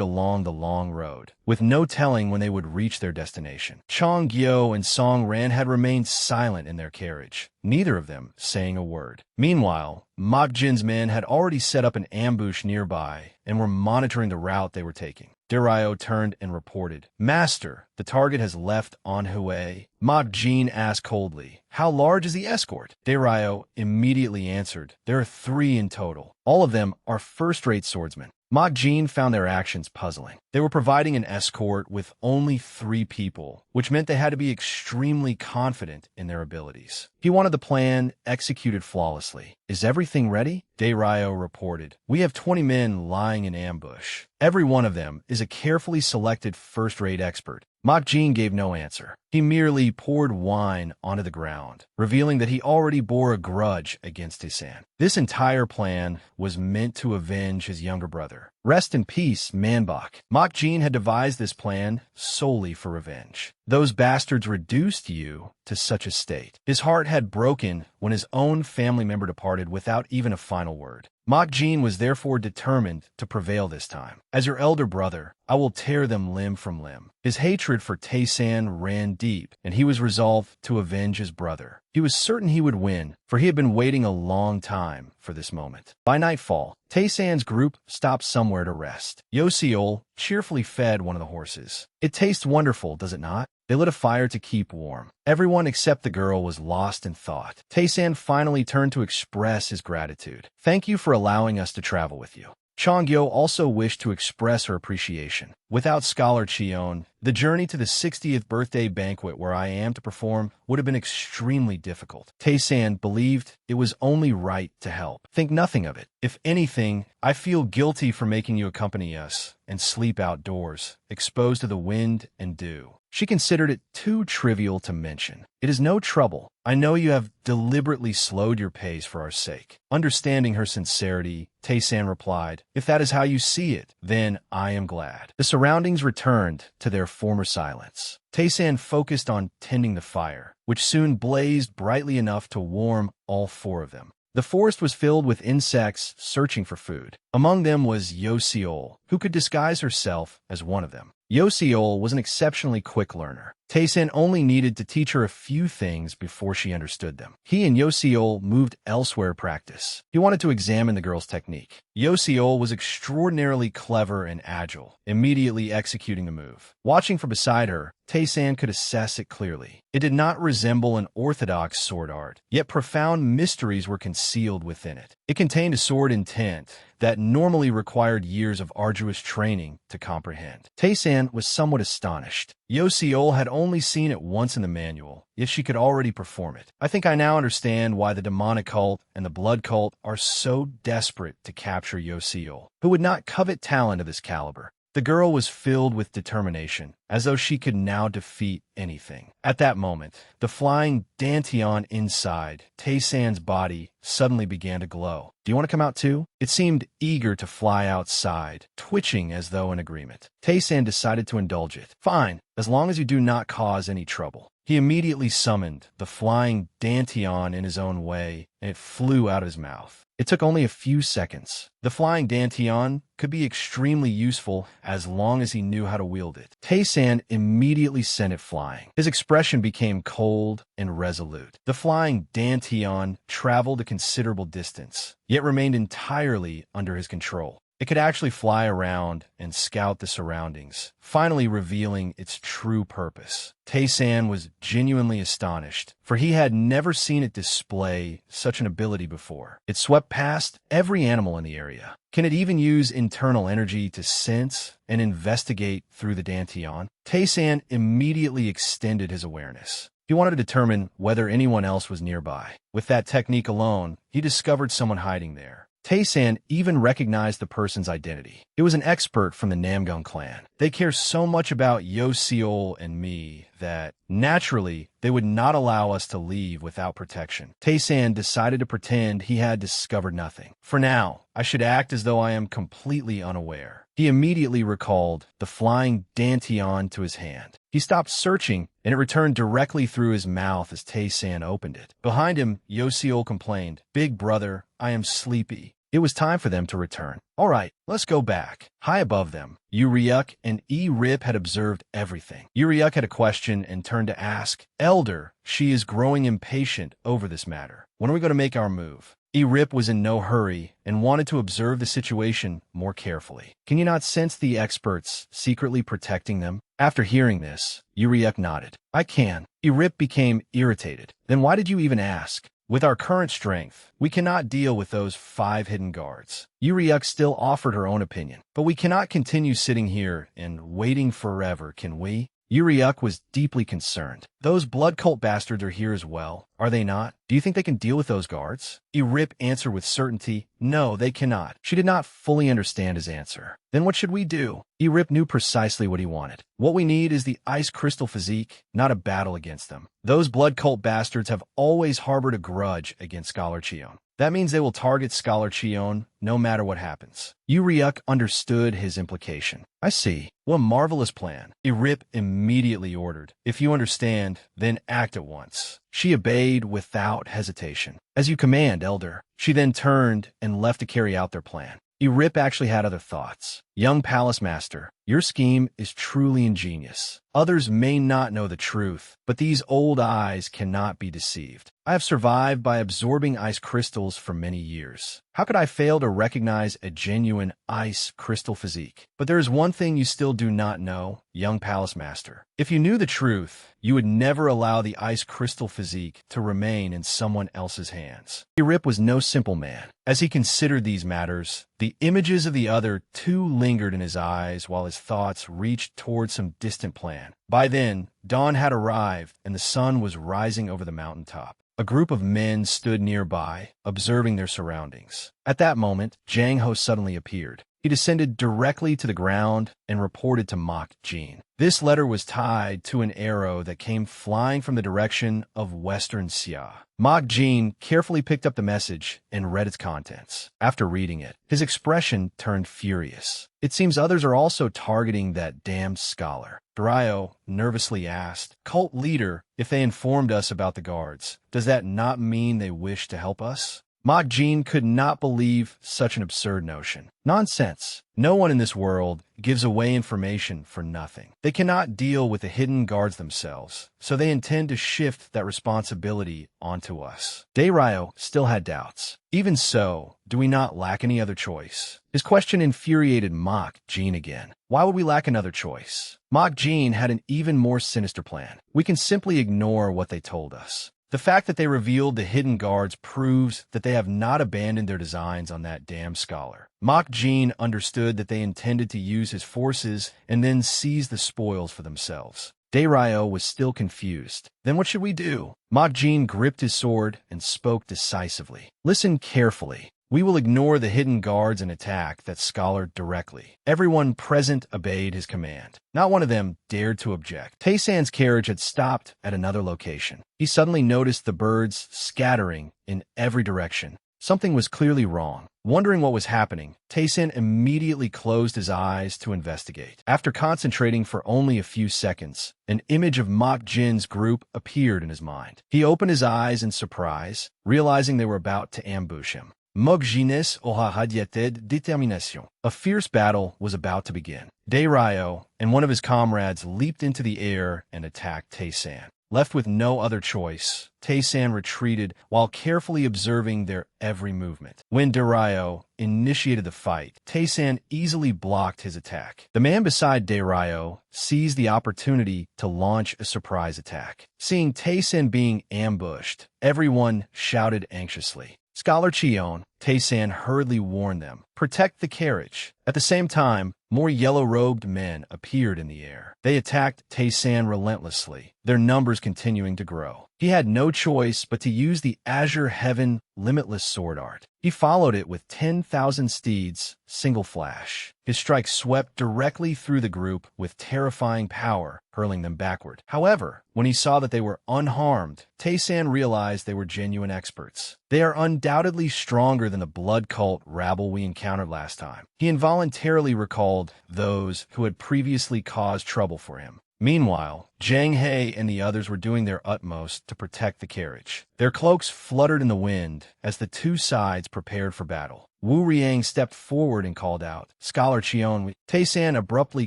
along the long road, with no telling when they would reach their destination. Chong Gyo and Song Ran had remained silent in their carriage, neither of them saying a word. Meanwhile, Mok Jin's men had already set up an ambush nearby and were monitoring the route they were taking. Dairyo turned and reported, "Master, the target has left Anhui." Mok Jin asked coldly, "How large is the escort?" Dairyo immediately answered, "There are 3 in total. All of them are first-rate swordsmen." Mok Jin found their actions puzzling. They were providing an escort with only 3 people, which meant they had to be extremely confident in their abilities. He wanted the plan executed flawlessly. "Is everything ready?" Dairyo reported. "We have 20 men lying in ambush. Every one of them is a carefully selected first-rate expert." Mok Jin gave no answer. He merely poured wine onto the ground, revealing that he already bore a grudge against Tae-san. This entire plan was meant to avenge his younger brother. Rest in peace, Manbok. Mok Jin had devised this plan solely for revenge. Those bastards reduced you to such a state. His heart had broken when his own family member departed without even a final word. Mok Jin was therefore determined to prevail this time. "As your elder brother, I will tear them limb from limb." His hatred for Tae-san ran deep, and he was resolved to avenge his brother. He was certain he would win, for he had been waiting a long time for this moment. By nightfall, Tae-san's group stopped somewhere to rest. Yoseol cheerfully fed one of the horses. "It tastes wonderful, does it not?" They lit a fire to keep warm. Everyone except the girl was lost in thought. Tae-san finally turned to express his gratitude. "Thank you for allowing us to travel with you." Chong-gyo also wished to express her appreciation. Without Scholar Cheon, the journey to the 60th birthday banquet where I am to perform would have been extremely difficult. Tae-san believed it was only right to help. "Think nothing of it. If anything, I feel guilty for making you accompany us and sleep outdoors, exposed to the wind and dew." She considered it too trivial to mention. "It is no trouble. I know you have deliberately slowed your pace for our sake." Understanding her sincerity, Tae-san replied, "If that is how you see it, then I am glad." The surroundings returned to their former silence. Tae-san focused on tending the fire, which soon blazed brightly enough to warm all 4 of them. The forest was filled with insects searching for food. Among them was Yoseol, who could disguise herself as one of them. Yoseol was an exceptionally quick learner. Tae-san only needed to teach her a few things before she understood them. He and Yoseol moved elsewhere to practice. He wanted to examine the girl's technique. Yoseol was extraordinarily clever and agile, immediately executing the move. Watching from beside her, Tae-san could assess it clearly. It did not resemble an orthodox sword art, yet profound mysteries were concealed within it. It contained a sword intent that normally required years of arduous training to comprehend. Tae-san was somewhat astonished. Yoseol had only seen it once in the manual, yet she could already perform it. "I think I now understand why the demonic cult and the blood cult are so desperate to capture Yoseol. Who would not covet talent of this caliber?" The girl was filled with determination, as though she could now defeat anything. At that moment, the flying dantian inside Tae-san's body suddenly began to glow. "Do you want to come out too?" It seemed eager to fly outside, twitching as though in agreement. Tae-san decided to indulge it. "Fine, as long as you do not cause any trouble." He immediately summoned the flying dantian in his own way, and it flew out of his mouth. It took only a few seconds. The flying dantian could be extremely useful as long as he knew how to wield it. Tae-san immediately sent it flying. His expression became cold and resolute. The flying dantian traveled a considerable distance, yet remained entirely under his control. It could actually fly around and scout the surroundings, finally revealing its true purpose. Tae-san was genuinely astonished, for he had never seen it display such an ability before. It swept past every animal in the area. Can it even use internal energy to sense and investigate through the dantian? Tae-san immediately extended his awareness. He wanted to determine whether anyone else was nearby. With that technique alone, he discovered someone hiding there. Tae-san even recognized the person's identity. It was an expert from the Namgung clan. They care so much about Yoseol and me that, naturally, they would not allow us to leave without protection. Tae-san decided to pretend he had discovered nothing. For now, I should act as though I am completely unaware. He immediately recalled the flying dantian to his hand. He stopped searching, and it returned directly through his mouth as Tae-san opened it. Behind him, Yoseol complained, "Big brother, I am sleepy." It was time for them to return. All right, let's go back. High above them, Uriuk and E-Rip had observed everything. Uriuk had a question and turned to ask, "Elder, she is growing impatient over this matter. When are we going to make our move?" E-Rip was in no hurry and wanted to observe the situation more carefully. Can you not sense the experts secretly protecting them? After hearing this, Uriuk nodded. I can. E-Rip became irritated. Then why did you even ask? With our current strength, we cannot deal with those 5 hidden guards. Uriuk still offered her own opinion. But we cannot continue sitting here and waiting forever, can we? Uriuk was deeply concerned. Those blood cult bastards are here as well, are they not? Do you think they can deal with those guards? E-Rip answered with certainty, no, they cannot. She did not fully understand his answer. Then what should we do? E-Rip knew precisely what he wanted. What we need is the ice crystal physique, not a battle against them. Those blood cult bastards have always harbored a grudge against Scholar Chion. That means they will target Scholar Chion no matter what happens. Uriuk understood his implication. I see. What a marvelous plan. E-Rip immediately ordered. If you understand, then act at once. She obeyed without hesitation. As you command, Elder. She then turned and left to carry out their plan. E-Rip actually had other thoughts. Young Palace Master, your scheme is truly ingenious. Others may not know the truth, but these old eyes cannot be deceived. I have survived by absorbing ice crystals for many years. How could I fail to recognize a genuine ice crystal physique? But there is one thing you still do not know, young Palace Master. If you knew the truth, you would never allow the ice crystal physique to remain in someone else's hands. E-Rip was no simple man. As he considered these matters, the images of the other two lingered in his eyes while his thoughts reached toward some distant plan. By then, dawn had arrived and the sun was rising over the mountaintop. A group of men stood nearby, observing their surroundings. At that moment, Jang Ho suddenly appeared. He descended directly to the ground and reported to Mok Jin. This letter was tied to an arrow that came flying from the direction of Western Xia. Mok Jin carefully picked up the message and read its contents. After reading it, his expression turned furious. It seems others are also targeting that damned scholar. Dario nervously asked, Cult leader, if they informed us about the guards, does that not mean they wish to help us? Mok Jin could not believe such an absurd notion. Nonsense. No one in this world gives away information for nothing. They cannot deal with the hidden guards themselves, so they intend to shift that responsibility onto us. Dario still had doubts. Even so, do we not lack any other choice? His question infuriated Mok Jin again. Why would we lack another choice? Mok Jin had an even more sinister plan. We can simply ignore what they told us. The fact that they revealed the hidden guards proves that they have not abandoned their designs on that damn scholar. Mok Jin understood that they intended to use his forces and then seize the spoils for themselves. Dario was still confused. Then what should we do? Mok Jin gripped his sword and spoke decisively. Listen carefully. We will ignore the hidden guards and attack that scholar directly. Everyone present obeyed his command. Not one of them dared to object. Tae-san's carriage had stopped at another location. He suddenly noticed the birds scattering in every direction. Something was clearly wrong. Wondering what was happening, Tae-san immediately closed his eyes to investigate. After concentrating for only a few seconds, an image of Mok Jin's group appeared in his mind. He opened his eyes in surprise, realizing they were about to ambush him. Mok Jin's aura radiated détermination. A fierce battle was about to begin. Dario and one of his comrades leaped into the air and attacked Tae-san. Left with no other choice, Tae-san retreated while carefully observing their every movement. When Dario initiated the fight, Tae-san easily blocked his attack. The man beside Dario seized the opportunity to launch a surprise attack. Seeing Tae-san being ambushed, everyone shouted anxiously. Scholar Chion, Tae-san hurriedly warned them, "Protect the carriage." At the same time, more yellow-robed men appeared in the air. They attacked Tae-san relentlessly, their numbers continuing to grow. He had no choice but to use the Azure Heaven Limitless Sword Art. He followed it with 10,000 steeds, single flash. His strike swept directly through the group with terrifying power, hurling them backward. However, when he saw that they were unharmed, Tae-san realized they were genuine experts. They are undoubtedly stronger than the blood cult rabble we encountered last time. He involuntarily recalled those who had previously caused trouble for him. Meanwhile, Jang Hae and the others were doing their utmost to protect the carriage. Their cloaks fluttered in the wind as the two sides prepared for battle. Wu Riang stepped forward and called out, "Scholar Cheon." Tae-san abruptly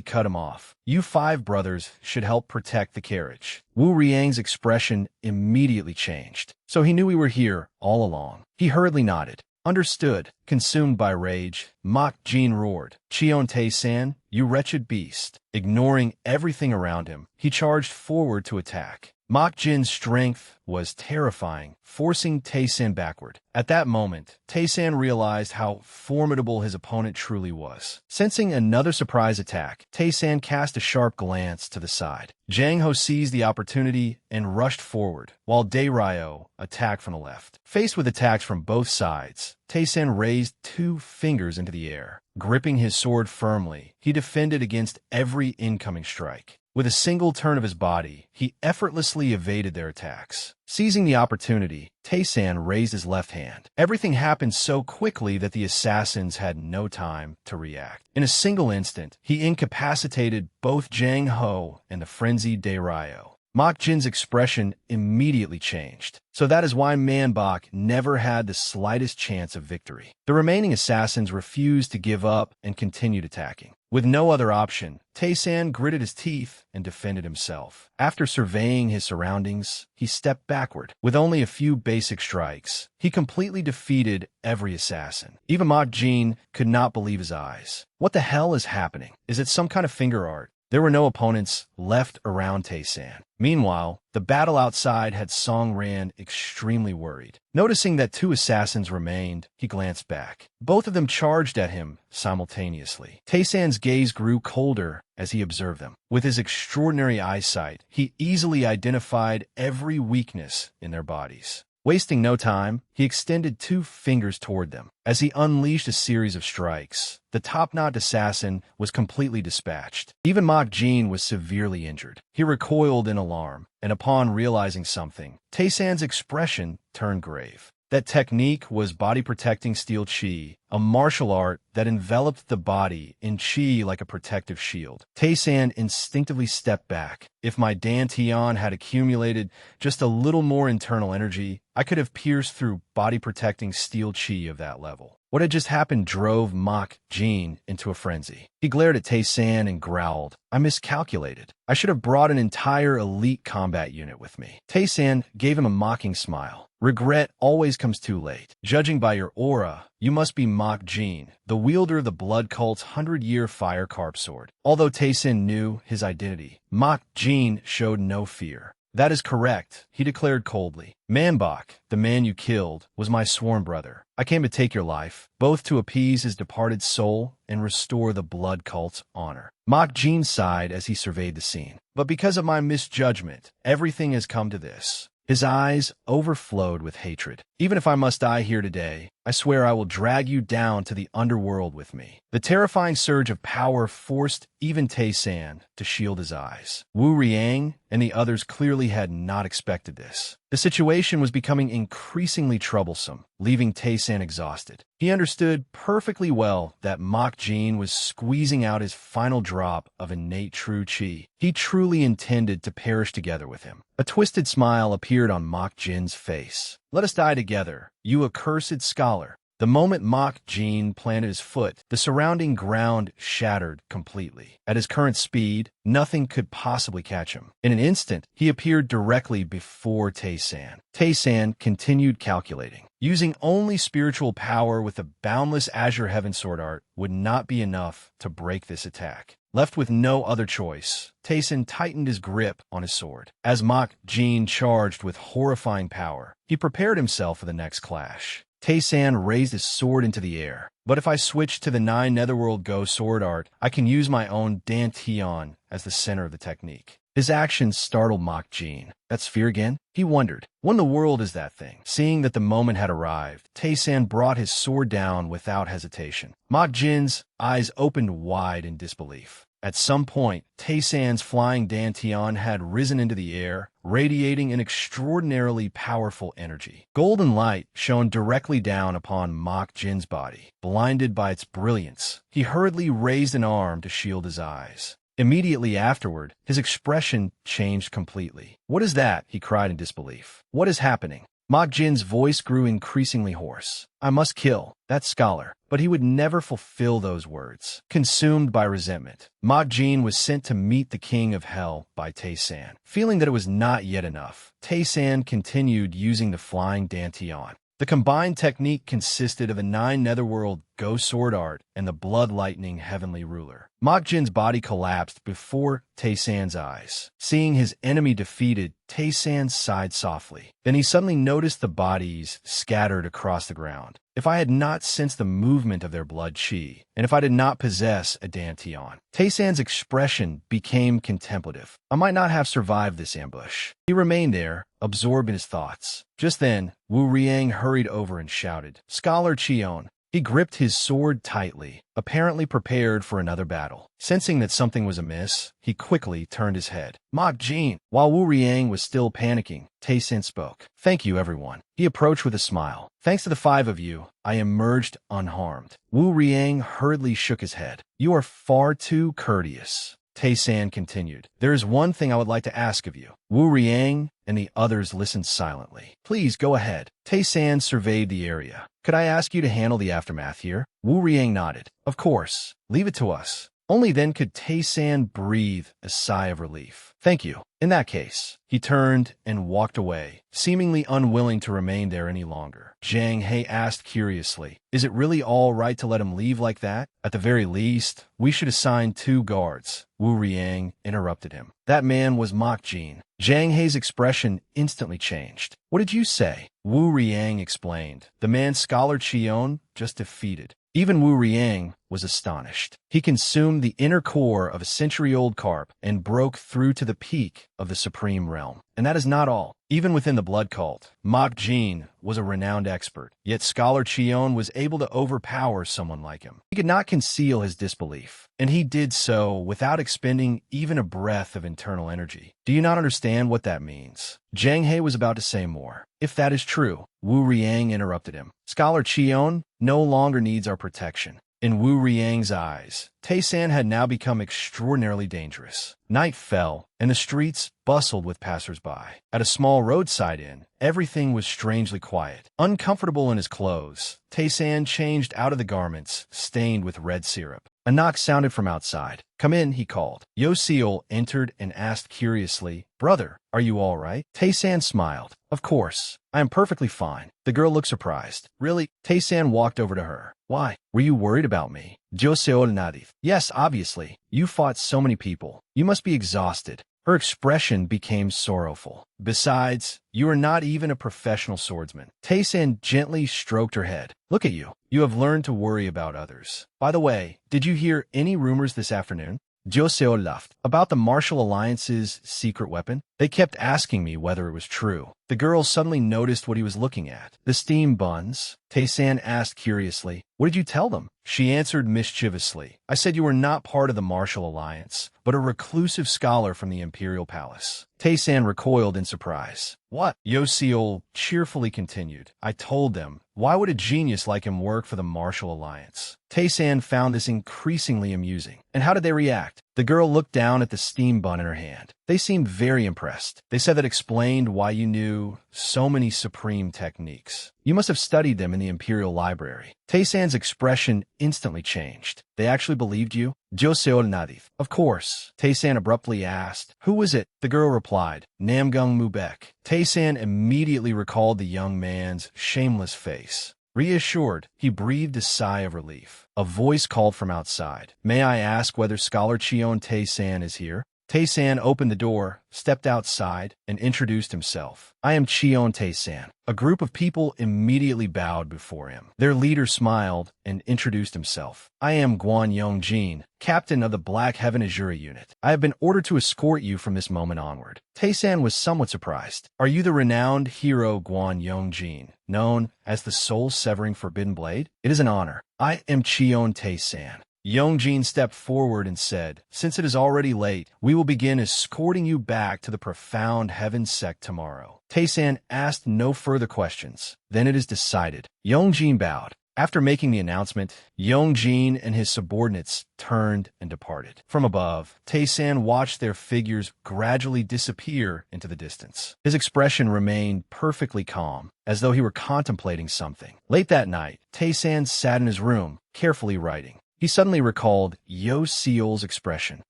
cut him off. "You 5 brothers should help protect the carriage." Wu Riang's expression immediately changed. "So he knew we were here all along." He hurriedly nodded. "Understood." Consumed by rage, Mok Jin roared, "Cheon Tae-san, you wretched beast." Ignoring everything around him, he charged forward to attack. Mok Jin's strength was terrifying, forcing Tae-san backward. At that moment, Tae-san realized how formidable his opponent truly was. Sensing another surprise attack, Tae-san cast a sharp glance to the side. Jang Ho seized the opportunity and rushed forward, while Dae-ryo attacked from the left. Faced with attacks from both sides, Tae-san raised 2 fingers into the air. Gripping his sword firmly, he defended against every incoming strike. With a single turn of his body, he effortlessly evaded their attacks. Seizing the opportunity, Tae-san raised his left hand. Everything happened so quickly that the assassins had no time to react. In a single instant, he incapacitated both Jang Ho and the frenzied Dae-ryo. Mok Jin's expression immediately changed. So that is why Manbok never had the slightest chance of victory. The remaining assassins refused to give up and continued attacking. With no other option, Tae-san gritted his teeth and defended himself. After surveying his surroundings, he stepped backward. With only a few basic strikes, he completely defeated every assassin. Even Mok Jin could not believe his eyes. What the hell is happening? Is it some kind of finger art? There were no opponents left around Tae-san. Meanwhile, the battle outside had Song Ran extremely worried. Noticing that 2 assassins remained, he glanced back. Both of them charged at him simultaneously. Tae-san's gaze grew colder as he observed them. With his extraordinary eyesight, he easily identified every weakness in their bodies. Wasting no time, he extended 2 fingers toward them. As he unleashed a series of strikes, the top-knot assassin was completely dispatched. Even Mok Jin was severely injured. He recoiled in alarm, and upon realizing something, Tae-san's expression turned grave. That technique was body-protecting steel chi, a martial art that enveloped the body in chi like a protective shield. Tae-san instinctively stepped back. If my dantian had accumulated just a little more internal energy, I could have pierced through body-protecting steel chi of that level. What had just happened drove Mok Jin into a frenzy. He glared at Tae-san and growled, "I miscalculated. I should have brought an entire elite combat unit with me." Tae-san gave him a mocking smile. "Regret always comes too late. Judging by your aura, you must be Mok Jin, the wielder of the blood cult's 100-year fire carp sword." Although Tae-san knew his identity, Mok Jin showed no fear. "That is correct," he declared coldly. "Manbok, the man you killed, was my sworn brother. I came to take your life, both to appease his departed soul and restore the blood cult's honor." Mok Jin sighed as he surveyed the scene. "But because of my misjudgment, everything has come to this." His eyes overflowed with hatred. "Even if I must die here today, I swear I will drag you down to the underworld with me." The terrifying surge of power forced even Tae-san to shield his eyes. Wu Riang and the others clearly had not expected this. The situation was becoming increasingly troublesome, leaving Tae-san exhausted. He understood perfectly well that Mok Jin was squeezing out his final drop of innate true chi. He truly intended to perish together with him. A twisted smile appeared on Mok Jin's face. "Let us die together, you accursed scholar." The moment Mok Jin planted his foot, the surrounding ground shattered completely. At his current speed, nothing could possibly catch him. In an instant, he appeared directly before Tae-san. Tae-san continued calculating. Using only spiritual power with the boundless Azure Heaven sword art would not be enough to break this attack. Left with no other choice, Tae-san tightened his grip on his sword. As Mok Jin charged with horrifying power, he prepared himself for the next clash. Tae-san raised his sword into the air. But if I switch to the 9 Netherworld Go sword art, I can use my own Dantian as the center of the technique. His actions startled Mok Jin. That's fear again? He wondered. What in the world is that thing? Seeing that the moment had arrived, Tae-san brought his sword down without hesitation. Mok Jin's eyes opened wide in disbelief. At some point, Tae-san's flying Dantian had risen into the air, radiating an extraordinarily powerful energy. Golden light shone directly down upon Mok Jin's body. Blinded by its brilliance, he hurriedly raised an arm to shield his eyes. Immediately afterward, his expression changed completely. "What is that?" he cried in disbelief. "What is happening?" Mok Jin's voice grew increasingly hoarse. "I must kill that scholar." But he would never fulfill those words. Consumed by resentment, Mok Jin was sent to meet the king of hell by Tae-san. Feeling that it was not yet enough, Tae-san continued using the flying Dantian. The combined technique consisted of a 9 Netherworld Go sword art and the blood lightning heavenly ruler. Mok Jin's body collapsed before Tae-san's eyes. Seeing his enemy defeated, Tae-san sighed softly. Then he suddenly noticed the bodies scattered across the ground. If I had not sensed the movement of their blood chi, and if I did not possess a Dantian, Tae-san's expression became contemplative. I might not have survived this ambush. He remained there, absorbed in his thoughts. Just then, Wu Riang hurried over and shouted, "Scholar Chion!" He gripped his sword tightly, apparently prepared for another battle. Sensing that something was amiss, he quickly turned his head. "Mok Jin!" While Wu Riang was still panicking, Tae-san spoke. "Thank you, everyone." He approached with a smile. "Thanks to the 5 of you, I emerged unharmed." Wu Riang hurriedly shook his head. "You are far too courteous." Tae-san continued. "There is one thing I would like to ask of you." Wu Riang and the others listened silently. "Please go ahead." Tae-san surveyed the area. "Could I ask you to handle the aftermath here?" Wu Riang nodded. "Of course. Leave it to us." Only then could Tae-san breathe a sigh of relief. "Thank you." In that case, he turned and walked away, seemingly unwilling to remain there any longer. Zhang He asked curiously, "Is it really all right to let him leave like that? At the very least, we should assign 2 guards." Wu Riang interrupted him. "That man was Mok Jin." Zhang He's expression instantly changed. "What did you say?" Wu Riang explained. "The man Scholar Chion just defeated." Even Wu Riang was astonished. He consumed the inner core of a century-old carp and broke through to the peak of the supreme realm. And that is not all. Even within the blood cult, Mok Jin was a renowned expert. Yet Scholar Chion was able to overpower someone like him. He could not conceal his disbelief, and he did so without expending even a breath of internal energy. "Do you not understand what that means?" Zhang He was about to say more. "If that is true," Wu Riang interrupted him, "Scholar Chion no longer needs our protection." In Wu Riang's eyes, Tae-san had now become extraordinarily dangerous. Night fell, and the streets bustled with passers-by. At a small roadside inn, everything was strangely quiet. Uncomfortable in his clothes, Tae-san changed out of the garments stained with red syrup. A knock sounded from outside. "Come in," he called. Yo-seol entered and asked curiously, "Brother, are you all right?" Tae-san smiled. "Of course. I am perfectly fine." The girl looked surprised. "Really?" Tae-san walked over to her. "Why? Were you worried about me?" Yo-seol nodded. "Yes, obviously. You fought so many people. You must be exhausted." Her expression became sorrowful. "Besides, you are not even a professional swordsman." Tae-san gently stroked her head. "Look at you. You have learned to worry about others. By the way, did you hear any rumors this afternoon?" Jo-seo laughed. "About the Martial Alliance's secret weapon? They kept asking me whether it was true." The girl suddenly noticed what he was looking at. "The steam buns?" Tae-san asked curiously. "What did you tell them?" She answered mischievously. "I said you were not part of the Martial Alliance, but a reclusive scholar from the Imperial Palace." Tae-san recoiled in surprise. "What?" Yo-seol cheerfully continued. "I told them. Why would a genius like him work for the Martial Alliance?" Tae-san found this increasingly amusing. "And how did they react?" The girl looked down at the steam bun in her hand. "They seemed very impressed. They said that explained why you knew so many supreme techniques. You must have studied them in the Imperial Library." Tae-san's expression instantly changed. "They actually believed you?" Jo-seol nodded. "Of course." Tae-san abruptly asked, "Who was it?" The girl replied, "Namgung Mubek." Tae-san immediately recalled the young man's shameless face. Reassured, he breathed a sigh of relief. A voice called from outside. "May I ask whether Scholar Chion Tae-san is here?" Tae-san opened the door, stepped outside, and introduced himself. I am Cheon Tae-san. A group of people immediately bowed before him. Their leader smiled and introduced himself. I am Guan Yongjin, captain of the Black Heaven Azure unit. I have been ordered to escort you from this moment onward. Tae-san was somewhat surprised. Are you the renowned hero Guan Yongjin, known as the soul-severing Forbidden Blade? It is an honor. I am Cheon Tae-san. Yongjin stepped forward and said, since it is already late, we will begin escorting you back to the profound heaven sect tomorrow. Tae-san asked no further questions. Then it is decided. Yongjin bowed. After making the announcement, Yongjin and his subordinates turned and departed. From above, Tae-san watched their figures gradually disappear into the distance. His expression remained perfectly calm, as though he were contemplating something. Late that night, Tae-san sat in his room, carefully writing. He suddenly recalled Yo Seol's expression.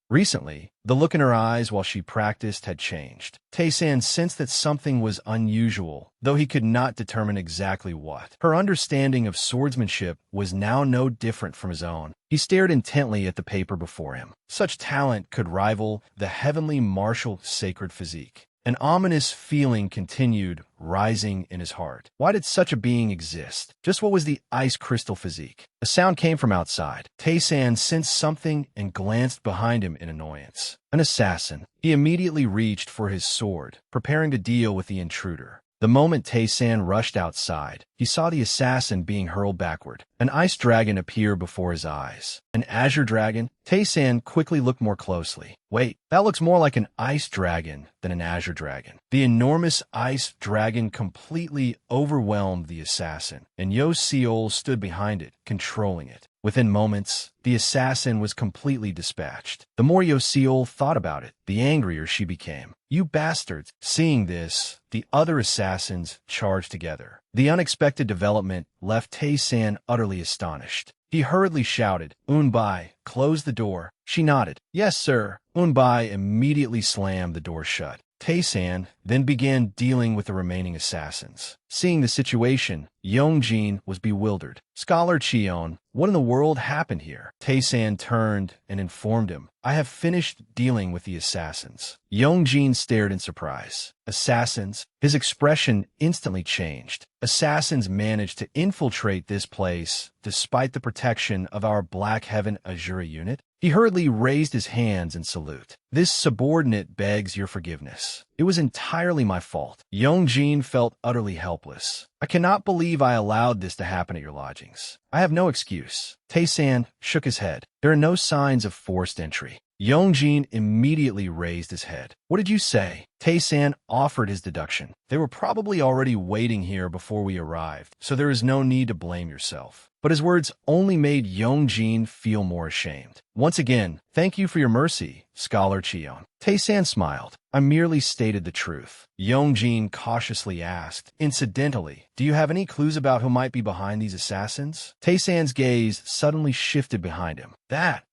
Recently, the look in her eyes while she practiced had changed. Tae-san sensed that something was unusual, though he could not determine exactly what. Her understanding of swordsmanship was now no different from his own. He stared intently at the paper before him. Such talent could rival the heavenly martial sacred physique. An ominous feeling continued, rising in his heart. Why did such a being exist? Just what was the ice crystal physique? A sound came from outside. Tae-san sensed something and glanced behind him in annoyance. An assassin. He immediately reached for his sword, preparing to deal with the intruder. The moment Tae-san rushed outside, he saw the assassin being hurled backward. An ice dragon appeared before his eyes. An azure dragon? Tae-san quickly looked more closely. Wait, that looks more like an ice dragon than an azure dragon. The enormous ice dragon completely overwhelmed the assassin, and Yo Seol stood behind it, controlling it. Within moments, the assassin was completely dispatched. The more Yo Seol thought about it, the angrier she became. You bastards! Seeing this, the other assassins charged together. The unexpected development left Tae-san utterly astonished. He hurriedly shouted, "Unbai, close the door." She nodded. "Yes, sir." Unbai immediately slammed the door shut. Tae-san then began dealing with the remaining assassins. Seeing the situation, Yongjin was bewildered. Scholar Cheon, what in the world happened here? Tae-san turned and informed him, I have finished dealing with the assassins. Yongjin stared in surprise. Assassins? His expression instantly changed. Assassins managed to infiltrate this place despite the protection of our Black Heaven Azure unit? He hurriedly raised his hands in salute. This subordinate begs your forgiveness. It was entirely my fault. Yongjin felt utterly helpless. I cannot believe I allowed this to happen at your lodgings. I have no excuse. Tae-san shook his head. There are no signs of forced entry. Yongjin immediately raised his head. What did you say? Tae-san offered his deduction. They were probably already waiting here before we arrived, so there is no need to blame yourself. But his words only made Yongjin feel more ashamed. Once again, thank you for your mercy, Scholar Cheon. Tae-san smiled. I merely stated the truth. Yongjin cautiously asked, incidentally, do you have any clues about who might be behind these assassins? Tae-san's gaze suddenly shifted behind him.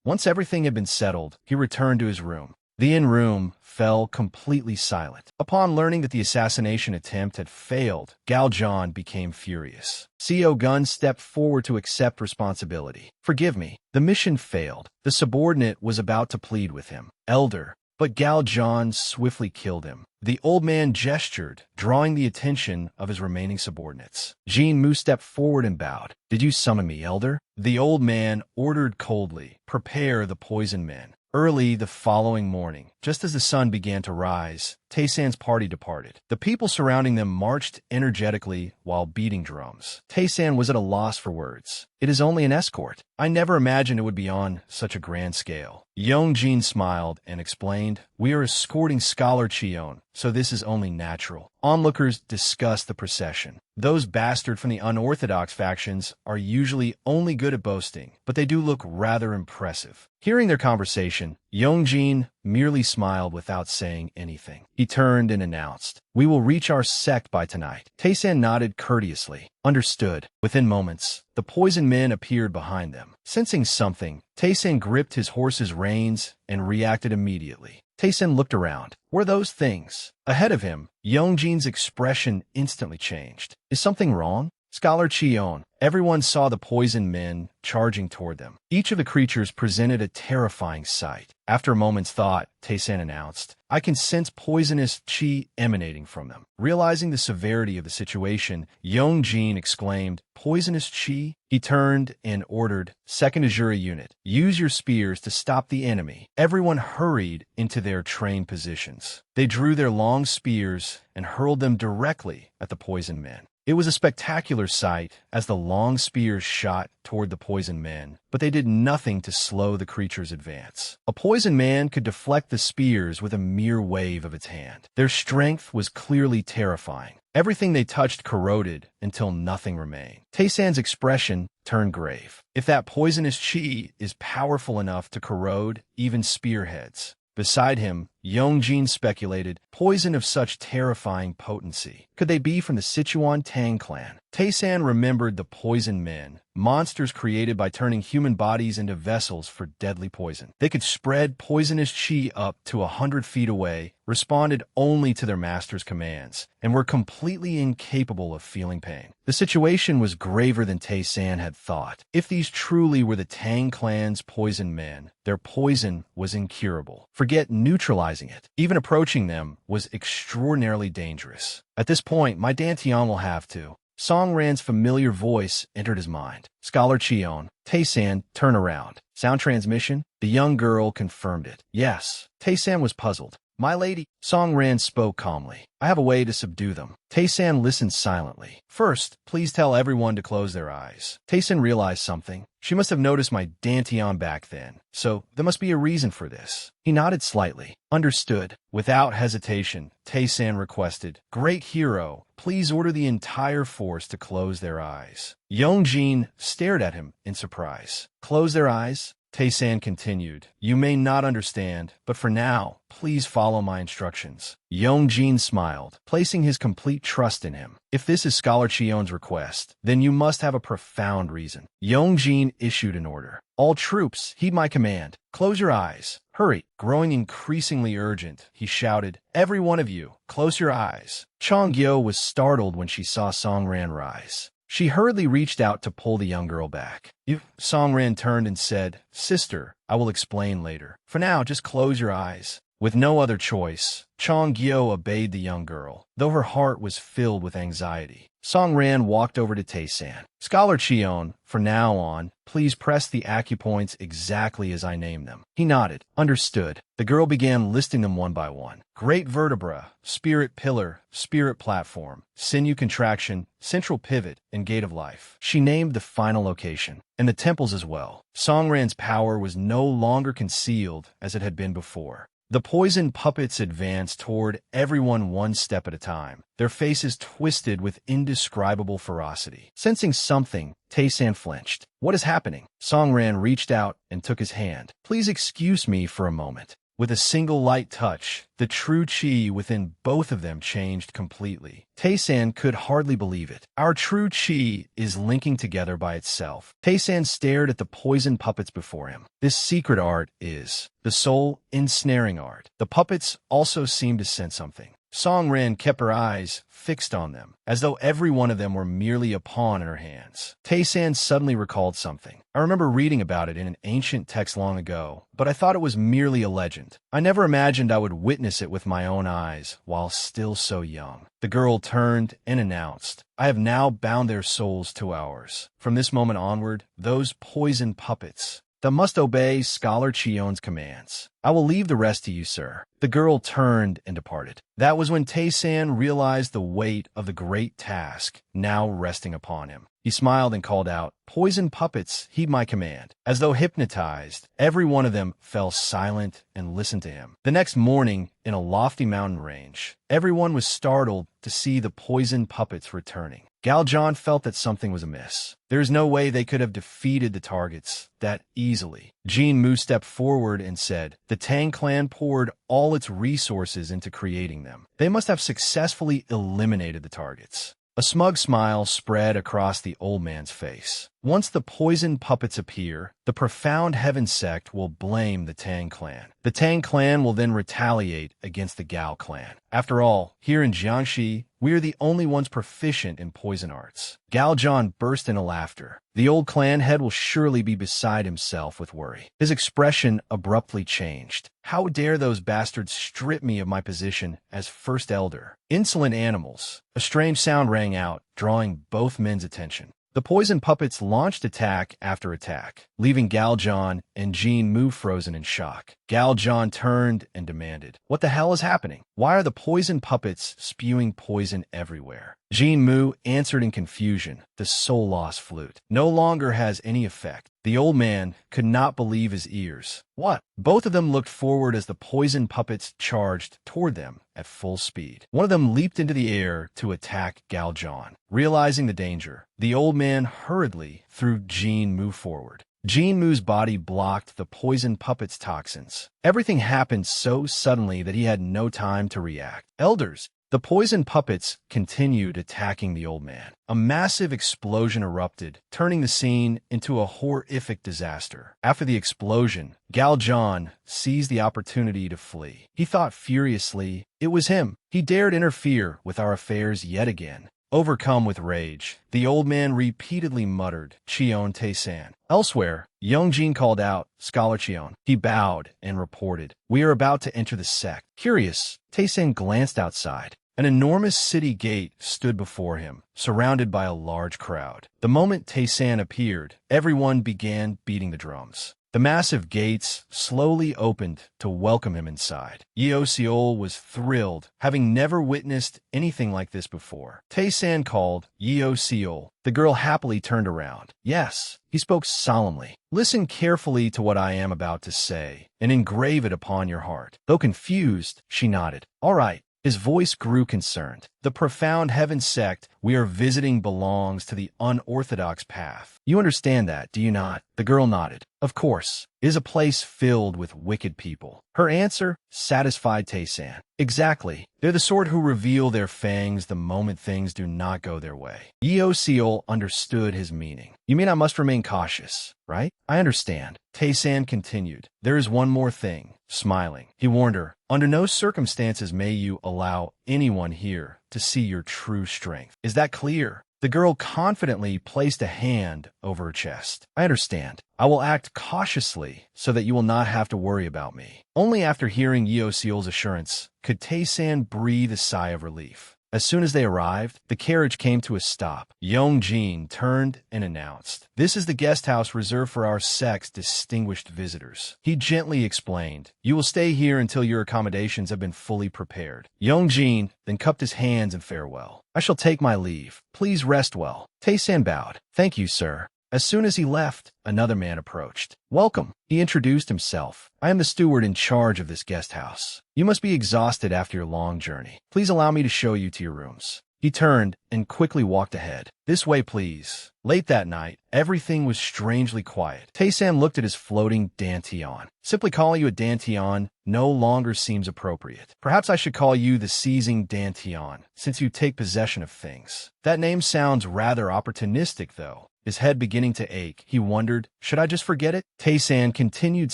Once everything had been settled, he returned to his room. The in-room fell completely silent. Upon learning that the assassination attempt had failed, Galjon became furious. Seo Gun stepped forward to accept responsibility. Forgive me, the mission failed. The subordinate was about to plead with him. Elder. But Galjon swiftly killed him. The old man gestured, drawing the attention of his remaining subordinates. Jin Mu stepped forward and bowed. Did you summon me, Elder? The old man ordered coldly, prepare the poison men. Early the following morning, just as the sun began to rise, Tae-san's party departed. The people surrounding them marched energetically while beating drums. Tae-san was at a loss for words. It is only an escort. I never imagined it would be on such a grand scale. Yongjin smiled and explained, we are escorting Scholar Cheon, so this is only natural. Onlookers discuss the procession. Those bastards from the unorthodox factions are usually only good at boasting, but they do look rather impressive. Hearing their conversation, Yongjin merely smiled without saying anything. He turned and announced, we will reach our sect by tonight. Tae-san nodded courteously. Understood. Within moments, the poison men appeared behind them. Sensing something, Tae-san gripped his horse's reins and reacted immediately. Tae-san looked around. Were those things? Ahead of him, Yongjin's expression instantly changed. Is something wrong? Scholar Chion. Everyone saw the poisoned men charging toward them. Each of the creatures presented a terrifying sight. After a moment's thought, Tae-san announced, "I can sense poisonous chi emanating from them." Realizing the severity of the situation, Young-jin exclaimed, "Poisonous chi?" He turned and ordered, "Second Azura unit, use your spears to stop the enemy." Everyone hurried into their trained positions. They drew their long spears and hurled them directly at the poisoned men. It was a spectacular sight as the long spears shot toward the poisoned men, but they did nothing to slow the creature's advance. A poisoned man could deflect the spears with a mere wave of its hand. Their strength was clearly terrifying. Everything they touched corroded until nothing remained. Tae-san's expression turned grave. If that poisonous chi is powerful enough to corrode even spearheads. Beside him, Young-jin speculated, poison of such terrifying potency. Could they be from the Sichuan Tang clan? Tae-san remembered the poisoned men, monsters created by turning human bodies into vessels for deadly poison. They could spread poisonous chi up to 100 feet away, responded only to their master's commands, and were completely incapable of feeling pain. The situation was graver than Tae-san had thought. If these truly were the Tang clan's poisoned men, their poison was incurable. Forget neutralizing it. Even approaching them was extraordinarily dangerous. At this point, my Dantian will have to. Song Ran's familiar voice entered his mind. Scholar Chion, Tae-san, turn around. Sound transmission? The young girl confirmed it. Yes. Tae-san was puzzled. My lady, Song Ran spoke calmly. I have a way to subdue them. Tae-san listened silently. First, please tell everyone to close their eyes. Tae-san realized something. She must have noticed my Dantian back then, so there must be a reason for this. He nodded slightly. Understood. Without hesitation, Tae-san requested, Great hero, please order the entire force to close their eyes. Young-jin stared at him in surprise. Close their eyes? Tae-san continued, You may not understand, but for now, please follow my instructions. Young-jin smiled, placing his complete trust in him. If this is Scholar Chion's request, then you must have a profound reason. Young-jin issued an order. All troops, heed my command. Close your eyes. Hurry. Growing increasingly urgent, he shouted, Every one of you, close your eyes. Chong-gyo was startled when she saw Song Ran rise. She hurriedly reached out to pull the young girl back. Song Ran turned and said, Sister, I will explain later. For now, just close your eyes. With no other choice, Chong-gyo obeyed the young girl, though her heart was filled with anxiety. Song Ran walked over to Tae-san. Scholar Chion, from now on, please press the acupoints exactly as I name them. He nodded. Understood. The girl began listing them one by one. Great vertebra, spirit pillar, spirit platform, sinew contraction, central pivot, and gate of life. She named the final location, and the temples as well. Song Ran's power was no longer concealed as it had been before. The poison puppets advanced toward everyone one step at a time, their faces twisted with indescribable ferocity. Sensing something, Tae-san flinched. What is happening? Song Ran reached out and took his hand. Please excuse me for a moment. With a single light touch, the true chi within both of them changed completely. Tae-san could hardly believe it. Our true chi is linking together by itself. Tae-san stared at the poison puppets before him. This secret art is the soul ensnaring art. The puppets also seemed to sense something. Song Ran kept her eyes fixed on them, as though every one of them were merely a pawn in her hands. Tae-san suddenly recalled something. I remember reading about it in an ancient text long ago, but I thought it was merely a legend. I never imagined I would witness it with my own eyes while still so young. The girl turned and announced, I have now bound their souls to ours. From this moment onward, those poison puppets, they must obey Scholar Chion's commands. I will leave the rest to you, sir. The girl turned and departed. That was when Tae-san realized the weight of the great task now resting upon him. He smiled and called out, Poison puppets, heed my command. As though hypnotized, every one of them fell silent and listened to him. The next morning, in a lofty mountain range, everyone was startled to see the poison puppets returning. Galjon felt that something was amiss. There is no way they could have defeated the targets that easily. Jin Mu stepped forward and said, The Tang clan poured all its resources into creating them. They must have successfully eliminated the targets. A smug smile spread across the old man's face. Once the poison puppets appear, the profound heaven sect will blame the Tang clan. The Tang clan will then retaliate against the Gao clan. After all, here in Jiangxi, we are the only ones proficient in poison arts. Gao Zhan burst into laughter. The old clan head will surely be beside himself with worry. His expression abruptly changed. How dare those bastards strip me of my position as first elder? Insolent animals. A strange sound rang out, drawing both men's attention. The poison puppets launched attack after attack, leaving Gao Zhan and Jean Mu frozen in shock. Gao Zhan turned and demanded, "What the hell is happening? Why are the poison puppets spewing poison everywhere?" Jean Mu answered in confusion. The soul-lost flute no longer has any effect. The old man could not believe his ears. What? Both of them looked forward as the poison puppets charged toward them at full speed. One of them leaped into the air to attack Gao Zhan. Realizing the danger, the old man hurriedly threw Jean Mu forward. Jean Mu's body blocked the poison puppet's toxins. Everything happened so suddenly that he had no time to react. Elders, the poison puppets continued attacking the old man. A massive explosion erupted, turning the scene into a horrific disaster. After the explosion, Gao Zhan seized the opportunity to flee. He thought furiously, it was him. He dared interfere with our affairs yet again. Overcome with rage, the old man repeatedly muttered, "Qion Taisan." Elsewhere, young Jin called out, "Scholar Qion." He bowed and reported, "We are about to enter the sect." Curious, Taisan glanced outside. An enormous city gate stood before him, surrounded by a large crowd. The moment Taisan appeared, everyone began beating the drums. The massive gates slowly opened to welcome him inside. Yeo Seol was thrilled, having never witnessed anything like this before. Taisan called, "Yeo Seol." The girl happily turned around. "Yes," he spoke solemnly. "Listen carefully to what I am about to say, and engrave it upon your heart." Though confused, she nodded. "All right." His voice grew concerned. "The profound heaven sect we are visiting belongs to the unorthodox path. You understand that, do you not?" The girl nodded. "Of course. It is a place filled with wicked people." Her answer satisfied Taisan. "Exactly. They're the sort who reveal their fangs the moment things do not go their way." Yeo Seol understood his meaning. "You mean I must remain cautious, right?" "I understand." Taisan continued. "There is one more thing." Smiling, he warned her, "Under no circumstances may you allow anyone here to see your true strength. Is that clear?" The girl confidently placed a hand over her chest. "I understand. I will act cautiously so that you will not have to worry about me." Only after hearing Yeo Seol's assurance could Taisan breathe a sigh of relief. As soon as they arrived, the carriage came to a stop. Young Jin turned and announced, "This is the guest house reserved for our sect's distinguished visitors." He gently explained, "You will stay here until your accommodations have been fully prepared." Young Jin then cupped his hands in farewell. "I shall take my leave. Please rest well." Taisan bowed. "Thank you, sir." As soon as he left, another man approached. "Welcome." He introduced himself. "I am the steward in charge of this guest house. You must be exhausted after your long journey. Please allow me to show you to your rooms." He turned and quickly walked ahead. "This way, please." Late that night, everything was strangely quiet. Taisan looked at his floating dantian. Simply calling you a dantian no longer seems appropriate. Perhaps I should call you the seizing dantian, since you take possession of things. That name sounds rather opportunistic, though. His head beginning to ache, he wondered, should I just forget it? Taisan continued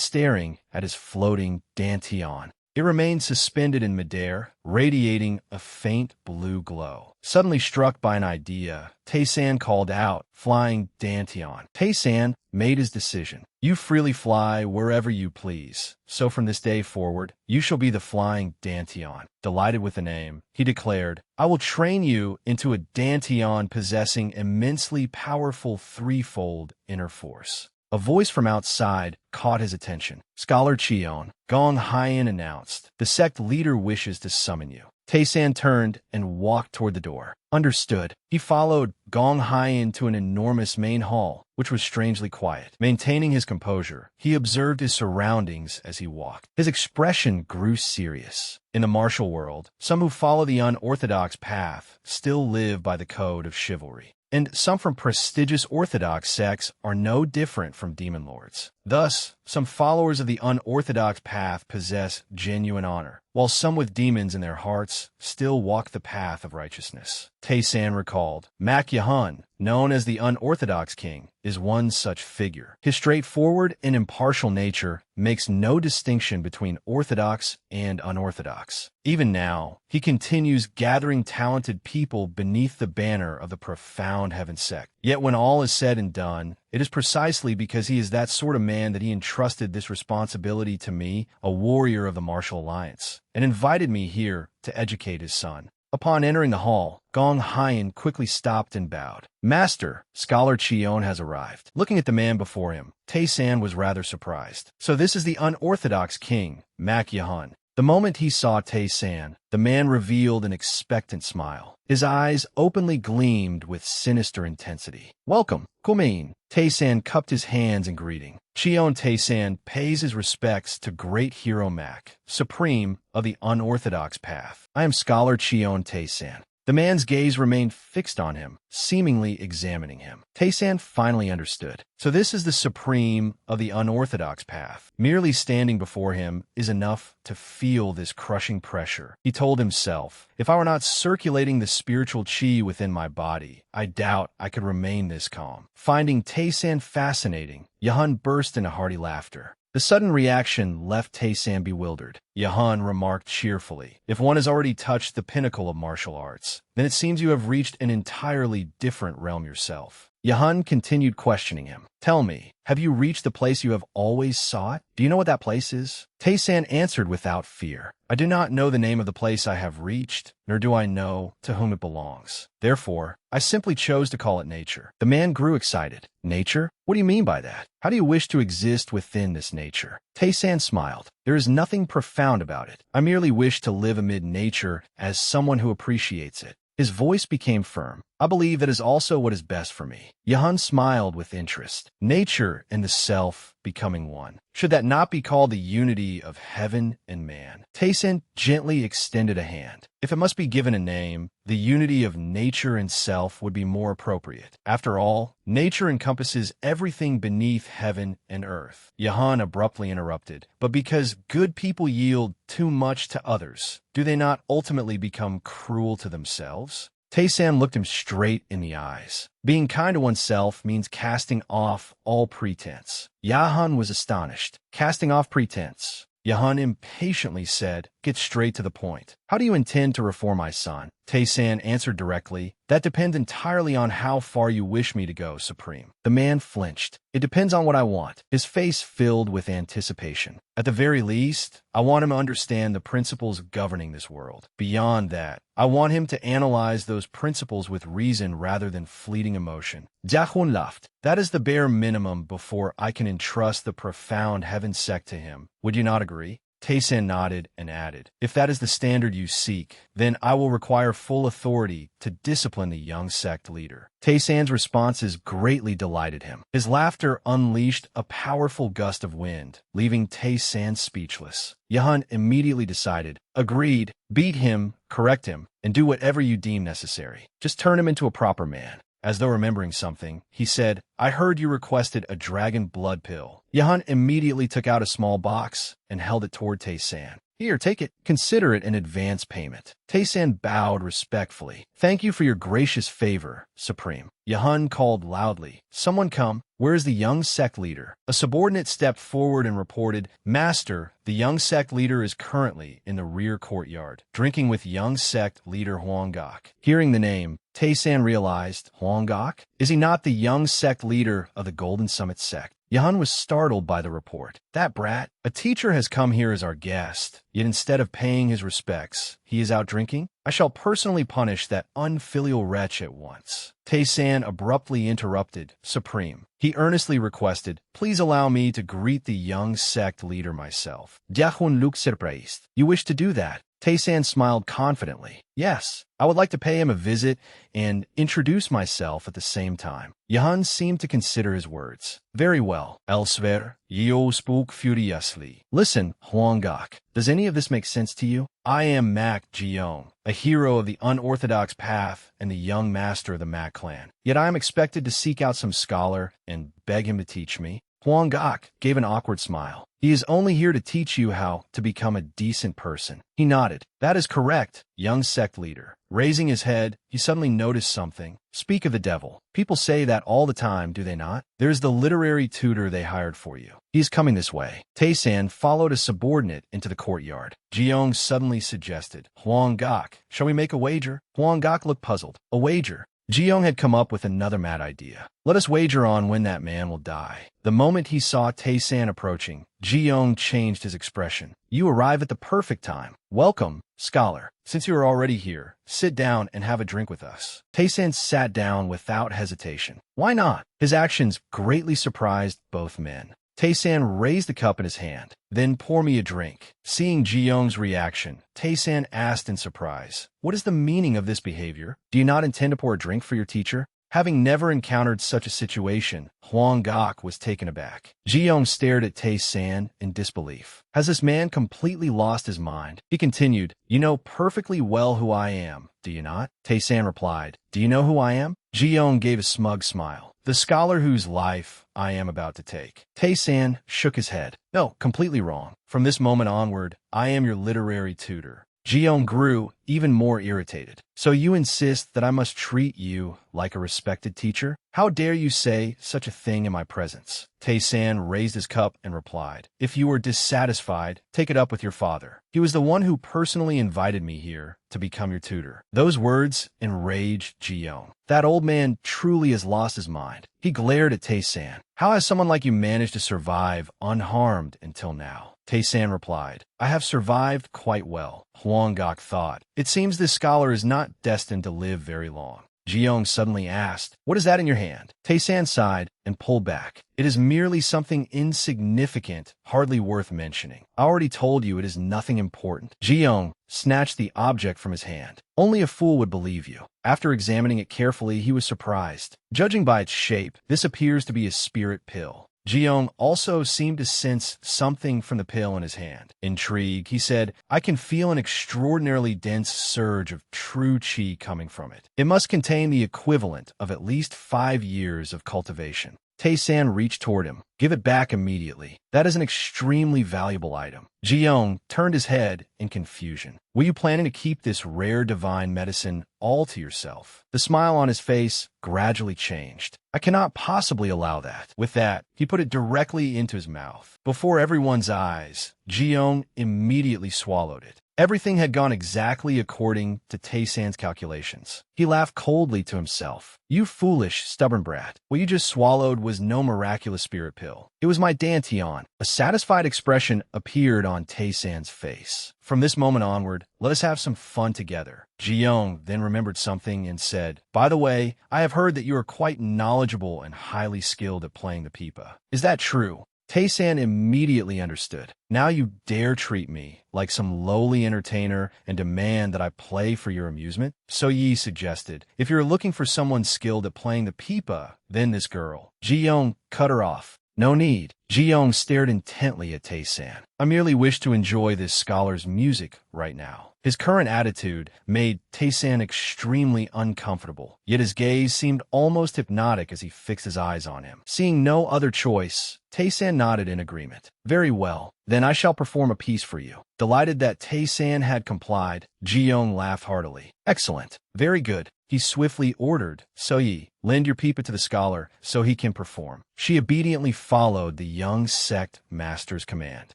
staring at his floating dantian. It remained suspended in midair, radiating a faint blue glow. Suddenly struck by an idea, Taisan called out, "Flying dantian." Taisan made his decision. "You freely fly wherever you please. So from this day forward, you shall be the flying dantian." Delighted with the name, he declared, "I will train you into a dantian possessing immensely powerful threefold inner force." A voice from outside caught his attention. "Scholar Cheon," Gong Haiyan announced, "the sect leader wishes to summon you." Taisan turned and walked toward the door. Understood. He followed Gong Haiyan to an enormous main hall, which was strangely quiet. Maintaining his composure, he observed his surroundings as he walked. His expression grew serious. In the martial world, some who follow the unorthodox path still live by the code of chivalry. And some from prestigious orthodox sects are no different from demon lords. Thus, some followers of the unorthodox path possess genuine honor, while some with demons in their hearts still walk the path of righteousness. Tae-san recalled, Mak Yahun, known as the unorthodox king, is one such figure. His straightforward and impartial nature makes no distinction between orthodox and unorthodox. Even now, he continues gathering talented people beneath the banner of the profound heaven sect. Yet when all is said and done, it is precisely because he is that sort of man that he entrusted this responsibility to me, a warrior of the Martial Alliance, and invited me here to educate his son. Upon entering the hall, Gong Hyen quickly stopped and bowed. Master, Scholar Cheon has arrived. Looking at the man before him, Tae-san was rather surprised. So this is the unorthodox king, Mak Yahun. The moment he saw Tae-san, the man revealed an expectant smile. His eyes openly gleamed with sinister intensity. Welcome, Kumain. Tae-san cupped his hands in greeting. Cheon Tae-san pays his respects to great hero Mak, supreme of the unorthodox path. I am Scholar Cheon Tae-san. The man's gaze remained fixed on him, seemingly examining him. Tae-san finally understood. So this is the supreme of the unorthodox path. Merely standing before him is enough to feel this crushing pressure. He told himself, if I were not circulating the spiritual chi within my body, I doubt I could remain this calm. Finding Tae-san fascinating, Yahun burst into hearty laughter. The sudden reaction left Tae-san bewildered. Yahun remarked cheerfully, if one has already touched the pinnacle of martial arts, then it seems you have reached an entirely different realm yourself. Yahun continued questioning him. Tell me, have you reached the place you have always sought? Do you know what that place is? Tae-san answered without fear. I do not know the name of the place I have reached, nor do I know to whom it belongs. Therefore, I simply chose to call it nature. The man grew excited. Nature? What do you mean by that? How do you wish to exist within this nature? Tae-san smiled. There is nothing profound about it. I merely wish to live amid nature as someone who appreciates it. His voice became firm. I believe that is also what is best for me. Yahun smiled with interest. Nature and the self becoming one. Should that not be called the unity of heaven and man? Tae-san gently extended a hand. If it must be given a name, the unity of nature and self would be more appropriate. After all, nature encompasses everything beneath heaven and earth. Yahun abruptly interrupted. But because good people yield too much to others, do they not ultimately become cruel to themselves? Tae-san looked him straight in the eyes. Being kind to oneself means casting off all pretense. Yahun was astonished. Casting off pretense. Yahun impatiently said, get straight to the point. How do you intend to reform my son? Tae-san answered directly, that depends entirely on how far you wish me to go, Supreme. The man flinched. It depends on what I want. His face filled with anticipation. At the very least, I want him to understand the principles governing this world. Beyond that, I want him to analyze those principles with reason rather than fleeting emotion. Jahun laughed. That is the bare minimum before I can entrust the profound heaven sect to him. Would you not agree? Tae-san nodded and added, if that is the standard you seek, then I will require full authority to discipline the young sect leader. Tae-san's responses greatly delighted him. His laughter unleashed a powerful gust of wind, leaving Tae-san speechless. Yahun immediately decided, agreed, beat him, correct him, and do whatever you deem necessary. Just turn him into a proper man. As though remembering something, he said, I heard you requested a dragon blood pill. Yahun immediately took out a small box and held it toward Tae-san. Here, take it. Consider it an advance payment. Tae-san bowed respectfully. Thank you for your gracious favor, Supreme. Yahun called loudly. Someone come. Where is the young sect leader? A subordinate stepped forward and reported, Master, the young sect leader is currently in the rear courtyard, drinking with young sect leader Hwangak. Hearing the name, Tae-san realized, Hwangak? Is he not the young sect leader of the Golden Summit sect? Yahun was startled by the report. That brat, a teacher has come here as our guest, yet instead of paying his respects, he is out drinking? I shall personally punish that unfilial wretch at once. Tae-san abruptly interrupted, Supreme. He earnestly requested, please allow me to greet the young sect leader myself. Jahun looked surprised. You wish to do that? Tae-san smiled confidently. Yes, I would like to pay him a visit and introduce myself at the same time. Yahun seemed to consider his words. Very well. Elsewhere, Yeo spoke furiously. Listen, Hwangak, does any of this make sense to you? I am Mak Jeong, a hero of the unorthodox path and the young master of the Mak clan. Yet I am expected to seek out some scholar and beg him to teach me. Huang Gok gave an awkward smile. He is only here to teach you how to become a decent person. He nodded. That is correct, young sect leader. Raising his head, he suddenly noticed something. Speak of the devil. People say that all the time, do they not? There's the literary tutor they hired for you. He's coming this way. Tae-san followed a subordinate into the courtyard. Ji-young suddenly suggested, Huang Gok, shall we make a wager? Huang Gok looked puzzled. A wager? Ji-young had come up with another mad idea. Let us wager on when that man will die. The moment he saw Tae-san approaching, Ji-young changed his expression. You arrive at the perfect time. Welcome, scholar. Since you are already here, sit down and have a drink with us. Tae-san sat down without hesitation. Why not? His actions greatly surprised both men. Tae-san raised the cup in his hand. Then pour me a drink. Seeing Ji-young's reaction, Tae-san asked in surprise, what is the meaning of this behavior? Do you not intend to pour a drink for your teacher? Having never encountered such a situation, Huang Gok was taken aback. Ji-young stared at Tae-san in disbelief. Has this man completely lost his mind? He continued, you know perfectly well who I am, do you not? Tae-san replied, do you know who I am? Ji-young gave a smug smile. The scholar whose life I am about to take. Tae-san shook his head. No, completely wrong. From this moment onward, I am your literary tutor. Ji-young grew even more irritated. So you insist that I must treat you like a respected teacher? How dare you say such a thing in my presence? Tae-san raised his cup and replied, if you are dissatisfied, take it up with your father. He was the one who personally invited me here to become your tutor. Those words enraged Ji-young. That old man truly has lost his mind. He glared at Tae-san. How has someone like you managed to survive unharmed until now? Tae-san replied, I have survived quite well. Huang Gok thought, it seems this scholar is not destined to live very long. Ji-young suddenly asked, what is that in your hand? Tae-san sighed and pulled back. It is merely something insignificant, hardly worth mentioning. I already told you it is nothing important. Ji-young snatched the object from his hand. Only a fool would believe you. After examining it carefully, he was surprised. Judging by its shape, this appears to be a spirit pill. Ji-young also seemed to sense something from the pill in his hand. Intrigued, he said, I can feel an extraordinarily dense surge of true qi coming from it. It must contain the equivalent of at least 5 years of cultivation. Tae-san reached toward him. Give it back immediately. That is an extremely valuable item. Ji-young turned his head in confusion. Were you planning to keep this rare divine medicine all to yourself? The smile on his face gradually changed. I cannot possibly allow that. With that, he put it directly into his mouth. Before everyone's eyes, Ji-young immediately swallowed it. Everything had gone exactly according to Tae-san's calculations. He laughed coldly to himself. You foolish, stubborn brat. What you just swallowed was no miraculous spirit pill. It was my dantian. A satisfied expression appeared on Tae-san's face. From this moment onward, let us have some fun together. Ji-young then remembered something and said, by the way, I have heard that you are quite knowledgeable and highly skilled at playing the pipa. Is that true? Tae-san immediately understood. Now you dare treat me like some lowly entertainer and demand that I play for your amusement? So Yi suggested, if you're looking for someone skilled at playing the pipa, then this girl. Ji-young cut her off. No need. Ji-young stared intently at Tae-san. I merely wish to enjoy this scholar's music right now. His current attitude made Tae-san extremely uncomfortable, yet his gaze seemed almost hypnotic as he fixed his eyes on him. Seeing no other choice, Tae-san nodded in agreement. Very well, then I shall perform a piece for you. Delighted that Tae-san had complied, Ji-young laughed heartily. Excellent. Very good. He swiftly ordered, So-yi, lend your pipa to the scholar so he can perform. She obediently followed the young sect master's command.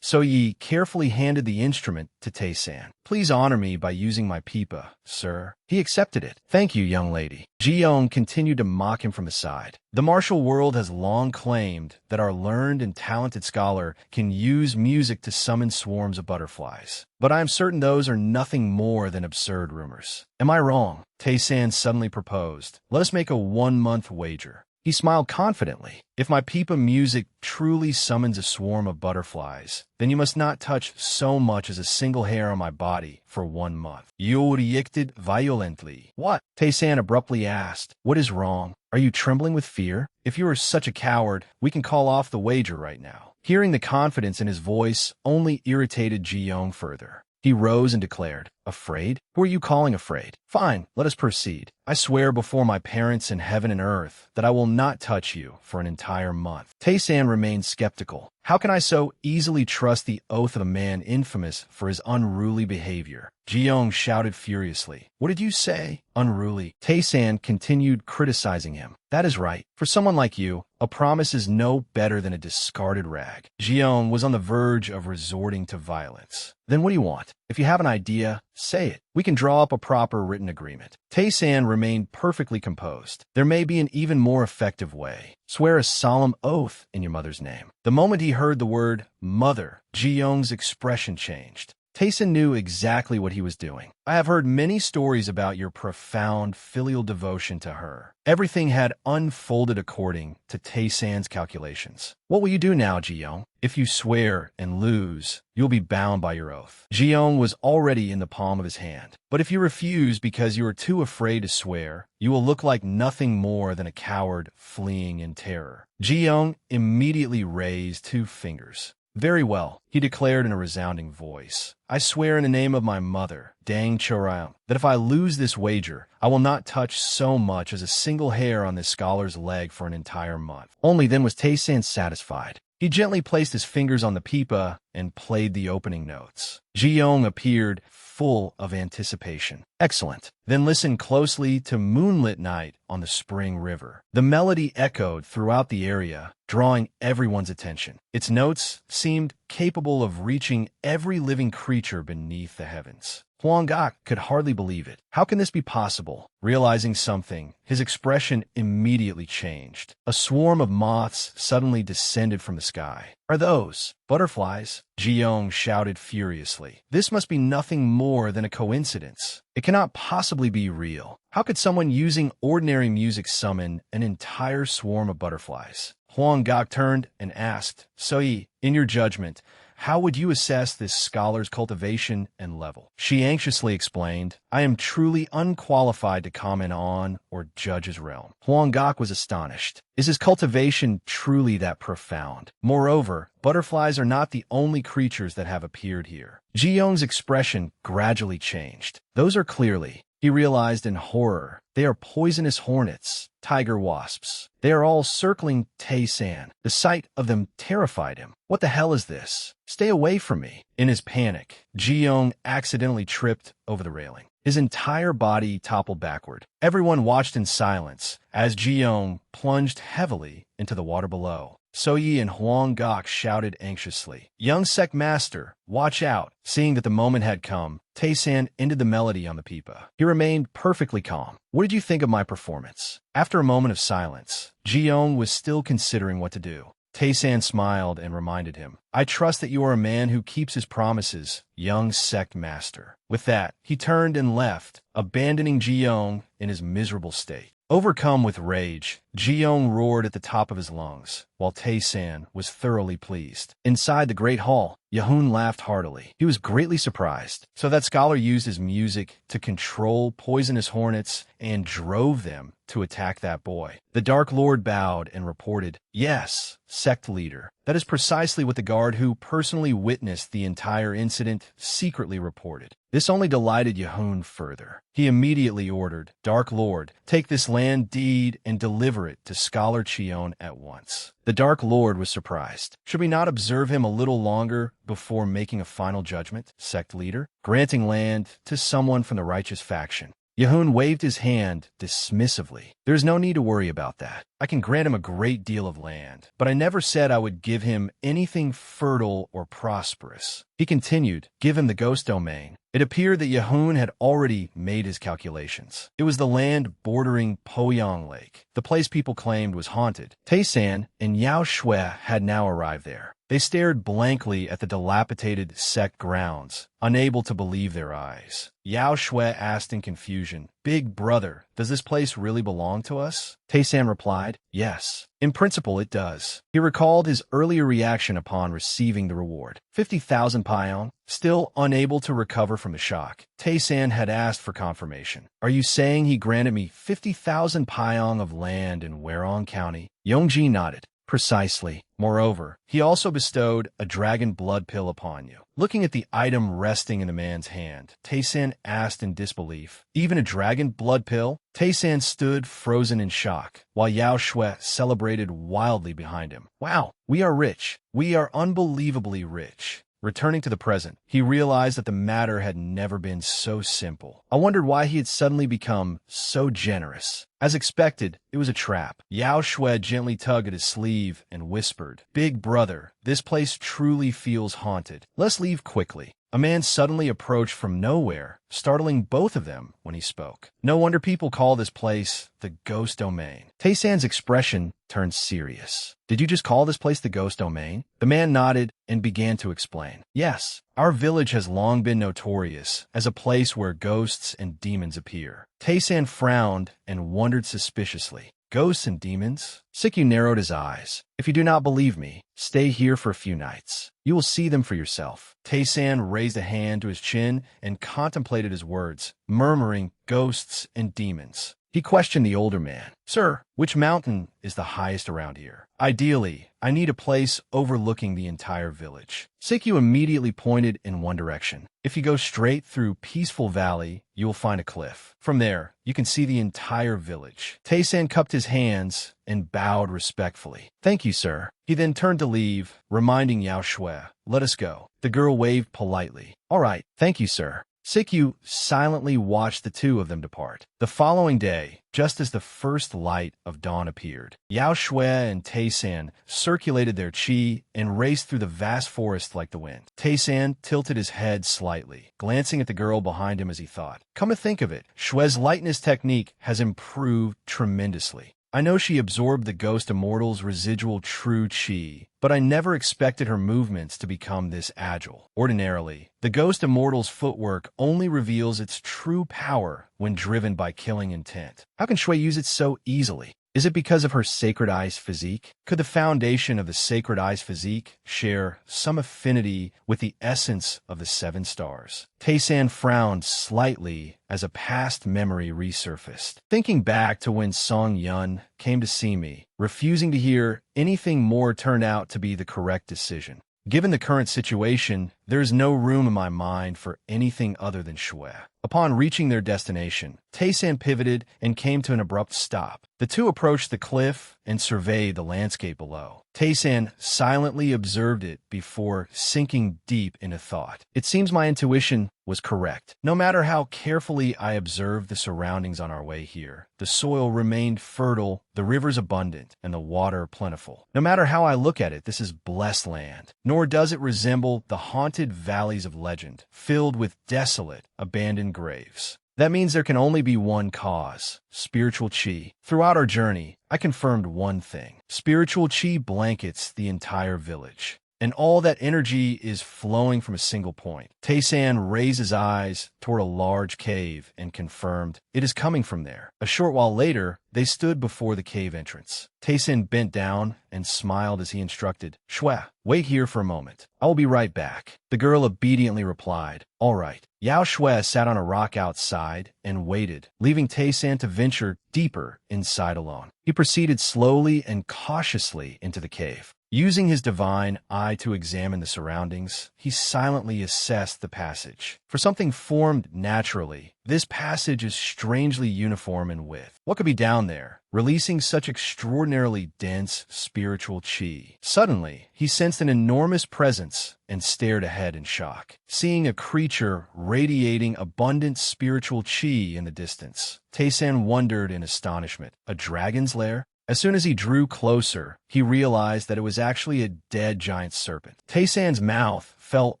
So-yi carefully handed the instrument to Tae-san. Please honor me by using my pipa, sir. He accepted it. Thank you, young lady. Ji-young continued to mock him from the side. The martial world has long claimed that our learned and talented scholar can use music to summon swarms of butterflies. But I am certain those are nothing more than absurd rumors. Am I wrong? Tae-san suddenly proposed. Let us make a 1-month wager. He smiled confidently. If my pipa music truly summons a swarm of butterflies, then you must not touch so much as a single hair on my body for 1 month. You reacted violently. What? Tae-san abruptly asked. What is wrong? Are you trembling with fear? If you are such a coward, we can call off the wager right now. Hearing the confidence in his voice only irritated Ji-young further. He rose and declared, Afraid? Who are you calling afraid? Fine, let us proceed. I swear before my parents in heaven and earth that I will not touch you for an entire month. Tae-san remained skeptical. How can I so easily trust the oath of a man infamous for his unruly behavior? Ji-young shouted furiously. What did you say? Unruly. Tae-san continued criticizing him. That is right. For someone like you, a promise is no better than a discarded rag. Ji-young was on the verge of resorting to violence. Then what do you want? If you have an idea, say it. We can draw up a proper written agreement. Tae-san remained perfectly composed. There may be an even more effective way. Swear a solemn oath in your mother's name. The moment he heard the word mother, Ji-young's expression changed. Tae-san knew exactly what he was doing. I have heard many stories about your profound filial devotion to her. Everything had unfolded according to Tae-san's calculations. What will you do now, Ji-young? If you swear and lose, you'll be bound by your oath. Ji-young was already in the palm of his hand. But if you refuse because you are too afraid to swear, you will look like nothing more than a coward fleeing in terror. Ji-young immediately raised 2 fingers. Very well, he declared in a resounding voice. I swear in the name of my mother, Dang Choryang, that if I lose this wager, I will not touch so much as a single hair on this scholar's leg for an entire month. Only then was Tae-san satisfied. He gently placed his fingers on the pipa and played the opening notes. Ji-young appeared full of anticipation. Excellent. Then listen closely to Moonlit Night on the Spring River. The melody echoed throughout the area, drawing everyone's attention. Its notes seemed capable of reaching every living creature beneath the heavens. Hwang-gak could hardly believe it. How can this be possible? Realizing something, his expression immediately changed. A swarm of moths suddenly descended from the sky. Are those butterflies? Ji-young shouted furiously. This must be nothing more than a coincidence. It cannot possibly be real. How could someone using ordinary music summon an entire swarm of butterflies? Hwang-gak turned and asked, So-yi, in your judgment, how would you assess this scholar's cultivation and level? She anxiously explained, I am truly unqualified to comment on or judge his realm. Hwang-gak was astonished. Is his cultivation truly that profound? Moreover, butterflies are not the only creatures that have appeared here. Ji-young's expression gradually changed. Those are clearly, he realized in horror, they are poisonous hornets, tiger wasps. They are all circling Tae-san. The sight of them terrified him. What the hell is this? Stay away from me. In his panic, Ji-young accidentally tripped over the railing. His entire body toppled backward. Everyone watched in silence as Ji-young plunged heavily into the water below. So-yi and Hwang-gak shouted anxiously, Young sect master, watch out. Seeing that the moment had come, Tae-san ended the melody on the pipa. He remained perfectly calm. What did you think of my performance? After a moment of silence, Ji-young was still considering what to do. Tae-san smiled and reminded him, I trust that you are a man who keeps his promises, young sect master. With that, he turned and left, abandoning Ji-young in his miserable state. Overcome with rage, Ji-young roared at the top of his lungs, while Tae-san was thoroughly pleased. Inside the great hall, Yehun laughed heartily. He was greatly surprised. So that scholar used his music to control poisonous hornets and drove them to attack that boy. The Dark Lord bowed and reported, Yes, sect leader. That is precisely what the guard who personally witnessed the entire incident secretly reported. This only delighted Yehun further. He immediately ordered, Dark Lord, take this land deed and deliver it to Scholar Chion at once. The Dark Lord was surprised. Should we not observe him a little longer before making a final judgment, sect leader? Granting land to someone from the righteous faction. Yehun waved his hand dismissively. There is no need to worry about that. I can grant him a great deal of land, but I never said I would give him anything fertile or prosperous. He continued, give him the ghost domain. It appeared that Yehun had already made his calculations. It was the land bordering Poyang Lake. The place people claimed was haunted. Tae-san and Yao Shui had now arrived there. They stared blankly at the dilapidated sect grounds, unable to believe their eyes. Yao Shui asked in confusion, Big brother, does this place really belong to us? Tae-san replied, Yes. In principle, it does. He recalled his earlier reaction upon receiving the reward. 50,000 paeong. Still unable to recover from the shock, Tae-san had asked for confirmation. Are you saying he granted me 50,000 paeong of land in Warong County? Yongji nodded. Precisely. Moreover, he also bestowed a dragon blood pill upon you. Looking at the item resting in the man's hand, Tae-san asked in disbelief, "Even a dragon blood pill?" Tae-san stood frozen in shock, while Yao Shui celebrated wildly behind him. "Wow, we are rich. We are unbelievably rich." Returning to the present, he realized that the matter had never been so simple. I wondered why he had suddenly become so generous. As expected, it was a trap. Yao Shui gently tugged at his sleeve and whispered, "Big brother, this place truly feels haunted. Let's leave quickly." A man suddenly approached from nowhere, startling both of them when he spoke. No wonder people call this place the Ghost Domain. Tae-san's expression turned serious. "Did you just call this place the Ghost Domain?" The man nodded and began to explain. "Yes, our village has long been notorious as a place where ghosts and demons appear." Tae-san frowned and wondered suspiciously. "Ghosts and demons?" Sikyu narrowed his eyes. "If you do not believe me, stay here for a few nights. You will see them for yourself." Tae-san raised a hand to his chin and contemplated his words, murmuring, "Ghosts and demons." He questioned the older man. "Sir, which mountain is the highest around here? Ideally, I need a place overlooking the entire village." Sikyu immediately pointed in one direction. "If you go straight through Peaceful Valley, you will find a cliff. From there, you can see the entire village." Tae-san cupped his hands and bowed respectfully. "Thank you, sir." He then turned to leave, reminding Yao Shui, "Let us go." The girl waved politely. "All right, thank you, sir." Sikyu silently watched the two of them depart. The following day, just as the first light of dawn appeared, Yao Shui and Tae-san circulated their chi and raced through the vast forest like the wind. Tae-san tilted his head slightly, glancing at the girl behind him as he thought, "Come to think of it, Shui's lightness technique has improved tremendously. I know she absorbed the Ghost Immortal's residual true chi, but I never expected her movements to become this agile. Ordinarily, the Ghost Immortal's footwork only reveals its true power when driven by killing intent. How can Shui use it so easily? Is it because of her Sacred Eyes physique? Could the foundation of the Sacred Eyes physique share some affinity with the essence of the Seven Stars?" Tae-san frowned slightly as a past memory resurfaced. Thinking back to when Song Yun came to see me, refusing to hear anything more turned out to be the correct decision. Given the current situation, there is no room in my mind for anything other than Shui. Upon reaching their destination, Tae-san pivoted and came to an abrupt stop. The two approached the cliff and surveyed the landscape below. Tae-san silently observed it before sinking deep into thought. "It seems my intuition was correct. No matter how carefully I observed the surroundings on our way here, the soil remained fertile, the rivers abundant, and the water plentiful. No matter how I look at it, this is blessed land. Nor does it resemble the haunted valleys of legend, filled with desolate, abandoned graves. That means there can only be one cause: spiritual chi. Throughout our journey, I confirmed one thing. Spiritual chi blankets the entire village, and all that energy is flowing from a single point." Tae-san raised his eyes toward a large cave and confirmed, "It is coming from there." A short while later, they stood before the cave entrance. Tae-san bent down and smiled as he instructed, "Shui, wait here for a moment. I will be right back." The girl obediently replied, "All right." Yao Shui sat on a rock outside and waited, leaving Tae-san to venture deeper inside alone. He proceeded slowly and cautiously into the cave. Using his divine eye to examine the surroundings, he silently assessed the passage. For something formed naturally, this passage is strangely uniform in width. What could be down there, releasing such extraordinarily dense spiritual chi? Suddenly, he sensed an enormous presence and stared ahead in shock, seeing a creature radiating abundant spiritual chi in the distance. Tae-san wondered in astonishment. A dragon's lair? As soon as he drew closer, he realized that it was actually a dead giant serpent. Tae-san's mouth fell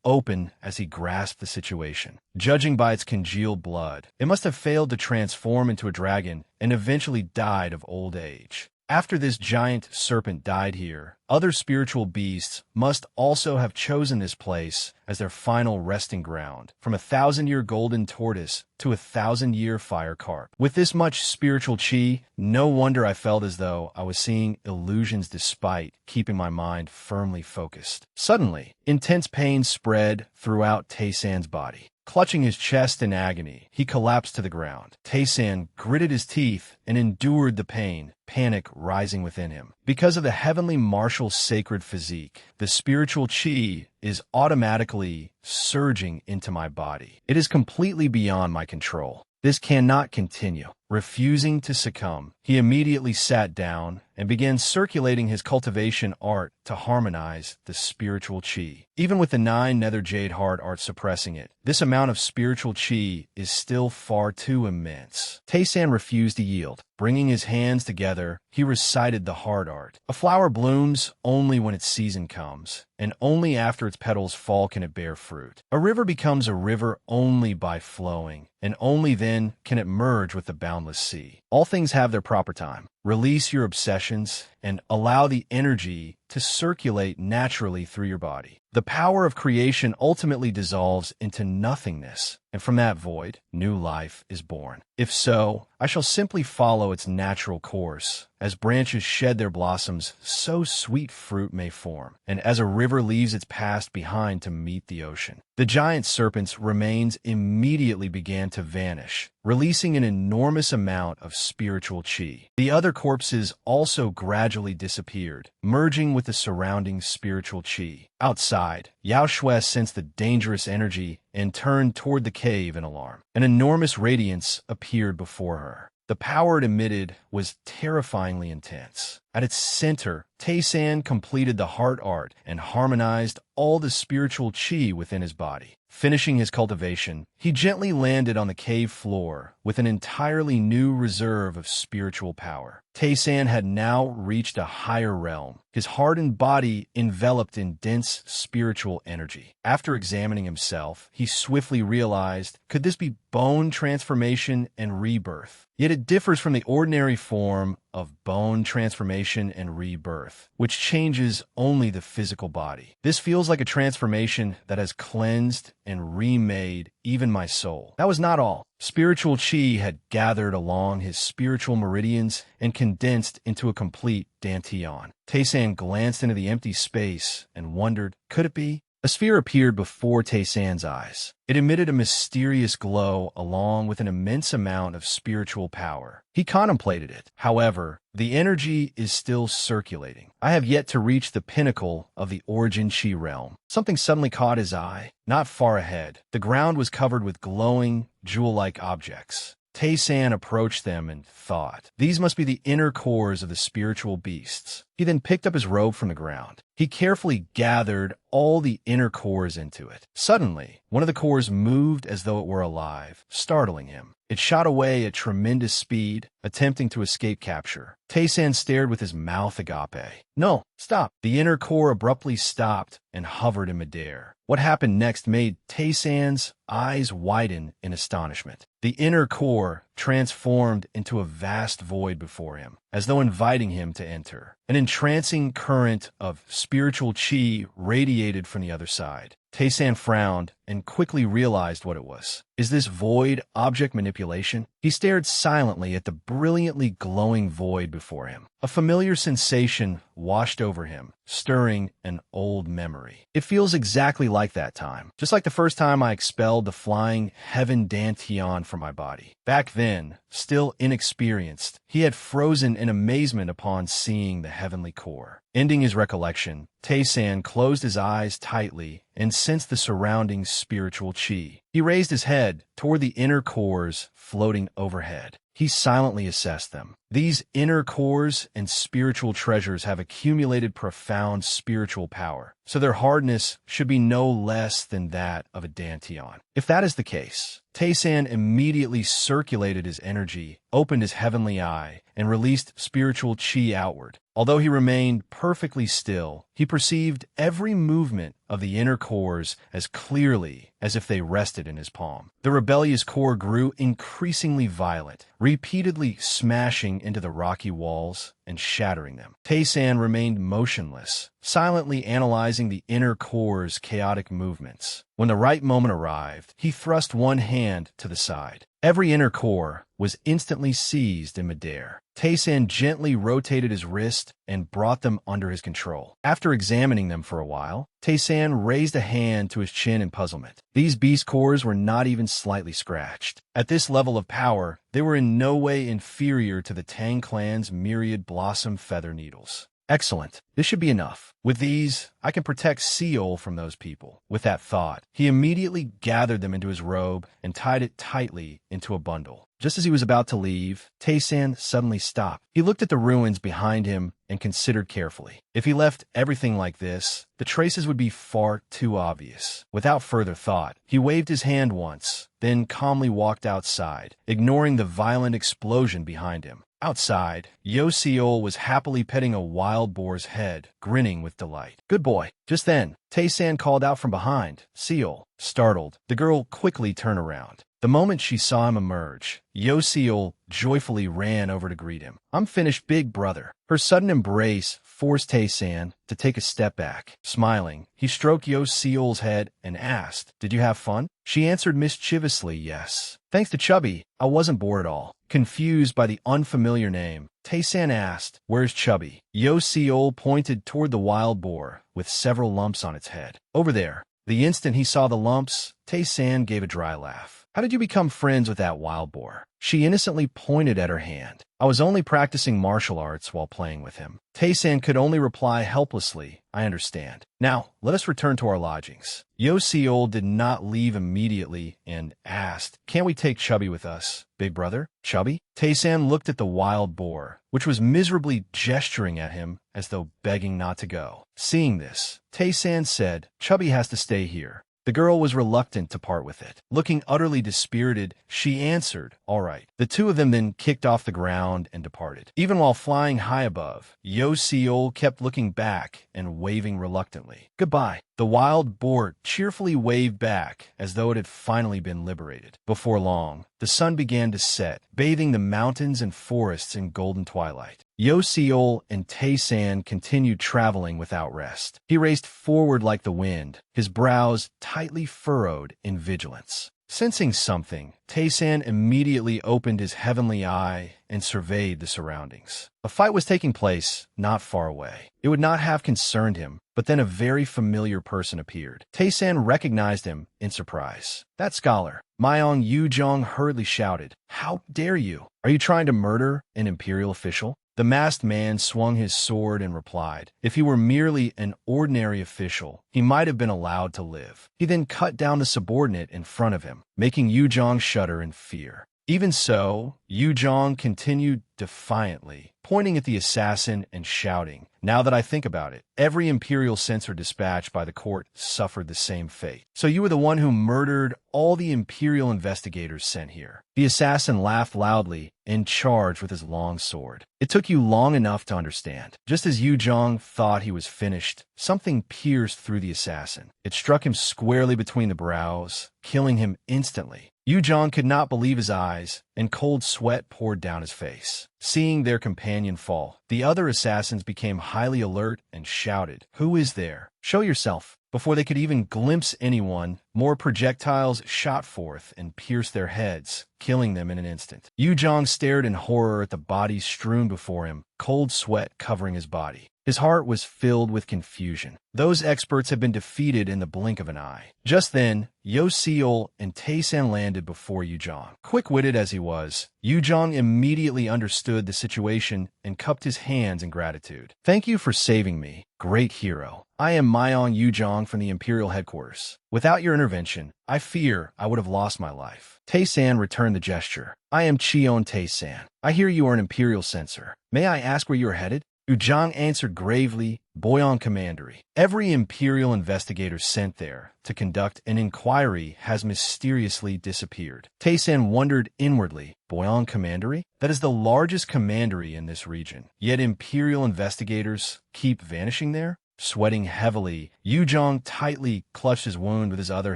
open as he grasped the situation. Judging by its congealed blood, it must have failed to transform into a dragon and eventually died of old age. After this giant serpent died here, other spiritual beasts must also have chosen this place as their final resting ground, from 1,000-year golden tortoise to 1,000-year fire carp. With this much spiritual chi, no wonder I felt as though I was seeing illusions despite keeping my mind firmly focused. Suddenly, intense pain spread throughout Tae-san's body. Clutching his chest in agony, he collapsed to the ground. Tae-san gritted his teeth and endured the pain, panic rising within him. Because of the heavenly martial sacred physique, the spiritual chi is automatically surging into my body. It is completely beyond my control. This cannot continue. Refusing to succumb, he immediately sat down and began circulating his cultivation art to harmonize the spiritual chi. Even with the 9 nether jade heart art suppressing it, this amount of spiritual chi is still far too immense. Tae-san refused to yield. Bringing his hands together, he recited the heart art. A flower blooms only when its season comes, and only after its petals fall can it bear fruit. A river becomes a river only by flowing, and only then can it merge with the boundless sea. All things have their proper time. Release your obsessions and allow the energy to circulate naturally through your body. The power of creation ultimately dissolves into nothingness, and from that void, new life is born. If so, I shall simply follow its natural course. As branches shed their blossoms, so sweet fruit may form, and as a river leaves its past behind to meet the ocean. The giant serpent's remains immediately began to vanish, releasing an enormous amount of spiritual chi. The other corpses also gradually disappeared, merging with the surrounding spiritual chi. Outside, Yao Shui sensed the dangerous energy and turned toward the cave in alarm. An enormous radiance appeared before her. The power it emitted was terrifyingly intense. At its center, Tae-san completed the heart art and harmonized all the spiritual chi within his body. Finishing his cultivation, he gently landed on the cave floor with an entirely new reserve of spiritual power. Tae-san had now reached a higher realm, his heart and body enveloped in dense spiritual energy. After examining himself, he swiftly realized, could this be bone transformation and rebirth? Yet it differs from the ordinary form of bone transformation and rebirth, which changes only the physical body. This feels like a transformation that has cleansed and remade even my soul. That was not all. Spiritual chi had gathered along his spiritual meridians and condensed into a complete dantian. Tae-san glanced into the empty space and wondered, could it be? A sphere appeared before Tae-san's eyes. It emitted a mysterious glow along with an immense amount of spiritual power. He contemplated it. However, the energy is still circulating. I have yet to reach the pinnacle of the origin chi realm. Something suddenly caught his eye. Not far ahead, the ground was covered with glowing, jewel-like objects. Tae-san approached them and thought, these must be the inner cores of the spiritual beasts. He then picked up his robe from the ground. He carefully gathered all the inner cores into it. Suddenly, one of the cores moved as though it were alive, startling him. It shot away at tremendous speed, attempting to escape capture. Tae-san stared with his mouth agape. No, stop. The inner core abruptly stopped and hovered in midair. What happened next made Tae-san's eyes widen in astonishment. The inner core transformed into a vast void before him, as though inviting him to enter. An entrancing current of spiritual chi radiated from the other side. Tae-san frowned and quickly realized what it was. Is this void object manipulation? He stared silently at the brilliantly glowing void before him. A familiar sensation washed over him, stirring an old memory. It feels exactly like that time, just like the first time I expelled the flying heaven dantian from my body. Back then, still inexperienced, he had frozen in amazement upon seeing the heavenly core. Ending his recollection, Tae-san closed his eyes tightly and sensed the surrounding spiritual chi. He raised his head toward the inner cores floating overhead. He silently assessed them. These inner cores and spiritual treasures have accumulated profound spiritual power, so their hardness should be no less than that of a dantian. If that is the case, Tae-san immediately circulated his energy, opened his heavenly eye, and released spiritual chi outward. Although he remained perfectly still, he perceived every movement of the inner cores as clearly as if they rested in his palm. The rebellious core grew increasingly violent, repeatedly smashing into the rocky walls and shattering them. Tae-san remained motionless, silently analyzing the inner core's chaotic movements. When the right moment arrived, he thrust one hand to the side. Every inner core was instantly seized in midair. Tae-san gently rotated his wrist and brought them under his control. After examining them for a while, Tae-san raised a hand to his chin in puzzlement. These beast cores were not even slightly scratched. At this level of power, they were in no way inferior to the Tang clan's myriad blossom feather needles. Excellent. This should be enough. With these, I can protect Seol from those people. With that thought, he immediately gathered them into his robe and tied it tightly into a bundle. Just as he was about to leave, Tae-san suddenly stopped. He looked at the ruins behind him and considered carefully. If he left everything like this, the traces would be far too obvious. Without further thought, he waved his hand once, then calmly walked outside, ignoring the violent explosion behind him. Outside, Seol was happily petting a wild boar's head, grinning with delight. Good boy. Just then, Tae-san called out from behind. Seol. Startled, the girl quickly turned around. The moment she saw him emerge, Seol joyfully ran over to greet him. I'm finished, big brother. Her sudden embrace forced Tae-san to take a step back. Smiling, he stroked Seol's head and asked, Did you have fun? She answered mischievously, yes. Thanks to Chubby, I wasn't bored at all. Confused by the unfamiliar name, Tae-san asked, Where's Chubby? Seol pointed toward the wild boar, with several lumps on its head. Over there. The instant he saw the lumps, Tae-san gave a dry laugh. How did you become friends with that wild boar? She innocently pointed at her hand. I was only practicing martial arts while playing with him. Tae-san could only reply helplessly, I understand. Now, let us return to our lodgings. Seol did not leave immediately and asked, Can't we take Chubby with us, big brother? Chubby? Tae-san looked at the wild boar, which was miserably gesturing at him as though begging not to go. Seeing this, Tae-san said, Chubby has to stay here. The girl was reluctant to part with it. Looking utterly dispirited, she answered, All right. The two of them then kicked off the ground and departed. Even while flying high above, Seol kept looking back and waving reluctantly. Goodbye. The wild boar cheerfully waved back as though it had finally been liberated. Before long, the sun began to set, bathing the mountains and forests in golden twilight. Seol and Tae-san continued traveling without rest. He raced forward like the wind, his brows tightly furrowed in vigilance. Sensing something, Tae-san immediately opened his heavenly eye and surveyed the surroundings. A fight was taking place not far away. It would not have concerned him, but then a very familiar person appeared. Tae-san recognized him in surprise. That scholar, Myong Yujong, hurriedly shouted, How dare you? Are you trying to murder an imperial official? The masked man swung his sword and replied, If he were merely an ordinary official, he might have been allowed to live. He then cut down the subordinate in front of him, making Yujong shudder in fear. Even so, Yujong continued defiantly, pointing at the assassin and shouting, Now that I think about it, every imperial censor dispatched by the court suffered the same fate. So you were the one who murdered all the imperial investigators sent here. The assassin laughed loudly and charged with his long sword. It took you long enough to understand. Just as Yujong thought he was finished, something pierced through the assassin. It struck him squarely between the brows, killing him instantly. Yujong could not believe his eyes, and cold sweat poured down his face. Seeing their companion fall, the other assassins became highly alert and shouted, Who is there? Show yourself. Before they could even glimpse anyone, more projectiles shot forth and pierced their heads, killing them in an instant. Yujong stared in horror at the bodies strewn before him, cold sweat covering his body. His heart was filled with confusion. Those experts had been defeated in the blink of an eye. Just then, Seol and Tae-san landed before Yujong. Quick-witted as he was, Yujong immediately understood the situation and cupped his hands in gratitude. Thank you for saving me, great hero. I am Myong Yujong from the Imperial Headquarters. Without your intervention, I fear I would have lost my life. Tae-san returned the gesture. I am Cheon Tae-san. I hear you are an Imperial censor. May I ask where you are headed? Yujong answered gravely, Boyong Commandery. Every Imperial investigator sent there to conduct an inquiry has mysteriously disappeared. Tae-san wondered inwardly, Boyong Commandery? That is the largest commandery in this region. Yet Imperial investigators keep vanishing there? Sweating heavily, Yujong tightly clutched his wound with his other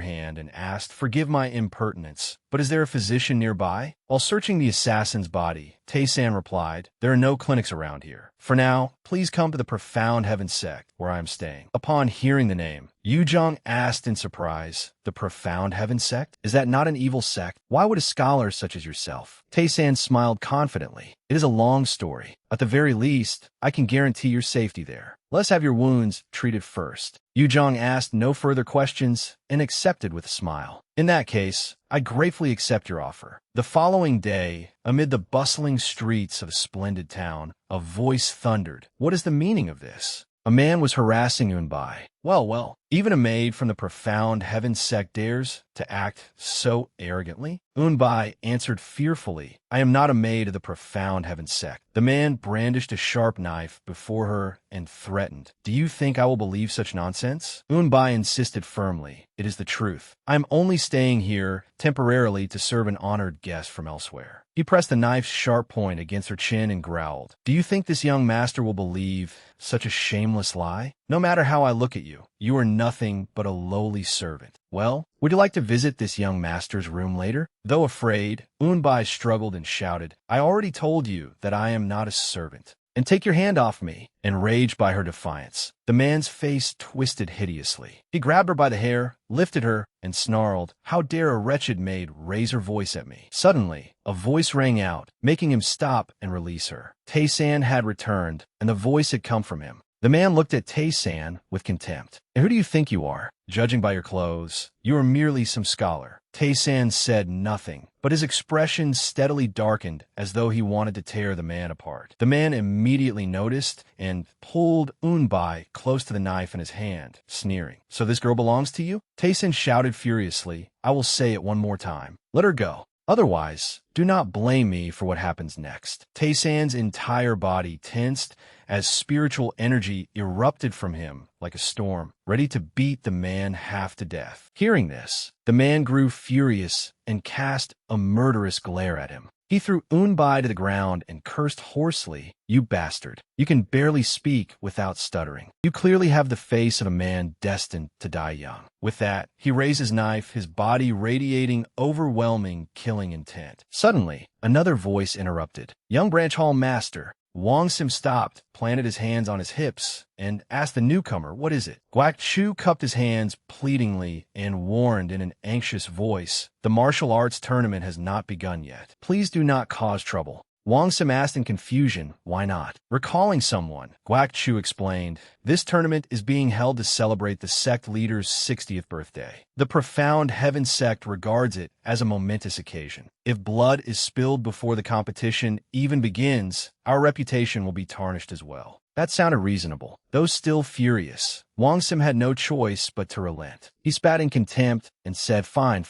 hand and asked, Forgive my impertinence, But is there a physician nearby? While searching the assassin's body, Tae-san replied, there are no clinics around here. For now, please come to the Profound Heaven sect, where I am staying. Upon hearing the name, Yujong asked in surprise, the Profound Heaven sect? Is that not an evil sect? Why would a scholar such as yourself? Tae-san smiled confidently. It is a long story. At the very least, I can guarantee your safety there. Let's have your wounds treated first. Yujong asked no further questions and accepted with a smile. In that case, I gratefully accept your offer. The following day, amid the bustling streets of a splendid town, a voice thundered. What is the meaning of this? A man was harassing Unbai. Well, even a maid from the Profound Heaven sect dares to act so arrogantly? Unbai answered fearfully, I am not a maid of the Profound Heaven sect. The man brandished a sharp knife before her and threatened, do you think I will believe such nonsense? Unbai insisted firmly, it is the truth. I am only staying here temporarily to serve an honored guest from elsewhere. He pressed the knife's sharp point against her chin and growled, do you think this young master will believe such a shameless lie? No matter how I look at you, you are nothing but a lowly servant. Well, would you like to visit this young master's room later? Though afraid, Unbai struggled and shouted, I already told you that I am not a servant. And take your hand off me. Enraged by her defiance, the man's face twisted hideously. He grabbed her by the hair, lifted her, and snarled, how dare a wretched maid raise her voice at me? Suddenly, a voice rang out, making him stop and release her. Tae-san had returned, and the voice had come from him. The man looked at Tae-san with contempt. And who do you think you are? Judging by your clothes, you are merely some scholar. Tae-san said nothing, but his expression steadily darkened as though he wanted to tear the man apart. The man immediately noticed and pulled Unbai close to the knife in his hand, sneering. So this girl belongs to you? Tae-san shouted furiously, I will say it one more time. Let her go. Otherwise, do not blame me for what happens next. Tae-san's entire body tensed as spiritual energy erupted from him like a storm, ready to beat the man half to death. Hearing this, the man grew furious and cast a murderous glare at him. He threw Unbai to the ground and cursed hoarsely, you bastard. You can barely speak without stuttering. You clearly have the face of a man destined to die young. With that, he raised his knife, his body radiating overwhelming killing intent. Suddenly, another voice interrupted. Young Branch Hall Master. Wang Sim stopped, planted his hands on his hips, and asked the newcomer, what is it? Guak Chu cupped his hands pleadingly and warned in an anxious voice, the martial arts tournament has not begun yet. Please do not cause trouble. Wang Sim asked in confusion, why not? Recalling someone, Guak Chu explained, this tournament is being held to celebrate the sect leader's 60th birthday. The Profound Heaven sect regards it as a momentous occasion. If blood is spilled before the competition even begins, our reputation will be tarnished as well. That sounded reasonable. Though still furious, Wang Sim had no choice but to relent. He spat in contempt and said, fine.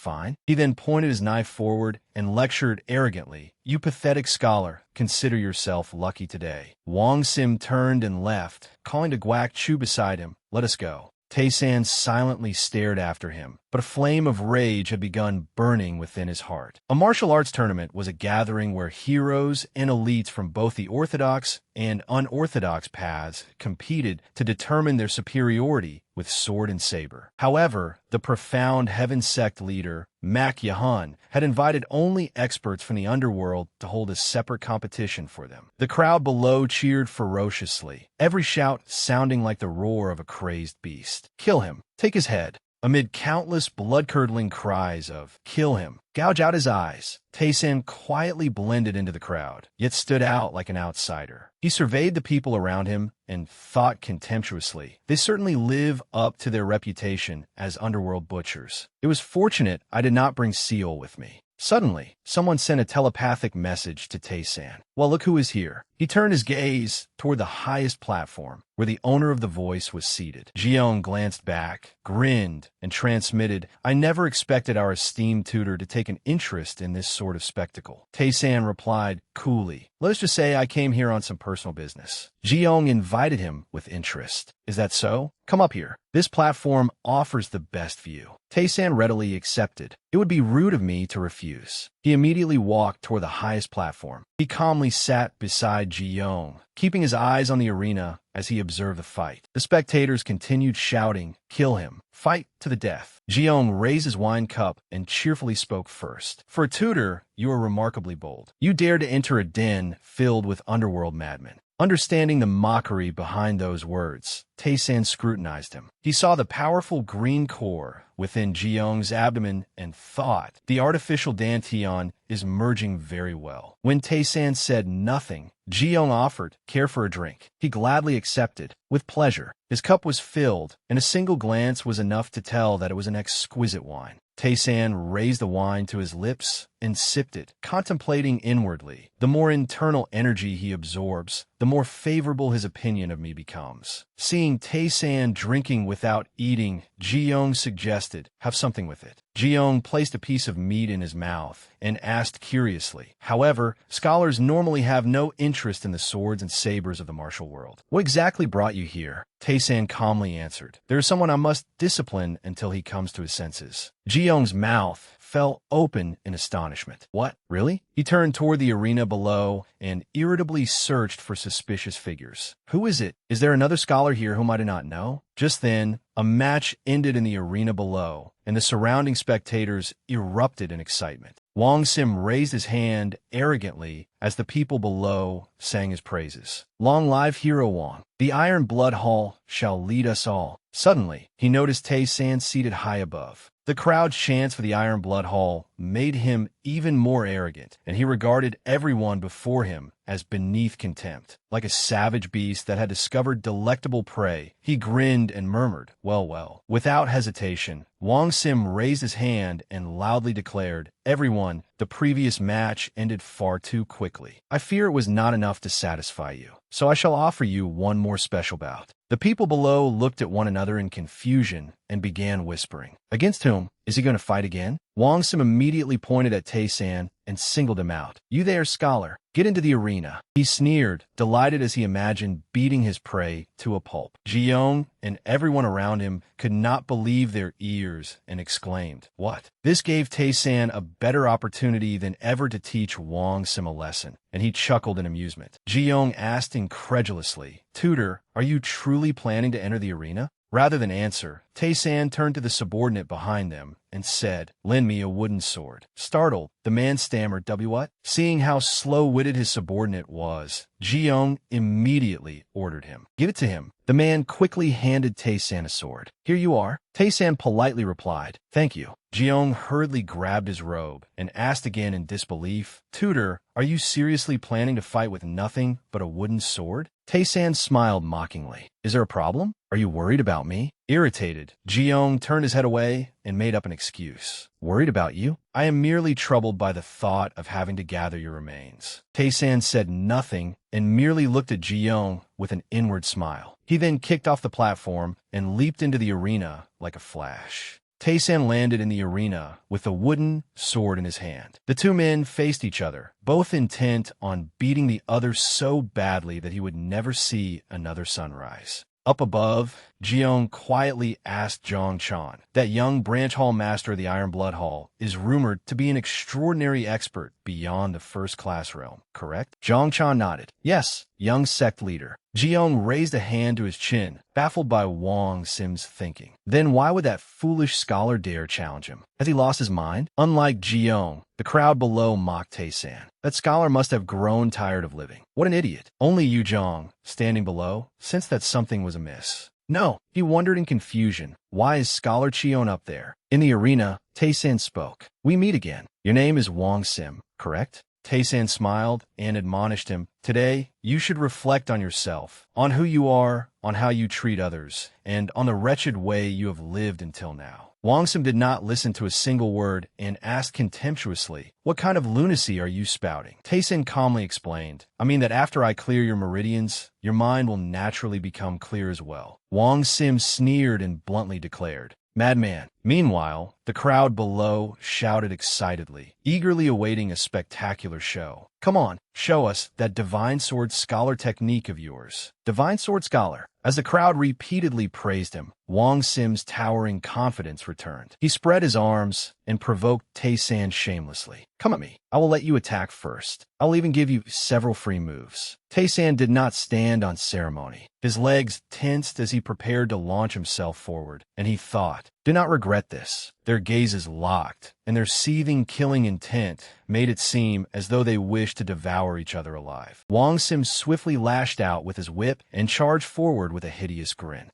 He then pointed his knife forward and lectured arrogantly, you pathetic scholar, consider yourself lucky today. Wang Sim turned and left, calling to Guak Chu beside him, let us go. Tae-san silently stared after him, but a flame of rage had begun burning within his heart. A martial arts tournament was a gathering where heroes and elites from both the orthodox and unorthodox paths competed to determine their superiority with sword and saber. However, the Profound Heaven sect leader, Mak Yahan, had invited only experts from the underworld to hold a separate competition for them. The crowd below cheered ferociously, every shout sounding like the roar of a crazed beast. Kill him. Take his head. Amid countless blood-curdling cries of, kill him, gouge out his eyes, Tae-san quietly blended into the crowd, yet stood out like an outsider. He surveyed the people around him and thought contemptuously, they certainly live up to their reputation as underworld butchers. It was fortunate I did not bring Seal with me. Suddenly, someone sent a telepathic message to Tae-san. Well, look who is here. He turned his gaze toward the highest platform, where the owner of the voice was seated. Jiyoung glanced back, grinned, and transmitted, I never expected our esteemed tutor to take an interest in this sort of spectacle. Tae-san replied coolly, let's just say I came here on some personal business. Jiyoung invited him with interest. Is that so? Come up here. This platform offers the best view. Tae-san readily accepted. It would be rude of me to refuse. He immediately walked toward the highest platform. He calmly calmly sat beside Ji-young, keeping his eyes on the arena as he observed the fight. The spectators continued shouting, "Kill him! Fight to the death!" Ji-young raised his wine cup and cheerfully spoke first. "For a tutor, you are remarkably bold. You dare to enter a den filled with underworld madmen." Understanding the mockery behind those words, Tae-san scrutinized him. He saw the powerful green core within Ji-young's abdomen and thought, the artificial dantian is merging very well. When Tae-san said nothing, Ji-young offered, "Care for a drink?" He gladly accepted, with pleasure. His cup was filled, and a single glance was enough to tell that it was an exquisite wine. Tae-san raised the wine to his lips and sipped it, contemplating inwardly. The more internal energy he absorbs, the more favorable his opinion of me becomes. Seeing Tae-san drinking without eating, Ji-young suggested, "Have something with it." Ji-young placed a piece of meat in his mouth and asked curiously. However, scholars normally have no interest in the swords and sabers of the martial world. "What exactly brought you here?" Tae-san calmly answered. "There is someone I must discipline until he comes to his senses." Ji-young's mouth fell open in astonishment. "What? Really?" He turned toward the arena below and irritably searched for suspicious figures. "Who is it? Is there another scholar here whom I do not know?" Just then, a match ended in the arena below, and the surrounding spectators erupted in excitement. Wang Sim raised his hand arrogantly as the people below sang his praises. "Long live Hero Wang! The Iron Blood Hall shall lead us all." Suddenly, he noticed Tae-san seated high above. The crowd's chants for the Iron Blood Hall made him even more arrogant, and he regarded everyone before him as beneath contempt. Like a savage beast that had discovered delectable prey, he grinned and murmured, "Well, well." Without hesitation, Wang Sim raised his hand and loudly declared, "Everyone, the previous match ended far too quickly. I fear it was not enough to satisfy you, so I shall offer you one more special bout." The people below looked at one another in confusion and began whispering. "Against whom? Is he going to fight again?" Wang Sim immediately pointed at Tae-san and singled him out. "You there, scholar, get into the arena." He sneered, delighted as he imagined beating his prey to a pulp. Ji-young and everyone around him could not believe their ears and exclaimed, "What?" This gave Tae-san a better opportunity than ever to teach Wang Sim a lesson, and he chuckled in amusement. Ji-young asked incredulously, "Tutor, are you truly planning to enter the arena?" Rather than answer, Tae-san turned to the subordinate behind them and said, "Lend me a wooden sword." Startled, the man stammered, "What?" Seeing how slow-witted his subordinate was, Ji-young immediately ordered him, "Give it to him." The man quickly handed Tae-san a sword. "Here you are." Tae-san politely replied, "Thank you." Ji-young hurriedly grabbed his robe and asked again in disbelief, "Tutor, are you seriously planning to fight with nothing but a wooden sword?" Tae-san smiled mockingly. "Is there a problem? Are you worried about me?" Irritated, Ji-young turned his head away and made up an excuse. "Worried about you? I am merely troubled by the thought of having to gather your remains." Tae-san said nothing and merely looked at Ji-young with an inward smile. He then kicked off the platform and leaped into the arena like a flash. Tae-san landed in the arena with a wooden sword in his hand. The two men faced each other, both intent on beating the other so badly that he would never see another sunrise. Up above, Ji-young quietly asked Zhang Chan. "That young branch hall master of the Iron Blood Hall is rumored to be an extraordinary expert beyond the first-class realm, correct?" Zhang Chan nodded. "Yes, young sect leader." Ji-young raised a hand to his chin, baffled by Wang Sim's thinking. Then why would that foolish scholar dare challenge him? Has he lost his mind? Unlike Ji-young, the crowd below mocked Tae-san. That scholar must have grown tired of living. What an idiot. Only Yu Zhang, standing below, sensed that something was amiss. "No," he wondered in confusion. "Why is Scholar Chion up there?" In the arena, Tae-san spoke. "We meet again. Your name is Wang Sim, correct?" Tae-san smiled and admonished him. "Today, you should reflect on yourself, on who you are, on how you treat others, and on the wretched way you have lived until now." Wang Sim did not listen to a single word and asked contemptuously, "What kind of lunacy are you spouting?" Tae-san calmly explained, "I mean that after I clear your meridians, your mind will naturally become clear as well." Wang Sim sneered and bluntly declared, "Madman." Meanwhile, the crowd below shouted excitedly, eagerly awaiting a spectacular show. "Come on, show us that divine sword scholar technique of yours." Divine sword scholar. As the crowd repeatedly praised him, Wang Sim's towering confidence returned. He spread his arms and provoked Tae-san shamelessly. "Come at me. I will let you attack first. I'll even give you several free moves." Tae-san did not stand on ceremony. His legs tensed as he prepared to launch himself forward, and he thought, "Do not regret this." Their gazes locked, and their seething, killing intent made it seem as though they wished to devour each other alive. Wang Sim swiftly lashed out with his whip and charged forward with a hideous grin.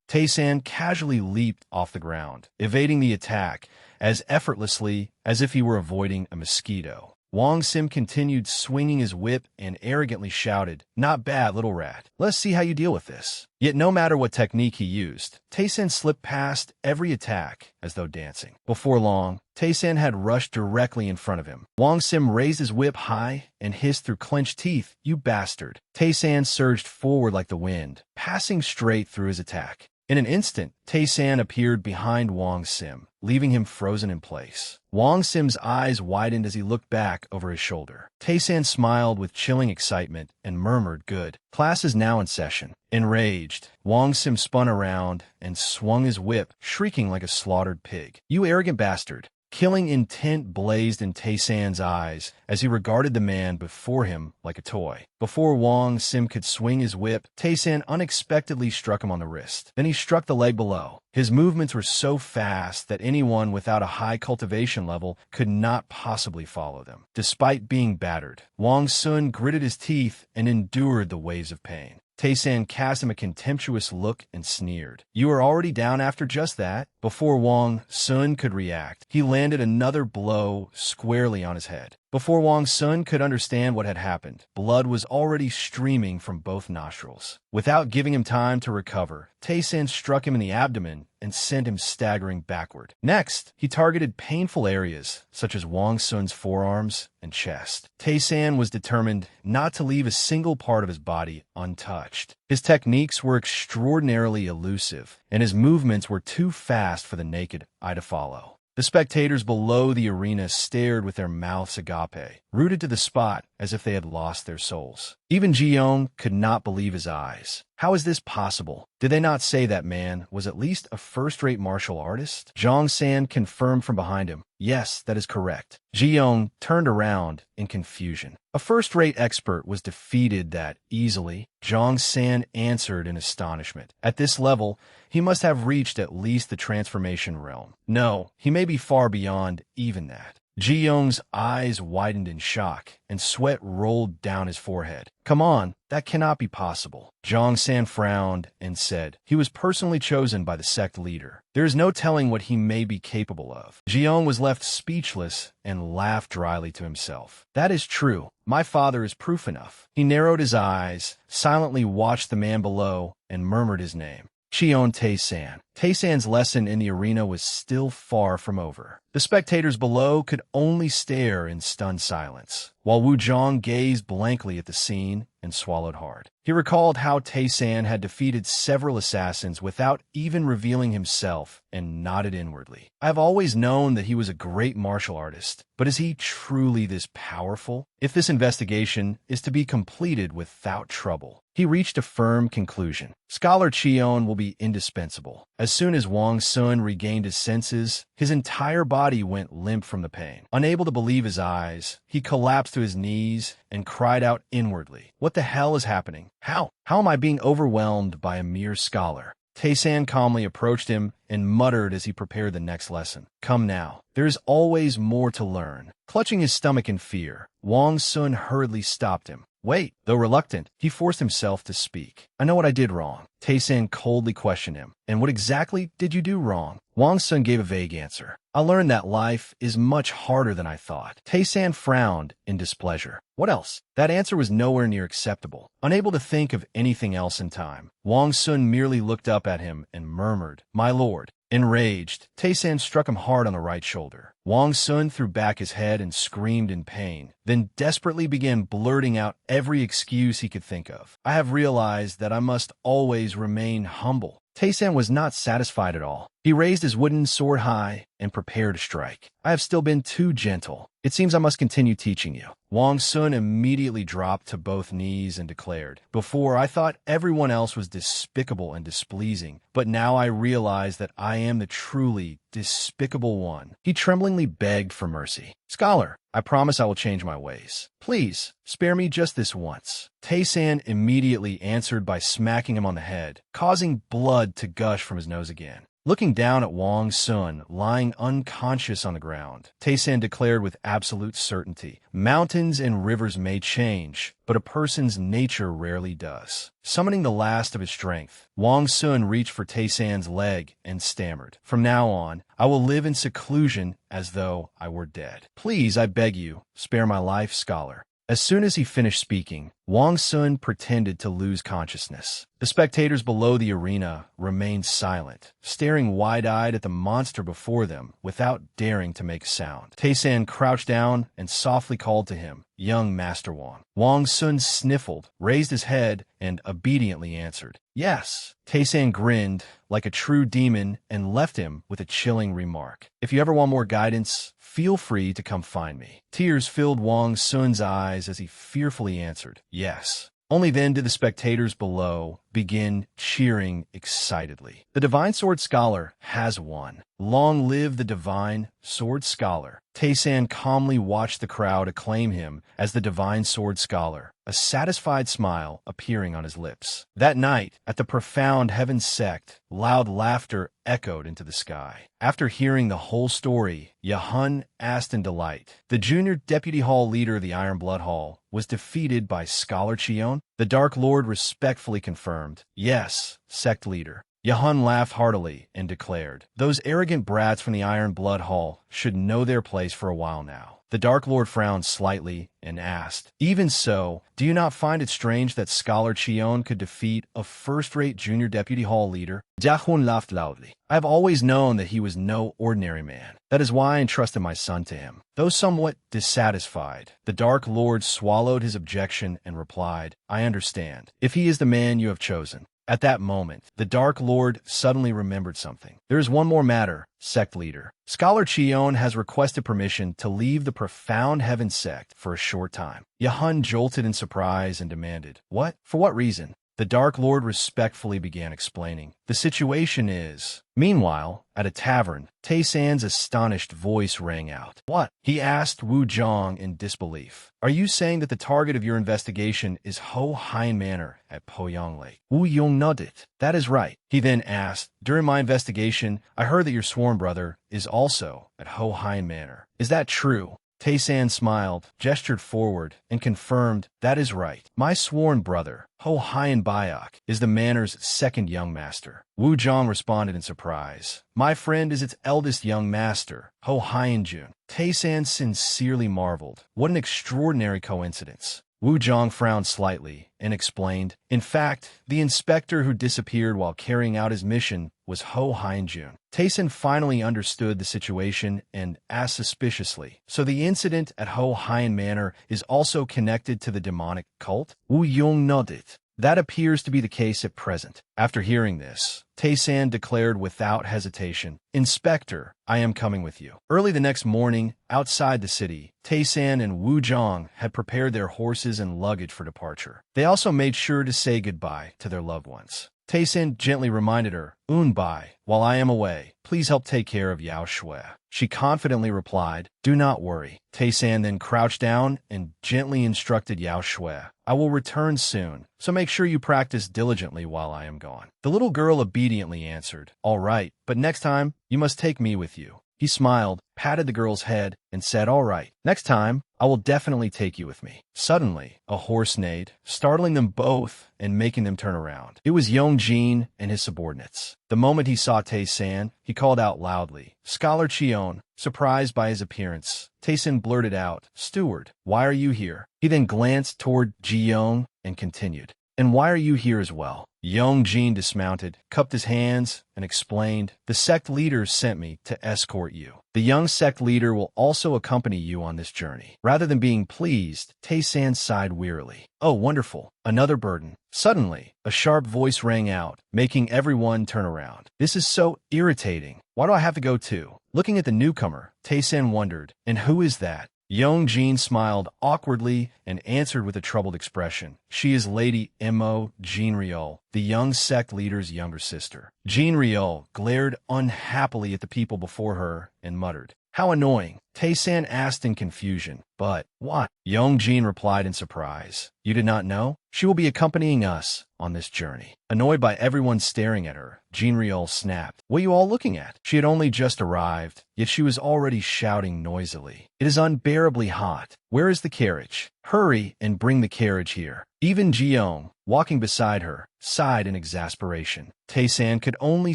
Tae-san casually leaped off the ground, evading the attack as effortlessly as if he were avoiding a mosquito. Wang Sim continued swinging his whip and arrogantly shouted, "Not bad, little rat. Let's see how you deal with this." Yet no matter what technique he used, Tae-san slipped past every attack as though dancing. Before long, Tae-san had rushed directly in front of him. Wang Sim raised his whip high and hissed through clenched teeth, "You bastard." Tae-san surged forward like the wind, passing straight through his attack. In an instant, Tae-san appeared behind Wang Sim, leaving him frozen in place. Wang Sim's eyes widened as he looked back over his shoulder. Tae-san smiled with chilling excitement and murmured, "Good. Class is now in session." Enraged, Wang Sim spun around and swung his whip, shrieking like a slaughtered pig. "You arrogant bastard." Killing intent blazed in Tae-san's eyes as he regarded the man before him like a toy. Before Wang Sim could swing his whip, Tae-san unexpectedly struck him on the wrist. Then he struck the leg below. His movements were so fast that anyone without a high cultivation level could not possibly follow them. Despite being battered, Wang Sun gritted his teeth and endured the waves of pain. Tae-san cast him a contemptuous look and sneered. "You are already down after just that?" Before Wang Sun could react, he landed another blow squarely on his head. Before Wang Sun could understand what had happened, blood was already streaming from both nostrils. Without giving him time to recover, Tae-san struck him in the abdomen and sent him staggering backward. Next, he targeted painful areas, such as Wang Sun's forearms and chest. Tae-san was determined not to leave a single part of his body untouched. His techniques were extraordinarily elusive, and his movements were too fast for the naked eye to follow. The spectators below the arena stared with their mouths agape, rooted to the spot as if they had lost their souls. Even Ji-young could not believe his eyes. How is this possible? Did they not say that man was at least a first-rate martial artist? Jong-san confirmed from behind him. Yes, that is correct. Ji-young turned around in confusion. A first-rate expert was defeated that easily. Jong-san answered in astonishment. At this level, he must have reached at least the transformation realm. No, he may be far beyond even that. Ji-young's eyes widened in shock, and sweat rolled down his forehead. "Come on, that cannot be possible." Jong-san frowned and said, "He was personally chosen by the sect leader. There is no telling what he may be capable of." Ji-young was left speechless and laughed dryly to himself. "That is true. My father is proof enough." He narrowed his eyes, silently watched the man below, and murmured his name. Cheon Tae-san. Tae-san's lesson in the arena was still far from over. The spectators below could only stare in stunned silence, while Wu Zhong gazed blankly at the scene and swallowed hard. He recalled how Tae-san had defeated several assassins without even revealing himself and nodded inwardly. "I have always known that he was a great martial artist, but is he truly this powerful?" If this investigation is to be completed without trouble, he reached a firm conclusion. Scholar Cheon will be indispensable. As soon as Wang Sun regained his senses, his entire body went limp from the pain. Unable to believe his eyes, he collapsed to his knees and cried out inwardly, "What the hell is happening? How am I being overwhelmed by a mere scholar?" Tae-san calmly approached him and muttered as he prepared the next lesson. "Come now. There is always more to learn." Clutching his stomach in fear, Wang Sun hurriedly stopped him. "Wait." Though reluctant, he forced himself to speak. "I know what I did wrong." Tae-san coldly questioned him. "And what exactly did you do wrong?" Wang Sun gave a vague answer. "I learned that life is much harder than I thought." Tae-san frowned in displeasure. "What else?" That answer was nowhere near acceptable. Unable to think of anything else in time, Wang Sun merely looked up at him and murmured, "My lord." Enraged, Tae-san struck him hard on the right shoulder. Wang Sun threw back his head and screamed in pain, then desperately began blurting out every excuse he could think of. "I have realized that I must always remain humble." Tae-san was not satisfied at all. He raised his wooden sword high and prepared to strike. I have still been too gentle. It seems I must continue teaching you. Wang Sun immediately dropped to both knees and declared, "Before, I thought everyone else was despicable and displeasing, but now I realize that I am the truly despicable one." He tremblingly begged for mercy. "Scholar, I promise I will change my ways. Please, spare me just this once." Tei-san immediately answered by smacking him on the head, causing blood to gush from his nose again. Looking down at Wang Sun, lying unconscious on the ground, Tei-san declared with absolute certainty, "Mountains and rivers may change, but a person's nature rarely does." Summoning the last of his strength, Wang Sun reached for Tei-san's leg and stammered, "From now on, I will live in seclusion as though I were dead. Please, I beg you, spare my life, scholar." As soon as he finished speaking, Wang Sun pretended to lose consciousness. The spectators below the arena remained silent, staring wide-eyed at the monster before them without daring to make a sound. Tei-san crouched down and softly called to him, "Young Master Wang." Wang Sun sniffled, raised his head, and obediently answered, "Yes." Tei-san grinned like a true demon and left him with a chilling remark, "If you ever want more guidance, feel free to come find me." Tears filled Wang Sun's eyes as he fearfully answered, "Yes." Only then did the spectators below begin cheering excitedly. "The Divine Sword Scholar has won. Long live the Divine Sword Scholar." Tei-san calmly watched the crowd acclaim him as the Divine Sword Scholar, a satisfied smile appearing on his lips. That night, at the profound Heaven Sect, loud laughter echoed into the sky. After hearing the whole story, Yahun asked in delight, "The junior deputy hall leader of the Iron Blood Hall was defeated by Scholar Chion?" The Dark Lord respectfully confirmed, "Yes, sect leader." Yahun laughed heartily and declared, "Those arrogant brats from the Iron Blood Hall should know their place for a while now." The Dark Lord frowned slightly and asked, "Even so, do you not find it strange that Scholar Chion could defeat a first-rate junior deputy hall leader?" Jahun laughed loudly. "I have always known that he was no ordinary man. That is why I entrusted my son to him." Though somewhat dissatisfied, the Dark Lord swallowed his objection and replied, "I understand. If he is the man you have chosen." At that moment, the Dark Lord suddenly remembered something. "There is one more matter, sect leader. Scholar Chion has requested permission to leave the profound Heaven Sect for a short time." Yahun jolted in surprise and demanded, "What? For what reason?" The Dark Lord respectfully began explaining. "The situation is..." Meanwhile, at a tavern, Tei-san's astonished voice rang out. "What?" he asked Wu Zhang in disbelief. "Are you saying that the target of your investigation is Ho Hein Manor at Poyang Lake?" Wu Yong nodded. "That is right." He then asked, "During my investigation, I heard that your sworn brother is also at Ho Hein Manor. Is that true?" Tei-san smiled, gestured forward, and confirmed, "That is right. My sworn brother, Ho Hein Bayok, is the manor's second young master." Wu Zhang responded in surprise, "My friend is its eldest young master, Ho Hein Jun." Tei-san sincerely marveled. What an extraordinary coincidence. Wu Zhang frowned slightly and explained, "In fact, the inspector who disappeared while carrying out his mission was Ho Hein Jun." Tei-san finally understood the situation and asked suspiciously, "So the incident at Ho Hein Manor is also connected to the demonic cult?" Wu Yong nodded. "That appears to be the case at present." After hearing this, Tei-san declared without hesitation, "Inspector, I am coming with you." Early the next morning, outside the city, Tei-san and Wu Zhang had prepared their horses and luggage for departure. They also made sure to say goodbye to their loved ones. Tei-san gently reminded her, "Bai, while I am away, please help take care of Yao Shui." She confidently replied, "Do not worry." Tei-san then crouched down and gently instructed Yao Shui, "I will return soon, so make sure you practice diligently while I am gone." The little girl obediently answered, "All right, but next time, you must take me with you." He smiled, patted the girl's head, and said, "All right, next time, I will definitely take you with me." Suddenly, a horse neighed, startling them both and making them turn around. It was Yongjin and his subordinates. The moment he saw Tei-san, he called out loudly, "Scholar Chion." Surprised by his appearance, Tei-san blurted out, "Steward, why are you here?" He then glanced toward Ji-young and continued, "And why are you here as well?" Young Jin dismounted, cupped his hands, and explained, "The sect leaders sent me to escort you. The young sect leader will also accompany you on this journey." Rather than being pleased, Tae-san sighed wearily. "Oh, wonderful. Another burden." Suddenly, a sharp voice rang out, making everyone turn around. "This is so irritating. Why do I have to go too?" Looking at the newcomer, Tae-san wondered, "And who is that?" Young Jin smiled awkwardly and answered with a troubled expression. "She is Lady Imo Jinryo, the young sect leader's younger sister." Jinryo glared unhappily at the people before her and muttered, "How annoying." Tae-san asked in confusion, "But what?" Young Jin replied in surprise, "You did not know? She will be accompanying us on this journey." Annoyed by everyone staring at her, Jinryo snapped, "What are you all looking at?" She had only just arrived, yet she was already shouting noisily, "It is unbearably hot. Where is the carriage? Hurry and bring the carriage here." Even Jeong, walking beside her, sighed in exasperation. Tae-san could only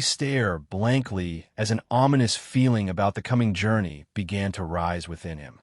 stare blankly as an ominous feeling about the coming journey began to rise within him.